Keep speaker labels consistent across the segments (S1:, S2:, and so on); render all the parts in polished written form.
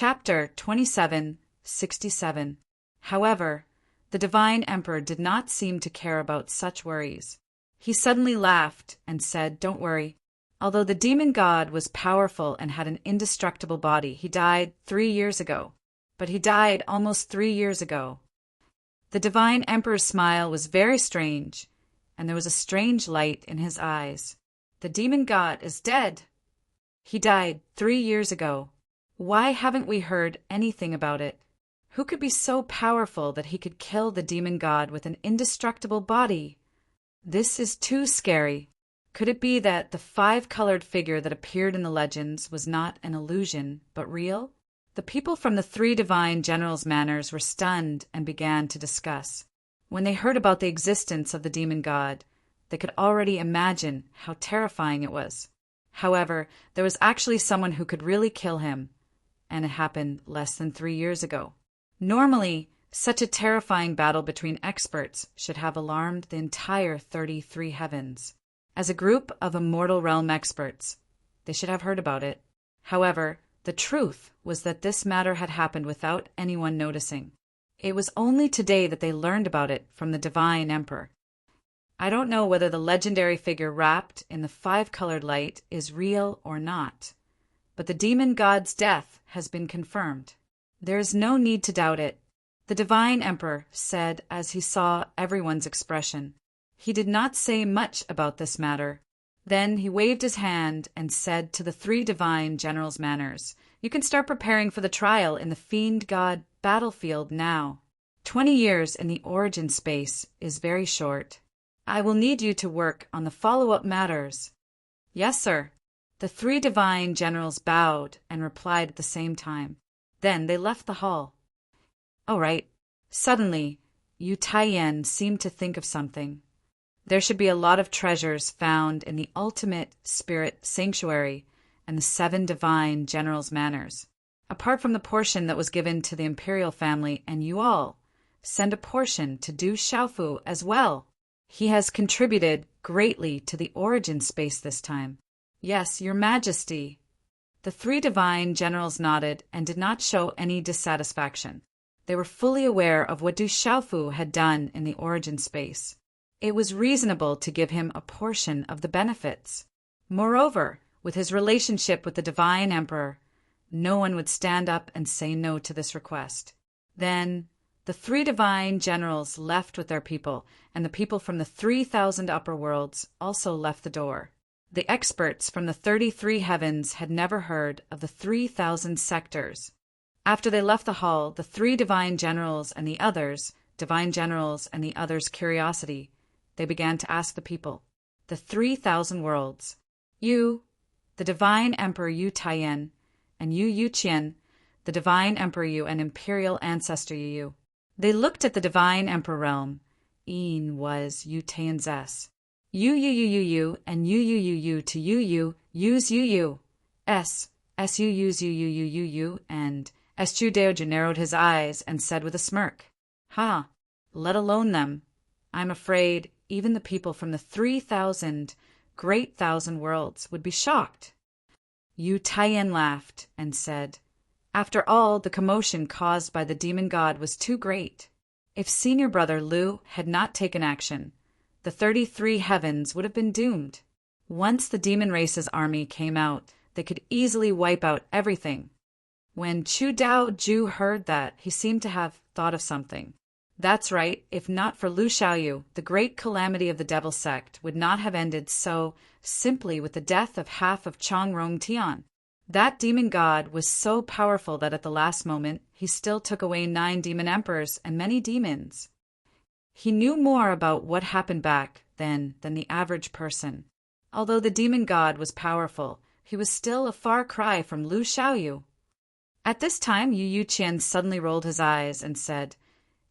S1: Chapter 27:67. However, the divine emperor did not seem to care about such worries. He suddenly laughed and said, "Don't worry. Although the demon god was powerful and had an indestructible body, he died 3 years ago. But he died almost 3 years ago." The divine emperor's smile was very strange, and there was a strange light in his eyes. "The demon god is dead. He died 3 years ago. Why haven't we heard anything about it? Who could be so powerful that he could kill the demon god with an indestructible body? This is too scary. Could it be that the 5-colored figure that appeared in the legends was not an illusion, but real?" The people from the 3 divine generals' manors were stunned and began to discuss. When they heard about the existence of the demon god, they could already imagine how terrifying it was. However, there was actually someone who could really kill him, and it happened less than 3 years ago. Normally, such a terrifying battle between experts should have alarmed the entire 33 heavens. As a group of immortal realm experts, they should have heard about it. However, the truth was that this matter had happened without anyone noticing. It was only today that they learned about it from the divine emperor. I don't know whether the legendary figure wrapped in the 5-colored light is real or not, but the demon god's death has been confirmed. There is no need to doubt it, the divine emperor said as he saw everyone's expression. He did not say much about this matter. Then he waved his hand and said to the 3 divine generals' manors, "You can start preparing for the trial in the fiend god battlefield now. 20 years in the origin space is very short. I will need you to work on the follow-up matters." "Yes, sir." The 3 divine generals bowed and replied at the same time. Then they left the hall. "All right." Suddenly, Yu Taiyan seemed to think of something. There should be a lot of treasures found in the ultimate spirit sanctuary and the 7 divine generals' manors. Apart from the portion that was given to the imperial family, and you all, send a portion to Du Xiaofu as well. He has contributed greatly to the origin space this time. "Yes, your majesty." The 3 divine generals nodded and did not show any dissatisfaction. They were fully aware of what Du Xiaofu had done in the origin space. It was reasonable to give him a portion of the benefits. Moreover, with his relationship with the divine emperor, no one would stand up and say no to this request. Then the 3 divine generals left with their people, and the people from the 3,000 upper worlds also left the door. The experts from the 33 heavens had never heard of the 3,000 sectors. After they left the hall, the 3 divine generals and the others' curiosity, they began to ask the people, the 3,000 worlds. You, the divine emperor Yu Taiyan, and Yu Yuqian, the divine emperor Yu and imperial ancestor Yu. They looked at the divine emperor realm. Een was Yu Taiyan's S. Yu and Yu to Yu Yu's Yu S Yu Yu's Yu and Estu Deoja narrowed his eyes and said with a smirk, "Ha, let alone them. I'm afraid even the people from the 3,000 great thousand worlds would be shocked." Yu Taiyan laughed and said, "After all, the commotion caused by the demon god was too great. If senior brother Lu had not taken action, the 33 heavens would have been doomed. Once the demon race's army came out, they could easily wipe out everything." When Chu Dao Ju heard that, he seemed to have thought of something. "That's right. If not for Lu Xiaoyu, the great calamity of the devil sect would not have ended so simply with the death of half of Changrong Tian. That demon god was so powerful that at the last moment, he still took away 9 demon emperors and many demons. He knew more about what happened back then than the average person. Although the demon god was powerful, he was still a far cry from Lu Xiaoyu." At this time, Yu Yuqian suddenly rolled his eyes and said,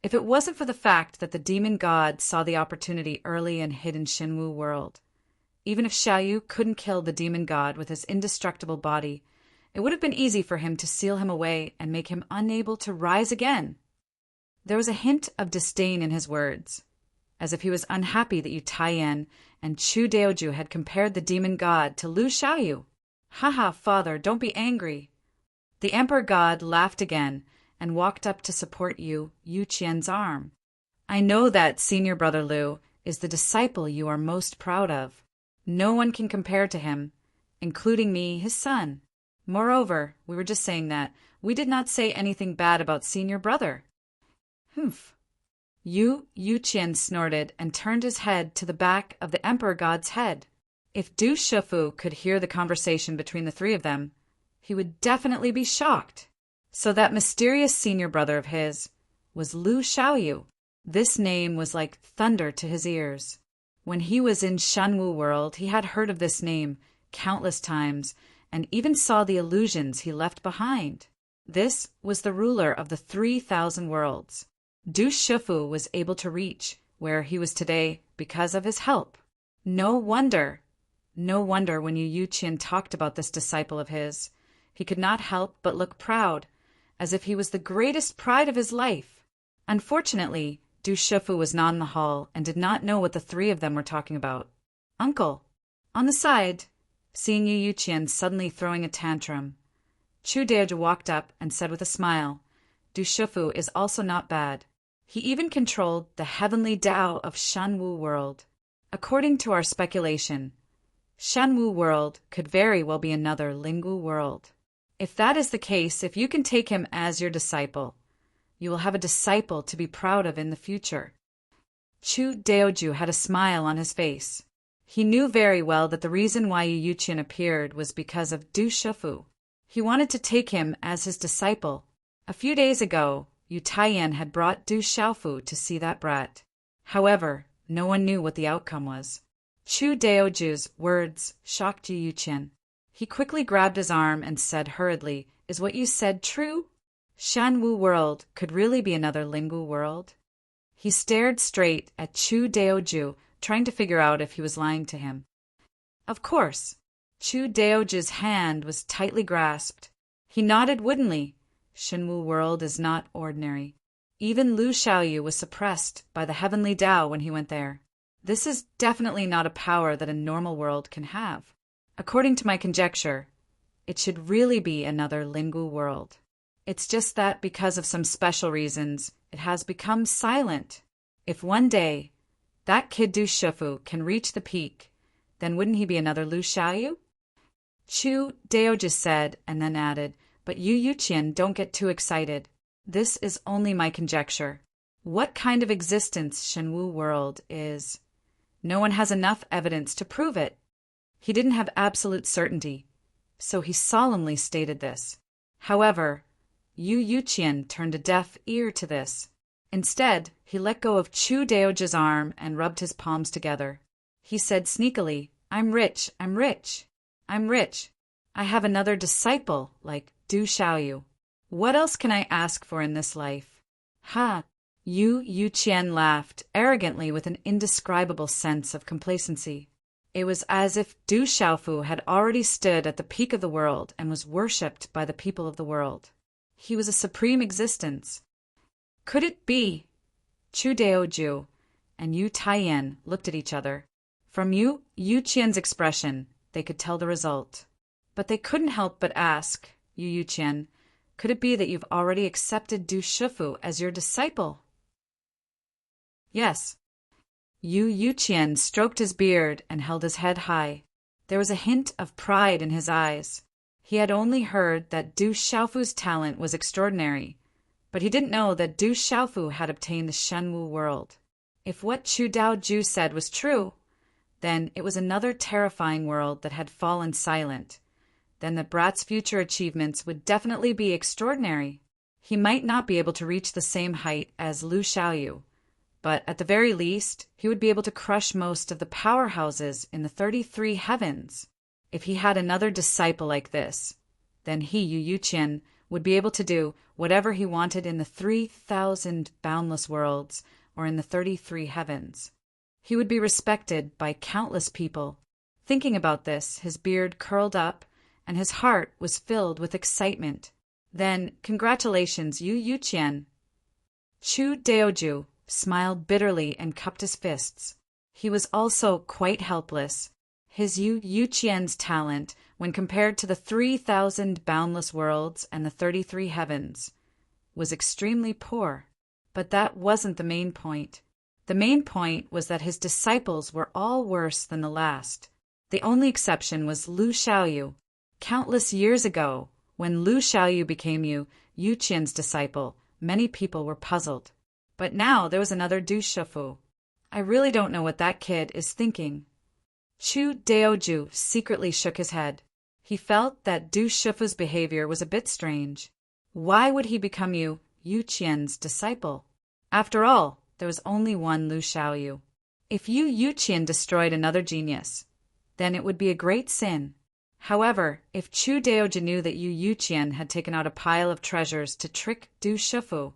S1: "If it wasn't for the fact that the demon god saw the opportunity early and hid in Xinwu world, even if Xiaoyu couldn't kill the demon god with his indestructible body, it would have been easy for him to seal him away and make him unable to rise again." There was a hint of disdain in his words, as if he was unhappy that Yu Taiyan and Chu Daoju had compared the demon god to Lu Xiaoyu. "Haha, father, don't be angry. The Emperor God laughed again and walked up to support Yu Qian's arm. I know that senior brother Lu is the disciple you are most proud of. No one can compare to him, including me, his son. Moreover, we were just saying that we did not say anything bad about senior brother. Humph. Yu Qian snorted and turned his head to the back of the Emperor God's head. If Du Shifu could hear the conversation between the three of them, he would definitely be shocked. So that mysterious senior brother of his was Lu Xiaoyu. This name was like thunder to his ears. When he was in Shanwu world, he had heard of this name countless times and even saw the illusions he left behind. This was the ruler of the 3,000 worlds. Du Shifu was able to reach where he was today because of his help. No wonder when Yu Qian talked about this disciple of his, he could not help but look proud, as if he was the greatest pride of his life. Unfortunately, Du Shifu was not in the hall and did not know what the three of them were talking about. Uncle. On the side, seeing Yu Qian suddenly throwing a tantrum, Chu Daoju walked up and said with a smile, Du Shifu is also not bad. He even controlled the heavenly Tao of Shanwu world. According to our speculation, Shanwu world could very well be another Lingwu world. If that is the case, if you can take him as your disciple, you will have a disciple to be proud of in the future. Chu Daoju had a smile on his face. He knew very well that the reason why Yu Qian appeared was because of Du Shifu. He wanted to take him as his disciple. A few days ago, Yu Taiyan had brought Du Xiaofu to see that brat. However, no one knew what the outcome was. Chu Daoju's words shocked Yu Qian. He quickly grabbed his arm and said hurriedly, "Is what you said true? Shanwu world could really be another Lingwu world?" He stared straight at Chu Daoju, trying to figure out if he was lying to him. Of course. Chu Daoju's hand was tightly grasped. He nodded woodenly. Shanwu world is not ordinary. Even Lu Xiaoyu was suppressed by the heavenly Tao when he went there. This is definitely not a power that a normal world can have. According to my conjecture, it should really be another Lingwu world. It's just that because of some special reasons, it has become silent. If one day that kid Du Shifu can reach the peak, then wouldn't he be another Lu Xiaoyu? Chu Daoju said, and then added, "But Yu Qian, don't get too excited. This is only my conjecture. What kind of existence Shanwu world is? No one has enough evidence to prove it." He didn't have absolute certainty, so he solemnly stated this. However, Yu Qian turned a deaf ear to this. Instead, he let go of Chu Daoju's arm and rubbed his palms together. He said sneakily, I'm rich. I'm rich. I have another disciple like Du Xiaoyu. What else can I ask for in this life? Ha! Yu Qian laughed arrogantly with an indescribable sense of complacency. It was as if Du Xiaofu had already stood at the peak of the world and was worshipped by the people of the world. He was a supreme existence. Could it be? Chu Daoju and Yu Taiyan looked at each other. From Yu Qian's expression, they could tell the result. But they couldn't help but ask, Yu Qian, could it be that you've already accepted Du Shifu as your disciple? Yes. Yu Qian stroked his beard and held his head high. There was a hint of pride in his eyes. He had only heard that Du Xiaofu's talent was extraordinary, but he didn't know that Du Xiaofu had obtained the Shanwu world. If what Chu Daoju said was true, then it was another terrifying world that had fallen silent. Then the brat's future achievements would definitely be extraordinary. He might not be able to reach the same height as Lu Xiaoyu, but at the very least, he would be able to crush most of the powerhouses in the 33 heavens. If he had another disciple like this, then he, Yu Qian, would be able to do whatever he wanted in the 3,000 boundless worlds or in the 33 heavens. He would be respected by countless people. Thinking about this, his beard curled up and his heart was filled with excitement. Then, congratulations, Yu Qian. Chu Daoju smiled bitterly and cupped his fists. He was also quite helpless. His Yu Qian's talent, when compared to the 3,000 boundless worlds and the 33 heavens, was extremely poor. But that wasn't the main point. The main point was that his disciples were all worse than the last. The only exception was Lu Xiaoyu. Countless years ago, when Lu Xiaoyu became Yu Qian's disciple, many people were puzzled. But now there was another Du Shifu. I really don't know what that kid is thinking. Chu Daoju secretly shook his head. He felt that Du Shifu's behavior was a bit strange. Why would he become Yu Qian's disciple? After all, there was only one Lu Xiaoyu. If Yu Qian destroyed another genius, then it would be a great sin. However, if Chu Daoju knew that Yu Qian had taken out a pile of treasures to trick Du Shifu,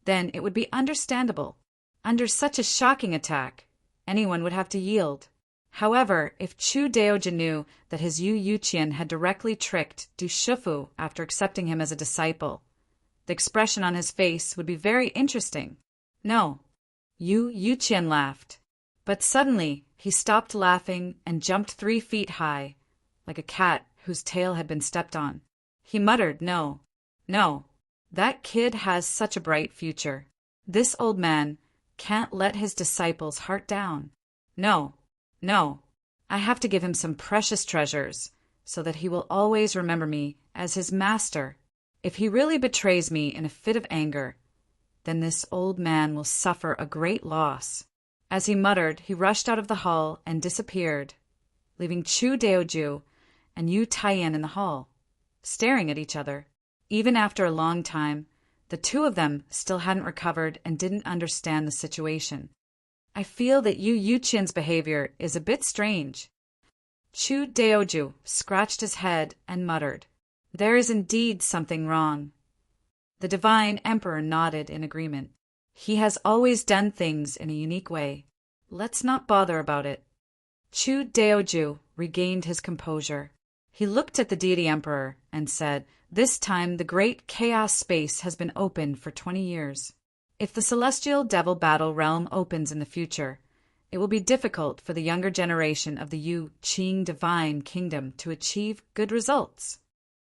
S1: then it would be understandable. Under such a shocking attack, anyone would have to yield. However, if Chu Daoju knew that his Yu Qian had directly tricked Du Shifu after accepting him as a disciple, the expression on his face would be very interesting. No, Yu Qian laughed. But suddenly, he stopped laughing and jumped 3 feet high, like a cat whose tail had been stepped on. He muttered, No, that kid has such a bright future. This old man can't let his disciples' heart down. No, I have to give him some precious treasures, so that he will always remember me as his master. If he really betrays me in a fit of anger, then this old man will suffer a great loss. As he muttered, he rushed out of the hall and disappeared, leaving Chu Daoju and Yu Taiyan in the hall, staring at each other. Even after a long time, the two of them still hadn't recovered and didn't understand the situation. I feel that Yu Qian's behavior is a bit strange. Chu Daoju scratched his head and muttered, There is indeed something wrong. The divine emperor nodded in agreement. He has always done things in a unique way. Let's not bother about it. Chu Daoju regained his composure. He looked at the deity emperor and said, This time the great chaos space has been open for 20 years. If the celestial devil battle realm opens in the future, it will be difficult for the younger generation of the Yu Qing divine kingdom to achieve good results.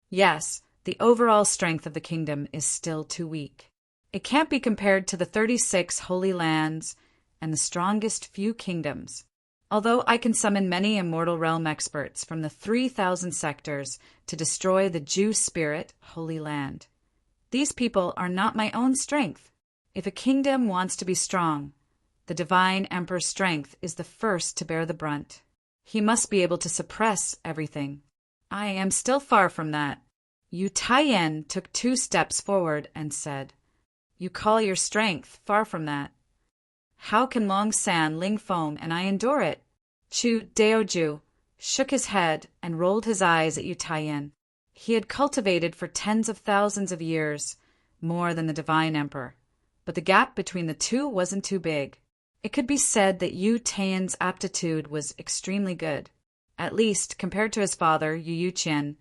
S1: Yes, the overall strength of the kingdom is still too weak. It can't be compared to the 36 holy lands and the strongest few kingdoms. Although I can summon many immortal realm experts from the 3,000 sectors to destroy the Jew spirit holy land, these people are not my own strength. If a kingdom wants to be strong, the divine emperor's strength is the first to bear the brunt. He must be able to suppress everything. I am still far from that. Yu Taiyan took 2 steps forward and said, You call your strength far from that. How can Long San Ling foam and I endure it? Chu Daoju shook his head and rolled his eyes at Yu Taiyan. He had cultivated for tens of thousands of years more than the divine emperor, but the gap between the two wasn't too big. It could be said that Yu Taiyan's aptitude was extremely good. At least, compared to his father, Yu Qian,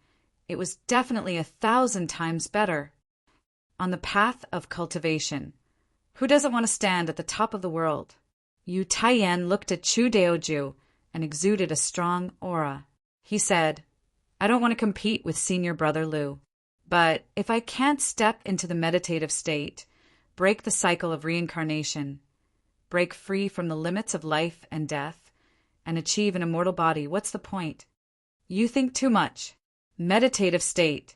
S1: it was definitely 1,000 times better. On the path of cultivation, who doesn't want to stand at the top of the world? Yu Taiyan looked at Chu Daoju and exuded a strong aura. He said, I don't want to compete with senior brother Lu, but if I can't step into the meditative state, break the cycle of reincarnation, break free from the limits of life and death, and achieve an immortal body, what's the point? You think too much. Meditative state.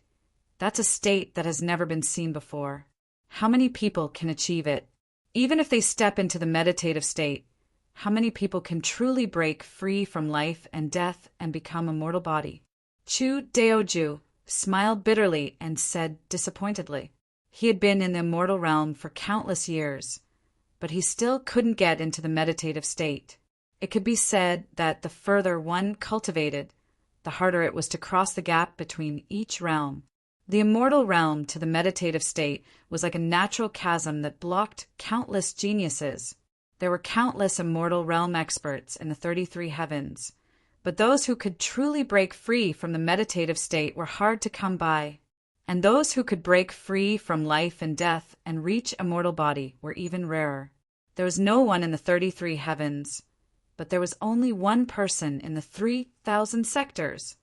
S1: That's a state that has never been seen before. How many people can achieve it? Even if they step into the meditative state, how many people can truly break free from life and death and become a mortal body? Chu Daoju smiled bitterly and said disappointedly. He had been in the immortal realm for countless years, but he still couldn't get into the meditative state. It could be said that the further one cultivated, the harder it was to cross the gap between each realm. The immortal realm to the meditative state was like a natural chasm that blocked countless geniuses. There were countless immortal realm experts in the 33 heavens, but those who could truly break free from the meditative state were hard to come by. And those who could break free from life and death and reach a mortal body were even rarer. There was no one in the 33 heavens, but there was only one person in the 3,000 sectors.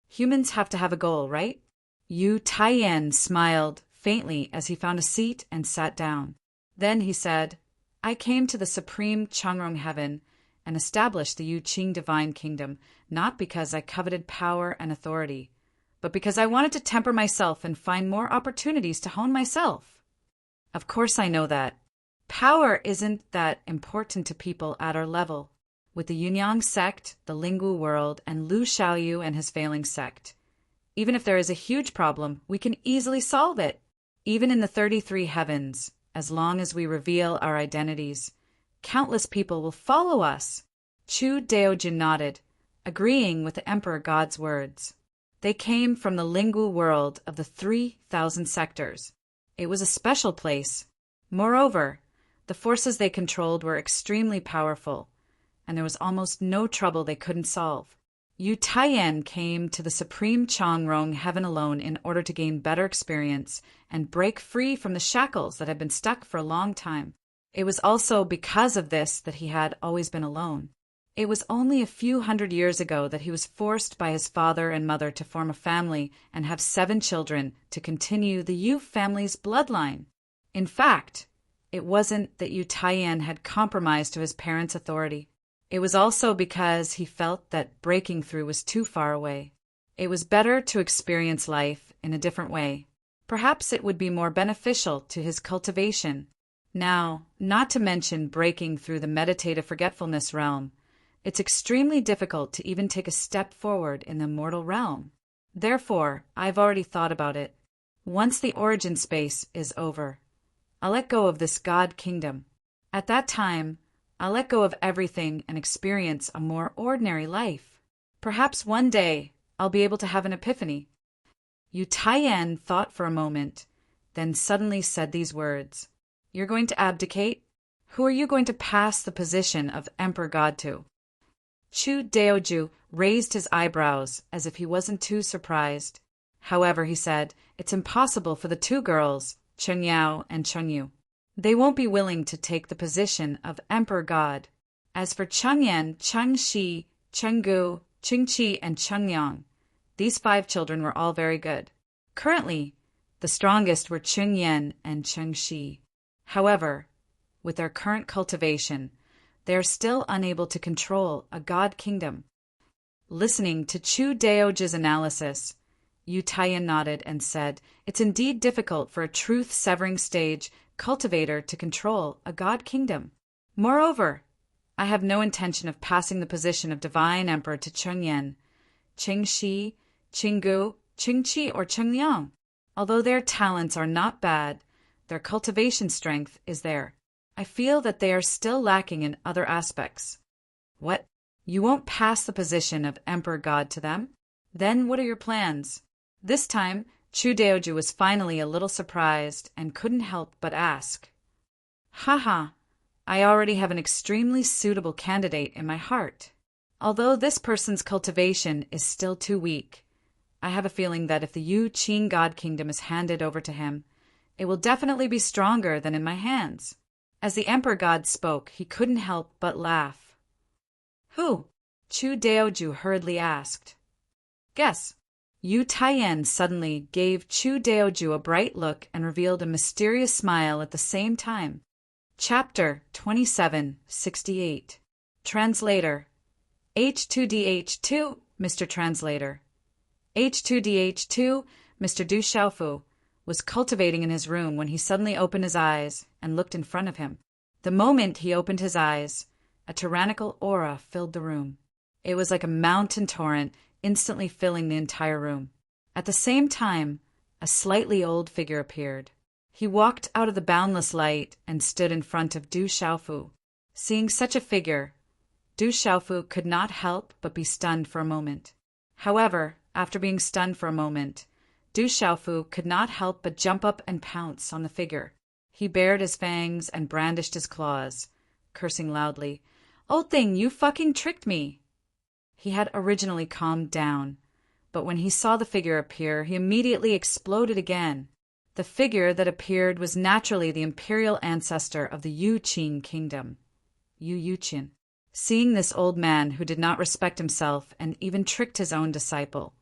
S1: Humans have to have a goal, right? Yu Taiyan smiled faintly as he found a seat and sat down. Then he said, I came to the supreme Changrong heaven and established the Yu Qing divine kingdom, not because I coveted power and authority, but because I wanted to temper myself and find more opportunities to hone myself. Of course I know that. Power isn't that important to people at our level. With the Yunyang sect, the Lingwu world, and Lu Xiaoyu and his failing sect. Even if there is a huge problem, we can easily solve it. Even in the 33 heavens, as long as we reveal our identities, countless people will follow us. Chu Daojin nodded, agreeing with the Emperor God's words. They came from the Lingwu world of the 3,000 sectors. It was a special place. Moreover, the forces they controlled were extremely powerful, and there was almost no trouble they couldn't solve. Yu Taiyan came to the supreme Changrong heaven alone in order to gain better experience and break free from the shackles that had been stuck for a long time. It was also because of this that he had always been alone. It was only a few hundred years ago that he was forced by his father and mother to form a family and have 7 children to continue the Yu family's bloodline. In fact, it wasn't that Yu Taiyan had compromised to his parents' authority. It was also because he felt that breaking through was too far away. It was better to experience life in a different way. Perhaps it would be more beneficial to his cultivation. Now, not to mention breaking through the meditative forgetfulness realm, it's extremely difficult to even take a step forward in the mortal realm. Therefore, I've already thought about it. Once the origin space is over, I'll let go of this God kingdom. At that time, I'll let go of everything and experience a more ordinary life. Perhaps one day I'll be able to have an epiphany. Yu Taiyan thought for a moment, then suddenly said these words. You're going to abdicate? Who are you going to pass the position of Emperor God to? Chu Daoju raised his eyebrows as if he wasn't too surprised. However, he said, it's impossible for the 2 girls, Cheng Yao and Cheng Yu. They won't be willing to take the position of Emperor God. As for Cheng Yan, Cheng Shi, Cheng Gu, Cheng Qi, and Cheng Yang, these 5 children were all very good. Currently, the strongest were Cheng Yan and Cheng Shi. However, with their current cultivation, they are still unable to control a God kingdom. Listening to Chu Daoji's analysis, Yu Taiyan nodded and said, it's indeed difficult for a truth-severing stage cultivator to control a God kingdom. Moreover, I have no intention of passing the position of divine emperor to Cheng Yan, Cheng Shi, Cheng Gu, Cheng Qi, or Cheng Liang. Although their talents are not bad, their cultivation strength is there. I feel that they are still lacking in other aspects. What? You won't pass the position of Emperor God to them? Then what are your plans? This time, Chu Daoju was finally a little surprised and couldn't help but ask. Haha, I already have an extremely suitable candidate in my heart. Although this person's cultivation is still too weak, I have a feeling that if the Yu Qing God Kingdom is handed over to him, it will definitely be stronger than in my hands. As the Emperor God spoke, he couldn't help but laugh. Who? Chu Daoju hurriedly asked. Guess. Yu Taiyan suddenly gave Chu Daoju a bright look and revealed a mysterious smile at the same time. Chapter 2768. Translator. H2DH2, Mr. Translator. H2DH2, Mr. Du Xiaofu, was cultivating in his room when he suddenly opened his eyes and looked in front of him. The moment he opened his eyes, a tyrannical aura filled the room. It was like a mountain torrent, instantly filling the entire room. At the same time, a slightly old figure appeared. He walked out of the boundless light and stood in front of Du Xiaofu. Seeing such a figure, Du Xiaofu could not help but be stunned for a moment. However, after being stunned for a moment, Du Xiaofu could not help but jump up and pounce on the figure. He bared his fangs and brandished his claws, cursing loudly. Old thing, you fucking tricked me! He had originally calmed down, but when he saw the figure appear, he immediately exploded again. The figure that appeared was naturally the imperial ancestor of the Yu Qing kingdom, Yu Yuqin. Seeing this old man who did not respect himself and even tricked his own disciple,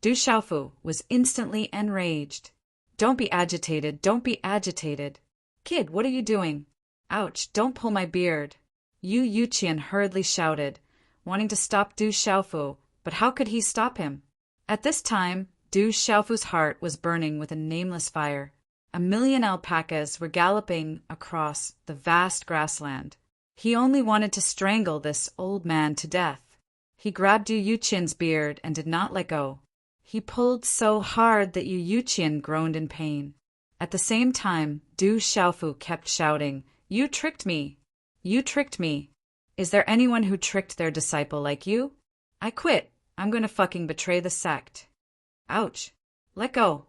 S1: Du Xiaofu was instantly enraged. Don't be agitated, don't be agitated. Kid, what are you doing? Ouch, don't pull my beard. Yu Yuqian hurriedly shouted, wanting to stop Du Xiaofu, but how could he stop him? At this time, Du Xiaofu's heart was burning with a nameless fire. 1,000,000 alpacas were galloping across the vast grassland. He only wanted to strangle this old man to death. He grabbed Yu Yuqian's beard and did not let go. He pulled so hard that Yu Yuqian groaned in pain. At the same time, Du Xiaofu kept shouting, "You tricked me! You tricked me! Is there anyone who tricked their disciple like you? I quit. I'm gonna fucking betray the sect." Ouch! Let go!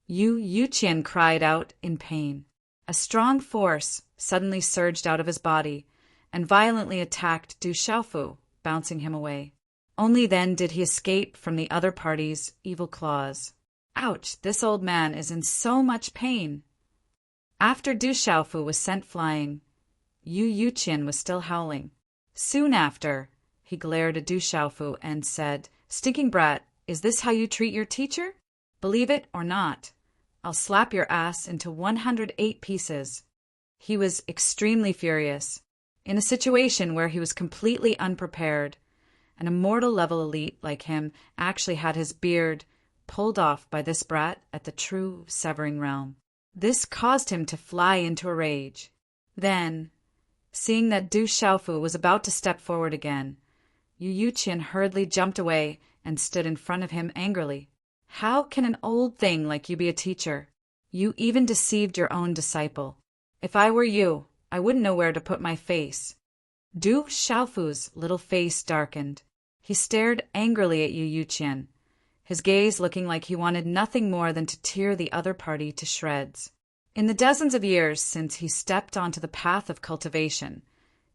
S1: Yu Yuqian cried out in pain. A strong force suddenly surged out of his body and violently attacked Du Xiaofu, bouncing him away. Only then did he escape from the other party's evil claws. Ouch! This old man is in so much pain. After Du Xiaofu was sent flying, Yu Yuqian was still howling. Soon after, he glared at Du Xiaofu and said, "Stinking brat, is this how you treat your teacher? Believe it or not, I'll slap your ass into 108 pieces." He was extremely furious. In a situation where he was completely unprepared, an immortal level elite like him actually had his beard pulled off by this brat at the true severing realm. This caused him to fly into a rage. Then, seeing that Du Xiaofu was about to step forward again, Yu Yuqian hurriedly jumped away and stood in front of him angrily. "How can an old thing like you be a teacher? You even deceived your own disciple. If I were you, I wouldn't know where to put my face." Du Xiaofu's little face darkened. He stared angrily at Yu Yuqian, his gaze looking like he wanted nothing more than to tear the other party to shreds. In the dozens of years since he stepped onto the path of cultivation,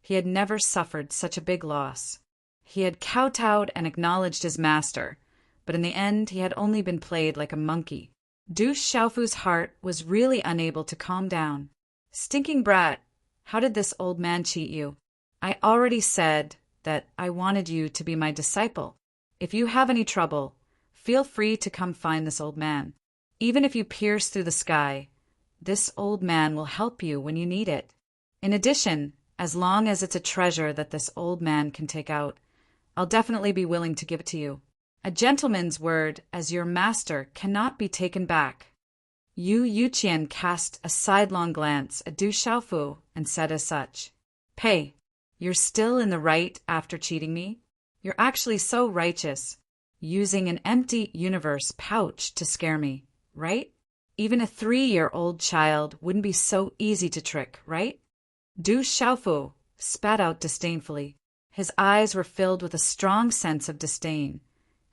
S1: he had never suffered such a big loss. He had kowtowed and acknowledged his master, but in the end he had only been played like a monkey. Du Xiaofu's heart was really unable to calm down. "Stinking brat, how did this old man cheat you? I already said that I wanted you to be my disciple. If you have any trouble, feel free to come find this old man. Even if you pierce through the sky, this old man will help you when you need it. In addition, as long as it's a treasure that this old man can take out, I'll definitely be willing to give it to you. A gentleman's word as your master cannot be taken back." Yu Yuqian cast a sidelong glance at Du Xiaofu and said as such, "Pei, you're still in the right after cheating me? You're actually so righteous, using an empty universe pouch to scare me, right? Even a 3-year-old child wouldn't be so easy to trick, right?" Du Xiaofu spat out disdainfully. His eyes were filled with a strong sense of disdain,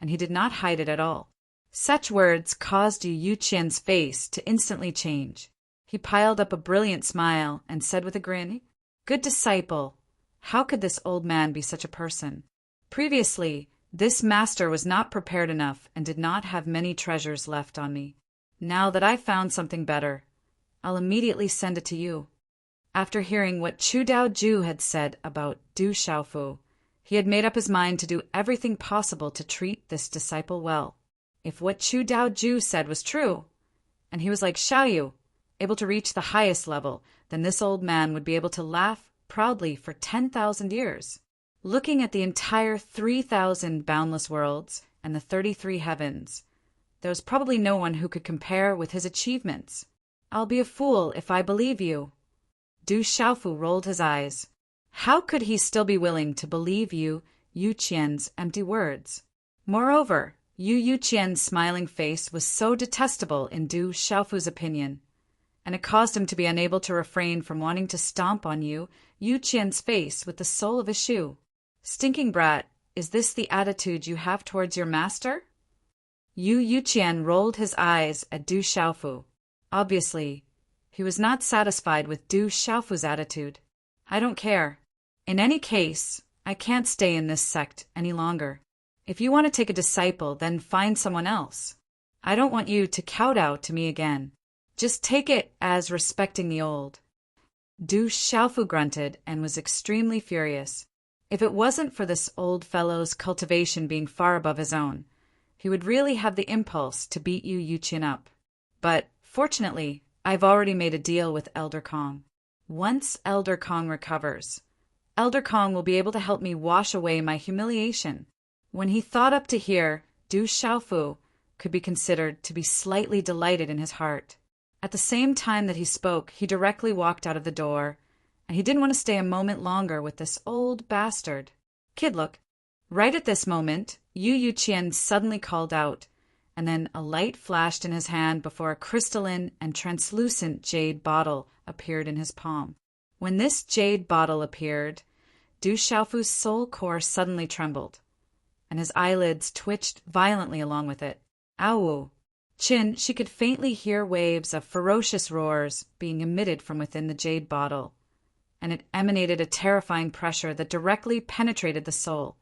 S1: and he did not hide it at all. Such words caused Yu Yuqian's face to instantly change. He piled up a brilliant smile and said with a grin, "Good disciple, how could this old man be such a person? Previously, this master was not prepared enough and did not have many treasures left on me. Now that I've found something better, I'll immediately send it to you." After hearing what Chu Daoju had said about Du Xiaofu, he had made up his mind to do everything possible to treat this disciple well. If what Chu Daoju said was true, and he was like Xiaoyu, able to reach the highest level, then this old man would be able to laugh proudly for 10,000 years. Looking at the entire 3,000 boundless worlds and the 33 heavens, there was probably no one who could compare with his achievements. "I'll be a fool if I believe you." Du Xiaofu rolled his eyes. How could he still be willing to believe Yu Yuqian's empty words? Moreover, Yu Yuqian's smiling face was so detestable in Du Xiaofu's opinion, and it caused him to be unable to refrain from wanting to stomp on Yu Yuqian's face with the sole of his shoe. "Stinking brat, is this the attitude you have towards your master?" Yu Yuqian rolled his eyes at Du Xiaofu. Obviously, he was not satisfied with Du Xiaofu's attitude. "I don't care. In any case, I can't stay in this sect any longer. If you want to take a disciple, then find someone else. I don't want you to kowtow to me again. Just take it as respecting the old." Du Xiaofu grunted and was extremely furious. If it wasn't for this old fellow's cultivation being far above his own, he would really have the impulse to beat Yu Qian up. But, fortunately, I've already made a deal with Elder Kong. Once Elder Kong recovers, Elder Kong will be able to help me wash away my humiliation. When he thought up to here, Du Xiaofu could be considered to be slightly delighted in his heart. At the same time that he spoke, he directly walked out of the door, and he didn't want to stay a moment longer with this old bastard. Kid, look. Right at this moment, Yu Qian suddenly called out, and then a light flashed in his hand before a crystalline and translucent jade bottle appeared in his palm. When this jade bottle appeared, Du Xiaofu's soul core suddenly trembled, and his eyelids twitched violently along with it. Ow! Qin, she could faintly hear waves of ferocious roars being emitted from within the jade bottle, and it emanated a terrifying pressure that directly penetrated the soul,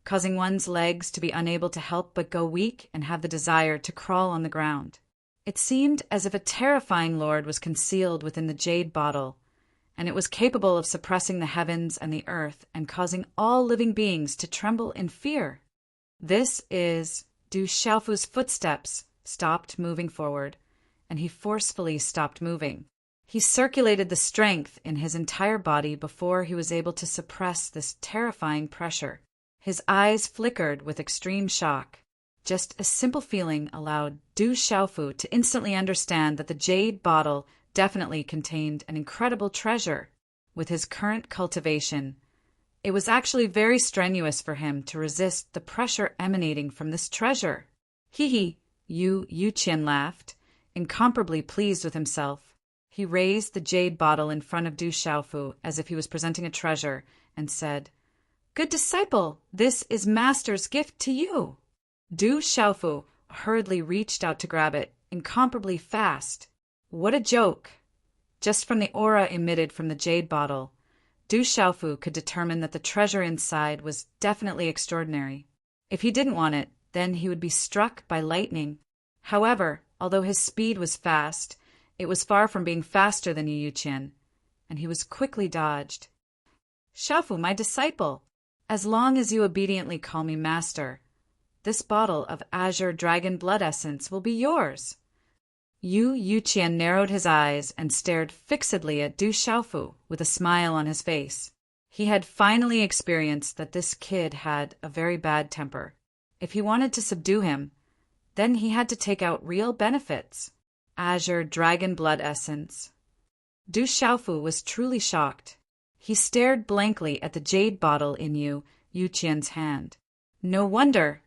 S1: causing one's legs to be unable to help but go weak and have the desire to crawl on the ground. It seemed as if a terrifying lord was concealed within the jade bottle, and it was capable of suppressing the heavens and the earth and causing all living beings to tremble in fear. This is Du Xiaofu's footsteps stopped moving forward, and he forcefully stopped moving. He circulated the strength in his entire body before he was able to suppress this terrifying pressure. His eyes flickered with extreme shock. Just a simple feeling allowed Du Xiaofu to instantly understand that the jade bottle definitely contained an incredible treasure. With his current cultivation, it was actually very strenuous for him to resist the pressure emanating from this treasure. Hee, Yu Qian laughed, incomparably pleased with himself. He raised the jade bottle in front of Du Xiaofu as if he was presenting a treasure and said, "Good disciple, this is Master's gift to you." Du Xiaofu hurriedly reached out to grab it, incomparably fast. What a joke! Just from the aura emitted from the jade bottle, Du Xiaofu could determine that the treasure inside was definitely extraordinary. If he didn't want it, then he would be struck by lightning. However, although his speed was fast, it was far from being faster than Yu Qian, and he was quickly dodged. "Xiaofu, my disciple, as long as you obediently call me master, this bottle of azure dragon blood essence will be yours." Yu Qian narrowed his eyes and stared fixedly at Du Xiaofu with a smile on his face. He had finally experienced that this kid had a very bad temper. If he wanted to subdue him, then he had to take out real benefits. Azure dragon blood essence. Du Xiaofu was truly shocked. He stared blankly at the jade bottle in Yu Qian's hand. No wonder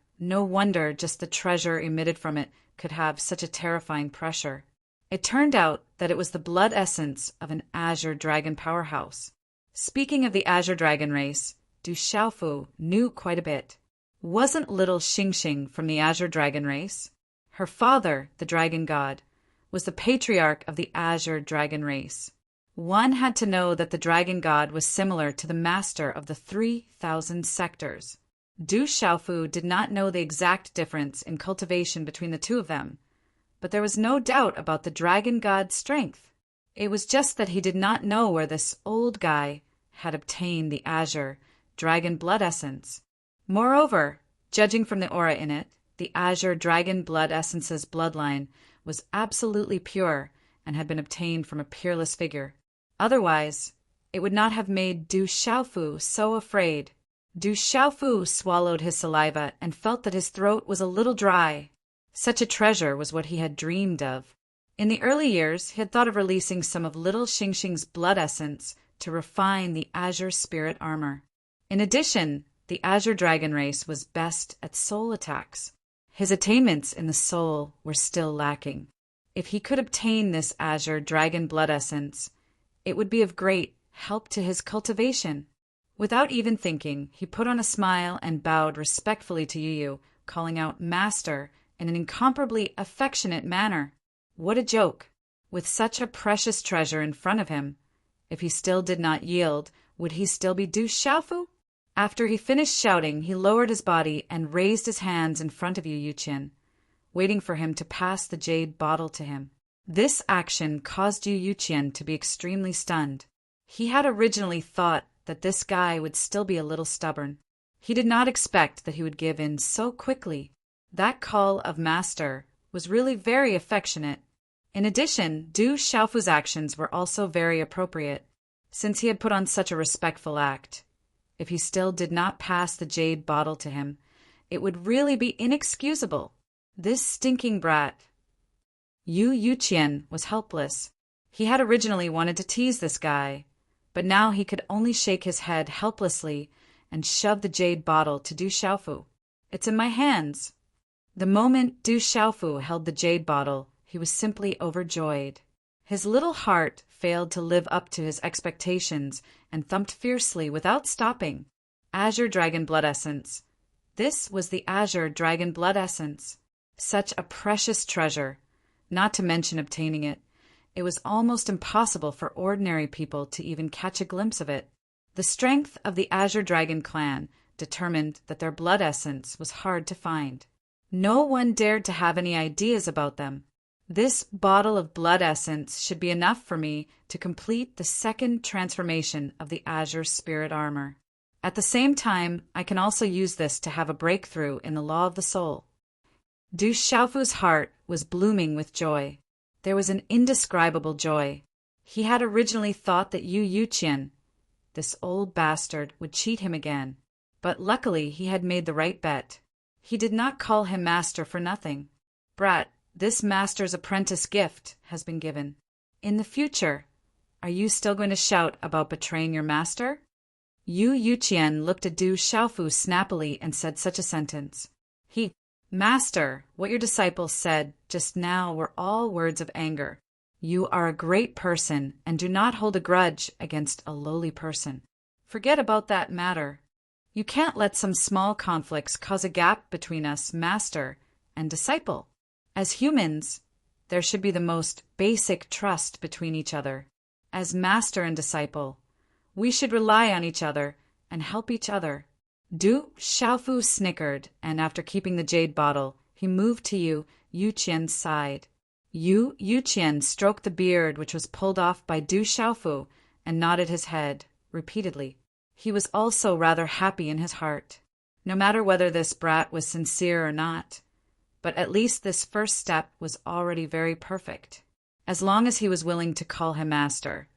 S1: just the treasure emitted from it could have such a terrifying pressure. It turned out that it was the blood essence of an azure dragon powerhouse. Speaking of the azure dragon race, Du Xiaofu knew quite a bit. Wasn't little Xingxing from the azure dragon race? Her father, the dragon god, was the patriarch of the azure dragon race. One had to know that the dragon god was similar to the master of the 3,000 sectors. Du Xiaofu did not know the exact difference in cultivation between the two of them, but there was no doubt about the dragon god's strength. It was just that he did not know where this old guy had obtained the azure dragon blood essence. Moreover, judging from the aura in it, the azure dragon blood essence's bloodline was absolutely pure and had been obtained from a peerless figure. Otherwise, it would not have made Du Xiaofu so afraid. Du Xiaofu swallowed his saliva and felt that his throat was a little dry. Such a treasure was what he had dreamed of. In the early years, he had thought of releasing some of little Xingxing's blood essence to refine the azure spirit armor. In addition, the azure dragon race was best at soul attacks. His attainments in the soul were still lacking. If he could obtain this azure dragon blood essence, it would be of great help to his cultivation. Without even thinking, he put on a smile and bowed respectfully to Yu, calling out "Master" in an incomparably affectionate manner. What a joke! With such a precious treasure in front of him, if he still did not yield, would he still be Du Xiaofu? After he finished shouting, he lowered his body and raised his hands in front of Yu Qian, waiting for him to pass the jade bottle to him. This action caused Yu Qian to be extremely stunned. He had originally thought that this guy would still be a little stubborn. He did not expect that he would give in so quickly. That call of master was really very affectionate. In addition, Du Xiaofu's actions were also very appropriate, since he had put on such a respectful act. If he still did not pass the jade bottle to him, it would really be inexcusable. This stinking brat. Yu Yuqian was helpless. He had originally wanted to tease this guy, but now he could only shake his head helplessly and shove the jade bottle to Du Xiaofu. "It's in my hands." The moment Du Xiaofu held the jade bottle, he was simply overjoyed. His little heart failed to live up to his expectations and thumped fiercely without stopping. Azure Dragon Blood Essence. This was the Azure Dragon Blood Essence. Such a precious treasure. Not to mention obtaining it. It was almost impossible for ordinary people to even catch a glimpse of it. The strength of the Azure Dragon clan determined that their blood essence was hard to find. No one dared to have any ideas about them. This bottle of blood essence should be enough for me to complete the second transformation of the Azure Spirit Armor. At the same time, I can also use this to have a breakthrough in the law of the soul. Du Xiaofu's heart was blooming with joy. There was an indescribable joy. He had originally thought that Yu Yuqian, this old bastard, would cheat him again, but luckily he had made the right bet. He did not call him master for nothing. "Brat, this master's apprentice gift has been given. In the future, are you still going to shout about betraying your master?" Yu Yuqian looked at Du Xiaofu snappily and said such a sentence. "Master, what your disciples said just now were all words of anger. You are a great person and do not hold a grudge against a lowly person. Forget about that matter. You can't let some small conflicts cause a gap between us, master and disciple. As humans, there should be the most basic trust between each other. As master and disciple, we should rely on each other and help each other." Du Xiaofu snickered, and after keeping the jade bottle, he moved to Yu Yuqian's side. Yu Yuqian stroked the beard which was pulled off by Du Xiaofu and nodded his head repeatedly. He was also rather happy in his heart. No matter whether this brat was sincere or not, but at least this first step was already very perfect. As long as he was willing to call him master,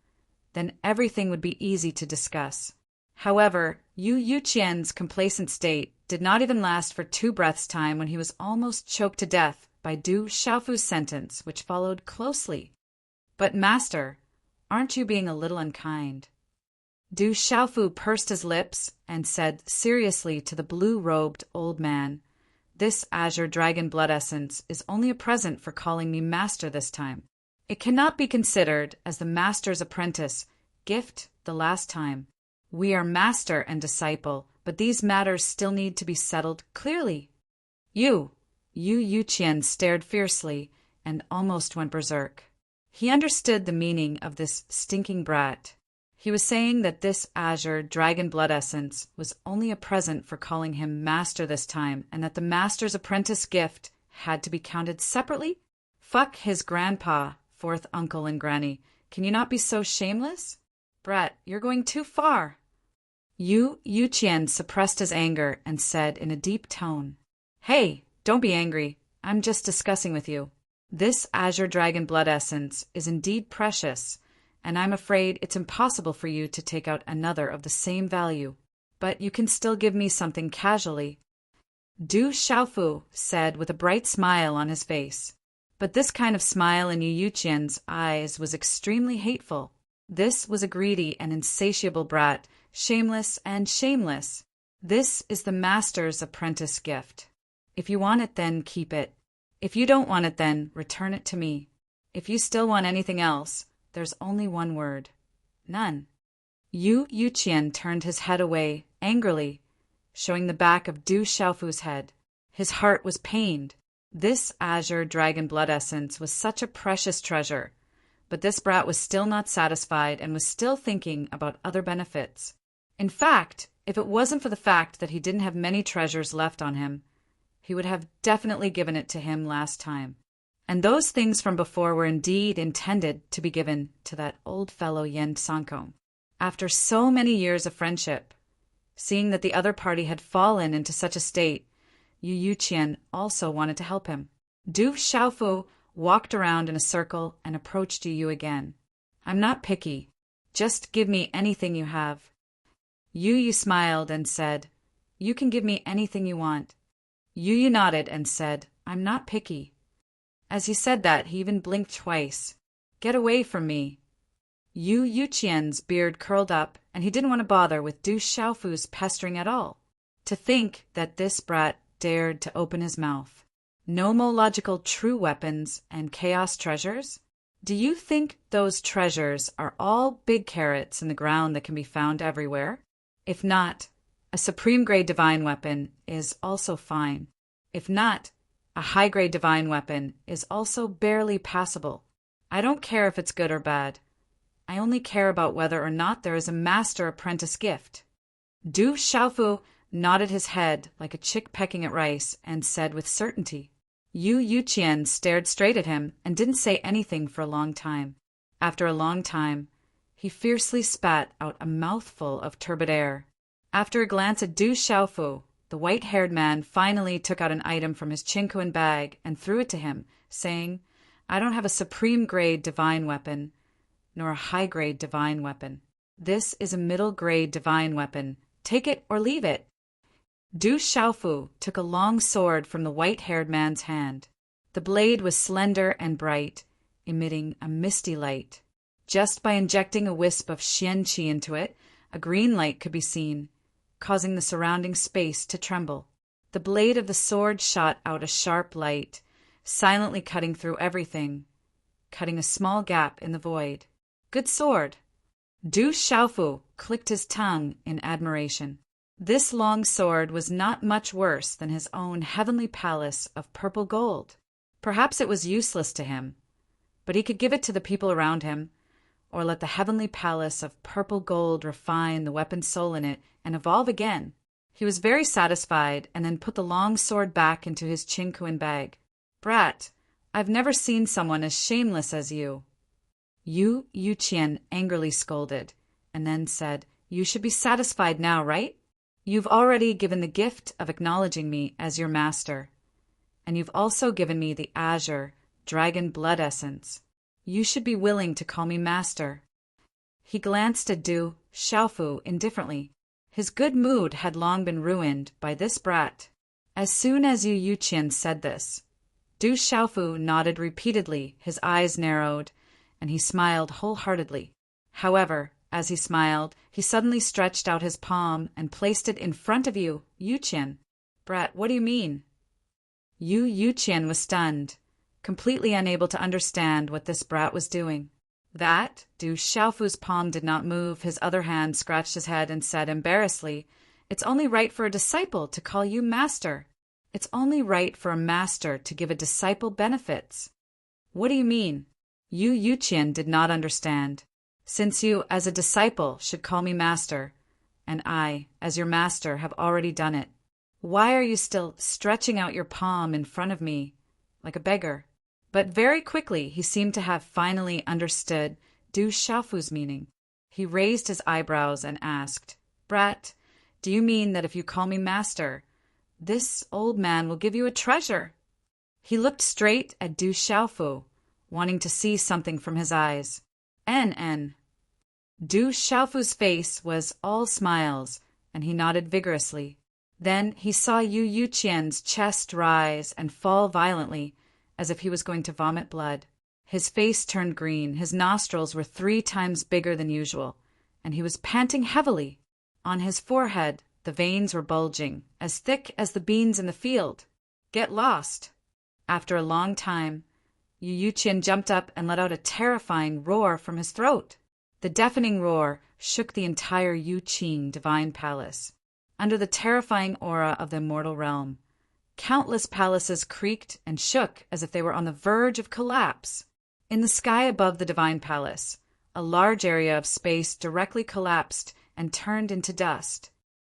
S1: then everything would be easy to discuss. However, Yu Yuqian's complacent state did not even last for 2 breaths' time when he was almost choked to death by Du Xiaofu's sentence, which followed closely. "But master, aren't you being a little unkind?" Du Xiaofu pursed his lips and said seriously to the blue-robed old man, "This Azure Dragon Blood Essence is only a present for calling me master this time. It cannot be considered as the master's apprentice gift the last time. We are master and disciple, but these matters still need to be settled clearly." Yu Yuqian stared fiercely and almost went berserk. He understood the meaning of this stinking brat. He was saying that this Azure Dragon Blood Essence was only a present for calling him master this time, and that the master's apprentice gift had to be counted separately? Fuck his grandpa, fourth uncle and granny. Can you not be so shameless? "Brat, you're going too far." Yu Yuqian suppressed his anger and said in a deep tone, "Hey, don't be angry. I'm just discussing with you. This Azure Dragon Blood Essence is indeed precious, and I'm afraid it's impossible for you to take out another of the same value. But you can still give me something casually." Du Xiaofu said with a bright smile on his face. But this kind of smile in Yu Yuqian's eyes was extremely hateful. This was a greedy and insatiable brat, shameless and shameless. "This is the master's apprentice gift. If you want it, then keep it. If you don't want it, then return it to me. If you still want anything else, there's only one word: none." Yu Yuqian turned his head away angrily, showing the back of Du Xiaofu's head. His heart was pained. This Azure Dragon Blood Essence was such a precious treasure, but this brat was still not satisfied and was still thinking about other benefits. In fact, if it wasn't for the fact that he didn't have many treasures left on him, he would have definitely given it to him last time. And those things from before were indeed intended to be given to that old fellow Yen Sankong. After so many years of friendship, seeing that the other party had fallen into such a state, Yu Yuqian also wanted to help him. Du Xiaofu walked around in a circle and approached Yu Yu again. I'm not picky. Just give me anything you have. Yu Yu smiled and said, You can give me anything you want. Yu Yu nodded and said, I'm not picky. As he said that, he even blinked twice. Get away from me. Yu Yuqian's beard curled up, and he didn't want to bother with Du Xiaofu's pestering at all. To think that this brat dared to open his mouth. Nomological true weapons and chaos treasures? Do you think those treasures are all big carrots in the ground that can be found everywhere? If not, a supreme-grade divine weapon is also fine. If not, a high-grade divine weapon is also barely passable. I don't care if it's good or bad. I only care about whether or not there is a master-apprentice gift. Du Xiaofu nodded his head like a chick pecking at rice and said with certainty. Yu Yuqian stared straight at him and didn't say anything for a long time. After a long time, he fiercely spat out a mouthful of turbid air. After a glance at Du Xiaofu, the white-haired man finally took out an item from his chinkuan bag and threw it to him, saying, I don't have a supreme-grade divine weapon, nor a high-grade divine weapon. This is a middle-grade divine weapon. Take it or leave it. Du Xiaofu took a long sword from the white-haired man's hand. The blade was slender and bright, emitting a misty light. Just by injecting a wisp of xian qi into it, a green light could be seen, causing the surrounding space to tremble. The blade of the sword shot out a sharp light, silently cutting through everything, cutting a small gap in the void. Good sword. Du Xiaofu clicked his tongue in admiration. This long sword was not much worse than his own heavenly palace of purple gold. Perhaps it was useless to him, but he could give it to the people around him, or let the heavenly palace of purple gold refine the weapon's soul in it and evolve again. He was very satisfied and then put the long sword back into his chinkuan bag. Brat, I've never seen someone as shameless as you. Yu Yuqian angrily scolded, and then said, You should be satisfied now, right? You've already given the gift of acknowledging me as your master, and you've also given me the azure, dragon blood essence. You should be willing to call me master. He glanced at Du Xiaofu indifferently. His good mood had long been ruined by this brat. As soon as Yu Yuqian said this, Du Xiaofu nodded repeatedly, his eyes narrowed, and he smiled wholeheartedly. However, as he smiled, he suddenly stretched out his palm and placed it in front of Yu Yuqian. Brat, what do you mean? Yu Yuqian was stunned, completely unable to understand what this brat was doing. That, Du Xiaofu's palm did not move. His other hand scratched his head and said embarrassedly, It's only right for a disciple to call you master. It's only right for a master to give a disciple benefits. What do you mean? Yu Yuqian did not understand. Since you, as a disciple, should call me master, and I, as your master, have already done it, why are you still stretching out your palm in front of me like a beggar? But very quickly he seemed to have finally understood Du Xiaofu's meaning. He raised his eyebrows and asked, Brat, do you mean that if you call me master, this old man will give you a treasure? He looked straight at Du Xiaofu, wanting to see something from his eyes. N. Du Xiaofu's face was all smiles, and he nodded vigorously. Then he saw Yu Yuqian's chest rise and fall violently, as if he was going to vomit blood. His face turned green, his nostrils were 3 times bigger than usual, and he was panting heavily. On his forehead, the veins were bulging, as thick as the beans in the field. Get lost! After a long time, Yu Yuqian jumped up and let out a terrifying roar from his throat. The deafening roar shook the entire Yuqing divine palace. Under the terrifying aura of the immortal realm, countless palaces creaked and shook as if they were on the verge of collapse. In the sky above the divine palace, a large area of space directly collapsed and turned into dust.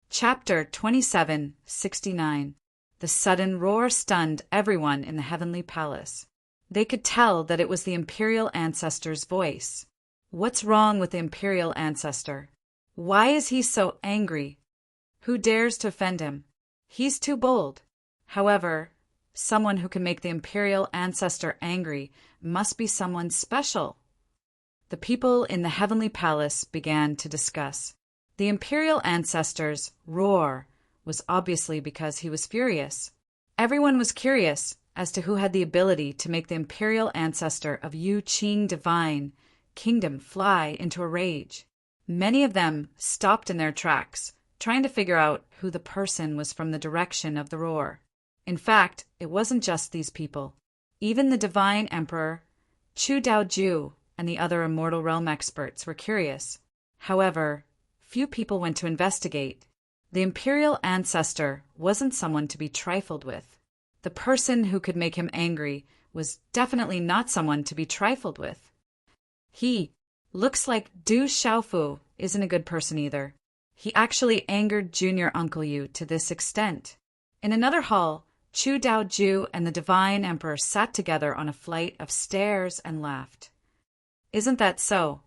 S1: Chapter 2769. The sudden roar stunned everyone in the heavenly palace. They could tell that it was the imperial ancestor's voice. What's wrong with the imperial ancestor? Why is he so angry? Who dares to offend him? He's too bold. However, someone who can make the imperial ancestor angry must be someone special. The people in the heavenly palace began to discuss. The imperial ancestor's roar was obviously because he was furious. Everyone was curious as to who had the ability to make the imperial ancestor of Yu Qing divine kingdom fly into a rage. Many of them stopped in their tracks, trying to figure out who the person was from the direction of the roar. In fact, it wasn't just these people. Even the divine emperor, Chu Daoju, and the other immortal realm experts were curious. However, few people went to investigate. The imperial ancestor wasn't someone to be trifled with. The person who could make him angry was definitely not someone to be trifled with. He looks like Du Xiaofu isn't a good person either. He actually angered Junior Uncle Yu to this extent. In another hall, Chu Daoju and the divine emperor sat together on a flight of stairs and laughed. Isn't that so?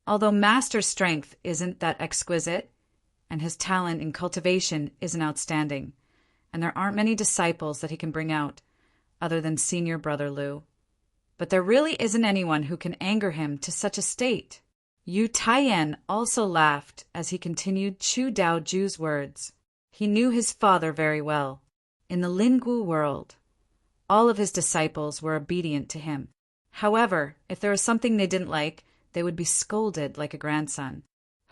S1: Although Master's strength isn't that exquisite, and his talent in cultivation isn't outstanding, and there aren't many disciples that he can bring out, other than senior brother Liu. But there really isn't anyone who can anger him to such a state. Yu Taiyan also laughed as he continued Chu Daoju's words. He knew his father very well. In the Linggu world, all of his disciples were obedient to him. However, if there was something they didn't like, they would be scolded like a grandson.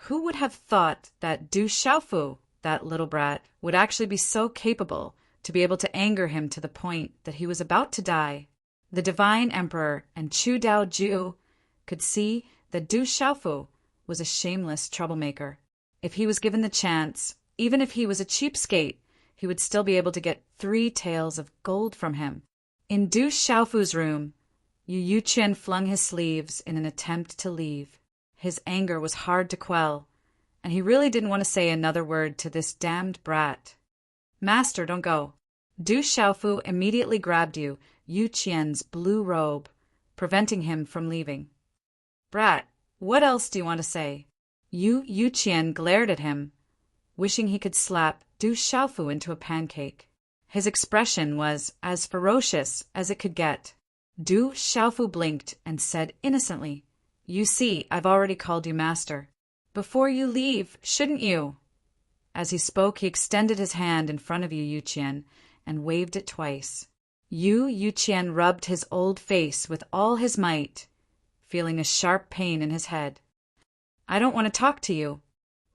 S1: Who would have thought that Du Xiaofu, that little brat, would actually be so capable to be able to anger him to the point that he was about to die? The divine emperor and Chu Daoju could see that Du Xiaofu was a shameless troublemaker. If he was given the chance, even if he was a cheapskate, he would still be able to get 3 taels of gold from him. In Du Xiaofu's room, Yu Yuqian flung his sleeves in an attempt to leave. His anger was hard to quell, and he really didn't want to say another word to this damned brat. Master, don't go. Du Xiaofu immediately grabbed Yu Qian's blue robe, preventing him from leaving. Brat, what else do you want to say? Yu Qian glared at him, wishing he could slap Du Xiaofu into a pancake. His expression was as ferocious as it could get. Du Xiaofu blinked and said innocently, "You see, I've already called you master. Before you leave, shouldn't you?" As he spoke, he extended his hand in front of Yu Yuqian and waved it twice. Yu Yuqian rubbed his old face with all his might, feeling a sharp pain in his head. "I don't want to talk to you."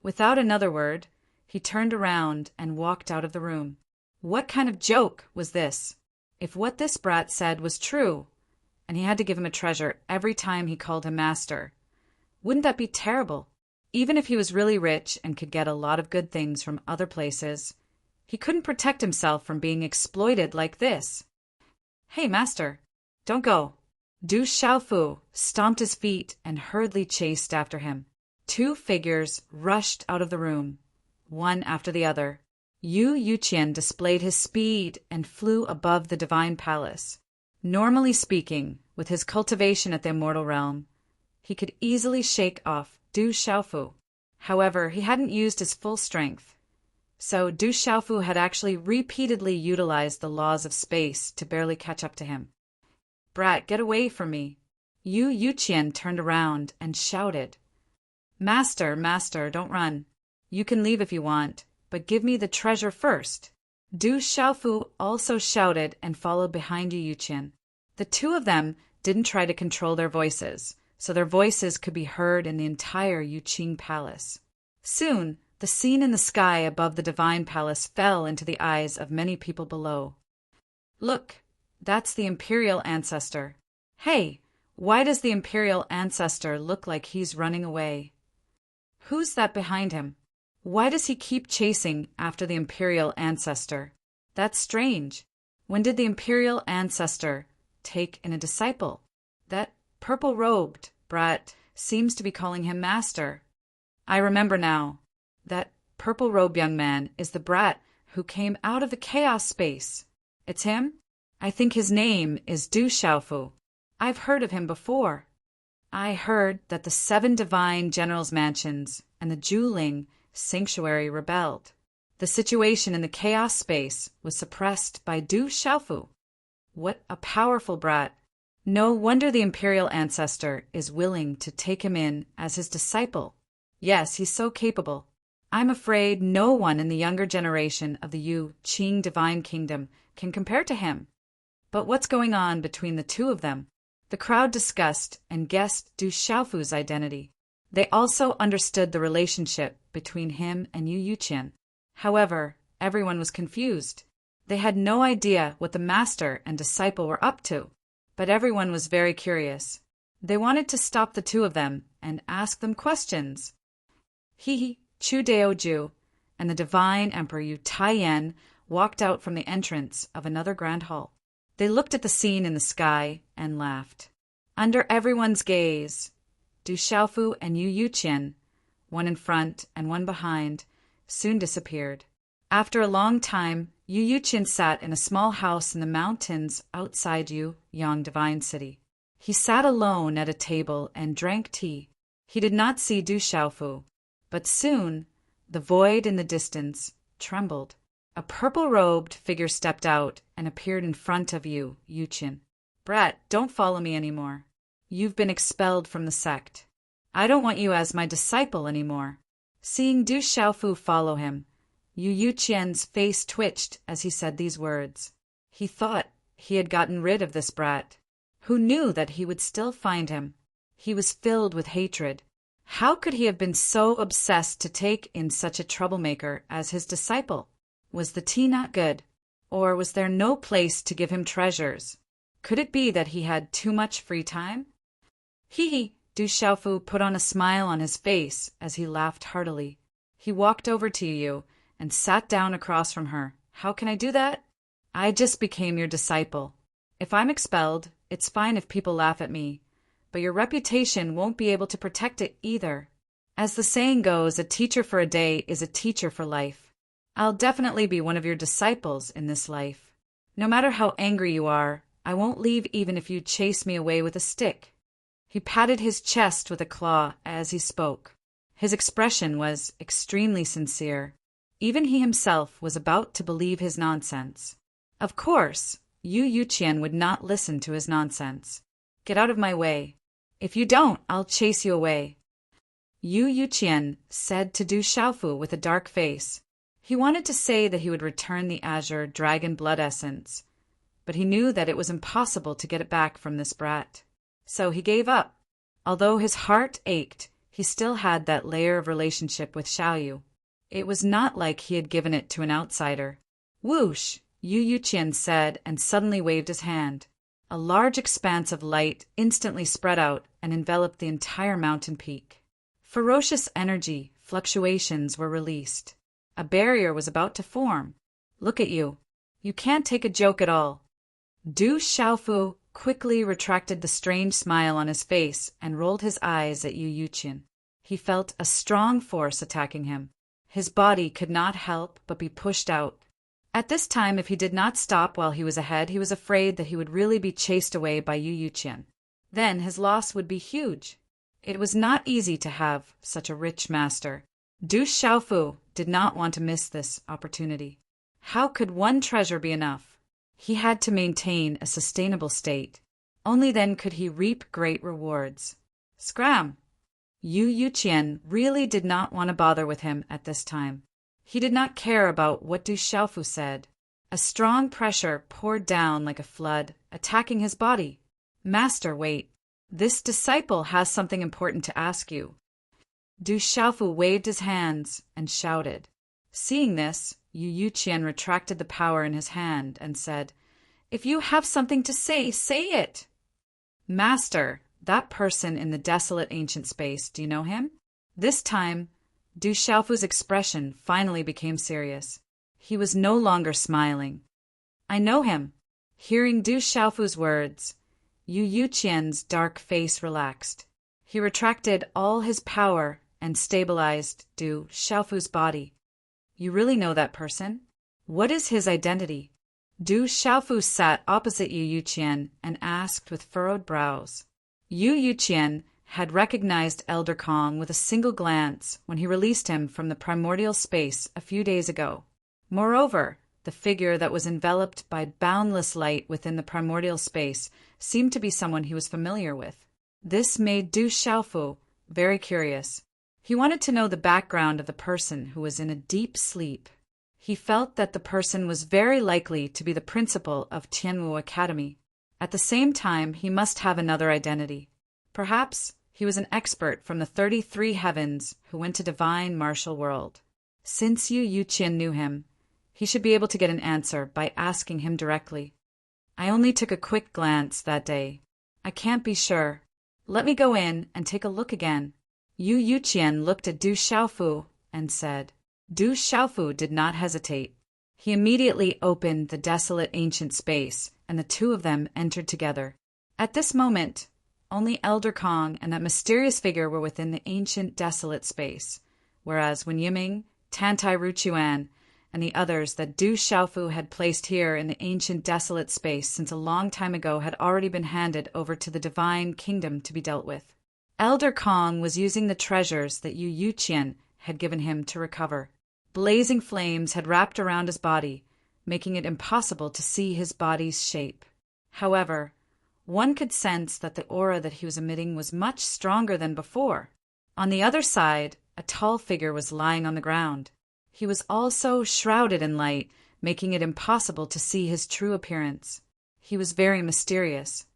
S1: Without another word, he turned around and walked out of the room. What kind of joke was this? If what this brat said was true, and he had to give him a treasure every time he called him master, wouldn't that be terrible? Even if he was really rich and could get a lot of good things from other places, he couldn't protect himself from being exploited like this. "Hey, master, don't go." Du Xiaofu stomped his feet and hurriedly chased after him. 2 figures rushed out of the room, one after the other. Yu Yuqian displayed his speed and flew above the divine palace. Normally speaking, with his cultivation at the immortal realm, he could easily shake off Du Xiaofu. However, he hadn't used his full strength, so Du Xiaofu had actually repeatedly utilized the laws of space to barely catch up to him. "Brat, get away from me." Yu Yuqian turned around and shouted, Master, don't run. You can leave if you want, but give me the treasure first." Du Xiaofu also shouted and followed behind Yu Yuqian. The 2 of them didn't try to control their voices, so their voices could be heard in the entire Yu Qing palace. Soon, the scene in the sky above the divine palace fell into the eyes of many people below. "Look, that's the imperial ancestor. Hey, why does the imperial ancestor look like he's running away? Who's that behind him? Why does he keep chasing after the imperial ancestor? That's strange. When did the imperial ancestor take in a disciple? That purple-robed brat seems to be calling him master. I remember now. That purple-robed young man is the brat who came out of the chaos space. It's him? I think his name is Du Xiaofu. I've heard of him before." I heard that the 7 divine generals' mansions and the Juling sanctuary rebelled. The situation in the chaos space was suppressed by Du Xiaofu. What a powerful brat. No wonder the imperial ancestor is willing to take him in as his disciple. Yes, he's so capable. I'm afraid no one in the younger generation of the Yu Qing divine kingdom can compare to him. But what's going on between the two of them? The crowd discussed and guessed Du Xiaofu's identity. They also understood the relationship between him and Yu Yuqian. However, everyone was confused. They had no idea what the master and disciple were up to, but everyone was very curious. They wanted to stop the two of them and ask them questions. Chu Daoju and the divine emperor Yu Taiyan walked out from the entrance of another grand hall. They looked at the scene in the sky and laughed. Under everyone's gaze, Du Xiaofu and Yu Yuqian, one in front and one behind, soon disappeared. After a long time, Yu Yuqian sat in a small house in the mountains outside Yu Yang Divine City. He sat alone at a table and drank tea. He did not see Du Xiaofu, but soon the void in the distance trembled. A purple-robed figure stepped out and appeared in front of Yu Yuqian. Brat, don't follow me anymore. You've been expelled from the sect. I don't want you as my disciple anymore. Seeing Du Xiaofu follow him, Yu Yuqian's face twitched as he said these words. He thought he had gotten rid of this brat. Who knew that he would still find him? He was filled with hatred. How could he have been so obsessed to take in such a troublemaker as his disciple? Was the tea not good? Or was there no place to give him treasures? Could it be that he had too much free time? Du Xiaofu put on a smile on his face as he laughed heartily. He walked over to Yu and sat down across from her. How can I do that? I just became your disciple. If I'm expelled, it's fine if people laugh at me, but your reputation won't be able to protect it either. As the saying goes, a teacher for a day is a teacher for life. I'll definitely be one of your disciples in this life. No matter how angry you are, I won't leave even if you chase me away with a stick. He patted his chest with a claw as he spoke. His expression was extremely sincere. Even he himself was about to believe his nonsense. Of course, Yu Yuqian would not listen to his nonsense. Get out of my way. If you don't, I'll chase you away. Yu Yuqian said to Du Xiaofu with a dark face. He wanted to say that he would return the azure dragon blood essence, but he knew that it was impossible to get it back from this brat. So he gave up. Although his heart ached, he still had that layer of relationship with Xiaoyu. It was not like he had given it to an outsider. Whoosh, Yu Yuqian said and suddenly waved his hand. A large expanse of light instantly spread out and enveloped the entire mountain peak. Ferocious energy fluctuations were released. A barrier was about to form. Look at you. You can't take a joke at all. Du Xiaofu quickly retracted the strange smile on his face and rolled his eyes at Yu Yuqian. He felt a strong force attacking him. His body could not help but be pushed out. At this time, if he did not stop while he was ahead, he was afraid that he would really be chased away by Yu Yuqian. Then his loss would be huge. It was not easy to have such a rich master. Du Xiaofu did not want to miss this opportunity. How could one treasure be enough? He had to maintain a sustainable state. Only then could he reap great rewards. Scram! Yu Yuqian really did not want to bother with him at this time. He did not care about what Du Xiaofu said. A strong pressure poured down like a flood, attacking his body. Master, wait. This disciple has something important to ask you. Du Xiaofu waved his hands and shouted. Seeing this, Yu Yuqian retracted the power in his hand and said, If you have something to say, say it. Master, that person in the desolate ancient space, do you know him? This time, Du Xiaofu's expression finally became serious. He was no longer smiling. I know him. Hearing Du Xiaofu's words, Yu Yuqian's dark face relaxed. He retracted all his power and stabilized Du Xiaofu's body. You really know that person? What is his identity? Du Xiaofu sat opposite Yu Yuqian and asked with furrowed brows. Yu Yuqian had recognized Elder Kong with a single glance when he released him from the primordial space a few days ago. Moreover, the figure that was enveloped by boundless light within the primordial space seemed to be someone he was familiar with. This made Du Xiaofu very curious. He wanted to know the background of the person who was in a deep sleep. He felt that the person was very likely to be the principal of Tianwu Academy. At the same time, he must have another identity. Perhaps he was an expert from the 33 heavens who went to divine martial world. Since Yu Yuqian knew him, he should be able to get an answer by asking him directly. I only took a quick glance that day. I can't be sure. Let me go in and take a look again. Yu Yuqian looked at Du Xiaofu and said. Du Xiaofu did not hesitate. He immediately opened the desolate ancient space, and the two of them entered together. At this moment, only Elder Kong and that mysterious figure were within the ancient desolate space, whereas Wen Yiming, Tantai Ruchuan, and the others that Du Xiaofu had placed here in the ancient desolate space since a long time ago had already been handed over to the divine kingdom to be dealt with. Elder Kong was using the treasures that Yu Yuqian had given him to recover. Blazing flames had wrapped around his body, making it impossible to see his body's shape. However, one could sense that the aura that he was emitting was much stronger than before. On the other side, a tall figure was lying on the ground. He was also shrouded in light, making it impossible to see his true appearance. He was very mysterious.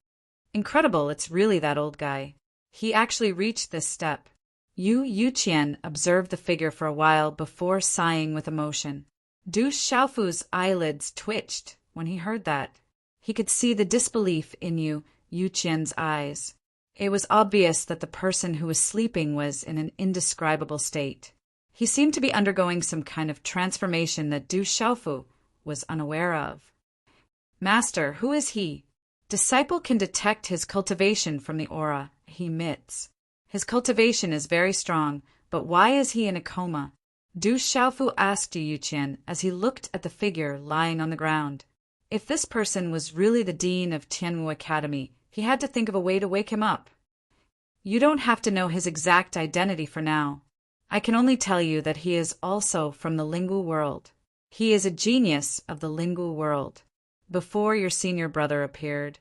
S1: Incredible, it's really that old guy. He actually reached this step. Yu Yuqian observed the figure for a while before sighing with emotion. Du Xiaofu's eyelids twitched when he heard that. He could see the disbelief in Yu Yuqian's eyes. It was obvious that the person who was sleeping was in an indescribable state. He seemed to be undergoing some kind of transformation that Du Xiaofu was unaware of. Master, who is he? Disciple can detect his cultivation from the aura he emits. His cultivation is very strong, but why is he in a coma? Du Xiaofu asked Yu Yuqian as he looked at the figure lying on the ground. If this person was really the dean of Tianwu Academy, he had to think of a way to wake him up. You don't have to know his exact identity for now. I can only tell you that he is also from the lingual world. He is a genius of the lingual world. Before your senior brother appeared,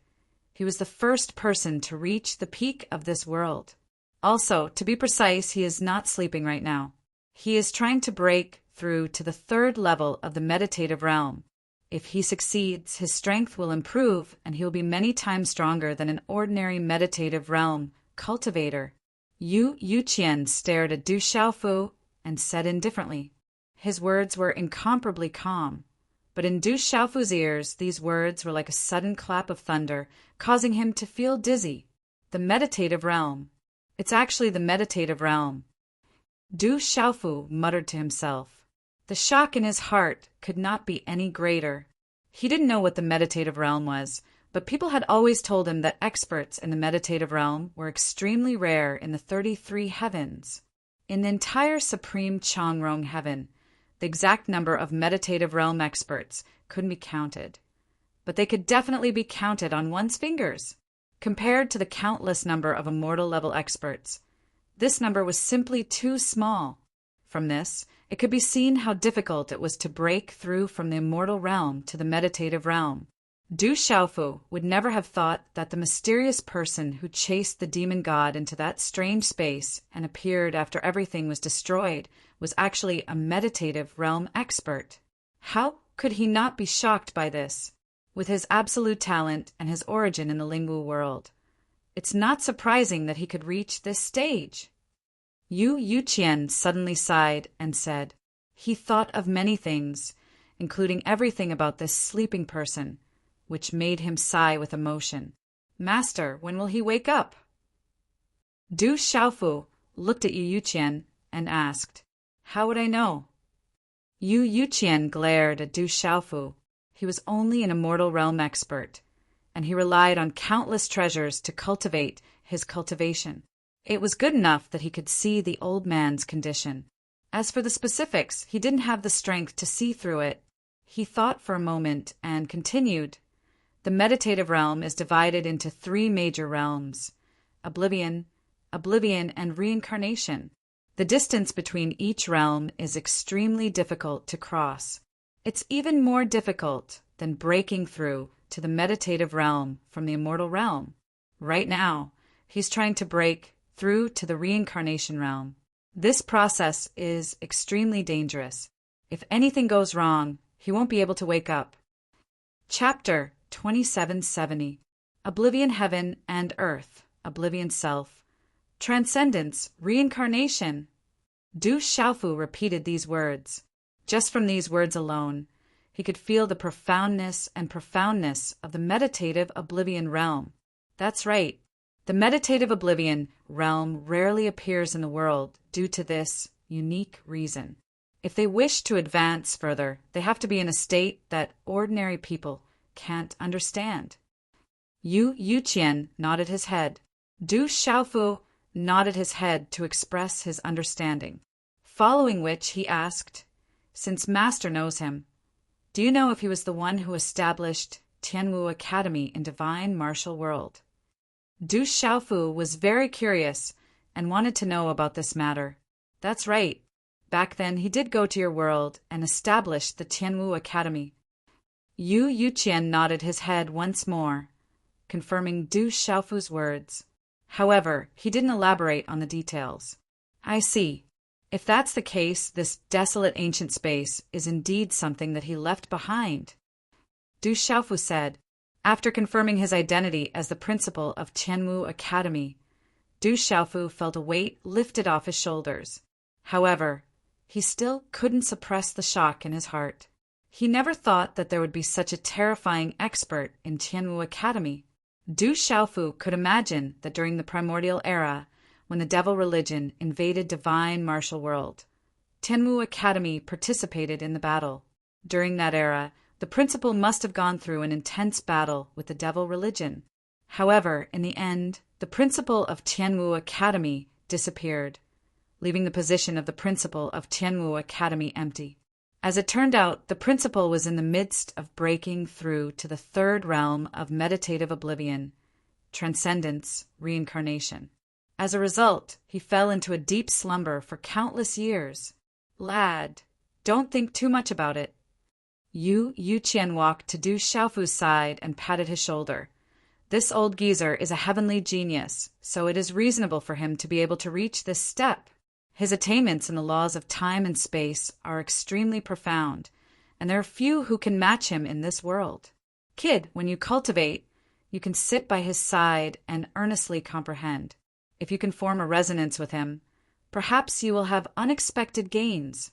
S1: he was the first person to reach the peak of this world. Also, to be precise, he is not sleeping right now. He is trying to break through to the 3rd level of the meditative realm. If he succeeds, his strength will improve and he will be many times stronger than an ordinary meditative realm cultivator. Yu Yuqian stared at Du Xiaofu and said indifferently. His words were incomparably calm, but in Du Xiaofu's ears these words were like a sudden clap of thunder, causing him to feel dizzy. The meditative realm. It's actually the meditative realm. Du Xiaofu muttered to himself. The shock in his heart could not be any greater. He didn't know what the meditative realm was, but people had always told him that experts in the meditative realm were extremely rare in the 33 heavens. In the entire supreme Changrong heaven, the exact number of meditative realm experts couldn't be counted, but they could definitely be counted on one's fingers. Compared to the countless number of immortal-level experts, this number was simply too small. From this, it could be seen how difficult it was to break through from the immortal realm to the meditative realm. Du Xiaofu would never have thought that the mysterious person who chased the demon god into that strange space and appeared after everything was destroyed was actually a meditative realm expert. How could he not be shocked by this? With his absolute talent and his origin in the lingual world, it's not surprising that he could reach this stage. Yu Yuqian suddenly sighed and said, he thought of many things, including everything about this sleeping person, which made him sigh with emotion. Master, when will he wake up? Du Xiaofu looked at Yu Yuqian and asked, how would I know? Yu Yuqian glared at Du Xiaofu. He was only an immortal realm expert, and he relied on countless treasures to cultivate his cultivation. It was good enough that he could see the old man's condition. As for the specifics, he didn't have the strength to see through it. He thought for a moment and continued. The meditative realm is divided into 3 major realms: oblivion, oblivion, and reincarnation. The distance between each realm is extremely difficult to cross. It's even more difficult than breaking through to the meditative realm from the immortal realm. Right now, he's trying to break through to the reincarnation realm. This process is extremely dangerous. If anything goes wrong, he won't be able to wake up. Chapter 2770. Oblivion Heaven and Earth, Oblivion Self, Transcendence, Reincarnation. Du Xiaofu repeated these words. Just from these words alone, he could feel the profoundness of the meditative oblivion realm. That's right. The meditative oblivion realm rarely appears in the world due to this unique reason. If they wish to advance further, they have to be in a state that ordinary people can't understand. Yu Yuqian nodded his head. Du Xiaofu nodded his head to express his understanding, following which he asked, since Master knows him, do you know if he was the one who established Tianwu Academy in Divine Martial World? Du Xiaofu was very curious and wanted to know about this matter. That's right. Back then he did go to your world and establish the Tianwu Academy. Yu Yuqian nodded his head once more, confirming Du Xiaofu's words. However, he didn't elaborate on the details. I see. If that's the case, this desolate ancient space is indeed something that he left behind. Du Xiaofu said. After confirming his identity as the principal of Tianwu Academy, Du Xiaofu felt a weight lifted off his shoulders. However, he still couldn't suppress the shock in his heart. He never thought that there would be such a terrifying expert in Tianwu Academy. Du Xiaofu could imagine that during the primordial era, when the devil religion invaded Divine Martial World, Tianwu Academy participated in the battle. During that era, the principal must have gone through an intense battle with the devil religion. However, in the end, the principal of Tianwu Academy disappeared, leaving the position of the principal of Tianwu Academy empty. As it turned out, the principal was in the midst of breaking through to the third realm of meditative oblivion, transcendence, reincarnation. As a result, he fell into a deep slumber for countless years. Lad, don't think too much about it. Yu Yuqian walked to Du Xiaofu's side and patted his shoulder. This old geezer is a heavenly genius, so it is reasonable for him to be able to reach this step. His attainments in the laws of time and space are extremely profound, and there are few who can match him in this world. Kid, when you cultivate, you can sit by his side and earnestly comprehend. If you can form a resonance with him, perhaps you will have unexpected gains.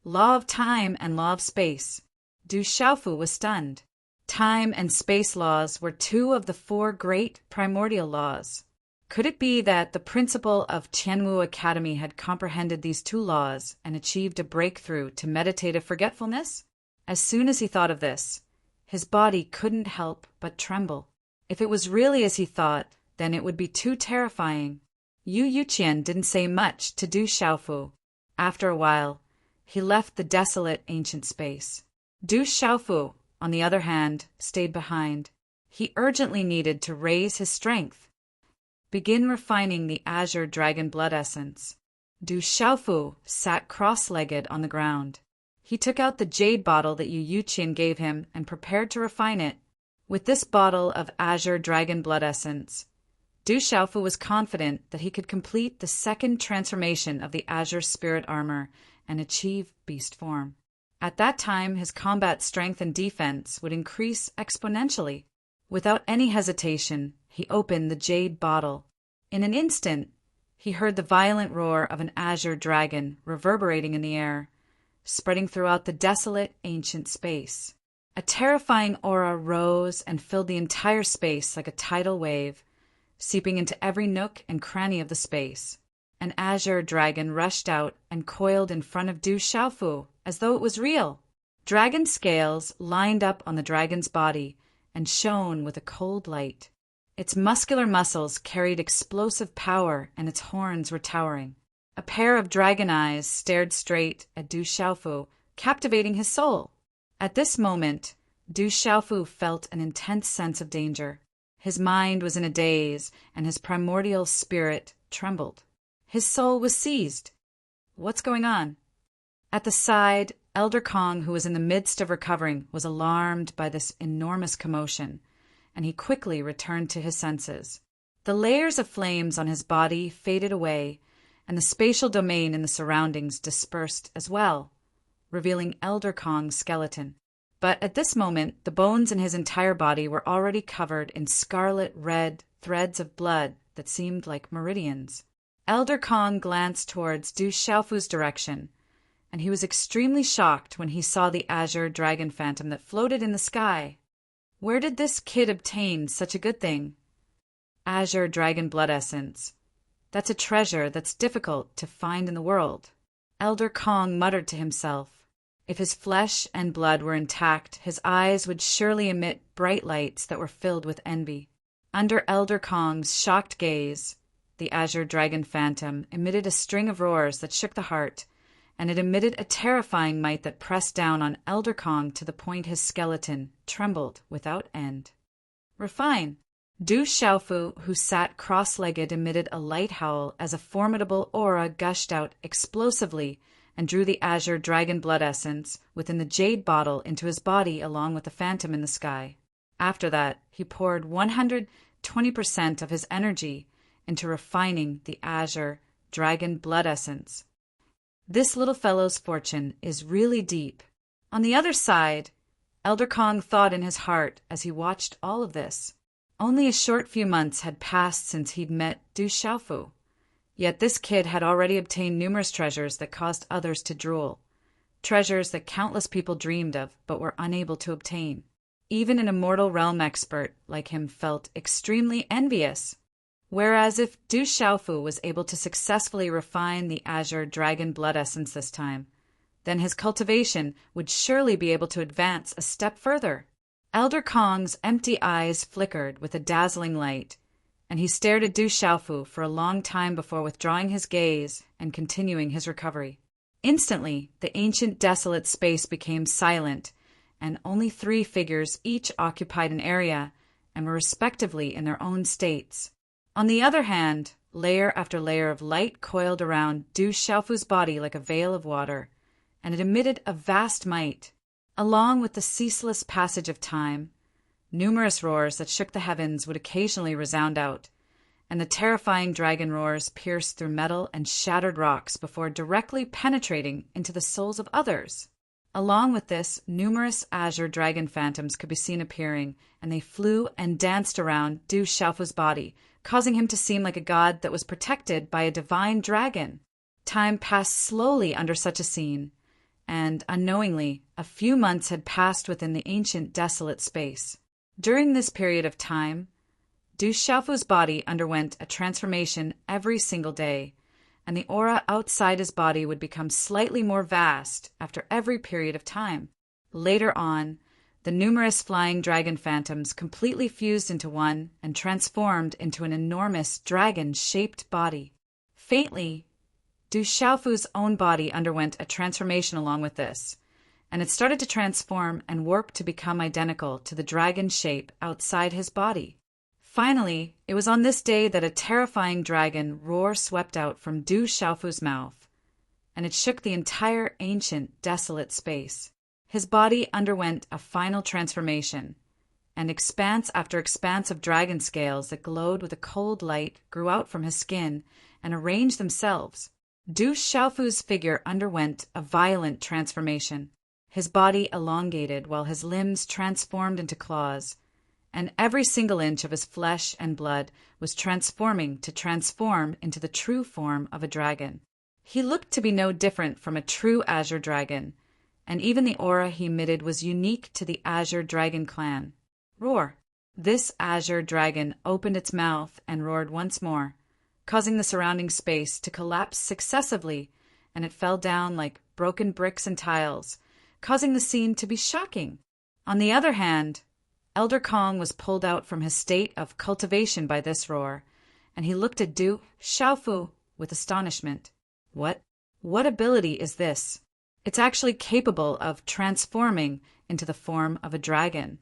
S1: Law of time and law of space. Du Xiaofu was stunned. Time and space laws were two of the four great primordial laws. Could it be that the principal of Tianwu Academy had comprehended these two laws and achieved a breakthrough to meditative forgetfulness? As soon as he thought of this, his body couldn't help but tremble. If it was really as he thought, then it would be too terrifying. Yu Yuqian didn't say much to Du Xiaofu. After a while, he left the desolate ancient space. Du Xiaofu, on the other hand, stayed behind. He urgently needed to raise his strength. Begin refining the azure dragon blood essence. Du Xiaofu sat cross-legged on the ground. He took out the jade bottle that Yu Yuqian gave him and prepared to refine it. With this bottle of azure dragon blood essence, Du Xiaofu was confident that he could complete the second transformation of the azure spirit armor and achieve beast form. At that time, his combat strength and defense would increase exponentially. Without any hesitation, he opened the jade bottle. In an instant, he heard the violent roar of an azure dragon reverberating in the air, spreading throughout the desolate ancient space. A terrifying aura rose and filled the entire space like a tidal wave, seeping into every nook and cranny of the space. An azure dragon rushed out and coiled in front of Du Xiaofu as though it was real. Dragon scales lined up on the dragon's body and shone with a cold light. Its muscular muscles carried explosive power and its horns were towering. A pair of dragon eyes stared straight at Du Xiaofu, captivating his soul. At this moment, Du Xiaofu felt an intense sense of danger. His mind was in a daze, and his primordial spirit trembled. His soul was seized. What's going on? At the side, Elder Kong, who was in the midst of recovering, was alarmed by this enormous commotion, and he quickly returned to his senses. The layers of flames on his body faded away, and the spatial domain in the surroundings dispersed as well, revealing Elder Kong's skeleton. But at this moment, the bones in his entire body were already covered in scarlet red threads of blood that seemed like meridians. Elder Kong glanced towards Du Xiaofu's direction, and he was extremely shocked when he saw the azure dragon phantom that floated in the sky. Where did this kid obtain such a good thing? Azure dragon blood essence. That's a treasure that's difficult to find in the world. Elder Kong muttered to himself. If his flesh and blood were intact, his eyes would surely emit bright lights that were filled with envy. Under Elder Kong's shocked gaze, the azure dragon phantom emitted a string of roars that shook the heart, and it emitted a terrifying might that pressed down on Elder Kong to the point his skeleton trembled without end. Refine. Du Xiaofu, who sat cross-legged, emitted a light howl as a formidable aura gushed out explosively and drew the azure dragon blood essence within the jade bottle into his body along with the phantom in the sky. After that, he poured 120% of his energy into refining the azure dragon blood essence. This little fellow's fortune is really deep. On the other side, Elder Kong thought in his heart as he watched all of this. Only a short few months had passed since he'd met Du Xiaofu. Yet this kid had already obtained numerous treasures that caused others to drool. Treasures that countless people dreamed of but were unable to obtain. Even an immortal realm expert like him felt extremely envious. Whereas if Du Xiaofu was able to successfully refine the azure dragon blood essence this time, then his cultivation would surely be able to advance a step further. Elder Kong's empty eyes flickered with a dazzling light, and he stared at Du Xiaofu for a long time before withdrawing his gaze and continuing his recovery. Instantly, the ancient desolate space became silent, and only 3 figures each occupied an area and were respectively in their own states. On the other hand, layer after layer of light coiled around Du Xiaofu's body like a veil of water, and it emitted a vast might. Along with the ceaseless passage of time, numerous roars that shook the heavens would occasionally resound out, and the terrifying dragon roars pierced through metal and shattered rocks before directly penetrating into the souls of others. Along with this, numerous azure dragon phantoms could be seen appearing, and they flew and danced around Du Xiaofu's body, causing him to seem like a god that was protected by a divine dragon. Time passed slowly under such a scene, and, unknowingly, a few months had passed within the ancient desolate space. During this period of time, Du Xiaofu's body underwent a transformation every single day, and the aura outside his body would become slightly more vast after every period of time. Later on, the numerous flying dragon phantoms completely fused into one and transformed into an enormous dragon-shaped body. Faintly, Du Xiaofu's own body underwent a transformation along with this, and it started to transform and warp to become identical to the dragon shape outside his body. Finally, it was on this day that a terrifying dragon roar swept out from Du Xiaofu's mouth, and it shook the entire ancient, desolate space. His body underwent a final transformation, and expanse after expanse of dragon scales that glowed with a cold light grew out from his skin and arranged themselves. Du Xiaofu's figure underwent a violent transformation. His body elongated while his limbs transformed into claws, and every single inch of his flesh and blood was transforming to transform into the true form of a dragon. He looked to be no different from a true azure dragon, and even the aura he emitted was unique to the azure dragon clan. Roar! This azure dragon opened its mouth and roared once more, causing the surrounding space to collapse successively, and it fell down like broken bricks and tiles, causing the scene to be shocking. On the other hand, Elder Kong was pulled out from his state of cultivation by this roar, and he looked at Du Xiaofu with astonishment. What ability is this? It's actually capable of transforming into the form of a dragon.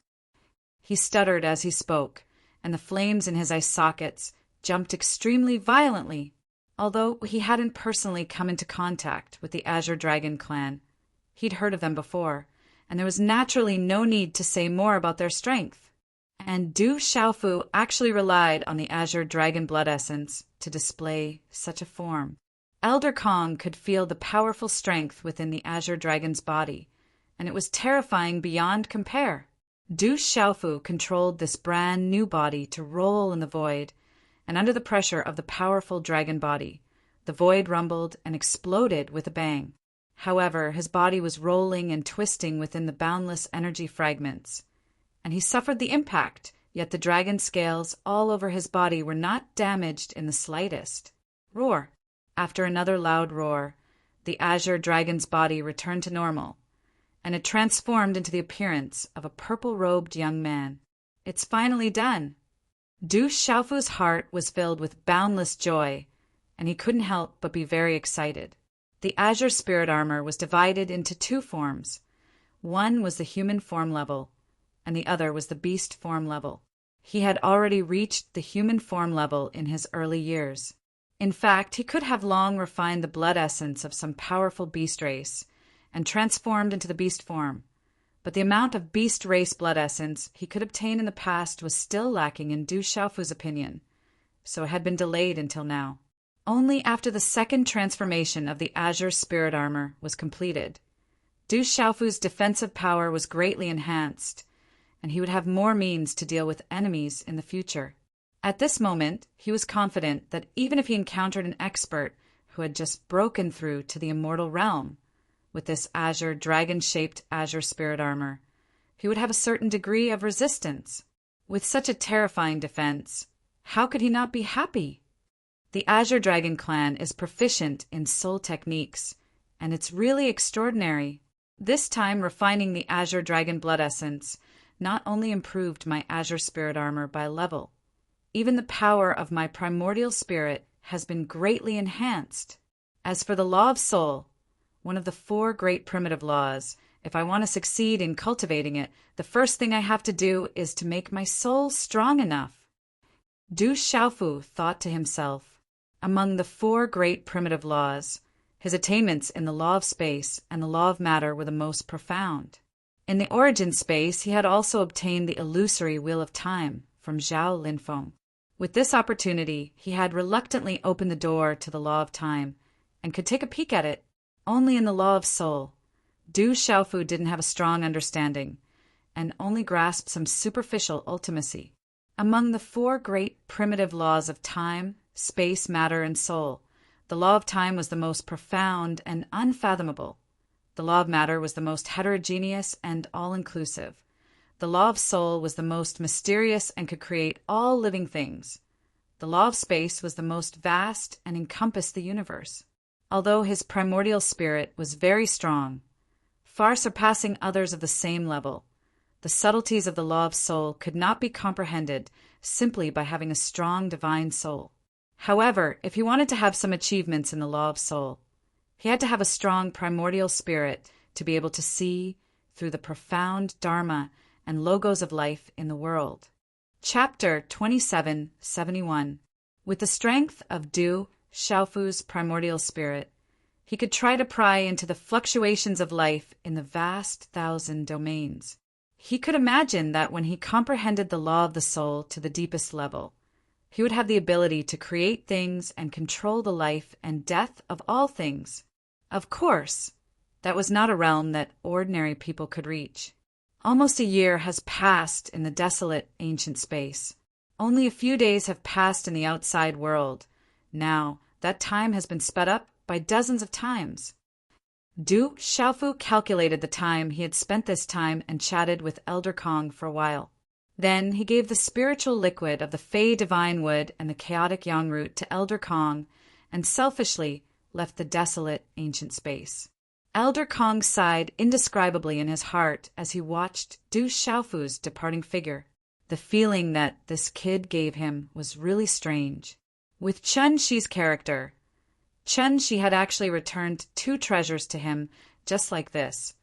S1: He stuttered as he spoke, and the flames in his eye sockets jumped extremely violently although he hadn't personally come into contact with the Azure Dragon clan. He'd heard of them before, and there was naturally no need to say more about their strength. And Du Xiaofu actually relied on the Azure Dragon blood essence to display such a form. Elder Kong could feel the powerful strength within the Azure Dragon's body, and it was terrifying beyond compare. Du Xiaofu controlled this brand new body to roll in the void, and under the pressure of the powerful dragon body, the void rumbled and exploded with a bang. However, his body was rolling and twisting within the boundless energy fragments, and he suffered the impact, yet the dragon scales all over his body were not damaged in the slightest. Roar! After another loud roar, the Azure Dragon's body returned to normal, and it transformed into the appearance of a purple-robed young man. It's finally done! Du Xiaofu's heart was filled with boundless joy, and he couldn't help but be very excited. The Azure Spirit Armor was divided into two forms. One was the human form level, and the other was the beast form level. He had already reached the human form level in his early years. In fact, he could have long refined the blood essence of some powerful beast race and transformed into the beast form, but the amount of beast race blood essence he could obtain in the past was still lacking in Du Xiaofu's opinion, so it had been delayed until now. Only after the second transformation of the Azure Spirit Armor was completed, Du Xiaofu's defensive power was greatly enhanced, and he would have more means to deal with enemies in the future. At this moment, he was confident that even if he encountered an expert who had just broken through to the immortal realm with this Azure dragon-shaped Azure Spirit Armor, he would have a certain degree of resistance. With such a terrifying defense, how could he not be happy? The Azure Dragon clan is proficient in soul techniques, and it's really extraordinary. This time, refining the Azure Dragon blood essence not only improved my Azure Spirit Armor by a level, even the power of my primordial spirit has been greatly enhanced. As for the law of soul, one of the 4 great primitive laws, if I want to succeed in cultivating it, the first thing I have to do is to make my soul strong enough. Du Xiaofu thought to himself. Among the 4 great primitive laws, his attainments in the law of space and the law of matter were the most profound. In the origin space, he had also obtained the illusory wheel of time from Zhao Linfeng. With this opportunity, he had reluctantly opened the door to the law of time and could take a peek at it. Only in the law of soul, Du Xiaofu didn't have a strong understanding and only grasped some superficial ultimacy. Among the 4 great primitive laws of time, space, matter, and soul, the law of time was the most profound and unfathomable. The law of matter was the most heterogeneous and all-inclusive. The law of soul was the most mysterious and could create all living things. The law of space was the most vast and encompassed the universe. Although his primordial spirit was very strong, far surpassing others of the same level, the subtleties of the law of soul could not be comprehended simply by having a strong divine soul. However, if he wanted to have some achievements in the law of soul, he had to have a strong primordial spirit to be able to see through the profound dharma and logos of life in the world. Chapter 2771. With the strength of Du Xiaofu's primordial spirit, he could try to pry into the fluctuations of life in the vast 1,000 domains. He could imagine that when he comprehended the law of the soul to the deepest level, he would have the ability to create things and control the life and death of all things. Of course, that was not a realm that ordinary people could reach. Almost a year has passed in the desolate ancient space. Only a few days have passed in the outside world. Now, that time has been sped up by dozens of times. Du Xiaofu calculated the time he had spent this time and chatted with Elder Kong for a while. Then he gave the spiritual liquid of the Fey Divine Wood and the chaotic Yang Root to Elder Kong and selfishly left the desolate ancient space. Elder Kong sighed indescribably in his heart as he watched Du Xiaofu's departing figure. The feeling that this kid gave him was really strange. With Chen Shi's character, Chen Shi had actually returned 2 treasures to him just like this,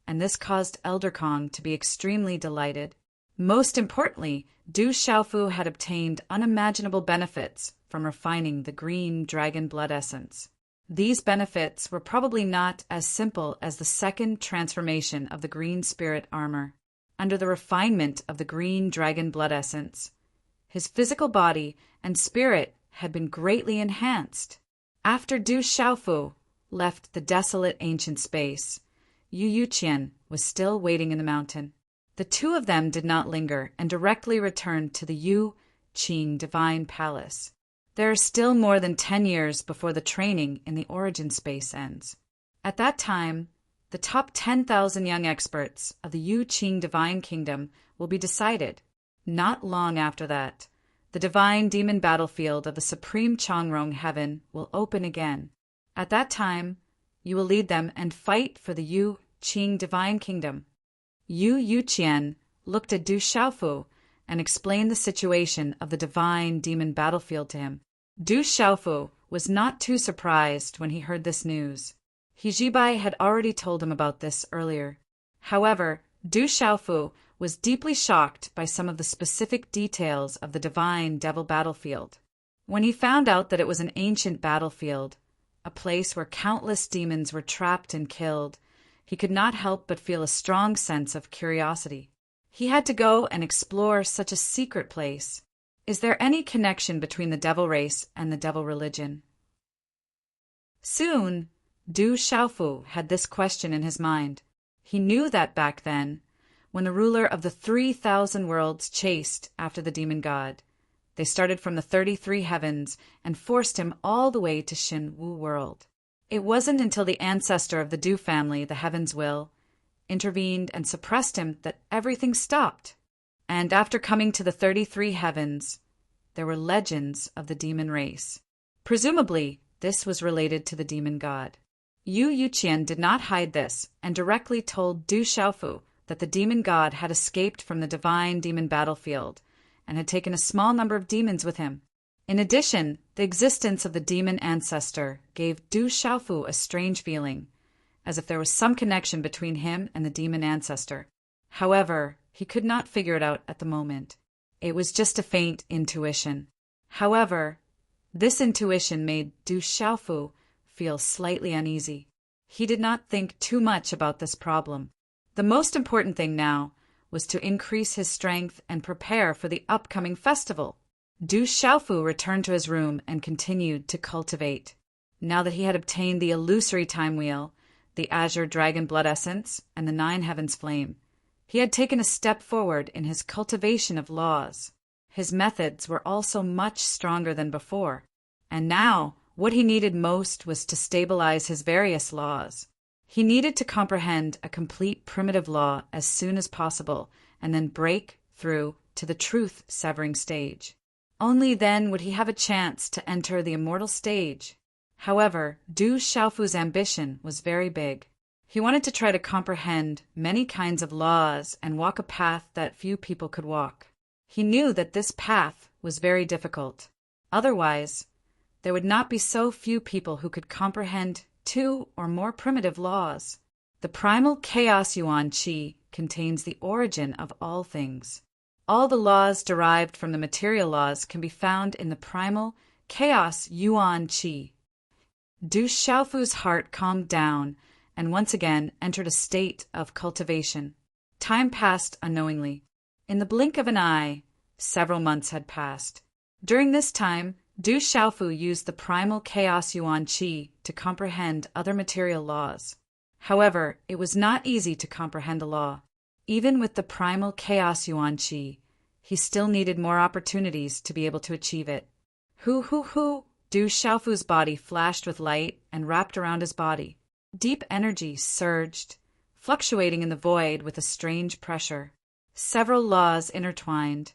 S1: and this caused Elder Kong to be extremely delighted. Most importantly, Du Xiaofu had obtained unimaginable benefits from refining the green dragon blood essence. These benefits were probably not as simple as the second transformation of the green spirit armor. Under the refinement of the green dragon blood essence, his physical body and spirit had been greatly enhanced. After Du Xiaofu left the desolate ancient space, Yu Yuqian was still waiting in the mountain. The two of them did not linger and directly returned to the Yu Qing Divine Palace. There are still more than 10 years before the training in the origin space ends. At that time, the top 10,000 young experts of the Yu Qing Divine Kingdom will be decided. Not long after that, the divine demon battlefield of the supreme Changrong heaven will open again. At that time, you will lead them and fight for the Yu Qing Divine Kingdom. Yu Yuqian looked at Du Xiaofu and explained the situation of the divine demon battlefield to him. Du Xiaofu was not too surprised when he heard this news. He Jibai had already told him about this earlier. However, Du Xiaofu was deeply shocked by some of the specific details of the divine devil battlefield. When he found out that it was an ancient battlefield, a place where countless demons were trapped and killed, he could not help but feel a strong sense of curiosity. He had to go and explore such a secret place. Is there any connection between the devil race and the devil religion? Soon, Du Xiaofu had this question in his mind. He knew that back then, when the ruler of the 3,000 worlds chased after the demon god, they started from the 33 heavens and forced him all the way to Shin Wu world. It wasn't until the ancestor of the Du family, the Heaven's Will, intervened and suppressed him that everything stopped. And after coming to the 33 heavens, there were legends of the demon race. Presumably, this was related to the demon god. Yu Yuqian did not hide this and directly told Du Xiaofu that the demon god had escaped from the divine demon battlefield and had taken a small number of demons with him. In addition, the existence of the demon ancestor gave Du Xiaofu a strange feeling, as if there was some connection between him and the demon ancestor. However, he could not figure it out at the moment. It was just a faint intuition. However, this intuition made Du Xiaofu feel slightly uneasy. He did not think too much about this problem. The most important thing now was to increase his strength and prepare for the upcoming festival. Du Xiaofu returned to his room and continued to cultivate. Now that he had obtained the illusory time wheel, the azure dragon blood essence, and the 9 heavens flame, he had taken a step forward in his cultivation of laws. His methods were also much stronger than before, and now what he needed most was to stabilize his various laws. He needed to comprehend a complete primitive law as soon as possible and then break through to the truth-severing stage. Only then would he have a chance to enter the immortal stage. However, Du Xiaofu's ambition was very big. He wanted to try to comprehend many kinds of laws and walk a path that few people could walk. He knew that this path was very difficult. Otherwise, there would not be so few people who could comprehend 2 or more primitive laws. The primal chaos yuan qi contains the origin of all things. All the laws derived from the material laws can be found in the primal chaos yuan qi. Du Xiaofu's heart calmed down and once again entered a state of cultivation. Time passed unknowingly. In the blink of an eye, several months had passed. During this time, Du Xiaofu used the primal chaos yuan qi to comprehend other material laws. However, it was not easy to comprehend the law. Even with the primal chaos yuan qi, he still needed more opportunities to be able to achieve it. Du Xiaofu's body flashed with light and wrapped around his body. Deep energy surged, fluctuating in the void with a strange pressure. Several laws intertwined,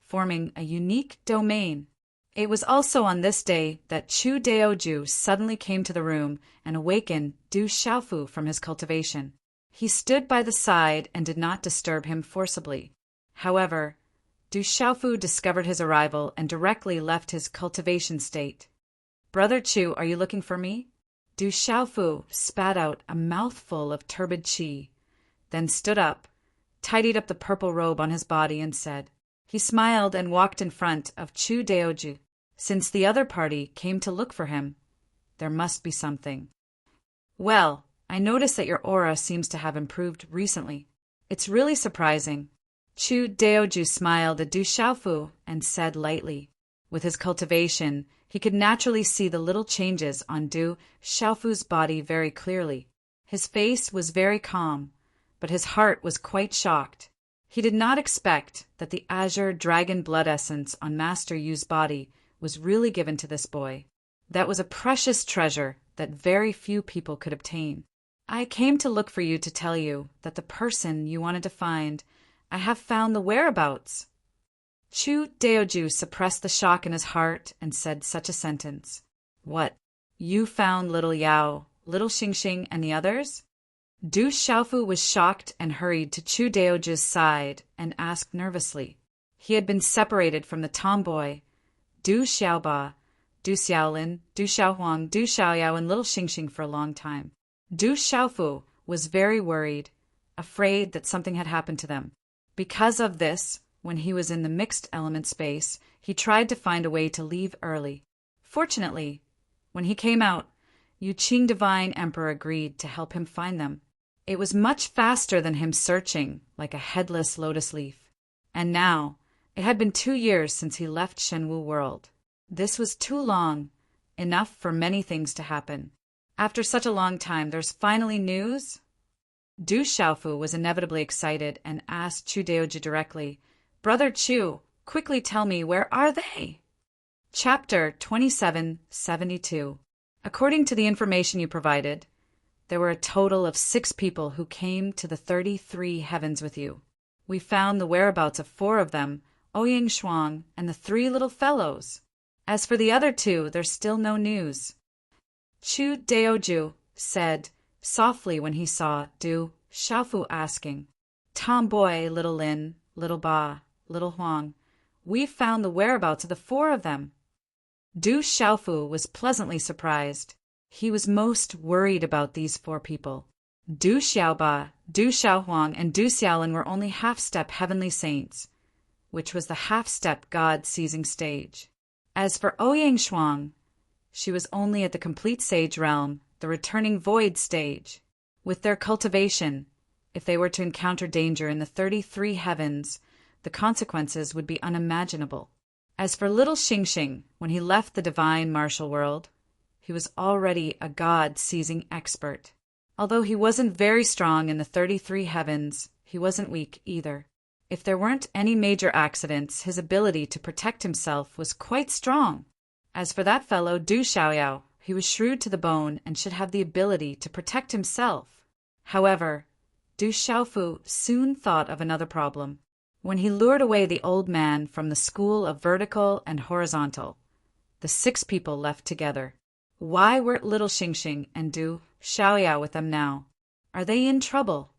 S1: forming a unique domain. It was also on this day that Chu Daoju suddenly came to the room and awakened Du Xiaofu from his cultivation. He stood by the side and did not disturb him forcibly. However, Du Xiaofu discovered his arrival and directly left his cultivation state. "Brother Chu, are you looking for me?" Du Xiaofu spat out a mouthful of turbid qi, then stood up, tidied up the purple robe on his body, and said. He smiled and walked in front of Chu Daoju. Since the other party came to look for him, there must be something. Well, I notice that your aura seems to have improved recently. It's really surprising. Chu Daoju smiled at Du Xiaofu and said lightly. With his cultivation, he could naturally see the little changes on Du Xiaofu's body very clearly. His face was very calm, but his heart was quite shocked. He did not expect that the azure dragon blood essence on Master Yu's body was really given to this boy. That was a precious treasure that very few people could obtain. I came to look for you to tell you that the person you wanted to find, I have found the whereabouts. Chu Daoju suppressed the shock in his heart and said such a sentence. What? You found little Yao, little Xingxing, and the others? Du Xiaofu was shocked and hurried to Chu Daoju's side and asked nervously. He had been separated from the tomboy, Du Xiaoba, Du Xiaolin, Du Xiaohuang, Du Xiaoyao, and little Xingxing for a long time. Du Xiaofu was very worried, afraid that something had happened to them. Because of this, when he was in the mixed element space, he tried to find a way to leave early. Fortunately, when he came out, Yu Qing Divine Emperor agreed to help him find them. It was much faster than him searching like a headless lotus leaf. And now, it had been 2 years since he left Shenwu World. This was too long, enough for many things to happen. After such a long time, there's finally news? Du Xiaofu was inevitably excited and asked Chu Daoju directly, Brother Chu, quickly tell me, where are they? Chapter 2772. According to the information you provided, there were a total of 6 people who came to the 33 heavens with you. We found the whereabouts of 4 of them, Ouyang Shuang and the 3 little fellows. As for the other 2, there's still no news. Chu Daoju said softly when he saw Du Xiaofu asking, Tomboy, little Lin, little Ba, little Huang, we found the whereabouts of the 4 of them. Du Xiaofu was pleasantly surprised. He was most worried about these 4 people. Du Xiaoba, Du Xiaohuang, and Du Xiaolin were only half-step heavenly saints, which was the half-step God-seizing stage. As for Ouyang Shuang, she was only at the complete sage realm, the returning void stage. With their cultivation, if they were to encounter danger in the 33 heavens, the consequences would be unimaginable. As for little Xingxing, when he left the divine martial world, he was already a God-seizing expert. Although he wasn't very strong in the 33 heavens, he wasn't weak either. If there weren't any major accidents, his ability to protect himself was quite strong. As for that fellow, Du Xiaoyao, he was shrewd to the bone and should have the ability to protect himself. However, Du Xiaofu soon thought of another problem. When he lured away the old man from the school of vertical and horizontal, the 6 people left together. Why weren't little Xingxing and Du Xiaoyao with them now? Are they in trouble?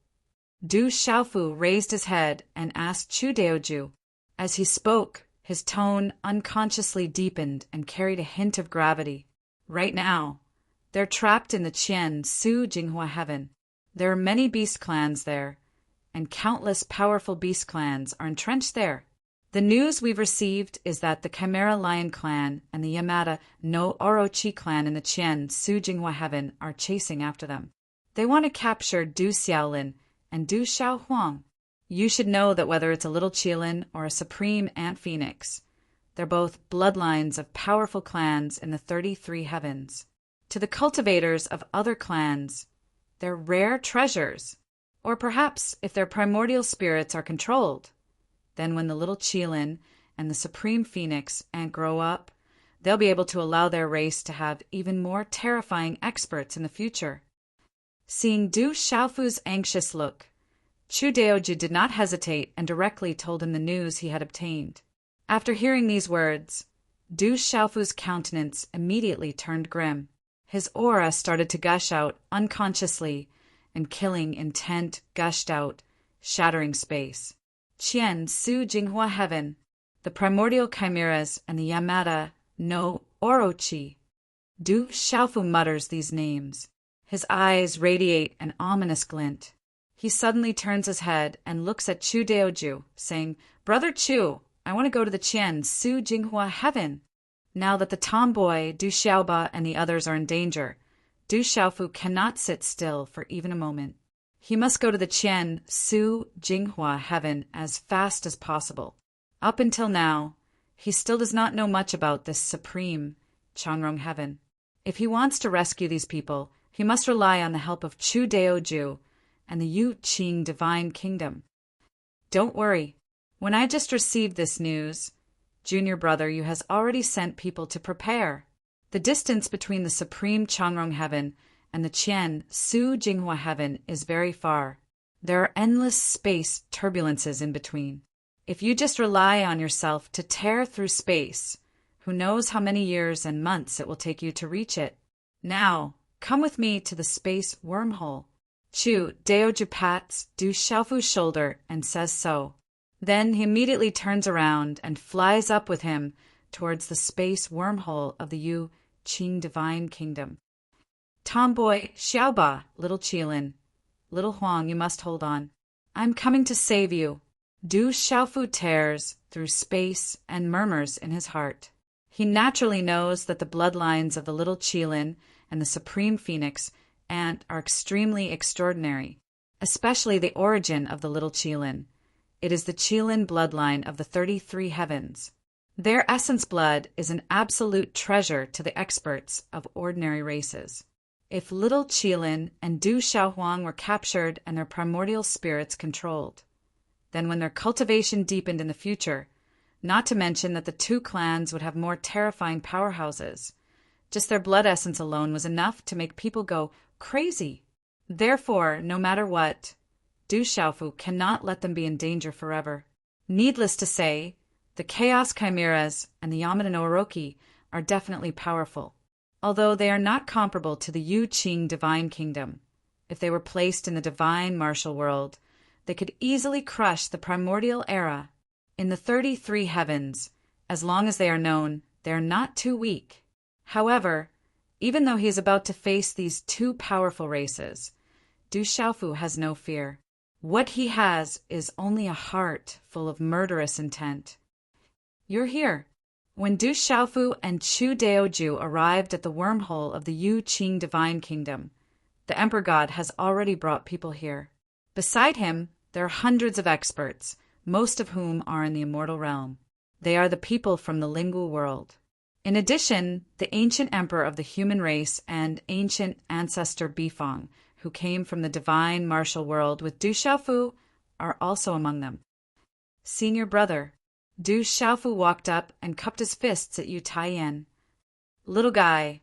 S1: Du Xiaofu raised his head and asked Chu Daoju. As he spoke, his tone unconsciously deepened and carried a hint of gravity. Right now, they're trapped in the Qian Su Jinghua Heaven. There are many beast clans there, and countless powerful beast clans are entrenched there. The news we've received is that the Chimera Lion clan and the Yamada no Orochi clan in the Qian Su Jinghua Heaven are chasing after them. They want to capture Du Xiaolin and Du Xiaohuang. You should know that whether it's a little Qilin or a supreme ant phoenix, they're both bloodlines of powerful clans in the 33 heavens. To the cultivators of other clans, they're rare treasures. Or perhaps if their primordial spirits are controlled, then when the little Qilin and the supreme phoenix ant grow up, they'll be able to allow their race to have even more terrifying experts in the future. Seeing Du Xiaofu's anxious look, Chu Daoju did not hesitate and directly told him the news he had obtained. After hearing these words, Du Xiaofu's countenance immediately turned grim. His aura started to gush out unconsciously, and killing intent gushed out, shattering space. Qian Su Jinghua Heaven, the primordial chimeras, and the Yamada no Orochi. Du Xiaofu mutters these names. His eyes radiate an ominous glint. He suddenly turns his head and looks at Chu Daoju, saying, Brother Chu, I want to go to the Qian Su Jinghua Heaven. Now that the tomboy, Du Xiaoba, and the others are in danger, Du Xiaofu cannot sit still for even a moment. He must go to the Qian Su Jinghua heaven as fast as possible. Up until now, he still does not know much about this supreme Changrong heaven. If he wants to rescue these people, he must rely on the help of Chu Daoju and the Yu Qing Divine Kingdom. Don't worry. When I just received this news, junior brother, you has already sent people to prepare. The distance between the supreme Changrong heaven and the Qian Su Jinghua heaven is very far. There are endless space turbulences in between. If you just rely on yourself to tear through space, who knows how many years and months it will take you to reach it. Now, come with me to the space wormhole. Chu Daoju pats Du Xiaofu's shoulder and says so. Then he immediately turns around and flies up with him towards the space wormhole of the Yu Qing Divine Kingdom. Tomboy, Xiaoba, little Qilin. Little Huang, you must hold on. I'm coming to save you. Du Xiaofu tears through space and murmurs in his heart. He naturally knows that the bloodlines of the little Qilin and the Supreme Phoenix Ant are extremely extraordinary, especially the origin of the little Qilin. It is the Qilin bloodline of the 33 heavens. Their essence blood is an absolute treasure to the experts of ordinary races. If little Qilin and Du Xiaohuang were captured and their primordial spirits controlled, then when their cultivation deepened in the future, not to mention that the two clans would have more terrifying powerhouses, just their blood essence alone was enough to make people go crazy. Therefore, no matter what, Du Xiaofu cannot let them be in danger forever. Needless to say, the Chaos Chimeras and the Yamada no Orochi are definitely powerful, although they are not comparable to the Yu Qing Divine Kingdom. If they were placed in the Divine Martial World, they could easily crush the primordial era. In the 33 heavens, as long as they are known, they are not too weak. However, even though he is about to face these two powerful races, Du Xiaofu has no fear. What he has is only a heart full of murderous intent. You're here. When Du Xiaofu and Chu Daoju arrived at the wormhole of the Yu Qing Divine Kingdom, the Emperor God has already brought people here. Beside him, there are hundreds of experts, most of whom are in the immortal realm. They are the people from the lingual world. In addition, the ancient emperor of the human race and ancient ancestor Bifang, who came from the divine martial world with Du Xiaofu, are also among them. Senior brother, Du Xiaofu walked up and cupped his fists at Yu Taiyan. Little guy,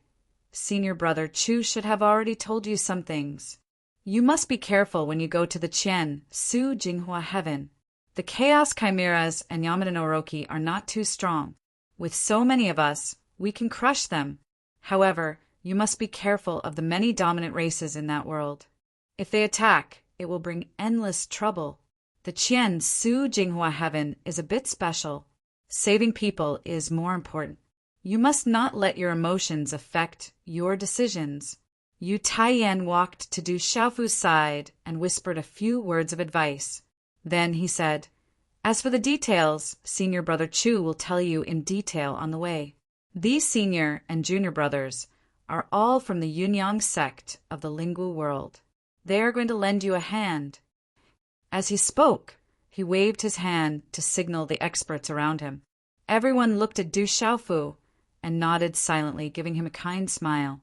S1: senior brother Chu should have already told you some things. You must be careful when you go to the Qian Su Jinghua heaven. The Chaos Chimeras and Yamada no Orochi are not too strong. With so many of us, we can crush them. However, you must be careful of the many dominant races in that world. If they attack, it will bring endless trouble. The Qian Su Jinghua heaven is a bit special. Saving people is more important. You must not let your emotions affect your decisions. Yu Taiyan walked to Du Xiaofu's side and whispered a few words of advice. Then he said, "As for the details, senior brother Chu will tell you in detail on the way. These senior and junior brothers are all from the Yunyang sect of the lingual world. They are going to lend you a hand." As he spoke, he waved his hand to signal the experts around him. Everyone looked at Du Xiaofu and nodded silently, giving him a kind smile.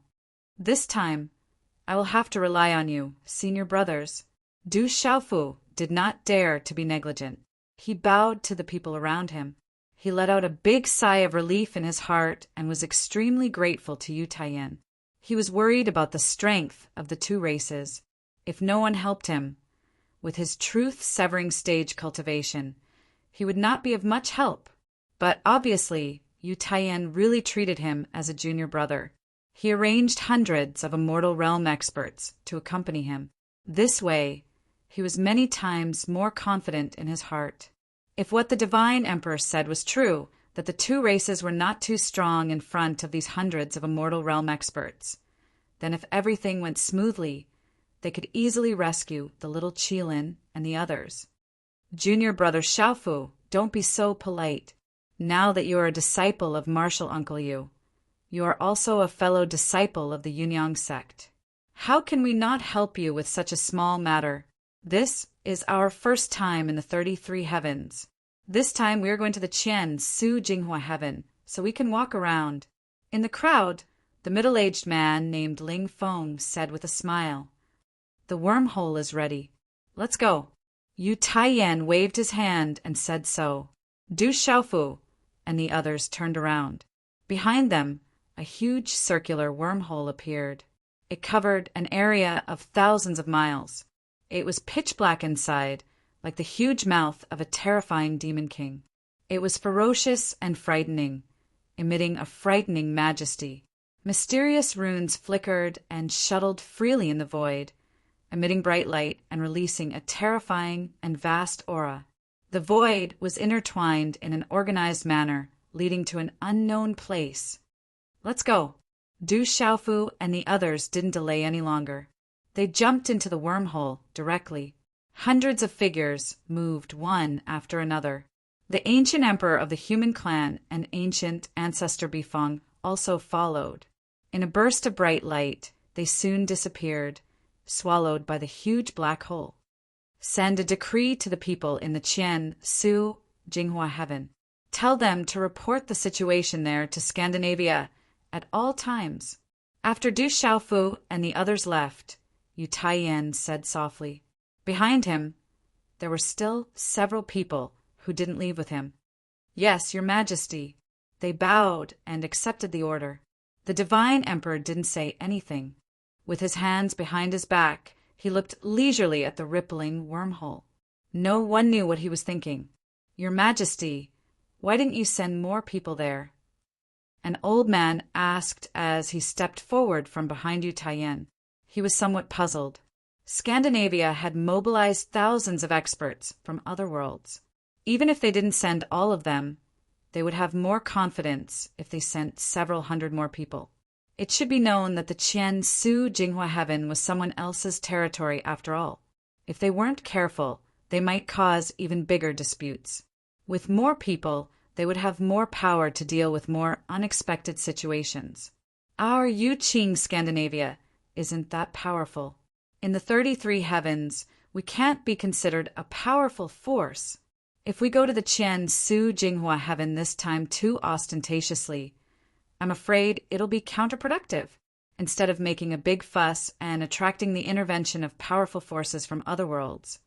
S1: This time, I will have to rely on you, senior brothers. Du Xiaofu did not dare to be negligent. He bowed to the people around him. He let out a big sigh of relief in his heart and was extremely grateful to Yu Taiyan. He was worried about the strength of the two races. If no one helped him, with his truth-severing stage cultivation, he would not be of much help. But obviously, Yu Taiyan really treated him as a junior brother. He arranged hundreds of immortal realm experts to accompany him. This way, he was many times more confident in his heart. If what the divine emperor said was true, that the two races were not too strong in front of these hundreds of immortal realm experts, then if everything went smoothly, they could easily rescue the little Qilin and the others. Junior brother Xiaofu, don't be so polite. Now that you are a disciple of Martial Uncle Yu, you are also a fellow disciple of the Yunyang sect. How can we not help you with such a small matter? This is our first time in the 33 heavens. This time we are going to the Qian Su Jinghua heaven, so we can walk around. In the crowd, the middle-aged man named Ling Feng said with a smile, "The wormhole is ready. Let's go." Yu Taiyan waved his hand and said so. Du Xiaofu and the others turned around. Behind them, a huge circular wormhole appeared. It covered an area of thousands of miles. It was pitch black inside, like the huge mouth of a terrifying demon king. It was ferocious and frightening, emitting a frightening majesty. Mysterious runes flickered and shuttled freely in the void, emitting bright light and releasing a terrifying and vast aura. The void was intertwined in an organized manner, leading to an unknown place. Let's go. Du Xiaofu and the others didn't delay any longer. They jumped into the wormhole directly. Hundreds of figures moved one after another. The ancient emperor of the human clan and ancient ancestor Bifeng also followed. In a burst of bright light, they soon disappeared, swallowed by the huge black hole. Send a decree to the people in the Qian Su Jinghua heaven. Tell them to report the situation there to Scandinavia at all times. After Du Xiaofu and the others left, Yu Taiyan said softly. Behind him, there were still several people who didn't leave with him. "Yes, Your Majesty." They bowed and accepted the order. The divine emperor didn't say anything. With his hands behind his back, he looked leisurely at the rippling wormhole. No one knew what he was thinking. "Your Majesty, why didn't you send more people there?" An old man asked as he stepped forward from behind Yu Taiyan. He was somewhat puzzled. Scandinavia had mobilized thousands of experts from other worlds. Even if they didn't send all of them, they would have more confidence if they sent several hundred more people. It should be known that the Qian Su Jinghua heaven was someone else's territory after all. If they weren't careful, they might cause even bigger disputes. With more people, they would have more power to deal with more unexpected situations. Our Yuqing Scandinavia isn't that powerful. In the 33 heavens, we can't be considered a powerful force. If we go to the Qian Su Jinghua heaven this time too ostentatiously, I'm afraid it'll be counterproductive. Instead of making a big fuss and attracting the intervention of powerful forces from other worlds,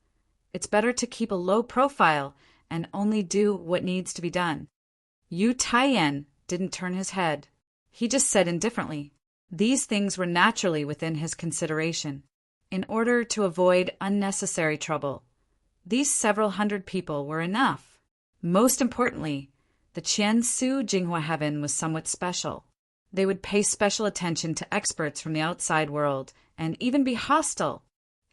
S1: it's better to keep a low profile and only do what needs to be done. Yu Taiyan didn't turn his head. He just said indifferently. These things were naturally within his consideration. In order to avoid unnecessary trouble, these several hundred people were enough. Most importantly, the Qian Su Jinghua heaven was somewhat special. They would pay special attention to experts from the outside world and even be hostile.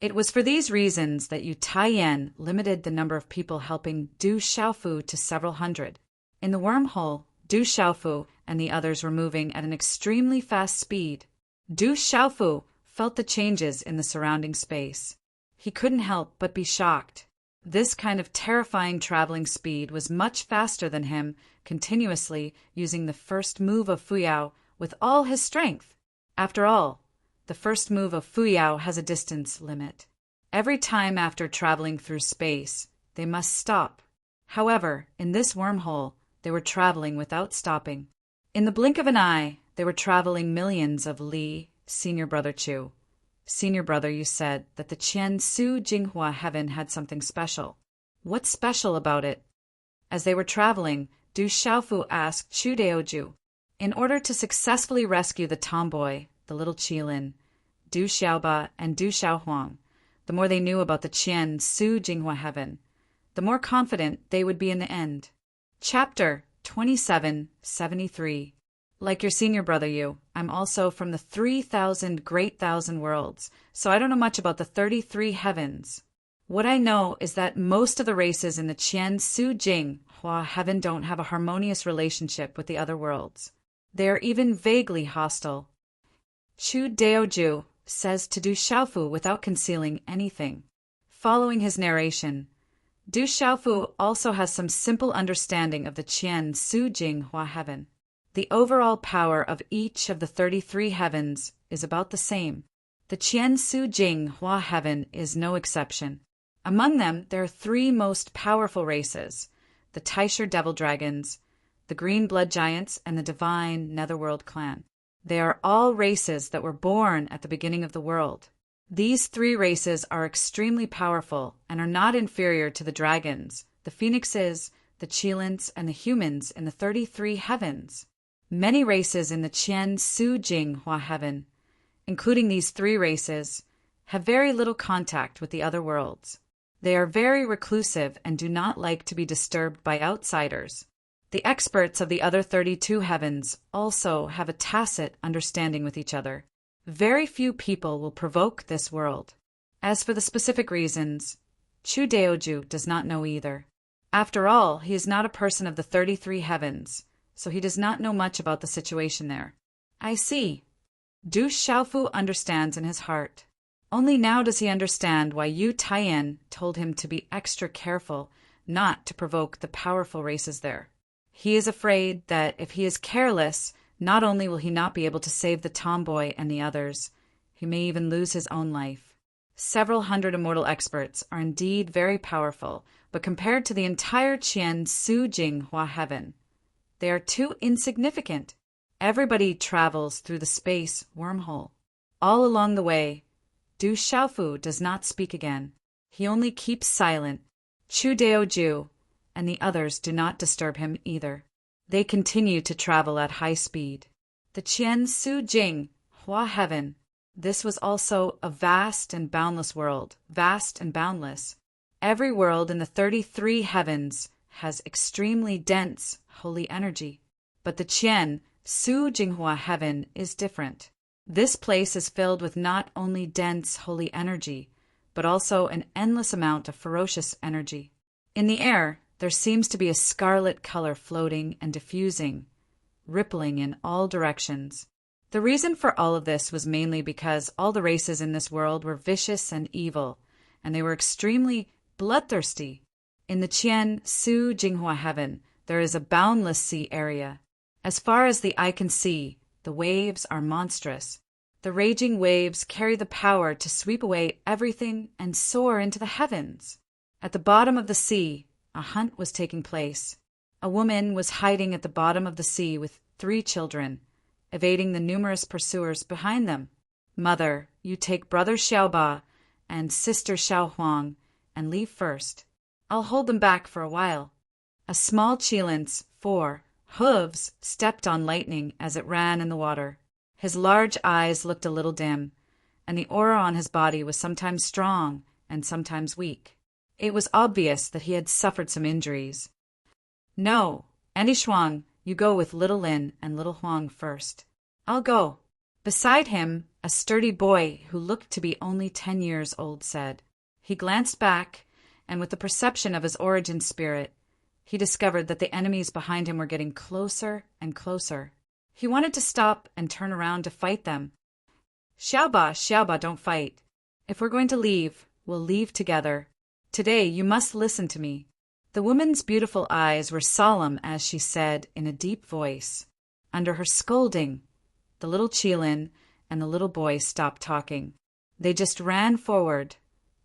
S1: It was for these reasons that Yu Taiyan limited the number of people helping Du Xiaofu to several hundred. In the wormhole, Du Xiaofu and the others were moving at an extremely fast speed. Du Xiaofu felt the changes in the surrounding space. He couldn't help but be shocked. This kind of terrifying traveling speed was much faster than him, continuously using the first move of Fuyao with all his strength. After all, the first move of Fuyao has a distance limit. Every time after traveling through space, they must stop. However, in this wormhole, they were traveling without stopping. In the blink of an eye, they were traveling millions of li, Senior Brother Chu. Senior Brother, you said that the Qian Su Jinghua heaven had something special. What's special about it? As they were traveling, Du Xiaofu asked Chu Daoju. In order to successfully rescue the tomboy, the little Qilin, Du Xiaoba and Du Xiaohuang, the more they knew about the Qian Su Jinghua heaven, the more confident they would be in the end. Chapter 2773. Like your senior brother, I'm also from the 3,000 great thousand worlds, so I don't know much about the 33 heavens. What I know is that most of the races in the Qian Su Jinghua heaven don't have a harmonious relationship with the other worlds. They are even vaguely hostile. Chu Daoju says to Du Xiaofu without concealing anything. Following his narration, Du Xiaofu also has some simple understanding of the Qian Su Jing Hua heaven. The overall power of each of the 33 heavens is about the same. The Qian Su Jing Hua heaven is no exception. Among them, there are 3 most powerful races: the Taisher Devil Dragons, the Green Blood Giants, and the Divine Netherworld Clan. They are all races that were born at the beginning of the world. These 3 races are extremely powerful and are not inferior to the dragons, the phoenixes, the Qilins, and the humans in the 33 heavens. Many races in the Qian Su Jing Hua heaven, including these 3 races, have very little contact with the other worlds. They are very reclusive and do not like to be disturbed by outsiders. The experts of the other 32 heavens also have a tacit understanding with each other. Very few people will provoke this world. As for the specific reasons, Chu Daoju does not know either. After all, he is not a person of the 33 heavens, so he does not know much about the situation there. I see. Du Xiaofu understands in his heart. Only now does he understand why Yu Taiyan told him to be extra careful not to provoke the powerful races there. He is afraid that if he is careless, not only will he not be able to save the tomboy and the others, he may even lose his own life. Several hundred immortal experts are indeed very powerful, but compared to the entire Qian Su Jing Hua heaven, they are too insignificant. Everybody travels through the space wormhole. All along the way, Du Xiaofu does not speak again. He only keeps silent. Chu Daoju and the others do not disturb him either. They continue to travel at high speed. The Qian Su Jing Hua heaven. This was also a vast and boundless world, vast and boundless. Every world in the 33 heavens has extremely dense holy energy. But the Qian Su Jinghua heaven is different. This place is filled with not only dense holy energy, but also an endless amount of ferocious energy. In the air, there seems to be a scarlet color floating and diffusing, rippling in all directions. The reason for all of this was mainly because all the races in this world were vicious and evil, and they were extremely bloodthirsty. In the Qian Su Jinghua heaven, there is a boundless sea area. As far as the eye can see, the waves are monstrous. The raging waves carry the power to sweep away everything and soar into the heavens. At the bottom of the sea, a hunt was taking place. A woman was hiding at the bottom of the sea with 3 children, evading the numerous pursuers behind them. Mother, you take brother Xiaoba and sister Xiaohuang and leave first. I'll hold them back for a while. A small Qilin's 4 hooves stepped on lightning as it ran in the water. His large eyes looked a little dim, and the aura on his body was sometimes strong and sometimes weak. It was obvious that he had suffered some injuries. No, Andy Shuang, you go with little Lin and little Huang first. I'll go. Beside him, a sturdy boy who looked to be only 10 years old said. He glanced back, and with the perception of his origin spirit, he discovered that the enemies behind him were getting closer and closer. He wanted to stop and turn around to fight them. Xiaoba, don't fight. If we're going to leave, we'll leave together. Today you must listen to me. The woman's beautiful eyes were solemn as she said in a deep voice. Under her scolding, the little Qilin and the little boy stopped talking. They just ran forward,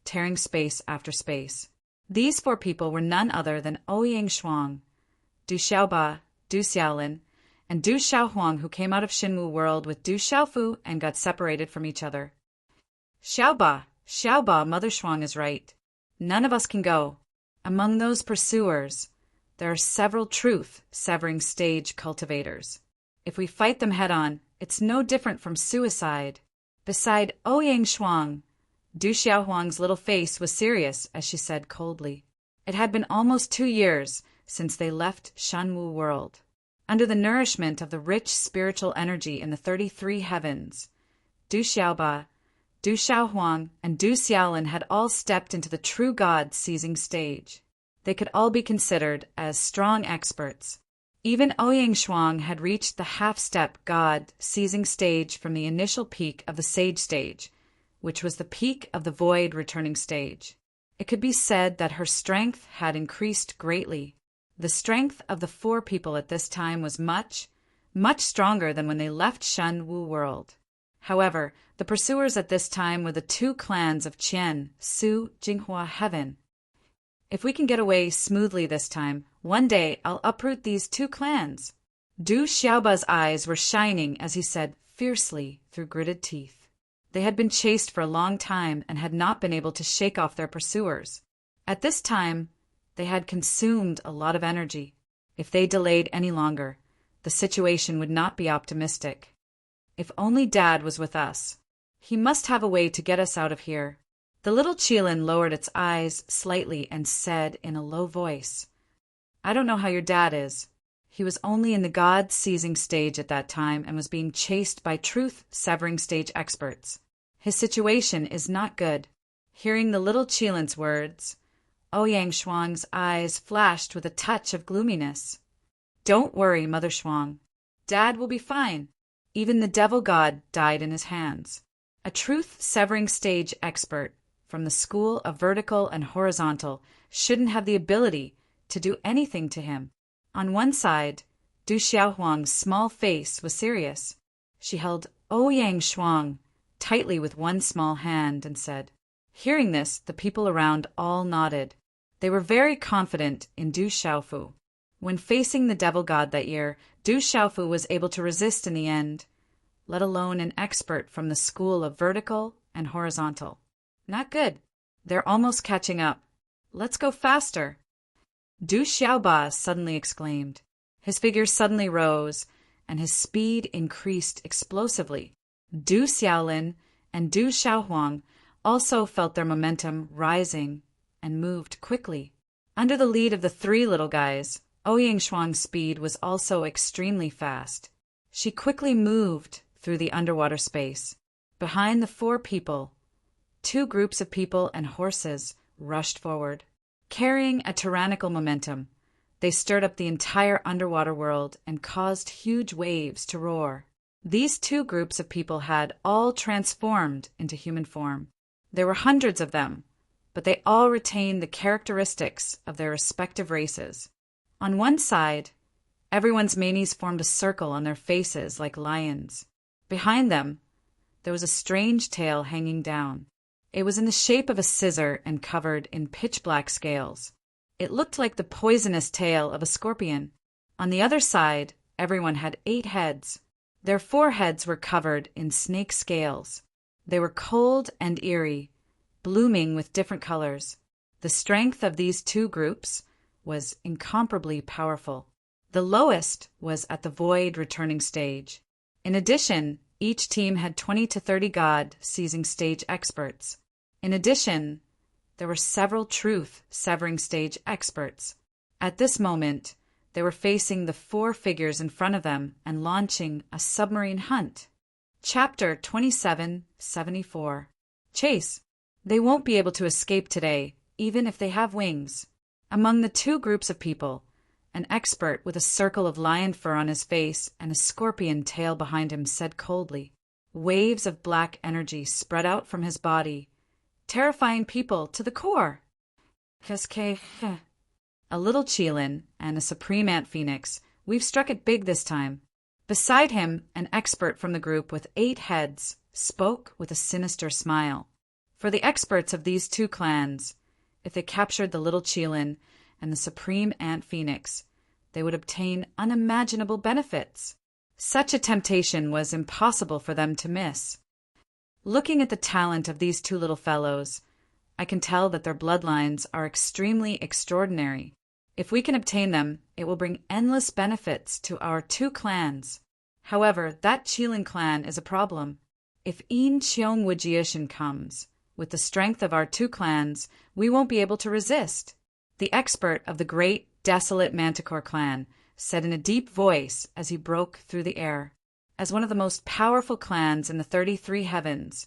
S1: tearing space after space. These 4 people were none other than Ouyang Shuang, Du Xiaoba, Du Xiaolin, and Du Xiaohuang, who came out of Xinwu world with Du Xiaofu and got separated from each other. Xiaoba, Mother Shuang is right. None of us can go. Among those pursuers, there are several truth-severing stage cultivators. If we fight them head-on, it's no different from suicide. Beside Ouyang Shuang, Du Xiaohuang's little face was serious as she said coldly. It had been almost 2 years since they left Shanwu world. Under the nourishment of the rich spiritual energy in the 33 heavens, Du Xiaoba, Du Xiaohuang, and Du Xiaolin had all stepped into the true God seizing stage. They could all be considered as strong experts. Even Ouyang Shuang had reached the half-step God seizing stage from the initial peak of the sage stage, which was the peak of the void returning stage. It could be said that her strength had increased greatly. The strength of the four people at this time was much, much stronger than when they left Shenwu world. However, the pursuers at this time were the two clans of Qian, Su, Jinghua Heaven. If we can get away smoothly this time, one day I'll uproot these two clans. Du Xiaoba's eyes were shining as he said fiercely through gritted teeth. They had been chased for a long time and had not been able to shake off their pursuers. At this time, they had consumed a lot of energy. If they delayed any longer, the situation would not be optimistic. If only Dad was with us. He must have a way to get us out of here. The little Qilin lowered its eyes slightly and said in a low voice, I don't know how your dad is. He was only in the God-seizing stage at that time and was being chased by truth-severing stage experts. His situation is not good. Hearing the little Qilin's words, Ouyang Shuang's eyes flashed with a touch of gloominess. Don't worry, Mother Shuang. Dad will be fine. Even the devil god died in his hands. A truth-severing stage expert from the school of vertical and horizontal shouldn't have the ability to do anything to him. On one side, Du Xiaohuang's small face was serious. She held Ouyang Shuang tightly with one small hand and said, Hearing this, the people around all nodded. They were very confident in Du Xiaofu. When facing the devil god that year, Du Xiaofu was able to resist in the end, let alone an expert from the school of vertical and horizontal. Not good. They're almost catching up. Let's go faster. Du Xiaoba suddenly exclaimed. His figure suddenly rose, and his speed increased explosively. Du Xiaolin and Du Xiaohuang also felt their momentum rising and moved quickly. Under the lead of the three little guys, Ouyang Shuang's speed was also extremely fast. She quickly moved through the underwater space. Behind the four people, two groups of people and horses rushed forward. Carrying a tyrannical momentum, they stirred up the entire underwater world and caused huge waves to roar. These two groups of people had all transformed into human form. There were hundreds of them, but they all retained the characteristics of their respective races. On one side, everyone's manes formed a circle on their faces like lions. Behind them, there was a strange tail hanging down. It was in the shape of a scissor and covered in pitch-black scales. It looked like the poisonous tail of a scorpion. On the other side, everyone had 8 heads. Their foreheads were covered in snake scales. They were cold and eerie, blooming with different colors. The strength of these two groups was incomparably powerful. The lowest was at the void returning stage. In addition, each team had 20 to 30 God-seizing stage experts. In addition, there were several truth-severing stage experts. At this moment, they were facing the 4 figures in front of them and launching a submarine hunt. Chapter 2774. Chase. They won't be able to escape today, even if they have wings. Among the two groups of people, an expert with a circle of lion fur on his face and a scorpion tail behind him said coldly. Waves of black energy spread out from his body, terrifying people to the core. A little Qilin and a supreme ant phoenix, we've struck it big this time. Beside him, an expert from the group with 8 heads spoke with a sinister smile. For the experts of these two clans, if they captured the little Qilin and the supreme ant phoenix, they would obtain unimaginable benefits. Such a temptation was impossible for them to miss. Looking at the talent of these two little fellows, I can tell that their bloodlines are extremely extraordinary. If we can obtain them, it will bring endless benefits to our two clans. However, that Qilin clan is a problem. If Yin Qiong Wujiishan comes, with the strength of our two clans, we won't be able to resist. The expert of the great, desolate Manticore clan said in a deep voice as he broke through the air. As one of the most powerful clans in the 33 heavens,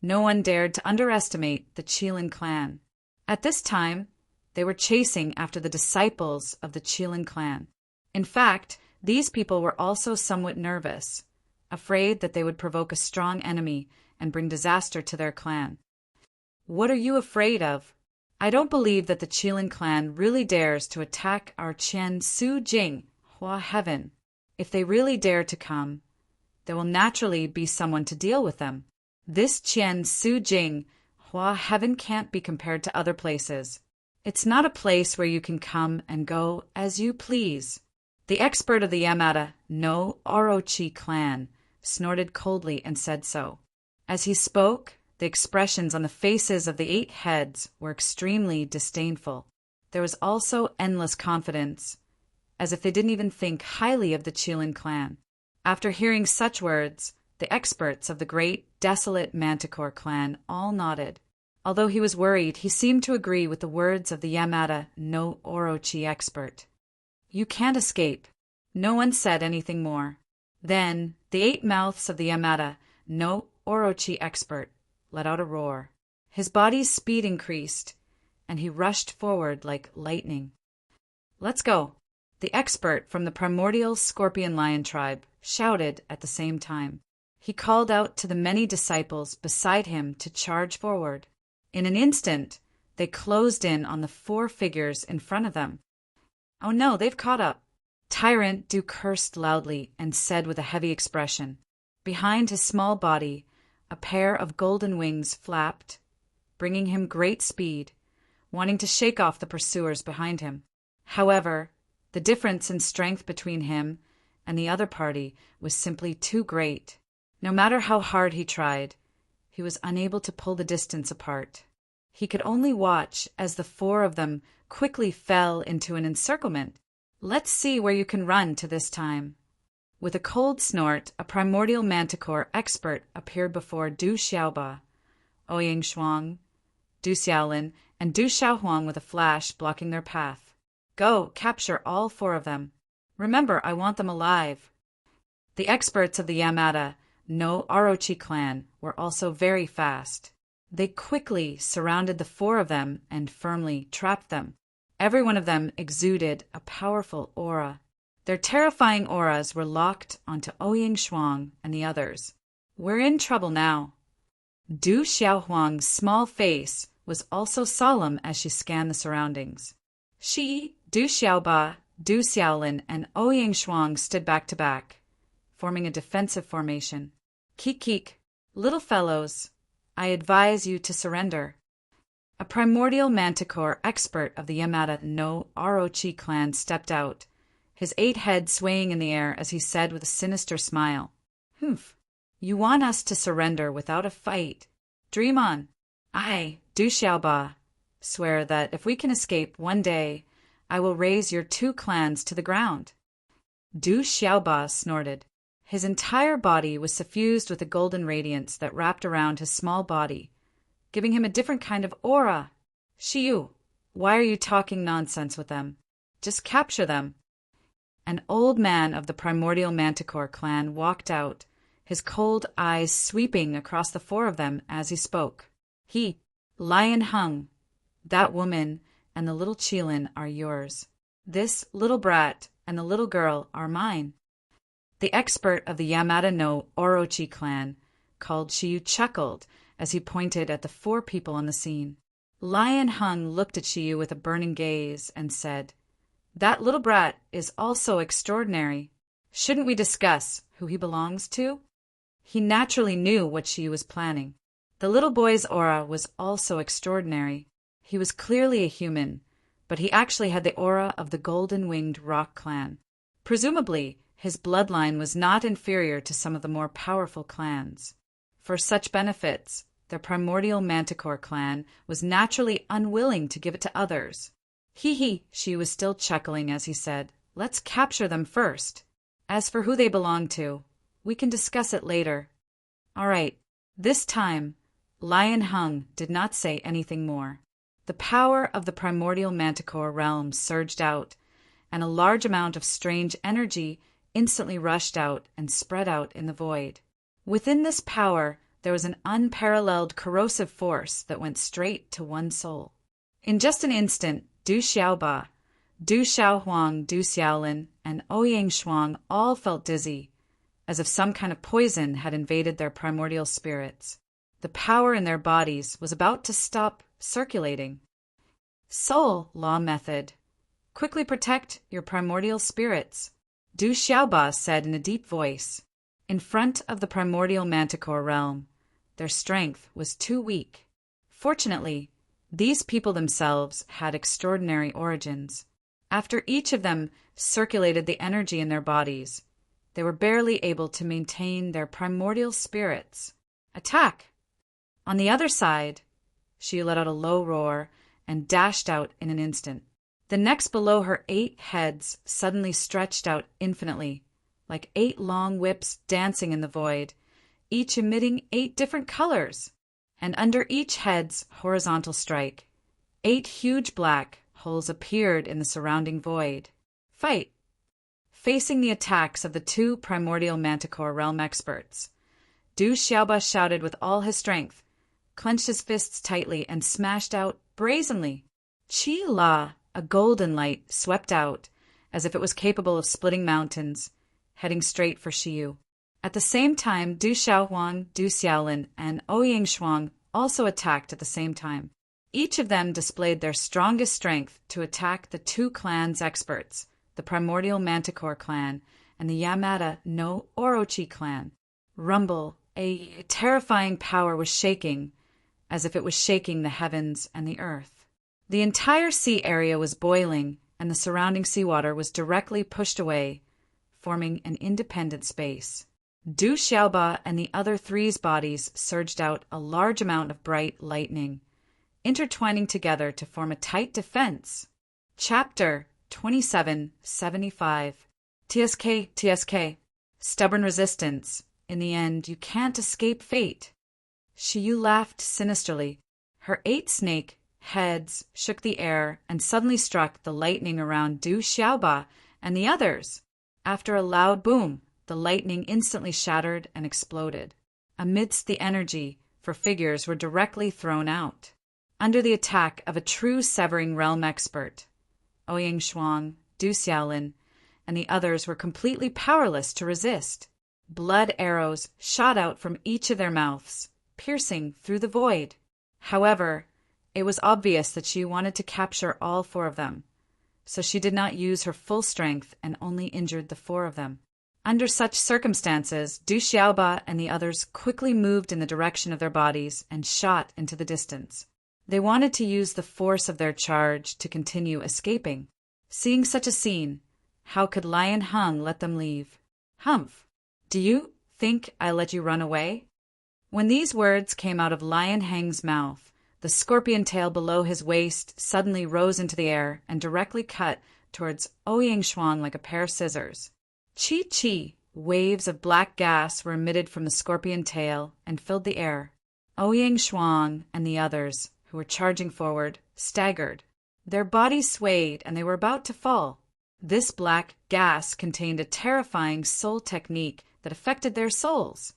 S1: no one dared to underestimate the Qilin clan. At this time, they were chasing after the disciples of the Qilin clan. In fact, these people were also somewhat nervous, afraid that they would provoke a strong enemy and bring disaster to their clan. What are you afraid of? I don't believe that the Qilin clan really dares to attack our Qian Su Jing, Hua Heaven. If they really dare to come, there will naturally be someone to deal with them. This Qian Su Jing, Hua Heaven can't be compared to other places. It's not a place where you can come and go as you please. The expert of the Yamada no Orochi clan snorted coldly and said so. As he spoke, the expressions on the faces of the 8 heads were extremely disdainful. There was also endless confidence, as if they didn't even think highly of the Qilin clan. After hearing such words, the experts of the great, desolate Manticore clan all nodded. Although he was worried, he seemed to agree with the words of the Yamada no Orochi expert. You can't escape. No one said anything more. Then the 8 mouths of the Yamada no Orochi expert let out a roar. His body's speed increased, and he rushed forward like lightning. Let's go. The expert from the primordial scorpion lion tribe shouted at the same time. He called out to the many disciples beside him to charge forward. In an instant, they closed in on the 4 figures in front of them. Oh no, they've caught up. Tyrant Du cursed loudly and said with a heavy expression. Behind his small body, a pair of golden wings flapped, bringing him great speed, wanting to shake off the pursuers behind him. However, the difference in strength between him and the other party was simply too great. No matter how hard he tried, he was unable to pull the distance apart. He could only watch as the 4 of them quickly fell into an encirclement. Let's see where you can run to this time. With a cold snort, a primordial manticore expert appeared before Du Xiaoba, Ouyang Shuang, Du Xiaolin, and Du Xiaohuang with a flash blocking their path. Go, capture all 4 of them. Remember, I want them alive. The experts of the Yamada no Orochi clan were also very fast. They quickly surrounded the 4 of them and firmly trapped them. Every one of them exuded a powerful aura. Their terrifying auras were locked onto Ouyang Shuang and the others. We're in trouble now. Du Xiaohuang's small face was also solemn as she scanned the surroundings. She, Du Xiaoba, Du Xiaolin, and Ouyang Shuang stood back to back, forming a defensive formation. Keek, little fellows, I advise you to surrender. A primordial manticore expert of the Yamada no Orochi clan stepped out, his 8 heads swaying in the air as he said with a sinister smile, Humph, you want us to surrender without a fight. Dream on. I, Du Xiaoba, swear that if we can escape one day, I will raise your 2 clans to the ground. Du Xiaoba snorted. His entire body was suffused with a golden radiance that wrapped around his small body, giving him a different kind of aura. Shiyu, why are you talking nonsense with them? Just capture them. An old man of the primordial manticore clan walked out, his cold eyes sweeping across the 4 of them as he spoke. He, Lion Hung, that woman and the little Qilin are yours. This little brat and the little girl are mine. The expert of the Yamada no Orochi clan, called Shiyu, chuckled as he pointed at the 4 people on the scene. Lion Hung looked at Shiyu with a burning gaze and said, That little brat is also extraordinary. Shouldn't we discuss who he belongs to? He naturally knew what Shiyu was planning. The little boy's aura was also extraordinary. He was clearly a human, but he actually had the aura of the golden-winged rock clan. Presumably, his bloodline was not inferior to some of the more powerful clans. For such benefits, the primordial manticore clan was naturally unwilling to give it to others. She was still chuckling as he said, Let's capture them first. As for who they belong to, we can discuss it later. All right, this time, Lion Hung did not say anything more. The power of the primordial manticore realm surged out, and a large amount of strange energy instantly rushed out and spread out in the void. Within this power, there was an unparalleled corrosive force that went straight to one soul. In just an instant, Du Xiaoba, Du Xiaohuang, Du Xiaolin, and Ouyang Shuang all felt dizzy, as if some kind of poison had invaded their primordial spirits. The power in their bodies was about to stop circulating. Soul Law Method. Quickly protect your primordial spirits, Du Xiaoba said in a deep voice. In front of the primordial manticore realm, their strength was too weak. Fortunately, these people themselves had extraordinary origins. After each of them circulated the energy in their bodies, they were barely able to maintain their primordial spirits. Attack! On the other side, she let out a low roar and dashed out in an instant. The necks below her 8 heads suddenly stretched out infinitely, like 8 long whips dancing in the void, each emitting 8 different colors. And under each head's horizontal strike, 8 huge black holes appeared in the surrounding void. Fight! Facing the attacks of the 2 primordial manticore realm experts, Du Xiaoba shouted with all his strength, clenched his fists tightly, and smashed out brazenly. Qi La, a golden light, swept out, as if it was capable of splitting mountains, heading straight for Shiyu. At the same time, Du Xiaohuang, Du Xiaolin, and Ouyang Shuang also attacked at the same time. Each of them displayed their strongest strength to attack the 2 clans' experts, the Primordial Manticore clan and the Yamada no Orochi clan. Rumble, a terrifying power was shaking, as if it was shaking the heavens and the earth. The entire sea area was boiling, and the surrounding seawater was directly pushed away, forming an independent space. Du Xiaoba and the other 3's bodies surged out a large amount of bright lightning, intertwining together to form a tight defense. Chapter 2775. TSK, TSK. Stubborn resistance. In the end, you can't escape fate. Shiyu laughed sinisterly. Her 8 snake heads shook the air and suddenly struck the lightning around Du Xiaoba and the others. After a loud boom, the lightning instantly shattered and exploded. Amidst the energy, 4 figures were directly thrown out. Under the attack of a true severing realm expert, Ouyang Shuang, Du Xiaolin, and the others were completely powerless to resist. Blood arrows shot out from each of their mouths, piercing through the void. However, it was obvious that she wanted to capture all 4 of them, so she did not use her full strength and only injured the 4 of them. Under such circumstances, Du Xiaoba and the others quickly moved in the direction of their bodies and shot into the distance. They wanted to use the force of their charge to continue escaping. Seeing such a scene, how could Lion Hung let them leave? Humph! Do you think I let you run away? When these words came out of Lion Hang's mouth, the scorpion tail below his waist suddenly rose into the air and directly cut towards Ouyang Shuang like a pair of scissors. Chi-chi! Waves of black gas were emitted from the scorpion tail and filled the air. Ouyang Shuang and the others, who were charging forward, staggered. Their bodies swayed and they were about to fall. This black gas contained a terrifying soul technique that affected their souls.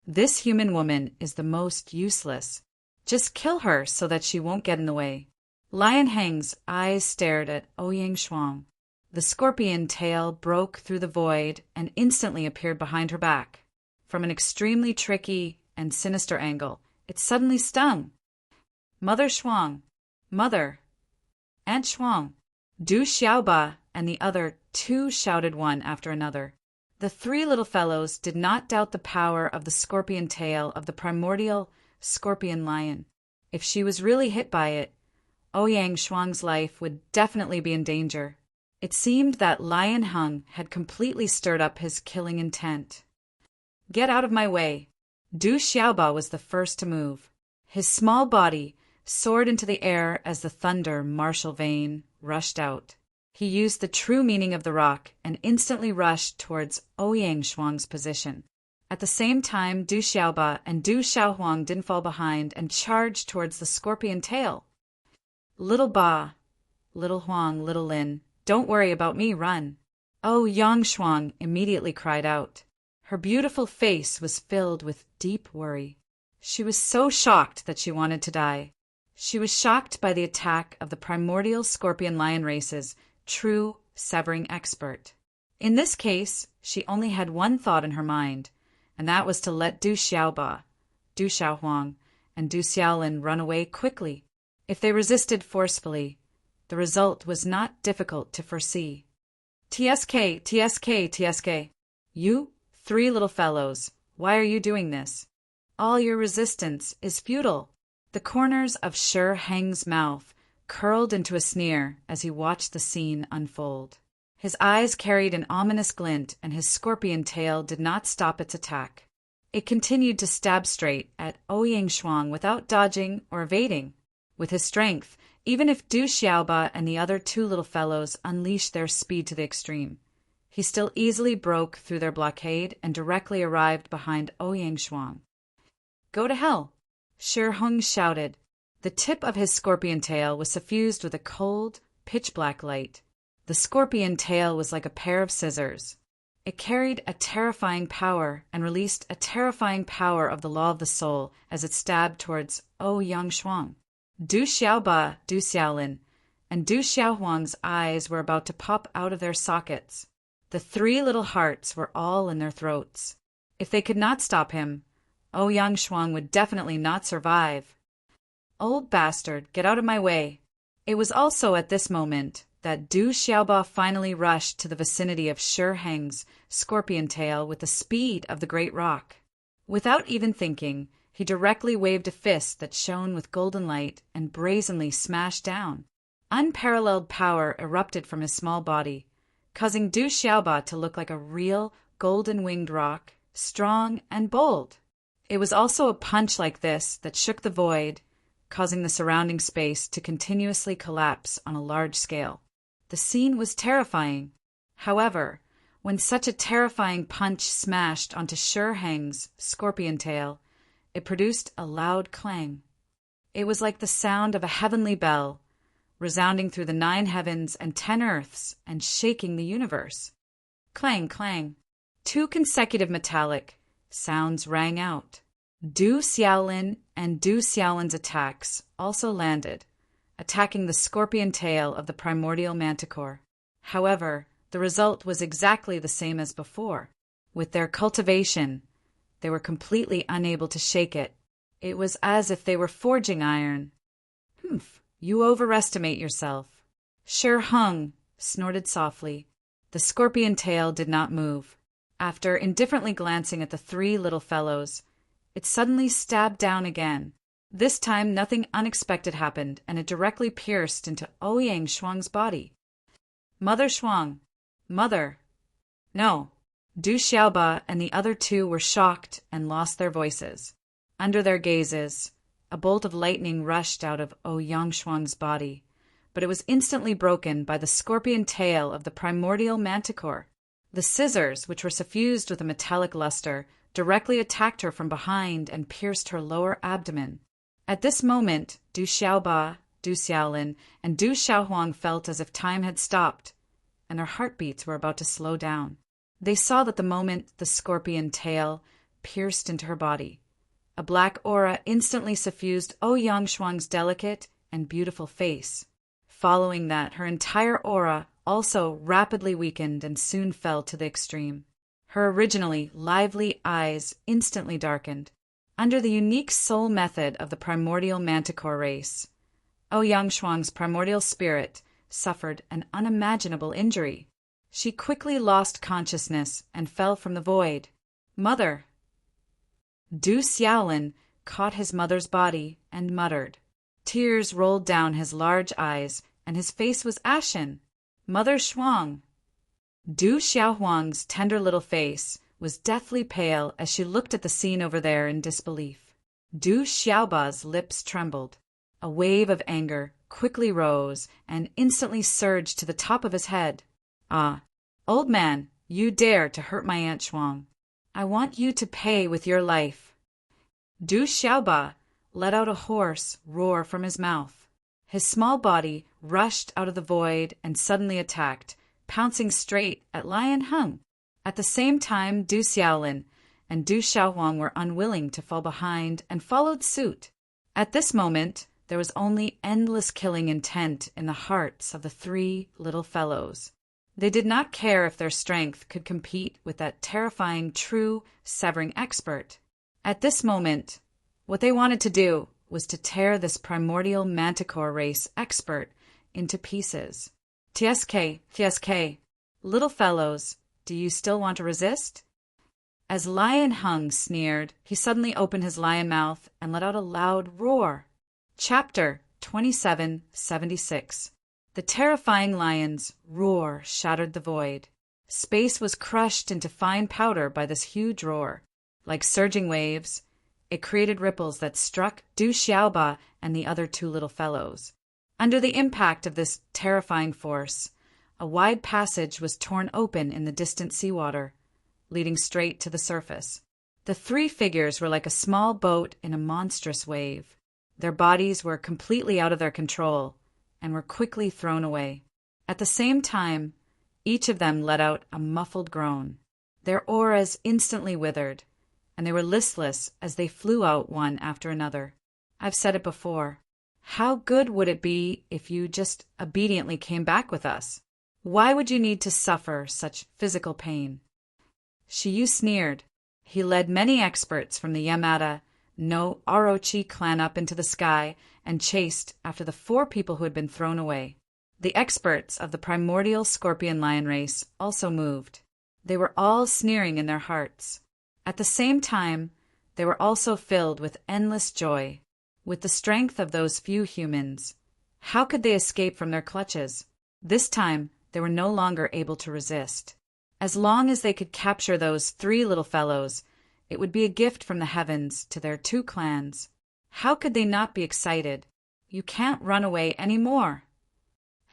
S1: This human woman is the most useless. Just kill her so that she won't get in the way. Lion Hang's eyes stared at Ouyang Shuang. The scorpion tail broke through the void and instantly appeared behind her back. From an extremely tricky and sinister angle, it suddenly stung. Mother Shuang, Mother, Aunt Shuang, Du Xiaoba and the other 2 shouted one after another. The 3 little fellows did not doubt the power of the scorpion tail of the primordial scorpion lion. If she was really hit by it, Ouyang Shuang's life would definitely be in danger. It seemed that Lion Hung had completely stirred up his killing intent. Get out of my way! Du Xiaoba was the first to move. His small body soared into the air as the thunder martial vein rushed out. He used the true meaning of the rock and instantly rushed towards Ouyang Shuang's position. At the same time, Du Xiaoba and Du Xiaohuang didn't fall behind and charged towards the scorpion tail. Little Ba, Little Huang, Little Lin, don't worry about me, run. Ouyang Shuang immediately cried out. Her beautiful face was filled with deep worry. She was so shocked that she wanted to die. She was shocked by the attack of the primordial scorpion lion race's true severing expert. In this case, she only had one thought in her mind, and that was to let Du Xiaoba, Du Xiaohuang, and Du Xiaolin run away quickly. If they resisted forcefully, The result was not difficult to foresee. "TSK, TSK, TSK. You, three little fellows, why are you doing this? All your resistance is futile." The corners of Sure Heng's mouth curled into a sneer as he watched the scene unfold. His eyes carried an ominous glint, and his scorpion tail did not stop its attack. It continued to stab straight at Ouyang Shuang without dodging or evading. With his strength, even if Du Xiaoba and the other two little fellows unleashed their speed to the extreme, he still easily broke through their blockade and directly arrived behind Ouyang Shuang. "Go to hell!" Sure Heng shouted. The tip of his scorpion tail was suffused with a cold, pitch-black light. The scorpion tail was like a pair of scissors. It carried a terrifying power and released a terrifying power of the law of the soul as it stabbed towards Ouyang Shuang. Du Xiaoba, Du Xiaolin, and Du Xiaohuang's eyes were about to pop out of their sockets. The three little hearts were all in their throats. If they could not stop him, Ouyang Shuang would definitely not survive. "Old bastard, get out of my way." It was also at this moment that Du Xiaoba finally rushed to the vicinity of Sure Heng's scorpion tail with the speed of the great rock. Without even thinking, he directly waved a fist that shone with golden light and brazenly smashed down. Unparalleled power erupted from his small body, causing Du Xiaoba to look like a real golden-winged rock, strong and bold. It was also a punch like this that shook the void, causing the surrounding space to continuously collapse on a large scale. The scene was terrifying. However, when such a terrifying punch smashed onto Sure Heng's scorpion tail, it produced a loud clang. It was like the sound of a heavenly bell, resounding through the 9 heavens and 10 earths and shaking the universe. Clang, clang. 2 consecutive metallic sounds rang out. Du Xiaolin and Du Xiaolin's attacks also landed, attacking the scorpion tail of the primordial manticore. However, the result was exactly the same as before. With their cultivation, they were completely unable to shake it. It was as if they were forging iron. "Humph, you overestimate yourself." Sure Heng snorted softly. The scorpion tail did not move. After indifferently glancing at the 3 little fellows, it suddenly stabbed down again. This time nothing unexpected happened, and it directly pierced into Ouyang Shuang's body. "Mother Shuang! Mother!" "No." Du Xiaoba and the other 2 were shocked and lost their voices. Under their gazes, a bolt of lightning rushed out of Ouyang Shuang's body, but it was instantly broken by the scorpion tail of the primordial manticore. The scissors, which were suffused with a metallic luster, directly attacked her from behind and pierced her lower abdomen. At this moment, Du Xiaoba, Du Xiaolin, and Du Xiaohuang felt as if time had stopped, and their heartbeats were about to slow down. They saw that the moment the scorpion tail pierced into her body, a black aura instantly suffused Ouyang Shuang's delicate and beautiful face. Following that, her entire aura also rapidly weakened and soon fell to the extreme. Her originally lively eyes instantly darkened. Under the unique soul method of the primordial manticore race, Ouyang Shuang's primordial spirit suffered an unimaginable injury. She quickly lost consciousness and fell from the void. "Mother!" Du Xiaolin caught his mother's body and muttered. Tears rolled down his large eyes, and his face was ashen. "Mother Shuang!" Du Xiaohuang's tender little face was deathly pale as she looked at the scene over there in disbelief. Du Xiaoba's lips trembled. A wave of anger quickly rose and instantly surged to the top of his head. "Ah, old man, you dare to hurt my Aunt Shuang. I want you to pay with your life." Du Xiaoba let out a hoarse roar from his mouth. His small body rushed out of the void and suddenly attacked, pouncing straight at Lion Heng. At the same time, Du Xiaolin and Du Xiaohuang were unwilling to fall behind and followed suit. At this moment, there was only endless killing intent in the hearts of the 3 little fellows. They did not care if their strength could compete with that terrifying true severing expert. At this moment, what they wanted to do was to tear this primordial manticore race expert into pieces. TSK, little fellows, do you still want to resist? As Lion Hung sneered, he suddenly opened his lion mouth and let out a loud roar. Chapter 2776. The terrifying lion's roar shattered the void. Space was crushed into fine powder by this huge roar. Like surging waves, it created ripples that struck Du Xiaoba and the other two little fellows. Under the impact of this terrifying force, a wide passage was torn open in the distant seawater, leading straight to the surface. The three figures were like a small boat in a monstrous wave. Their bodies were completely out of their control and were quickly thrown away. At the same time, each of them let out a muffled groan. Their auras instantly withered, and they were listless as they flew out one after another. I've said it before. How good would it be if you just obediently came back with us? Why would you need to suffer such physical pain? Shiyu sneered. He led many experts from the Yamada no Orochi clan up into the sky and chased after the 4 people who had been thrown away. The experts of the primordial scorpion lion race also moved. They were all sneering in their hearts. At the same time, they were also filled with endless joy. With the strength of those few humans, how could they escape from their clutches? This time, they were no longer able to resist. As long as they could capture those 3 little fellows, it would be a gift from the heavens to their 2 clans. How could they not be excited? You can't run away any more.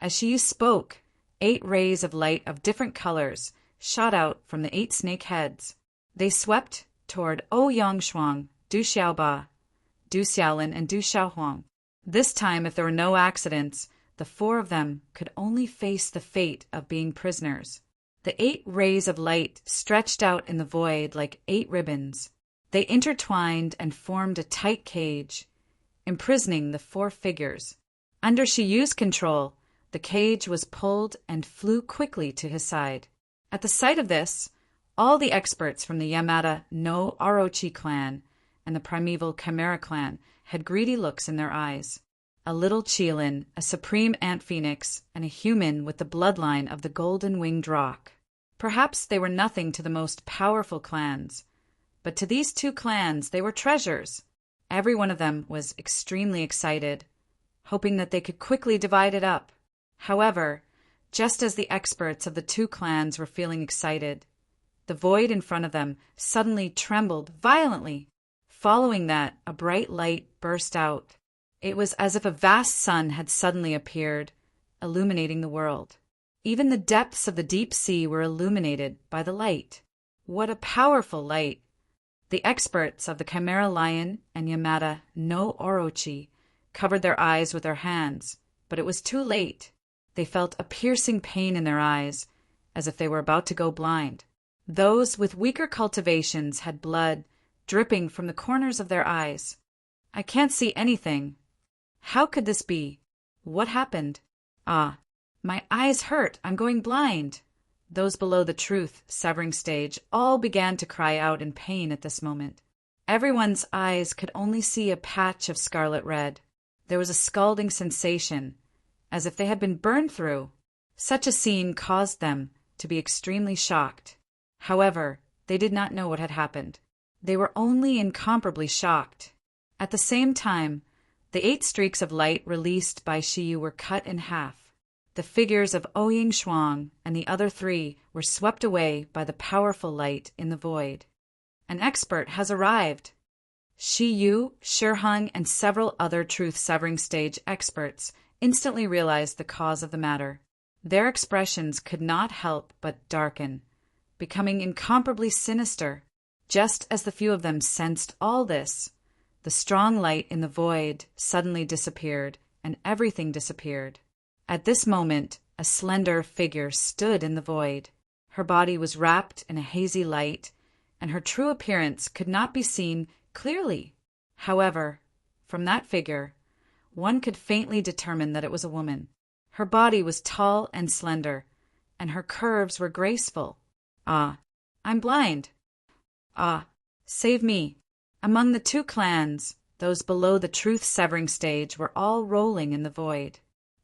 S1: As Shiyu spoke, 8 rays of light of different colors shot out from the 8 snake heads. They swept toward Ouyang Shuang, Du Xiaoba, Du Xiaolin, and Du Xiaohuang. This time, if there were no accidents, the 4 of them could only face the fate of being prisoners. The 8 rays of light stretched out in the void like 8 ribbons. They intertwined and formed a tight cage, imprisoning the 4 figures. Under Shiyu's control, the cage was pulled and flew quickly to his side. At the sight of this, all the experts from the Yamada no Orochi clan and the primeval Chimera clan had greedy looks in their eyes. A little Qilin, a supreme ant phoenix, and a human with the bloodline of the golden-winged roc. Perhaps they were nothing to the most powerful clans, but to these 2 clans they were treasures. Every one of them was extremely excited, hoping that they could quickly divide it up. However, just as the experts of the 2 clans were feeling excited, the void in front of them suddenly trembled violently. Following that, a bright light burst out. It was as if a vast sun had suddenly appeared, illuminating the world. Even the depths of the deep sea were illuminated by the light. What a powerful light! The experts of the Chimera Lion and Yamada no Orochi covered their eyes with their hands, but it was too late. They felt a piercing pain in their eyes, as if they were about to go blind. Those with weaker cultivations had blood dripping from the corners of their eyes. I can't see anything. How could this be? What happened? Ah, my eyes hurt. I'm going blind. Those below the truth severing stage all began to cry out in pain at this moment. Everyone's eyes could only see a patch of scarlet red. There was a scalding sensation, as if they had been burned through. Such a scene caused them to be extremely shocked. However, they did not know what had happened. They were only incomparably shocked. At the same time, the 8 streaks of light released by Shiyu were cut in half. The figures of Ouyang Shuang and the other 3 were swept away by the powerful light in the void. An expert has arrived. Shiyu, Shiheng, and several other truth-severing stage experts instantly realized the cause of the matter. Their expressions could not help but darken, becoming incomparably sinister. Just as the few of them sensed all this, the strong light in the void suddenly disappeared, and everything disappeared. At this moment, a slender figure stood in the void. Her body was wrapped in a hazy light, and her true appearance could not be seen clearly. However, from that figure, one could faintly determine that it was a woman. Her body was tall and slender, and her curves were graceful. Ah, I'm blind. Ah, save me. Among the 2 clans, those below the truth-severing stage were all rolling in the void.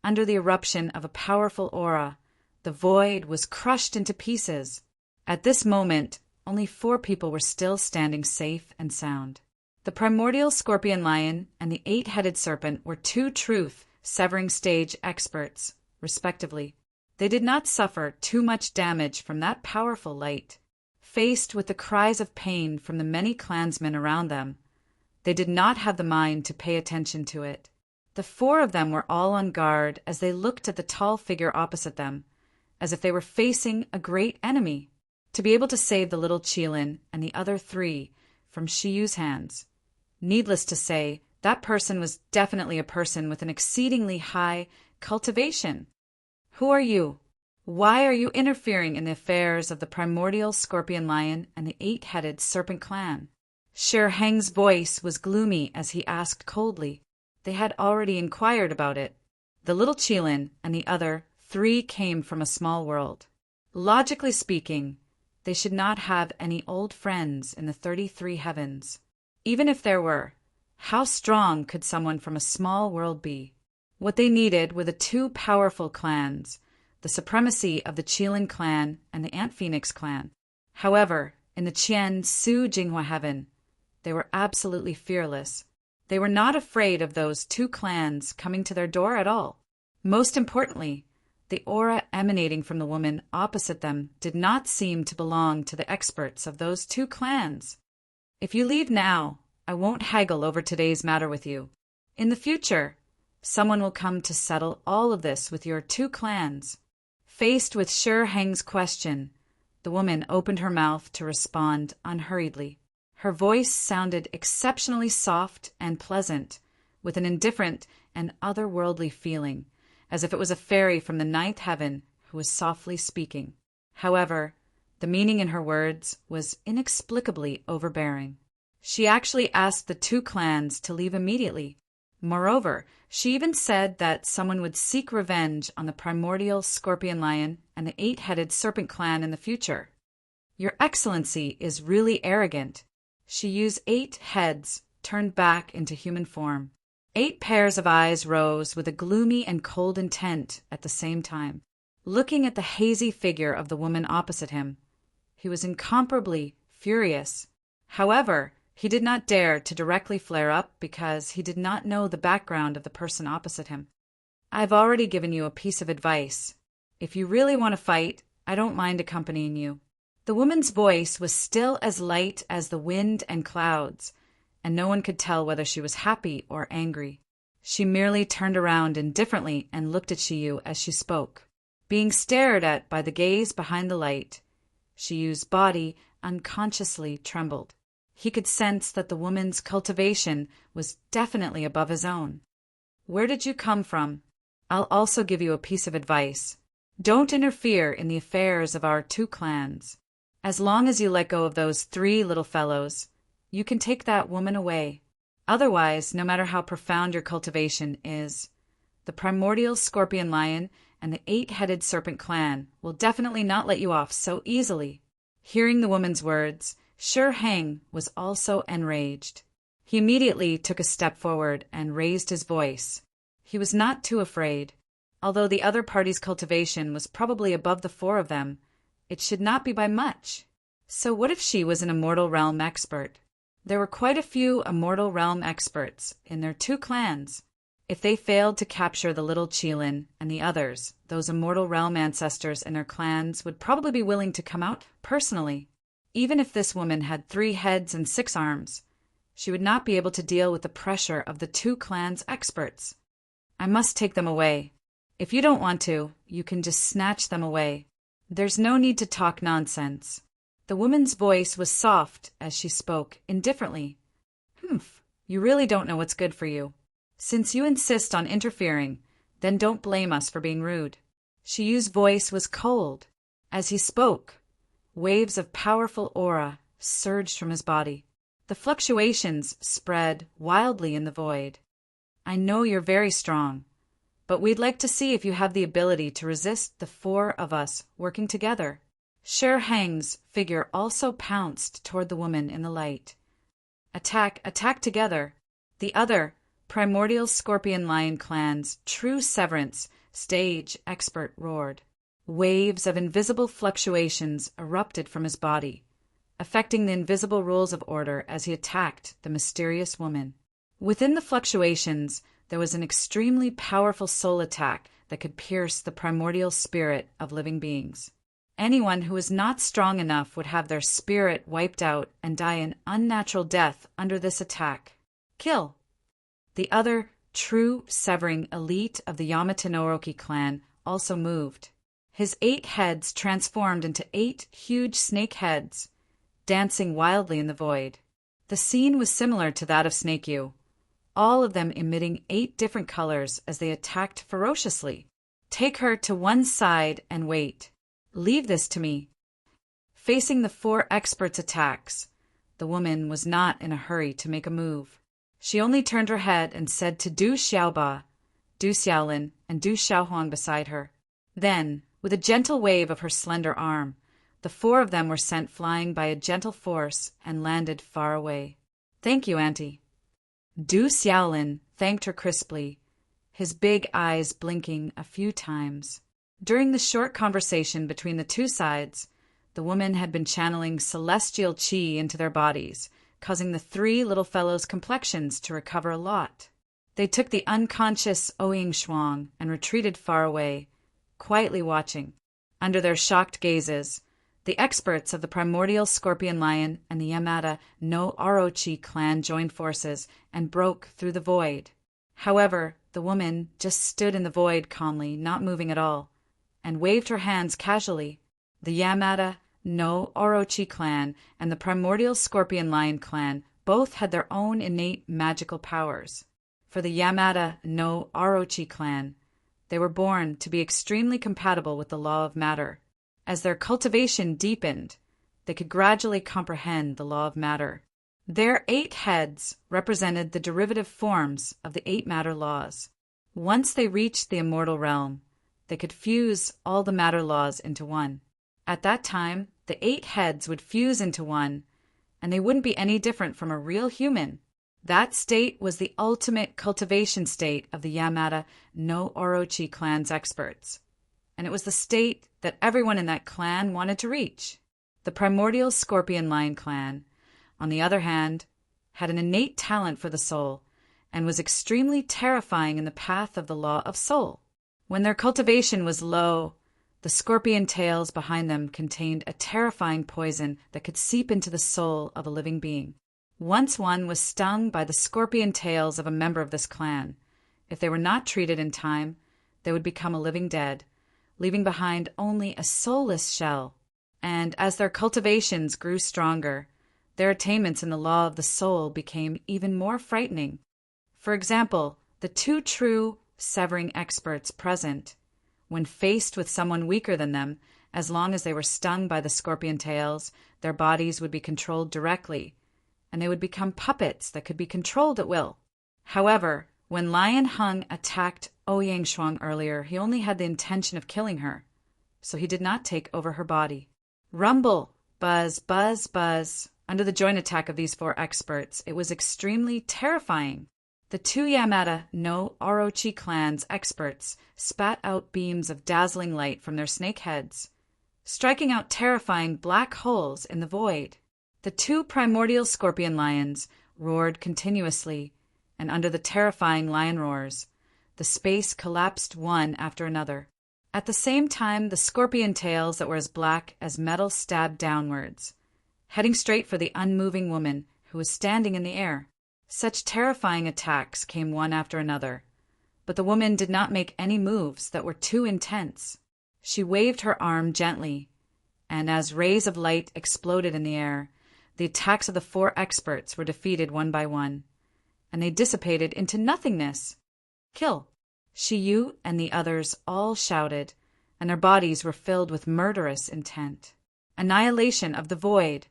S1: Under the eruption of a powerful aura, the void was crushed into pieces. At this moment, only 4 people were still standing safe and sound. The primordial scorpion lion and the 8-headed serpent were 2 truth-severing stage experts, respectively. They did not suffer too much damage from that powerful light. Faced with the cries of pain from the many clansmen around them, they did not have the mind to pay attention to it. The 4 of them were all on guard as they looked at the tall figure opposite them, as if they were facing a great enemy. To be able to save the little Qilin and the other 3 from Shiyu's hands, needless to say, that person was definitely a person with an exceedingly high cultivation. Who are you? Why are you interfering in the affairs of the primordial scorpion lion and the 8-headed serpent clan? Shi Heng's voice was gloomy as he asked coldly. They had already inquired about it. The little Qilin and the other 3 came from a small world. Logically speaking, they should not have any old friends in the 33 heavens. Even if there were, how strong could someone from a small world be? What they needed were the 2 powerful clans, the supremacy of the Qilin clan and the Ant Phoenix clan. However, in the Qian Su Jinghua heaven, they were absolutely fearless. They were not afraid of those 2 clans coming to their door at all. Most importantly, the aura emanating from the woman opposite them did not seem to belong to the experts of those 2 clans. If you leave now, I won't haggle over today's matter with you. In the future, someone will come to settle all of this with your 2 clans. Faced with Shi Heng's question, the woman opened her mouth to respond unhurriedly. Her voice sounded exceptionally soft and pleasant, with an indifferent and otherworldly feeling, as if it was a fairy from the 9th heaven who was softly speaking. However, the meaning in her words was inexplicably overbearing. She actually asked the 2 clans to leave immediately. Moreover, she even said that someone would seek revenge on the primordial scorpion lion and the 8-headed serpent clan in the future. Your Excellency is really arrogant. She used 8 heads turned back into human form. 8 pairs of eyes rose with a gloomy and cold intent at the same time. Looking at the hazy figure of the woman opposite him, he was incomparably furious. However, he did not dare to directly flare up because he did not know the background of the person opposite him. I've already given you a piece of advice. If you really want to fight, I don't mind accompanying you. The woman's voice was still as light as the wind and clouds, and no one could tell whether she was happy or angry. She merely turned around indifferently and looked at Shiyu as she spoke. Being stared at by the gaze behind the light, Shiyu's body unconsciously trembled. He could sense that the woman's cultivation was definitely above his own. Where did you come from? I'll also give you a piece of advice. Don't interfere in the affairs of our 2 clans. As long as you let go of those 3 little fellows, you can take that woman away. Otherwise, no matter how profound your cultivation is, the primordial scorpion lion and the 8-headed serpent clan will definitely not let you off so easily. Hearing the woman's words, Shi Heng was also enraged. He immediately took a step forward and raised his voice. He was not too afraid. Although the other party's cultivation was probably above the 4 of them, it should not be by much. So what if she was an Immortal Realm expert? There were quite a few Immortal Realm experts in their 2 clans. If they failed to capture the little Qilin and the others, those Immortal Realm ancestors and their clans would probably be willing to come out personally. Even if this woman had 3 heads and 6 arms, she would not be able to deal with the pressure of the 2 clans' experts. I must take them away. If you don't want to, you can just snatch them away. There's no need to talk nonsense. The woman's voice was soft as she spoke, indifferently. You really don't know what's good for you. Since you insist on interfering, then don't blame us for being rude. Shiyu's voice was cold. As he spoke, waves of powerful aura surged from his body. The fluctuations spread wildly in the void. I know you're very strong, but we'd like to see if you have the ability to resist the 4 of us working together. Shi Heng's figure also pounced toward the woman in the light. Attack together. The other Primordial Scorpion Lion Clan's true severance stage expert roared. Waves of invisible fluctuations erupted from his body, affecting the invisible rules of order as he attacked the mysterious woman. Within the fluctuations, there was an extremely powerful soul attack that could pierce the primordial spirit of living beings. Anyone who was not strong enough would have their spirit wiped out and die an unnatural death under this attack. Kill. The other true severing elite of the Yamata no Orochi clan also moved. His 8 heads transformed into 8 huge snake heads, dancing wildly in the void. The scene was similar to that of Snake-Yu, all of them emitting 8 different colors as they attacked ferociously. Take her to one side and wait. Leave this to me. Facing the 4 experts' attacks, the woman was not in a hurry to make a move. She only turned her head and said to Du Xiaoba, Du Xiaolin, and Du Xiaohuang beside her. Then, with a gentle wave of her slender arm, the 4 of them were sent flying by a gentle force and landed far away. Thank you, Auntie. Du Xiaolin thanked her crisply, his big eyes blinking a few times. During the short conversation between the 2 sides, the woman had been channeling celestial qi into their bodies, causing the 3 little fellows' complexions to recover a lot. They took the unconscious Ouying Shuang and retreated far away, quietly watching. Under their shocked gazes, the experts of the Primordial Scorpion Lion and the Yamata no Orochi clan joined forces and broke through the void. However, the woman just stood in the void calmly, not moving at all, and waved her hands casually. The Yamata no Orochi clan and the Primordial Scorpion Lion clan both had their own innate magical powers. For the Yamata no Orochi clan, they were born to be extremely compatible with the law of matter. As their cultivation deepened, they could gradually comprehend the law of matter. Their 8 heads represented the derivative forms of the 8 matter laws. Once they reached the immortal realm, they could fuse all the matter laws into one. At that time, the 8 heads would fuse into one, and they wouldn't be any different from a real human. That state was the ultimate cultivation state of the Yamata no Orochi clan's experts, and it was the state that everyone in that clan wanted to reach. The Primordial Scorpion Lion clan, on the other hand, had an innate talent for the soul, and was extremely terrifying in the path of the law of soul. When their cultivation was low, the scorpion tails behind them contained a terrifying poison that could seep into the soul of a living being. Once one was stung by the scorpion tails of a member of this clan, if they were not treated in time, they would become a living dead, leaving behind only a soulless shell. And as their cultivations grew stronger, their attainments in the law of the soul became even more frightening. For example, the 2 true severing experts present, when faced with someone weaker than them, as long as they were stung by the scorpion tails, their bodies would be controlled directly, and they would become puppets that could be controlled at will. However, when Lion Hung attacked Ouyang Shuang earlier, he only had the intention of killing her, so he did not take over her body. Rumble, buzz, buzz, buzz. Under the joint attack of these 4 experts, it was extremely terrifying. The 2 Yamata no Orochi clan's experts spat out beams of dazzling light from their snake heads, striking out terrifying black holes in the void. The 2 Primordial Scorpion Lions roared continuously, and under the terrifying lion roars, the space collapsed one after another. At the same time, the scorpion tails that were as black as metal stabbed downwards, heading straight for the unmoving woman who was standing in the air. Such terrifying attacks came one after another, but the woman did not make any moves that were too intense. She waved her arm gently, and as rays of light exploded in the air, the attacks of the 4 experts were defeated one by one, and they dissipated into nothingness. Kill! Shiyu and the others all shouted, and their bodies were filled with murderous intent. Annihilation of the void.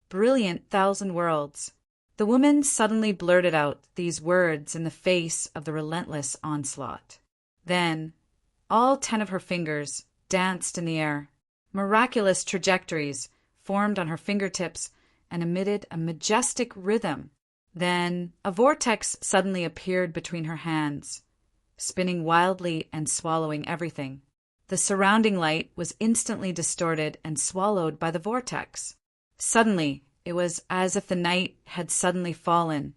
S1: Brilliant 1,000 worlds. The woman suddenly blurted out these words in the face of the relentless onslaught. Then, all 10 of her fingers danced in the air. Miraculous trajectories formed on her fingertips and emitted a majestic rhythm. Then a vortex suddenly appeared between her hands, spinning wildly and swallowing everything. The surrounding light was instantly distorted and swallowed by the vortex. Suddenly, it was as if the night had suddenly fallen,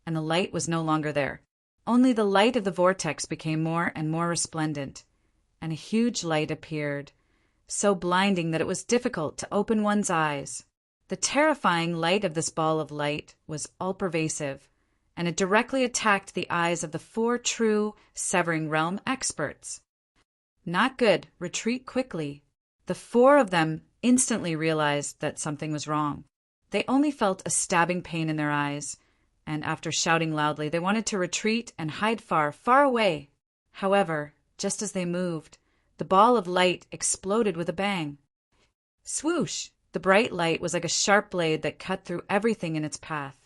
S1: and the light was no longer there. Only the light of the vortex became more and more resplendent, and a huge light appeared, so blinding that it was difficult to open one's eyes. The terrifying light of this ball of light was all-pervasive, and it directly attacked the eyes of the 4 true Severing Realm experts. Not good. Retreat quickly. The 4 of them instantly realized that something was wrong. They only felt a stabbing pain in their eyes, and after shouting loudly, they wanted to retreat and hide far, far away. However, just as they moved, the ball of light exploded with a bang. Swoosh! The bright light was like a sharp blade that cut through everything in its path.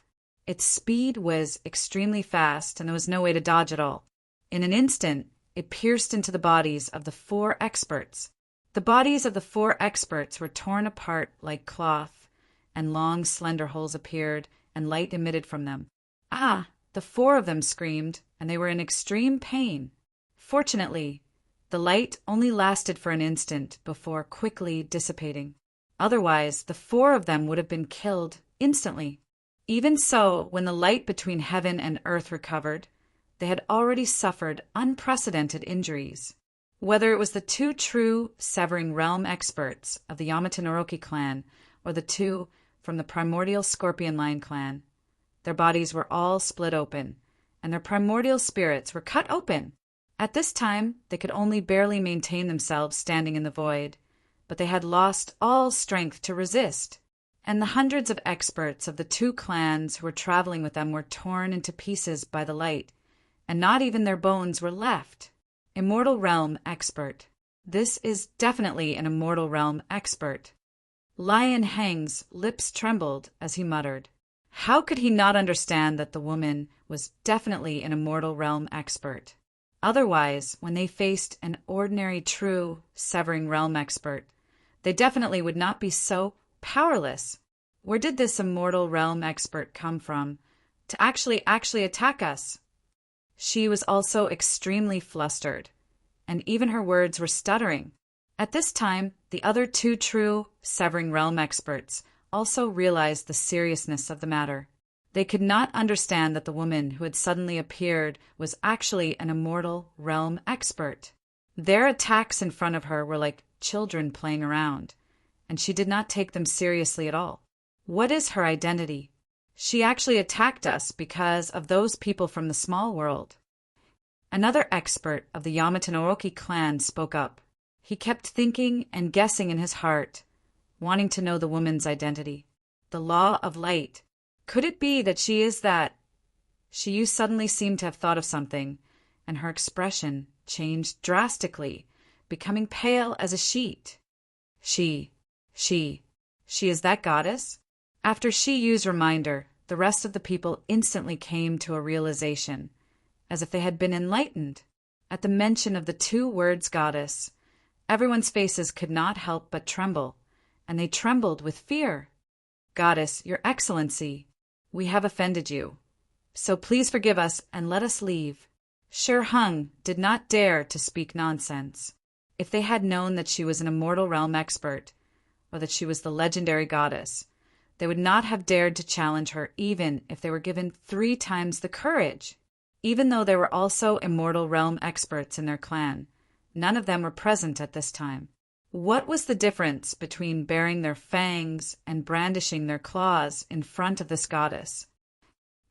S1: Its speed was extremely fast, and there was no way to dodge at all. In an instant, it pierced into the bodies of the 4 experts. The bodies of the 4 experts were torn apart like cloth, and long, slender holes appeared, and light emitted from them. Ah! The 4 of them screamed, and they were in extreme pain. Fortunately, the light only lasted for an instant before quickly dissipating. Otherwise, the 4 of them would have been killed instantly. Even so, when the light between heaven and earth recovered, they had already suffered unprecedented injuries. Whether it was the 2 true Severing Realm experts of the Yamata Naroki clan or the 2 from the primordial Scorpion Line clan, their bodies were all split open, and their primordial spirits were cut open. At this time, they could only barely maintain themselves standing in the void, but they had lost all strength to resist, and the hundreds of experts of the 2 clans who were traveling with them were torn into pieces by the light, and not even their bones were left. Immortal Realm expert. This is definitely an Immortal Realm expert. Lion Heng's lips trembled as he muttered. How could he not understand that the woman was definitely an Immortal Realm expert? Otherwise, when they faced an ordinary true Severing Realm expert, they definitely would not be so powerless. Where did this Immortal Realm expert come from to actually attack us? She was also extremely flustered, and even her words were stuttering. At this time, the other 2 true Severing Realm experts also realized the seriousness of the matter. They could not understand that the woman who had suddenly appeared was actually an Immortal Realm expert. Their attacks in front of her were like children playing around, and she did not take them seriously at all. What is her identity? She actually attacked us because of those people from the small world. Another expert of the Yamata Naroki clan spoke up. He kept thinking and guessing in his heart, wanting to know the woman's identity. The law of light. Could it be that she is that? She suddenly seemed to have thought of something, and her expression changed drastically, becoming pale as a sheet. She is that goddess? After Shiyu's reminder, the rest of the people instantly came to a realization, as if they had been enlightened. At the mention of the 2 words goddess, everyone's faces could not help but tremble, and they trembled with fear. Goddess, your excellency, we have offended you, so please forgive us and let us leave. Shi Hung did not dare to speak nonsense. If they had known that she was an Immortal Realm expert, or that she was the legendary goddess, they would not have dared to challenge her even if they were given 3 times the courage. Even though there were also Immortal Realm experts in their clan, none of them were present at this time. What was the difference between baring their fangs and brandishing their claws in front of this goddess?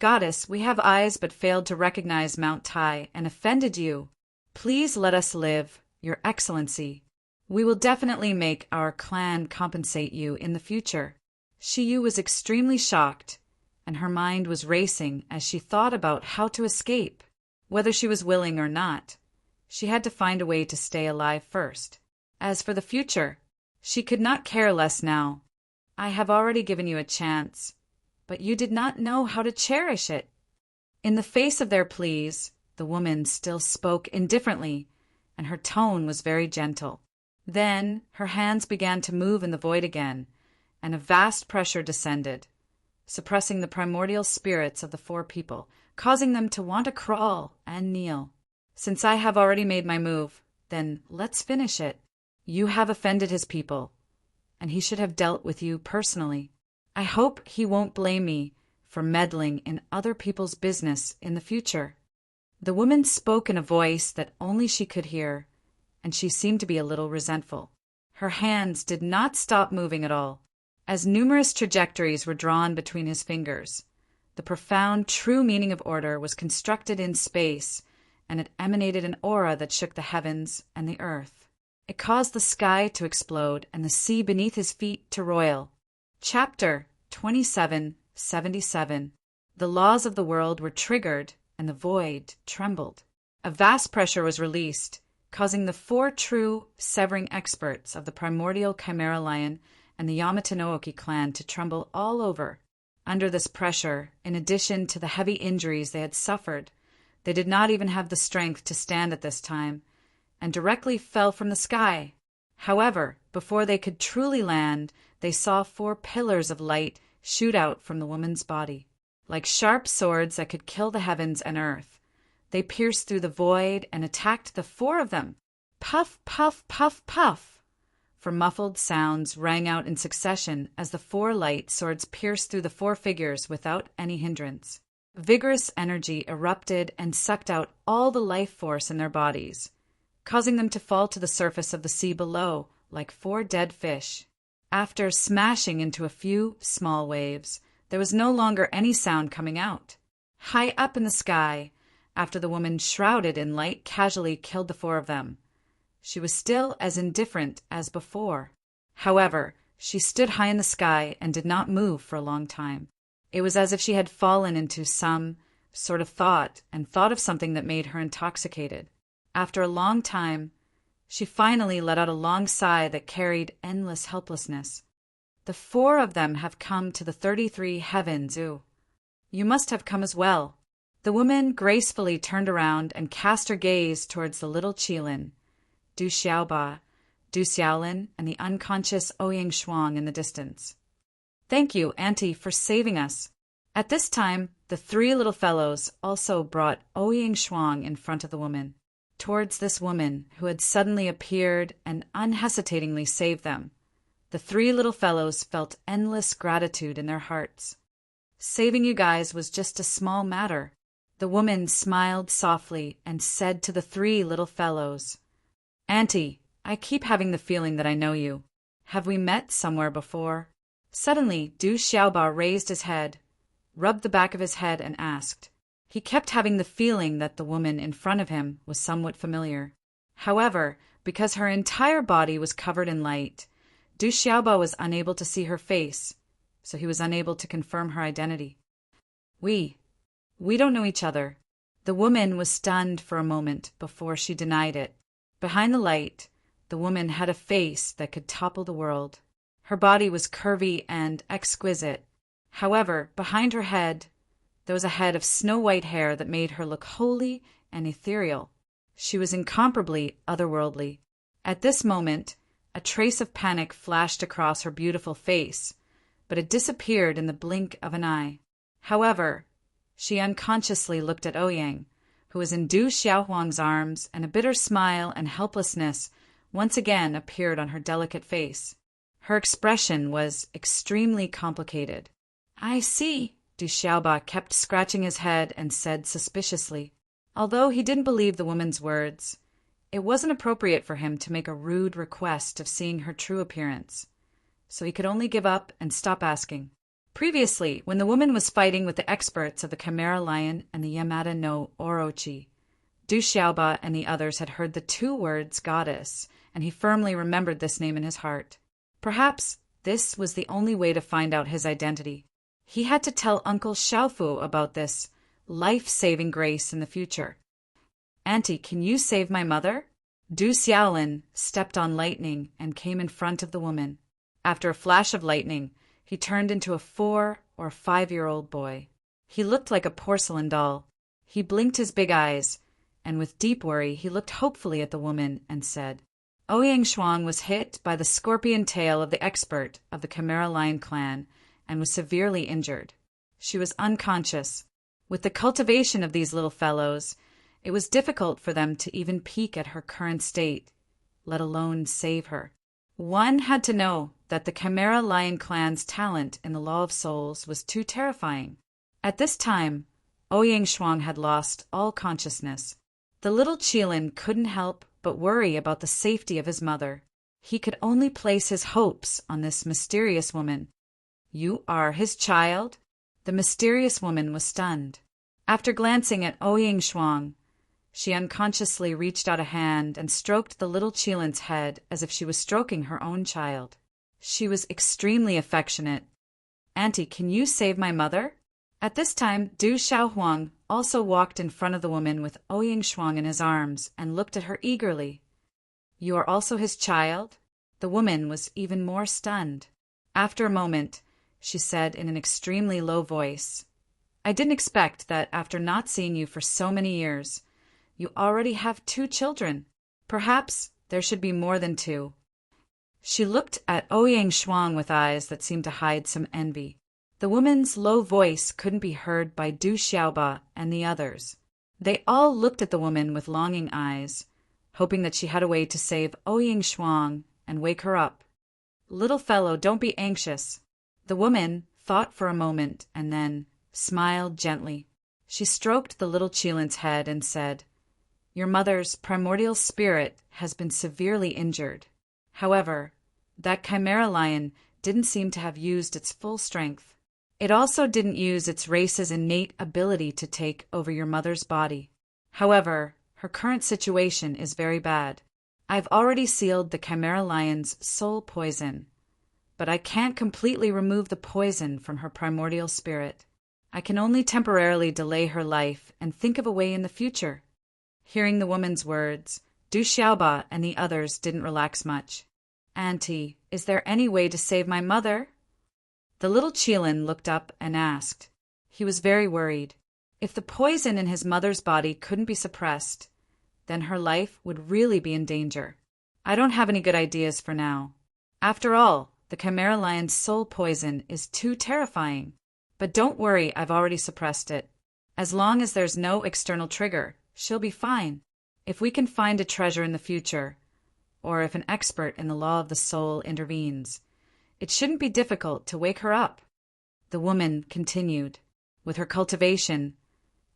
S1: Goddess, we have eyes but failed to recognize Mount Tai and offended you. Please let us live, your excellency. We will definitely make our clan compensate you in the future. Shiyu was extremely shocked, and her mind was racing as she thought about how to escape. Whether she was willing or not, she had to find a way to stay alive first. As for the future, she could not care less now. I have already given you a chance, but you did not know how to cherish it. In the face of their pleas, the woman still spoke indifferently, and her tone was very gentle. Then her hands began to move in the void again, and a vast pressure descended, suppressing the primordial spirits of the four people, causing them to want to crawl and kneel. Since I have already made my move, then let's finish it. You have offended his people, and he should have dealt with you personally. I hope he won't blame me for meddling in other people's business in the future." The woman spoke in a voice that only she could hear, and she seemed to be a little resentful. Her hands did not stop moving at all, as numerous trajectories were drawn between his fingers. The profound, true meaning of order was constructed in space, and it emanated an aura that shook the heavens and the earth. It caused the sky to explode and the sea beneath his feet to roil. Chapter 2777. The laws of the world were triggered, and the void trembled. A vast pressure was released, causing the four true severing experts of the primordial Chimera Lion and the Yamata no Oki clan to tremble all over. Under this pressure, in addition to the heavy injuries they had suffered, they did not even have the strength to stand at this time, and directly fell from the sky. However, before they could truly land, they saw four pillars of light shoot out from the woman's body. Like sharp swords that could kill the heavens and earth, they pierced through the void and attacked the four of them. Puff, puff, puff, puff! For muffled sounds rang out in succession as the four light swords pierced through the four figures without any hindrance. Vigorous energy erupted and sucked out all the life force in their bodies, causing them to fall to the surface of the sea below like four dead fish. After smashing into a few small waves, there was no longer any sound coming out. High up in the sky, after the woman shrouded in light casually killed the four of them, she was still as indifferent as before. However, she stood high in the sky and did not move for a long time. It was as if she had fallen into some sort of thought and thought of something that made her intoxicated. After a long time, she finally let out a long sigh that carried endless helplessness. "The four of them have come to the 33 heavens, ooh. You must have come as well." The woman gracefully turned around and cast her gaze towards the little Qilin, Du Xiaoba, Du Xiaolin, and the unconscious Ouyang Shuang in the distance. "Thank you, Auntie, for saving us." At this time, the three little fellows also brought Ouyang Shuang in front of the woman, towards this woman who had suddenly appeared and unhesitatingly saved them. The three little fellows felt endless gratitude in their hearts. "Saving you guys was just a small matter." The woman smiled softly and said to the three little fellows, "Auntie, I keep having the feeling that I know you. Have we met somewhere before?" Suddenly, Du Xiaoba raised his head, rubbed the back of his head, and asked. He kept having the feeling that the woman in front of him was somewhat familiar. However, because her entire body was covered in light, Du Xiaoba was unable to see her face, so he was unable to confirm her identity. We don't know each other." The woman was stunned for a moment before she denied it. Behind the light, the woman had a face that could topple the world. Her body was curvy and exquisite. However, behind her head, there was a head of snow-white hair that made her look holy and ethereal. She was incomparably otherworldly. At this moment, a trace of panic flashed across her beautiful face, but it disappeared in the blink of an eye. However, she unconsciously looked at Ouyang, who was in Du Xiaohuang's arms, and a bitter smile and helplessness once again appeared on her delicate face. Her expression was extremely complicated. "I see." Du Xiaoba kept scratching his head and said suspiciously. Although he didn't believe the woman's words, it wasn't appropriate for him to make a rude request of seeing her true appearance, so he could only give up and stop asking. Previously, when the woman was fighting with the experts of the Chimera Lion and the Yamata no Orochi, Du Xiaoba and the others had heard the two words goddess, and he firmly remembered this name in his heart. Perhaps this was the only way to find out his identity. He had to tell Uncle Xiaofu about this life-saving grace in the future. "Auntie, can you save my mother?" Du Xiaolin stepped on lightning and came in front of the woman. After a flash of lightning, he turned into a 4- or 5-year-old boy. He looked like a porcelain doll. He blinked his big eyes, and with deep worry he looked hopefully at the woman and said, "Ouyang Shuang was hit by the scorpion tail of the expert of the Chimera Lion clan and was severely injured. She was unconscious. With the cultivation of these little fellows, it was difficult for them to even peek at her current state, let alone save her. One had to know that the Chimera Lion clan's talent in the Law of Souls was too terrifying. At this time, Ouyang Shuang had lost all consciousness. The little Qilin couldn't help but worry about the safety of his mother. He could only place his hopes on this mysterious woman. "You are his child?" The mysterious woman was stunned. After glancing at Ouyang Shuang, she unconsciously reached out a hand and stroked the little Qilin's head as if she was stroking her own child. She was extremely affectionate. "Auntie, can you save my mother?" At this time, Du Xiaohuang also walked in front of the woman with Ouyang Shuang in his arms and looked at her eagerly. "You are also his child?" The woman was even more stunned. After a moment, she said in an extremely low voice, "I didn't expect that after not seeing you for so many years, you already have 2 children. Perhaps there should be more than 2. She looked at Ouyang Shuang with eyes that seemed to hide some envy. The woman's low voice couldn't be heard by Du Xiaoba and the others. They all looked at the woman with longing eyes, hoping that she had a way to save Ouyang Shuang and wake her up. "Little fellow, don't be anxious." The woman thought for a moment and then smiled gently. She stroked the little Qilin's head and said, "Your mother's primordial spirit has been severely injured. However, that Chimera Lion didn't seem to have used its full strength. It also didn't use its race's innate ability to take over your mother's body. However, her current situation is very bad. I've already sealed the Chimera Lion's soul poison, but I can't completely remove the poison from her primordial spirit. I can only temporarily delay her life and think of a way in the future." Hearing the woman's words, Du Xiaoba and the others didn't relax much. "Auntie, is there any way to save my mother?" The little Qilin looked up and asked. He was very worried. If the poison in his mother's body couldn't be suppressed, then her life would really be in danger. "I don't have any good ideas for now. After all, the Chimera Lion's soul poison is too terrifying. But don't worry, I've already suppressed it. As long as there's no external trigger, she'll be fine. If we can find a treasure in the future, or if an expert in the law of the soul intervenes, it shouldn't be difficult to wake her up." The woman continued. With her cultivation,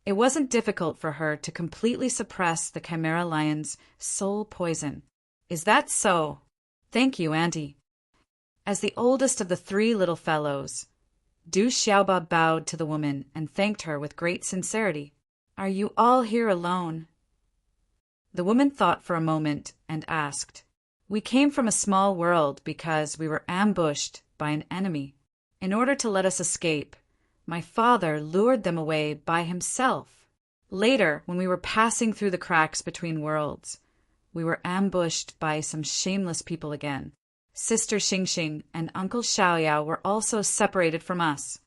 S1: it wasn't difficult for her to completely suppress the Chimera Lion's soul poison. "Is that so?" "Thank you, Auntie." As the oldest of the 3 little fellows, Du Xiaoba bowed to the woman and thanked her with great sincerity. "Are you all here alone?" The woman thought for a moment and asked, "We came from a small world because we were ambushed by an enemy. In order to let us escape, my father lured them away by himself. Later, when we were passing through the cracks between worlds, we were ambushed by some shameless people again. Sister Xingxing and Uncle Xiaoyao were also separated from us."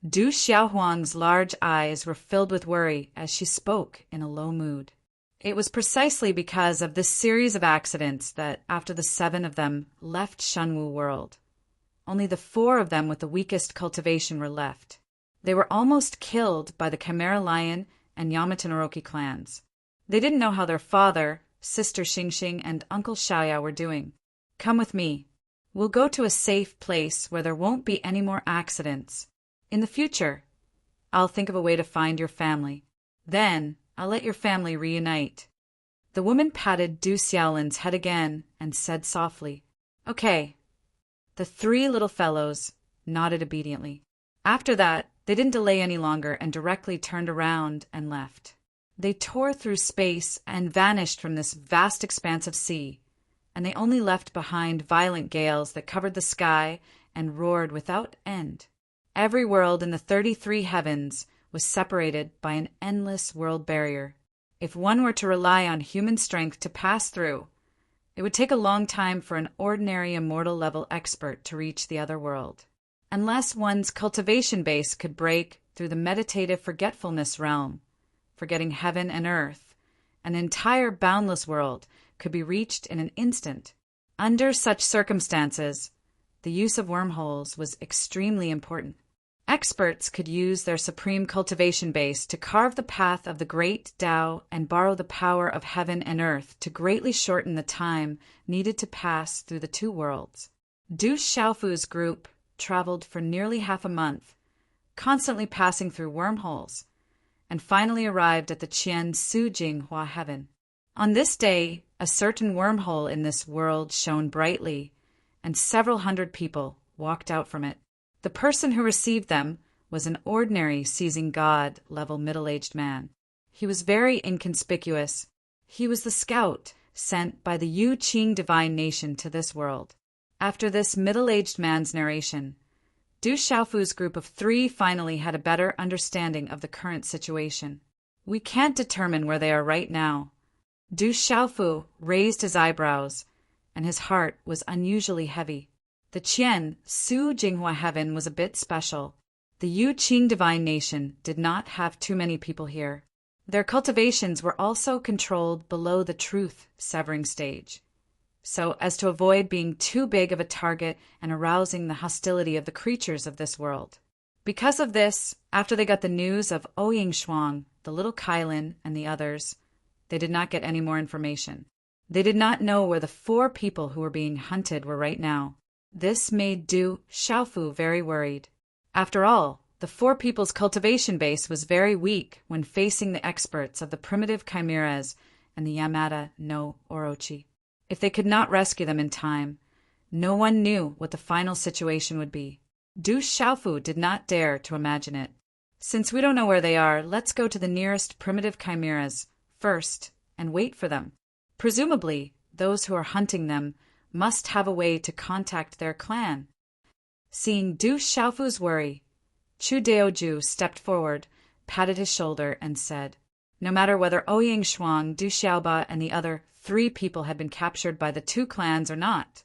S1: Du Xiaohuang's large eyes were filled with worry as she spoke in a low mood. It was precisely because of this series of accidents that after the 7 of them left Shenwu world, only the 4 of them with the weakest cultivation were left. They were almost killed by the Chimera Lion and Yamata Naroki clans. They didn't know how their father, Sister Xingxing, and Uncle Xiaoyao were doing. "Come with me. We'll go to a safe place where there won't be any more accidents. In the future, I'll think of a way to find your family. Then I'll let your family reunite." The woman patted Du Xiaolin's head again and said softly, "Okay." The 3 little fellows nodded obediently. After that, they didn't delay any longer and directly turned around and left. They tore through space and vanished from this vast expanse of sea, and they only left behind violent gales that covered the sky and roared without end. Every world in the 33 heavens was separated by an endless world barrier. If one were to rely on human strength to pass through, it would take a long time for an ordinary immortal level expert to reach the other world. Unless one's cultivation base could break through the meditative forgetfulness realm, forgetting heaven and earth, an entire boundless world could be reached in an instant. Under such circumstances, the use of wormholes was extremely important. Experts could use their supreme cultivation base to carve the path of the great Tao and borrow the power of heaven and earth to greatly shorten the time needed to pass through the two worlds. Du Xiaofu's group traveled for nearly half a month, constantly passing through wormholes, and finally arrived at the Qian Su Jing Hua heaven. On this day, a certain wormhole in this world shone brightly, and several hundred people walked out from it. The person who received them was an ordinary seizing God-level middle-aged man. He was very inconspicuous. He was the scout sent by the Yu Qing divine nation to this world. After this middle-aged man's narration, Du Xiaofu's group of 3 finally had a better understanding of the current situation. We can't determine where they are right now. Du Xiaofu raised his eyebrows, and his heart was unusually heavy. The Qian Su Jinghua heaven was a bit special. The Yu Qing divine nation did not have too many people here. Their cultivations were also controlled below the truth-severing stage, so as to avoid being too big of a target and arousing the hostility of the creatures of this world. Because of this, after they got the news of Ouying Shuang, the little Kailin, and the others, they did not get any more information. They did not know where the 4 people who were being hunted were right now. This made Du Xiaofu very worried. After all, the 4 people's cultivation base was very weak when facing the experts of the primitive chimeras and the Yamada no Orochi. If they could not rescue them in time, no one knew what the final situation would be. Du Xiaofu did not dare to imagine it. Since we don't know where they are, let's go to the nearest primitive chimeras first and wait for them. Presumably, those who are hunting them must have a way to contact their clan. Seeing Du Xiaofu's worry, Chu Daoju stepped forward, patted his shoulder, and said, no matter whether Ouying Shuang, Du Xiaoba, and the other 3 people had been captured by the 2 clans or not,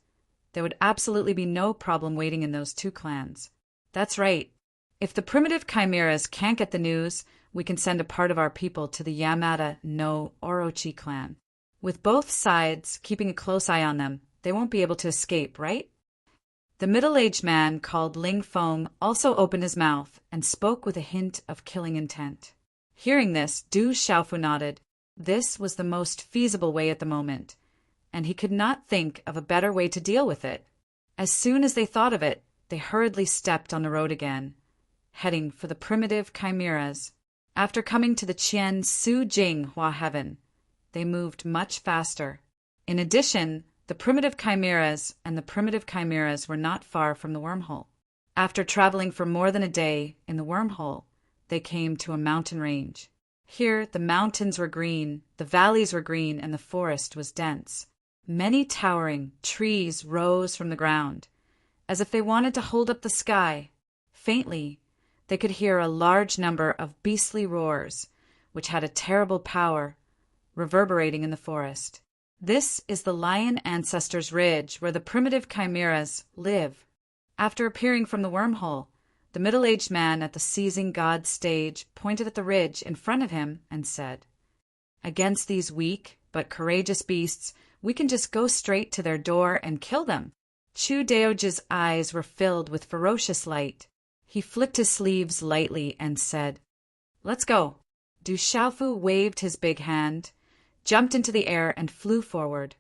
S1: there would absolutely be no problem waiting in those 2 clans. That's right. If the primitive chimeras can't get the news, we can send a part of our people to the Yamada no Orochi clan. With both sides keeping a close eye on them, they won't be able to escape, right? The middle-aged man called Ling Feng also opened his mouth and spoke with a hint of killing intent. Hearing this, Du Xiaofu nodded. This was the most feasible way at the moment, and he could not think of a better way to deal with it. As soon as they thought of it, they hurriedly stepped on the road again, heading for the primitive chimeras. After coming to the Qian Su Jing Hua heaven, they moved much faster. In addition, the primitive chimeras were not far from the wormhole. After traveling for more than a day in the wormhole, they came to a mountain range. Here, the mountains were green, the valleys were green, and the forest was dense. Many towering trees rose from the ground, as if they wanted to hold up the sky. Faintly, they could hear a large number of beastly roars, which had a terrible power, reverberating in the forest. This is the Lion Ancestors Ridge, where the primitive chimeras live. After appearing from the wormhole, the middle-aged man at the Seizing God stage pointed at the ridge in front of him and said, against these weak but courageous beasts, we can just go straight to their door and kill them. Chu Daoji's eyes were filled with ferocious light. He flicked his sleeves lightly and said, let's go. Du Xiaofu waved his big hand, jumped into the air, and flew forward,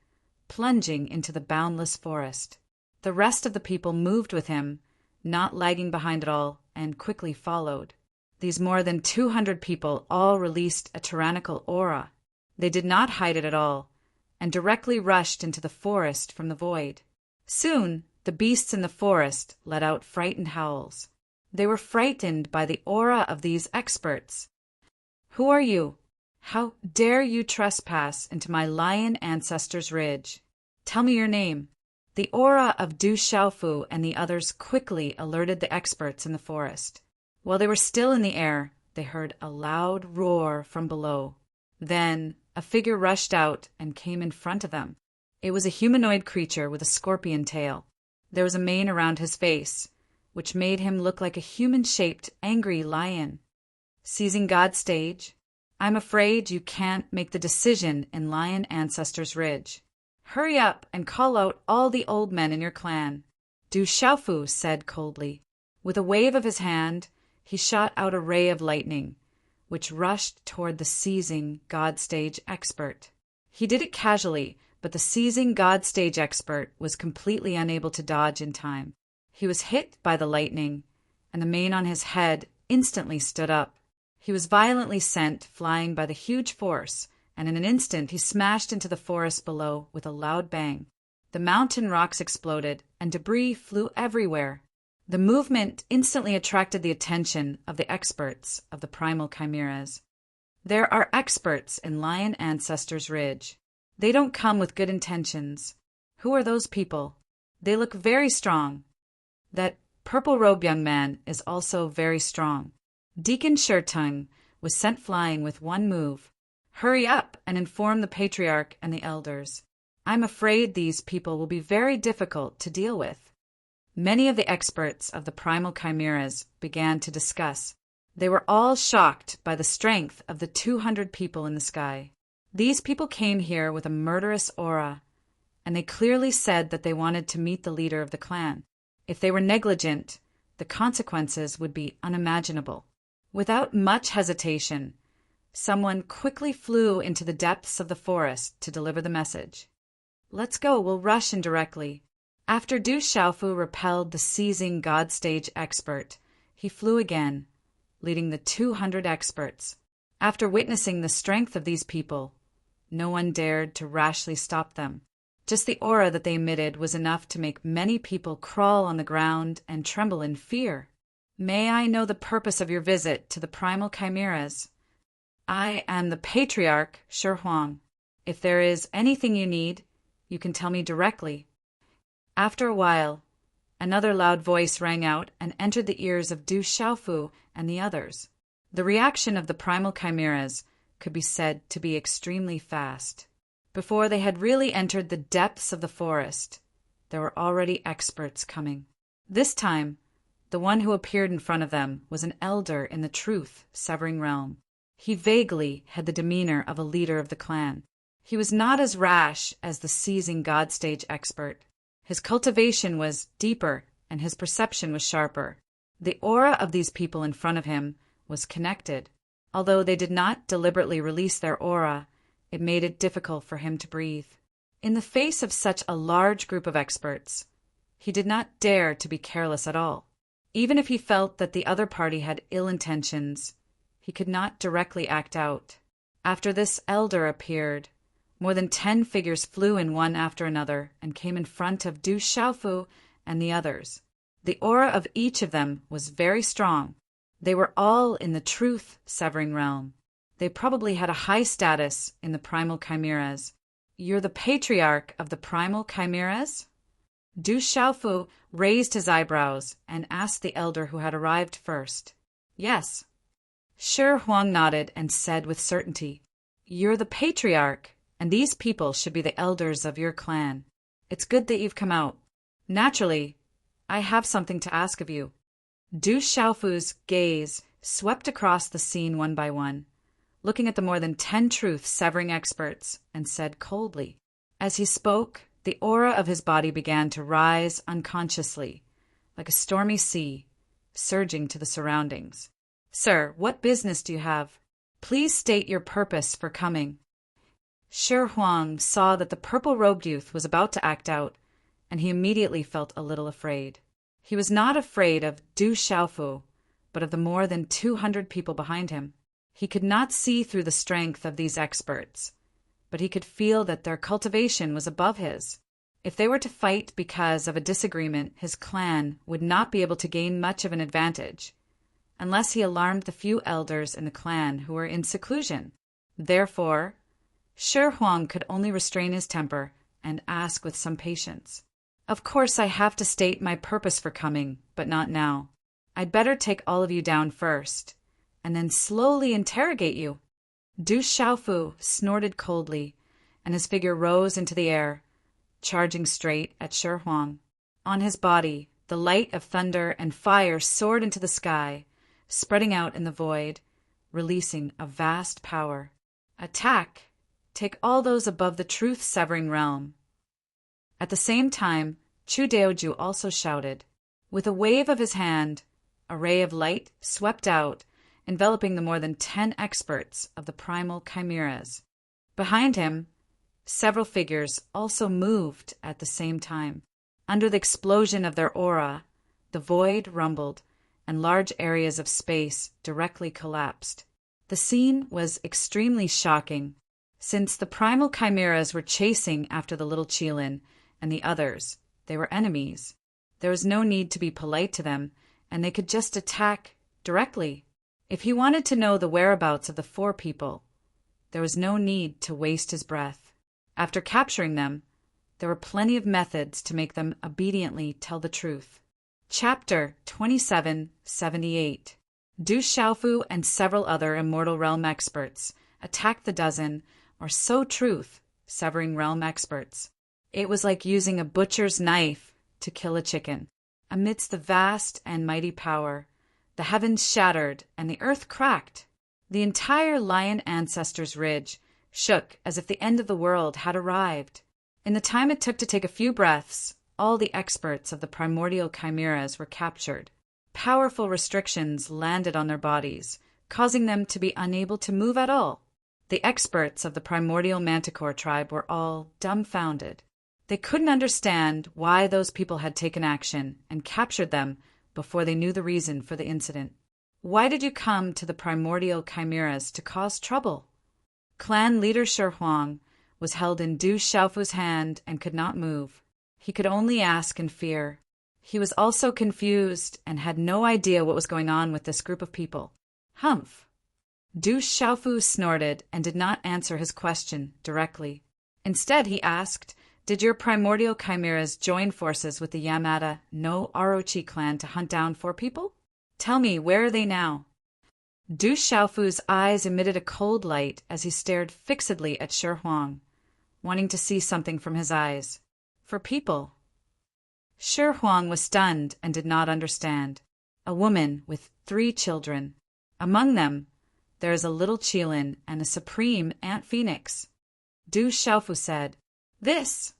S1: plunging into the boundless forest. The rest of the people moved with him, not lagging behind at all, and quickly followed. These more than 200 people all released a tyrannical aura. They did not hide it at all, and directly rushed into the forest from the void. Soon, the beasts in the forest let out frightened howls. They were frightened by the aura of these experts. Who are you? How dare you trespass into my Lion Ancestors Ridge? Tell me your name. The aura of Du Xiaofu and the others quickly alerted the experts in the forest. While they were still in the air, they heard a loud roar from below. Then a figure rushed out and came in front of them. It was a humanoid creature with a scorpion tail. There was a mane around his face, which made him look like a human-shaped, angry lion. Seizing God stage, I'm afraid you can't make the decision in Lion Ancestors Ridge. Hurry up and call out all the old men in your clan, Du Xiaofu said coldly. With a wave of his hand, he shot out a ray of lightning, which rushed toward the seizing God Stage expert. He did it casually, but the seizing God Stage expert was completely unable to dodge in time. He was hit by the lightning, and the mane on his head instantly stood up. He was violently sent flying by the huge force, and in an instant he smashed into the forest below with a loud bang. The mountain rocks exploded, and debris flew everywhere. The movement instantly attracted the attention of the experts of the primal chimeras. There are experts in Lion Ancestors Ridge. They don't come with good intentions. Who are those people? They look very strong. That purple-robed young man is also very strong. Deacon Suretongue was sent flying with one move. Hurry up and inform the patriarch and the elders. I'm afraid these people will be very difficult to deal with. Many of the experts of the primal chimeras began to discuss. They were all shocked by the strength of the 200 people in the sky. These people came here with a murderous aura, and they clearly said that they wanted to meet the leader of the clan. If they were negligent, the consequences would be unimaginable. Without much hesitation, someone quickly flew into the depths of the forest to deliver the message. Let's go, we'll rush in directly. After Du Xiaofu repelled the seizing God Stage expert, he flew again, leading the 200 experts. After witnessing the strength of these people, no one dared to rashly stop them. Just the aura that they emitted was enough to make many people crawl on the ground and tremble in fear. May I know the purpose of your visit to the primal chimeras? I am the patriarch, Shi Huang. If there is anything you need, you can tell me directly. After a while, another loud voice rang out and entered the ears of Du Xiaofu and the others. The reaction of the primal chimeras could be said to be extremely fast. Before they had really entered the depths of the forest, there were already experts coming. This time, the one who appeared in front of them was an elder in the truth-severing realm. He vaguely had the demeanor of a leader of the clan. He was not as rash as the seizing God Stage expert. His cultivation was deeper, and his perception was sharper. The aura of these people in front of him was connected. Although they did not deliberately release their aura, it made it difficult for him to breathe. In the face of such a large group of experts, he did not dare to be careless at all. Even if he felt that the other party had ill intentions, he could not directly act out. After this elder appeared, more than 10 figures flew in one after another and came in front of Du Xiaofu and the others. The aura of each of them was very strong. They were all in the truth-severing realm. They probably had a high status in the primal chimeras. You're the patriarch of the primal chimeras? Du Xiaofu raised his eyebrows and asked the elder who had arrived first. Yes. Shi Huang nodded and said with certainty, You're the patriarch, and these people should be the elders of your clan. It's good that you've come out. Naturally, I have something to ask of you. Du Xiaofu's gaze swept across the scene one by one, looking at the more than 10 truth-severing experts, and said coldly. As he spoke, the aura of his body began to rise unconsciously, like a stormy sea, surging to the surroundings. Sir, what business do you have? Please state your purpose for coming. Shi Huang saw that the purple-robed youth was about to act out, and he immediately felt a little afraid. He was not afraid of Du Xiaofu, but of the more than 200 people behind him. He could not see through the strength of these experts, but he could feel that their cultivation was above his. If they were to fight because of a disagreement, his clan would not be able to gain much of an advantage, unless he alarmed the few elders in the clan who were in seclusion. Therefore, Shi Huang could only restrain his temper and ask with some patience. Of course I have to state my purpose for coming, but not now. I'd better take all of you down first, and then slowly interrogate you. Du Xiaofu snorted coldly, and his figure rose into the air, charging straight at Shi Huang. On his body, the light of thunder and fire soared into the sky, spreading out in the void, releasing a vast power. Attack! Take all those above the truth-severing realm. At the same time, Chu Daoju also shouted. With a wave of his hand, a ray of light swept out, enveloping the more than 10 experts of the primal chimeras. Behind him, several figures also moved at the same time. Under the explosion of their aura, the void rumbled, and large areas of space directly collapsed. The scene was extremely shocking, since the primal chimeras were chasing after the little Qilin and the others. They were enemies. There was no need to be polite to them, and they could just attack directly. If he wanted to know the whereabouts of the 4 people, there was no need to waste his breath. After capturing them, there were plenty of methods to make them obediently tell the truth. Chapter 2778. Du Xiaofu and several other Immortal Realm experts attacked the dozen or so truth severing realm experts. It was like using a butcher's knife to kill a chicken. Amidst the vast and mighty power, the heavens shattered and the earth cracked. The entire Lion Ancestors Ridge shook as if the end of the world had arrived. In the time it took to take a few breaths, all the experts of the primordial chimeras were captured. Powerful restrictions landed on their bodies, causing them to be unable to move at all. The experts of the primordial manticore tribe were all dumbfounded. They couldn't understand why those people had taken action and captured them before they knew the reason for the incident. Why did you come to the primordial chimeras to cause trouble? Clan leader Shi Huang was held in Du Xiaofu's hand and could not move. He could only ask in fear. He was also confused and had no idea what was going on with this group of people. Humph! Du Xiaofu snorted and did not answer his question directly. Instead, he asked, "Did your primordial chimeras join forces with the Yamada no Orochi clan to hunt down 4 people? Tell me, where are they now?" Du Xiaofu's eyes emitted a cold light as he stared fixedly at Shi Huang, wanting to see something from his eyes. 4 people. Shi Huang was stunned and did not understand. A woman with 3 children. Among them, there is a little Qilin and a supreme ant phoenix. Du Xiaofu said, "This."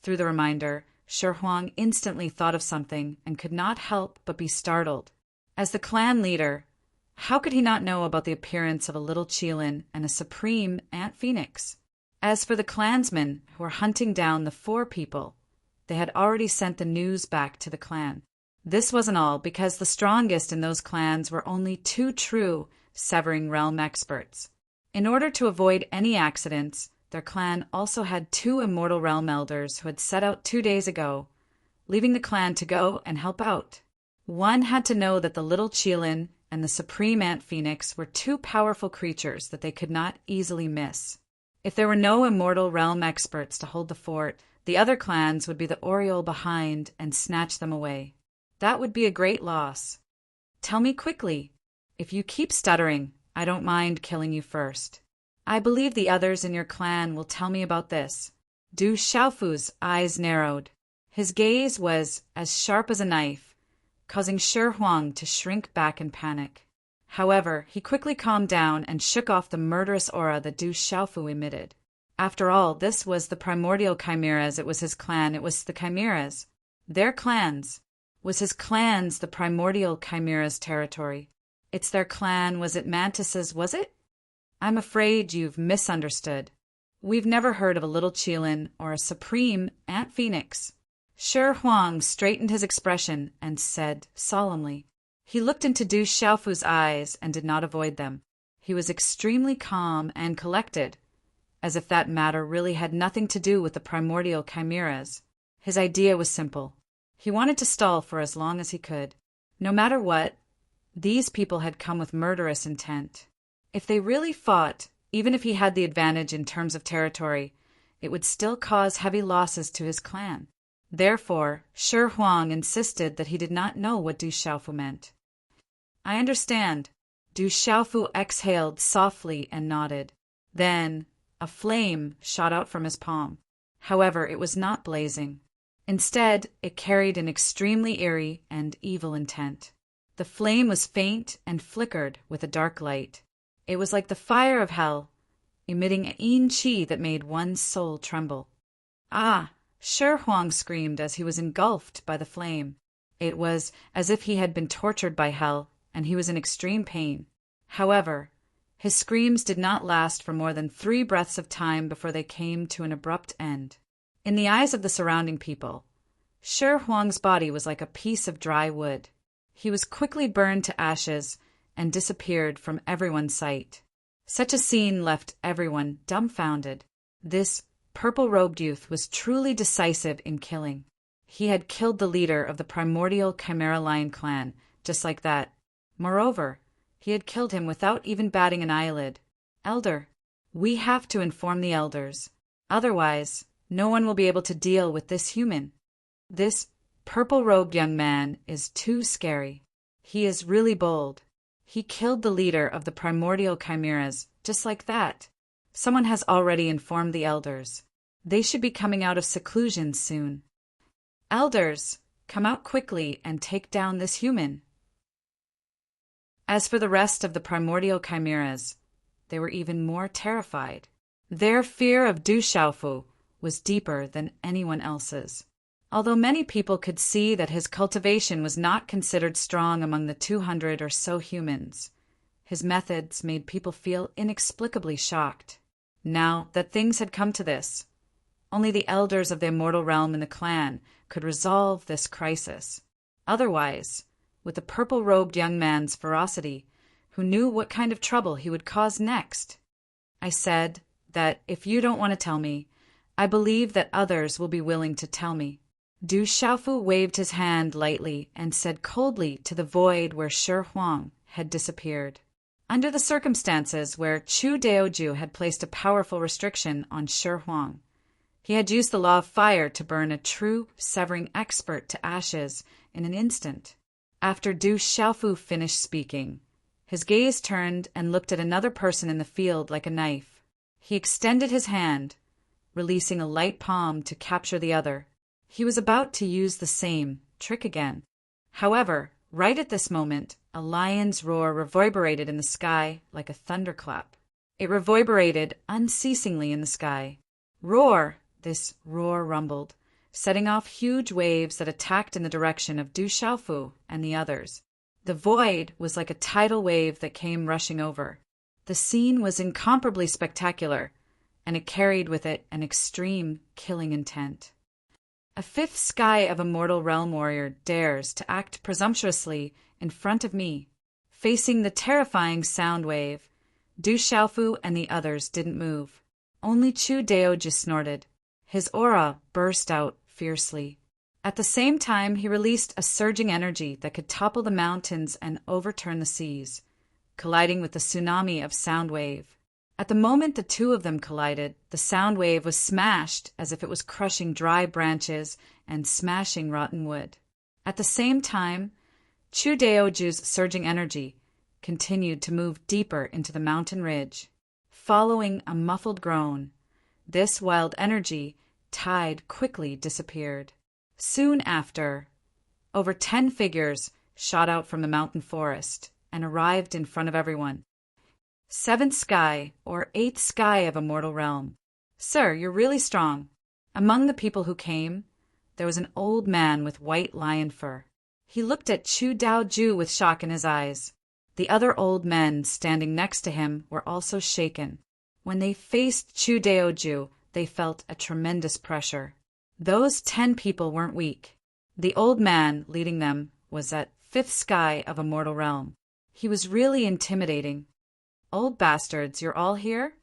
S1: Through the reminder, Shi Huang instantly thought of something and could not help but be startled. As the clan leader, how could he not know about the appearance of a little Qilin and a supreme ant phoenix? As for the clansmen who were hunting down the 4 people, they had already sent the news back to the clan. This wasn't all, because the strongest in those clans were only 2 true severing realm experts. In order to avoid any accidents, their clan also had 2 immortal realm elders who had set out 2 days ago, leaving the clan to go and help out. One had to know that the little Qilin and the supreme ant phoenix were 2 powerful creatures that they could not easily miss. If there were no immortal realm experts to hold the fort, the other clans would be the aureole behind and snatch them away. That would be a great loss. Tell me quickly. If you keep stuttering, I don't mind killing you first. I believe the others in your clan will tell me about this. Du Xiaofu's eyes narrowed. His gaze was as sharp as a knife, causing Shi Huang to shrink back in panic. However, he quickly calmed down and shook off the murderous aura that Du Xiaofu emitted. After all, this was the primordial chimeras. It was his clan. It was the chimeras. Their clans. Was his clan's the primordial chimeras' territory? It's their clan. Was it Mantis's? Was it? I'm afraid you've misunderstood. We've never heard of a little Qilin or a supreme ant phoenix. Shi Huang straightened his expression and said solemnly. He looked into Du Xiaofu's eyes and did not avoid them. He was extremely calm and collected, as if that matter really had nothing to do with the primordial chimeras. His idea was simple. He wanted to stall for as long as he could. No matter what, these people had come with murderous intent. If they really fought, even if he had the advantage in terms of territory, it would still cause heavy losses to his clan. Therefore, Shi Huang insisted that he did not know what Du Xiaofu meant. I understand. Du Xiaofu exhaled softly and nodded. Then a flame shot out from his palm. However, it was not blazing. Instead, it carried an extremely eerie and evil intent. The flame was faint and flickered with a dark light. It was like the fire of hell, emitting a yin qi that made one's soul tremble. Ah! Shi Huang screamed as he was engulfed by the flame. It was as if he had been tortured by hell, and he was in extreme pain. However, his screams did not last for more than 3 breaths of time before they came to an abrupt end. In the eyes of the surrounding people, Shi Huang's body was like a piece of dry wood. He was quickly burned to ashes and disappeared from everyone's sight. Such a scene left everyone dumbfounded. This purple-robed youth was truly decisive in killing. He had killed the leader of the primordial Chimera Lion clan, just like that. Moreover, he had killed him without even batting an eyelid. Elder, we have to inform the elders. Otherwise, no one will be able to deal with this human. This purple-robed young man is too scary. He is really bold. He killed the leader of the primordial chimeras, just like that. Someone has already informed the elders. They should be coming out of seclusion soon. Elders, come out quickly and take down this human. As for the rest of the primordial chimeras, they were even more terrified. Their fear of Du Xiaofu was deeper than anyone else's. Although many people could see that his cultivation was not considered strong among the 200 or so humans, his methods made people feel inexplicably shocked. Now that things had come to this, only the elders of the immortal realm in the clan could resolve this crisis. Otherwise, with the purple-robed young man's ferocity, who knew what kind of trouble he would cause next, I said that if you don't want to tell me, I believe that others will be willing to tell me. Du Xiaofu waved his hand lightly and said coldly to the void where Shi Huang had disappeared. Under the circumstances where Chu Daoju had placed a powerful restriction on Shi Huang, he had used the law of fire to burn a true severing expert to ashes in an instant. After Du Xiaofu finished speaking, his gaze turned and looked at another person in the field like a knife. He extended his hand, releasing a light palm to capture the other. He was about to use the same trick again. However, right at this moment, a lion's roar reverberated in the sky like a thunderclap. It reverberated unceasingly in the sky. Roar! This roar rumbled, setting off huge waves that attacked in the direction of Du Xiaofu and the others. The void was like a tidal wave that came rushing over. The scene was incomparably spectacular, and it carried with it an extreme killing intent. A 5th sky of a mortal realm warrior dares to act presumptuously in front of me. Facing the terrifying sound wave, Du Xiaofu and the others didn't move. Only Chu Daoju snorted. His aura burst out fiercely. At the same time, he released a surging energy that could topple the mountains and overturn the seas, colliding with the tsunami of sound wave. At the moment the two of them collided, the sound wave was smashed as if it was crushing dry branches and smashing rotten wood. At the same time, Chu Daoju's surging energy continued to move deeper into the mountain ridge. Following a muffled groan, this wild energy tide quickly disappeared. Soon after, over 10 figures shot out from the mountain forest and arrived in front of everyone. 7th sky, or 8th sky of a mortal realm. Sir, you're really strong. Among the people who came, there was an old man with white lion fur. He looked at Chu Daoju with shock in his eyes. The other old men standing next to him were also shaken. When they faced Chu Daoju, they felt a tremendous pressure. Those 10 people weren't weak. The old man leading them was at 5th sky of a mortal realm. He was really intimidating. Old bastards, you're all here?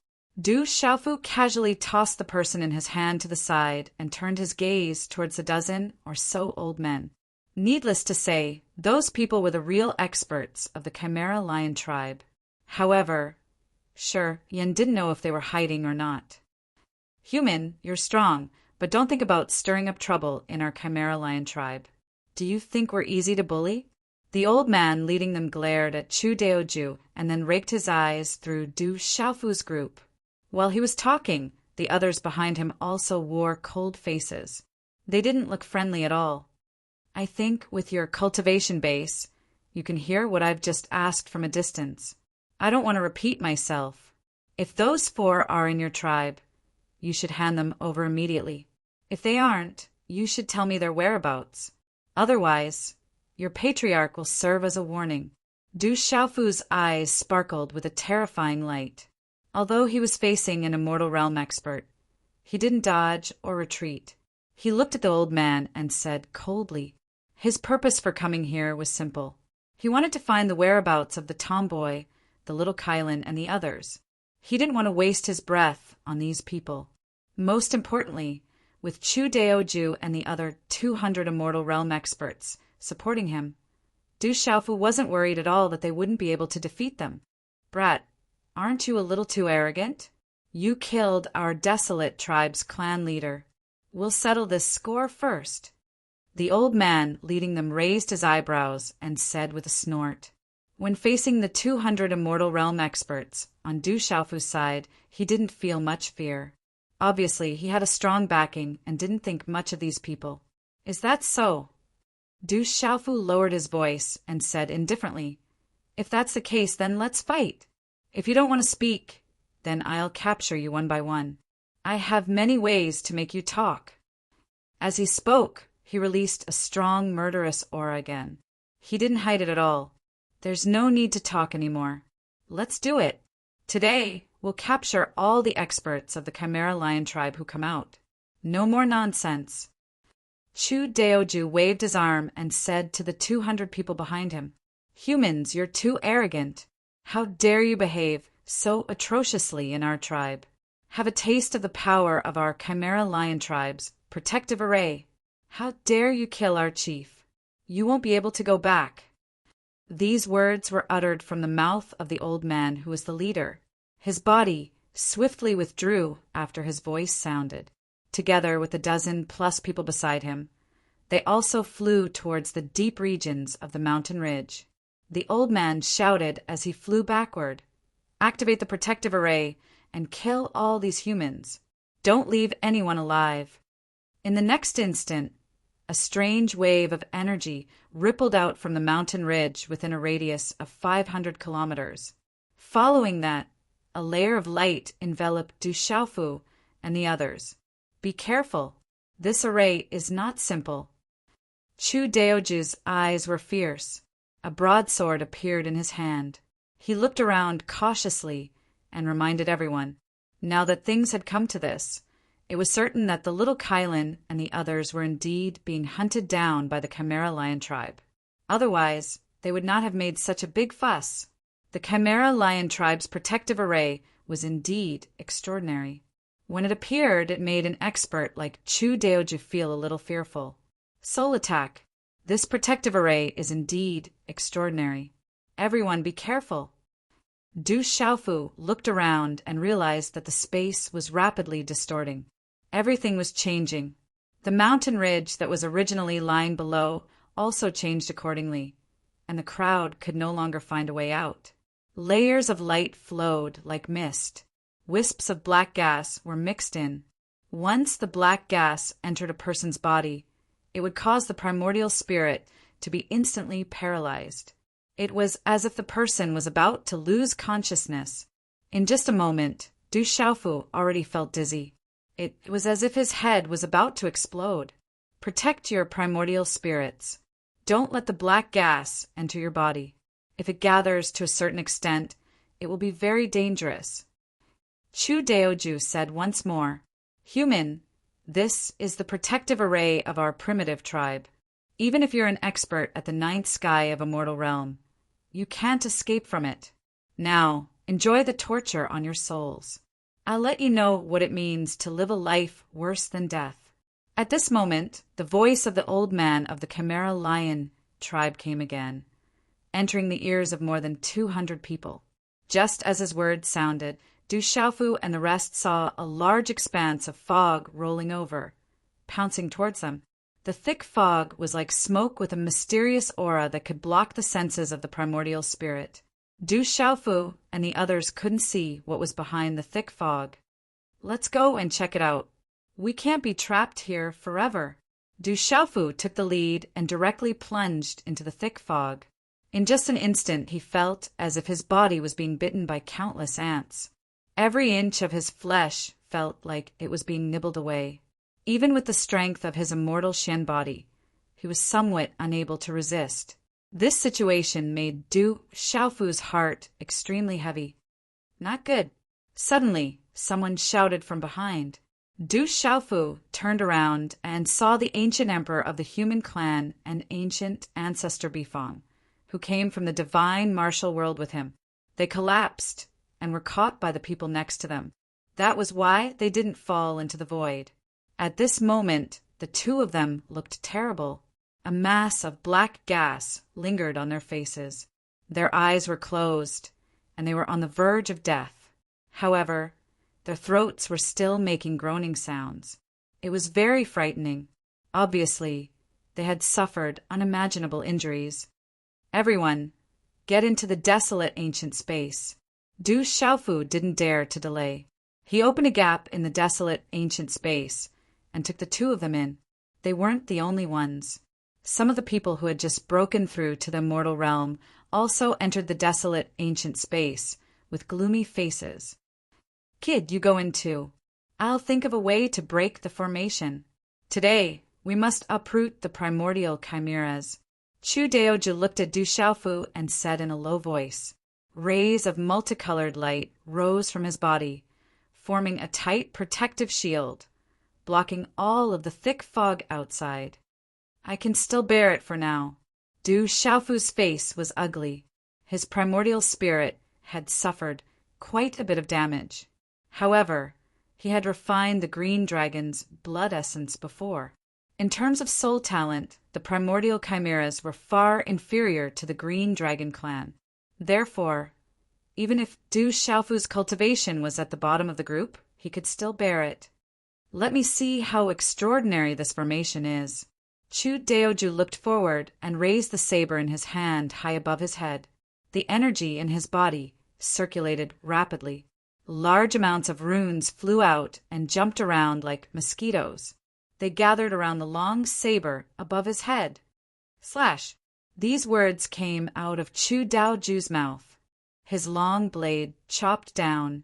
S1: Du Xiaofu casually tossed the person in his hand to the side and turned his gaze towards the dozen or so old men. Needless to say, those people were the real experts of the Chimera Lion tribe. However, Shi Yan didn't know if they were hiding or not. Human, you're strong, but don't think about stirring up trouble in our Chimera Lion tribe. Do you think we're easy to bully? The old man leading them glared at Chu Daoju and then raked his eyes through Du Xiaofu's group. While he was talking, the others behind him also wore cold faces. They didn't look friendly at all. I think with your cultivation base, you can hear what I've just asked from a distance. I don't want to repeat myself. If those 4 are in your tribe, you should hand them over immediately. If they aren't, you should tell me their whereabouts. Otherwise, Your patriarch will serve as a warning." Du Xiaofu's eyes sparkled with a terrifying light. Although he was facing an immortal realm expert, he didn't dodge or retreat. He looked at the old man and said coldly. His purpose for coming here was simple. He wanted to find the whereabouts of the tomboy, the little Kylan, and the others. He didn't want to waste his breath on these people. Most importantly, with Chu Daoju and the other 200 immortal realm experts supporting him, Du Xiaofu wasn't worried at all that they wouldn't be able to defeat them. "Brat, aren't you a little too arrogant? You killed our desolate tribe's clan leader. We'll settle this score first." The old man leading them raised his eyebrows and said with a snort. When facing the 200 immortal realm experts on Du Xiaofu's side, he didn't feel much fear. Obviously, he had a strong backing and didn't think much of these people. "Is that so?" Du Xiaofu lowered his voice and said indifferently, "If that's the case, then let's fight. If you don't want to speak, then I'll capture you one by one. I have many ways to make you talk." As he spoke, he released a strong, murderous aura again. He didn't hide it at all. "There's no need to talk anymore. Let's do it. Today, we'll capture all the experts of the Chimera Lion tribe who come out. No more nonsense." Chu Daoju waved his arm and said to the 200 people behind him, "Humans, you're too arrogant. How dare you behave so atrociously in our tribe? Have a taste of the power of our Chimera Lion tribe's protective array. How dare you kill our chief? You won't be able to go back." These words were uttered from the mouth of the old man who was the leader. His body swiftly withdrew after his voice sounded. Together with a dozen-plus people beside him, they also flew towards the deep regions of the mountain ridge. The old man shouted as he flew backward, "Activate the protective array and kill all these humans. Don't leave anyone alive." In the next instant, a strange wave of energy rippled out from the mountain ridge within a radius of 500 kilometers. Following that, a layer of light enveloped Du Xiaofu and the others. "Be careful. This array is not simple." Chu Daoju's eyes were fierce. A broadsword appeared in his hand. He looked around cautiously and reminded everyone, now that things had come to this, it was certain that the little Kylan and the others were indeed being hunted down by the Chimera Lion tribe. Otherwise, they would not have made such a big fuss. The Chimera Lion tribe's protective array was indeed extraordinary. When it appeared, it made an expert like Chu Daoju feel a little fearful. Soul attack. This protective array is indeed extraordinary. Everyone be careful. Du Xiaofu looked around and realized that the space was rapidly distorting. Everything was changing. The mountain ridge that was originally lying below also changed accordingly, and the crowd could no longer find a way out. Layers of light flowed like mist. Wisps of black gas were mixed in. Once the black gas entered a person's body, it would cause the primordial spirit to be instantly paralyzed. It was as if the person was about to lose consciousness. In just a moment, Du Xiaofu already felt dizzy. It was as if his head was about to explode. Protect your primordial spirits. Don't let the black gas enter your body. If it gathers to a certain extent, it will be very dangerous. Chu Daoju said once more, "Human, this is the protective array of our primitive tribe. Even if you're an expert at the 9th sky of Immortal Realm, you can't escape from it. Now, enjoy the torture on your souls. I'll let you know what it means to live a life worse than death." At this moment, the voice of the old man of the Chimera Lion tribe came again, entering the ears of more than 200 people. Just as his words sounded, Du Xiaofu and the rest saw a large expanse of fog rolling over, pouncing towards them. The thick fog was like smoke with a mysterious aura that could block the senses of the primordial spirit. Du Xiaofu and the others couldn't see what was behind the thick fog. "Let's go and check it out. We can't be trapped here forever." Du Xiaofu took the lead and directly plunged into the thick fog. In just an instant, he felt as if his body was being bitten by countless ants. Every inch of his flesh felt like it was being nibbled away. Even with the strength of his immortal Shen body, he was somewhat unable to resist. This situation made Du Xiaofu's heart extremely heavy. Not good. Suddenly, someone shouted from behind. Du Xiaofu turned around and saw the ancient emperor of the human clan and ancient ancestor Bifang, who came from the divine martial world with him. They collapsed and were caught by the people next to them. That was why they didn't fall into the void. At this moment, the two of them looked terrible. A mass of black gas lingered on their faces. Their eyes were closed, and they were on the verge of death. However, their throats were still making groaning sounds. It was very frightening. Obviously, they had suffered unimaginable injuries. Everyone, get into the desolate ancient space. Du Xiaofu didn't dare to delay. He opened a gap in the desolate ancient space and took the two of them in. They weren't the only ones. Some of the people who had just broken through to the mortal realm also entered the desolate ancient space with gloomy faces. Kid, you go in too. I'll think of a way to break the formation. Today, we must uproot the primordial chimeras. Chu Daoju looked at Du Xiaofu and said in a low voice. Rays of multicolored light rose from his body, forming a tight protective shield, blocking all of the thick fog outside. I can still bear it for now. Du Xiaofu's face was ugly. His primordial spirit had suffered quite a bit of damage. However, he had refined the green dragon's blood essence before. In terms of soul talent, the primordial chimeras were far inferior to the green dragon clan. Therefore, even if Du Xiaofu's cultivation was at the bottom of the group, he could still bear it. Let me see how extraordinary this formation is. Chu Daoju looked forward and raised the saber in his hand high above his head. The energy in his body circulated rapidly. Large amounts of runes flew out and jumped around like mosquitoes. They gathered around the long saber above his head. Slash! These words came out of Chu Daoju's mouth. His long blade chopped down,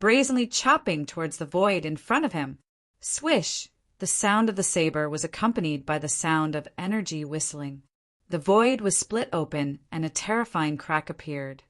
S1: brazenly chopping towards the void in front of him. Swish! The sound of the saber was accompanied by the sound of energy whistling. The void was split open and a terrifying crack appeared.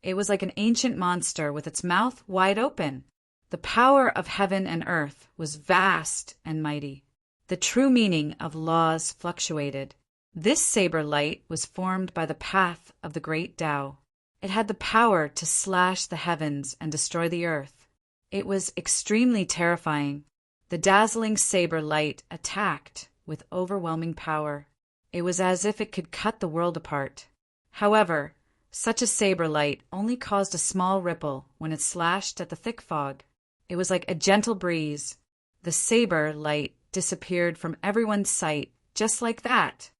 S1: It was like an ancient monster with its mouth wide open. The power of heaven and earth was vast and mighty. The true meaning of laws fluctuated. This saber light was formed by the path of the great Tao. It had the power to slash the heavens and destroy the earth. It was extremely terrifying. The dazzling saber light attacked with overwhelming power. It was as if it could cut the world apart. However, such a saber light only caused a small ripple when it slashed at the thick fog. It was like a gentle breeze. The saber light disappeared from everyone's sight, just like that.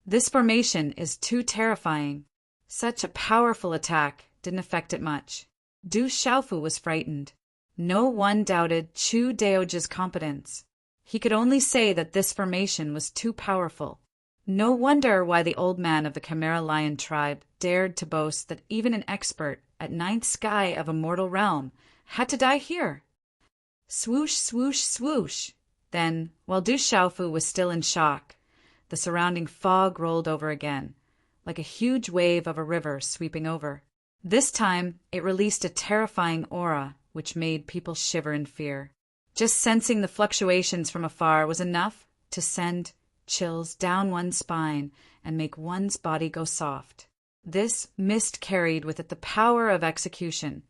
S1: This formation is too terrifying. Such a powerful attack didn't affect it much. Du Xiaofu was frightened. No one doubted Chu Daoju's competence. He could only say that this formation was too powerful. No wonder why the old man of the Chimera Lion tribe dared to boast that even an expert at ninth sky of a mortal realm had to die here. Swoosh, swoosh, swoosh. Then, while Du Xiaofu was still in shock, the surrounding fog rolled over again, like a huge wave of a river sweeping over. This time, it released a terrifying aura which made people shiver in fear. Just sensing the fluctuations from afar was enough to send chills down one's spine and make one's body go soft. This mist carried with it the power of execution,